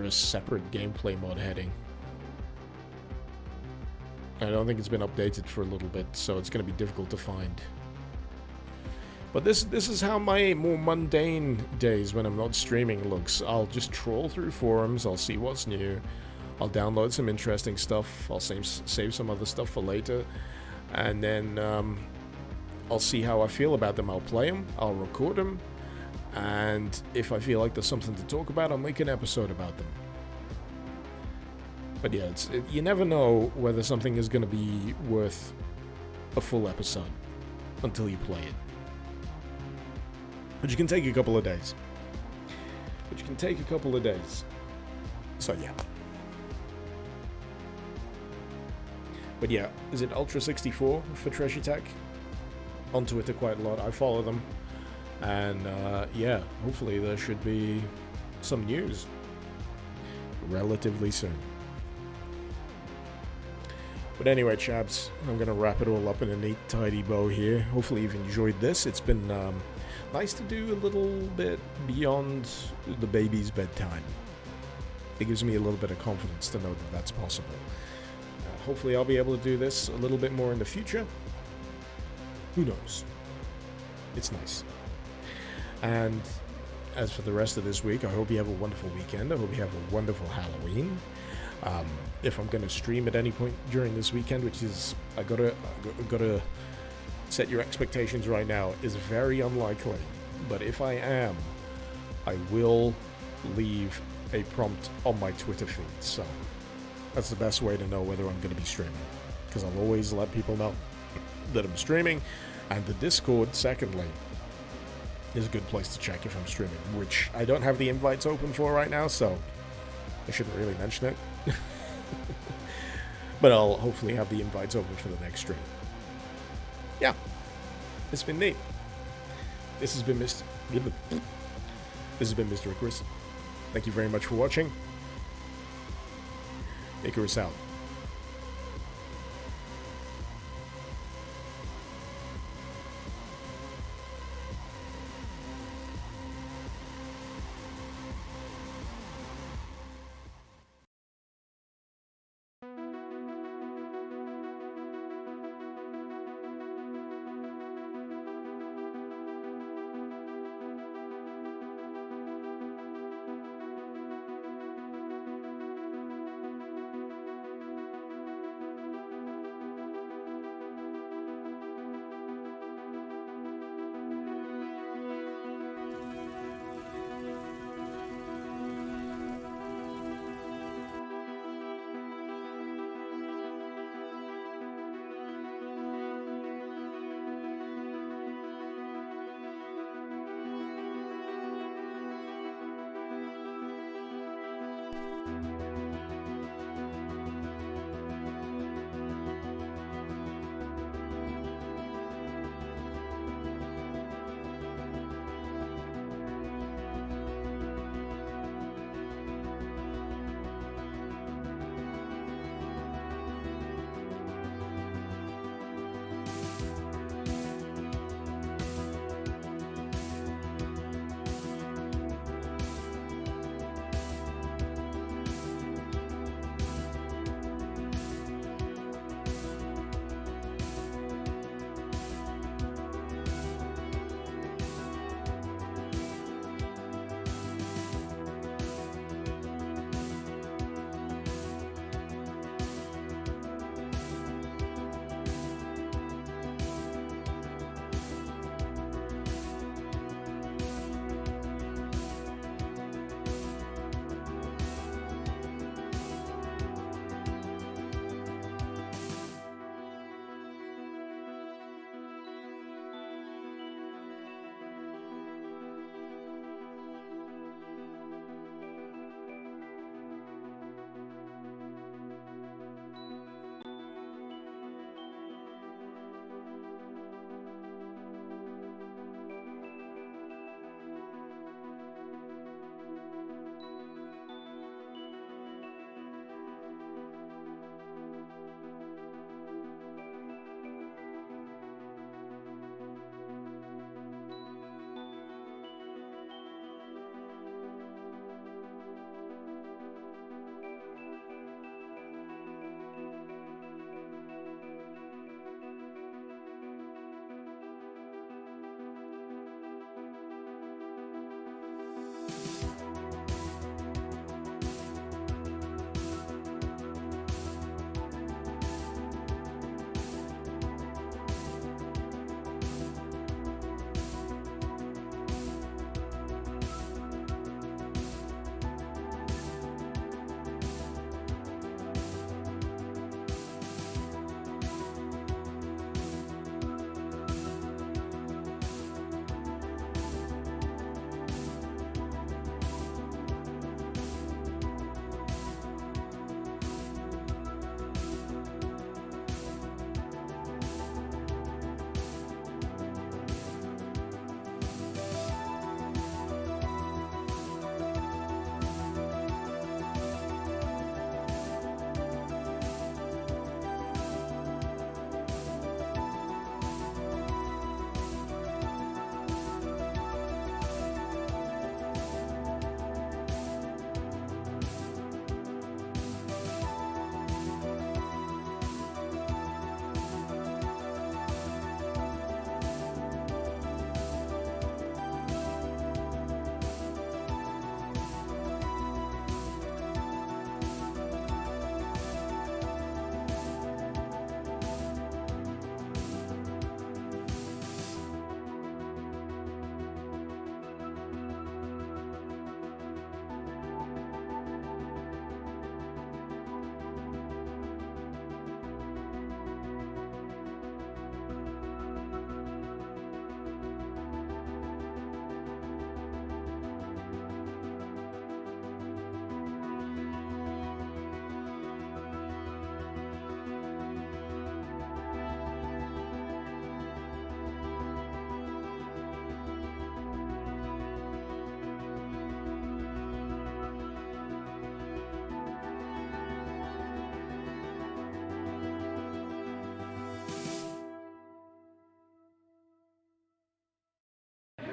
separate gameplay mod heading. I don't think it's been updated for a little bit, so it's going to be difficult to find. But this is how my more mundane days when I'm not streaming looks. I'll just troll through forums, I'll see what's new, I'll download some interesting stuff, I'll save some other stuff for later, and then I'll see how I feel about them. I'll play them, I'll record them, and if I feel like there's something to talk about, I'll make an episode about them. But yeah, you never know whether something is going to be worth a full episode until you play it. But you can take a couple of days. So yeah. But yeah, is it Ultra64 for Treasure Tech? On Twitter quite a lot. I follow them. And yeah, hopefully there should be some news relatively soon. But anyway, chaps, I'm going to wrap it all up in a neat, tidy bow here. Hopefully you've enjoyed this. It's been nice to do a little bit beyond the baby's bedtime. It gives me a little bit of confidence to know that that's possible. Hopefully I'll be able to do this a little bit more in the future. Who knows? It's nice. And as for the rest of this week, I hope you have a wonderful weekend. I hope you have a wonderful Halloween. If I'm going to stream at any point during this weekend, which is, I gotta set your expectations right now, is very unlikely. But if I am, I will leave a prompt on my Twitter feed. So that's the best way to know whether I'm going to be streaming, because I'll always let people know that I'm streaming. And the Discord, secondly, is a good place to check if I'm streaming, which I don't have the invites open for right now, so I shouldn't really mention it. But I'll hopefully have the invites open for the next stream. Yeah, it's been neat. This has been Mr. Icarus. Thank you very much for watching. Icarus out.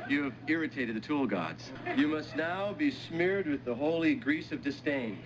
You have irritated the tool gods. You must now be smeared with the holy grease of disdain.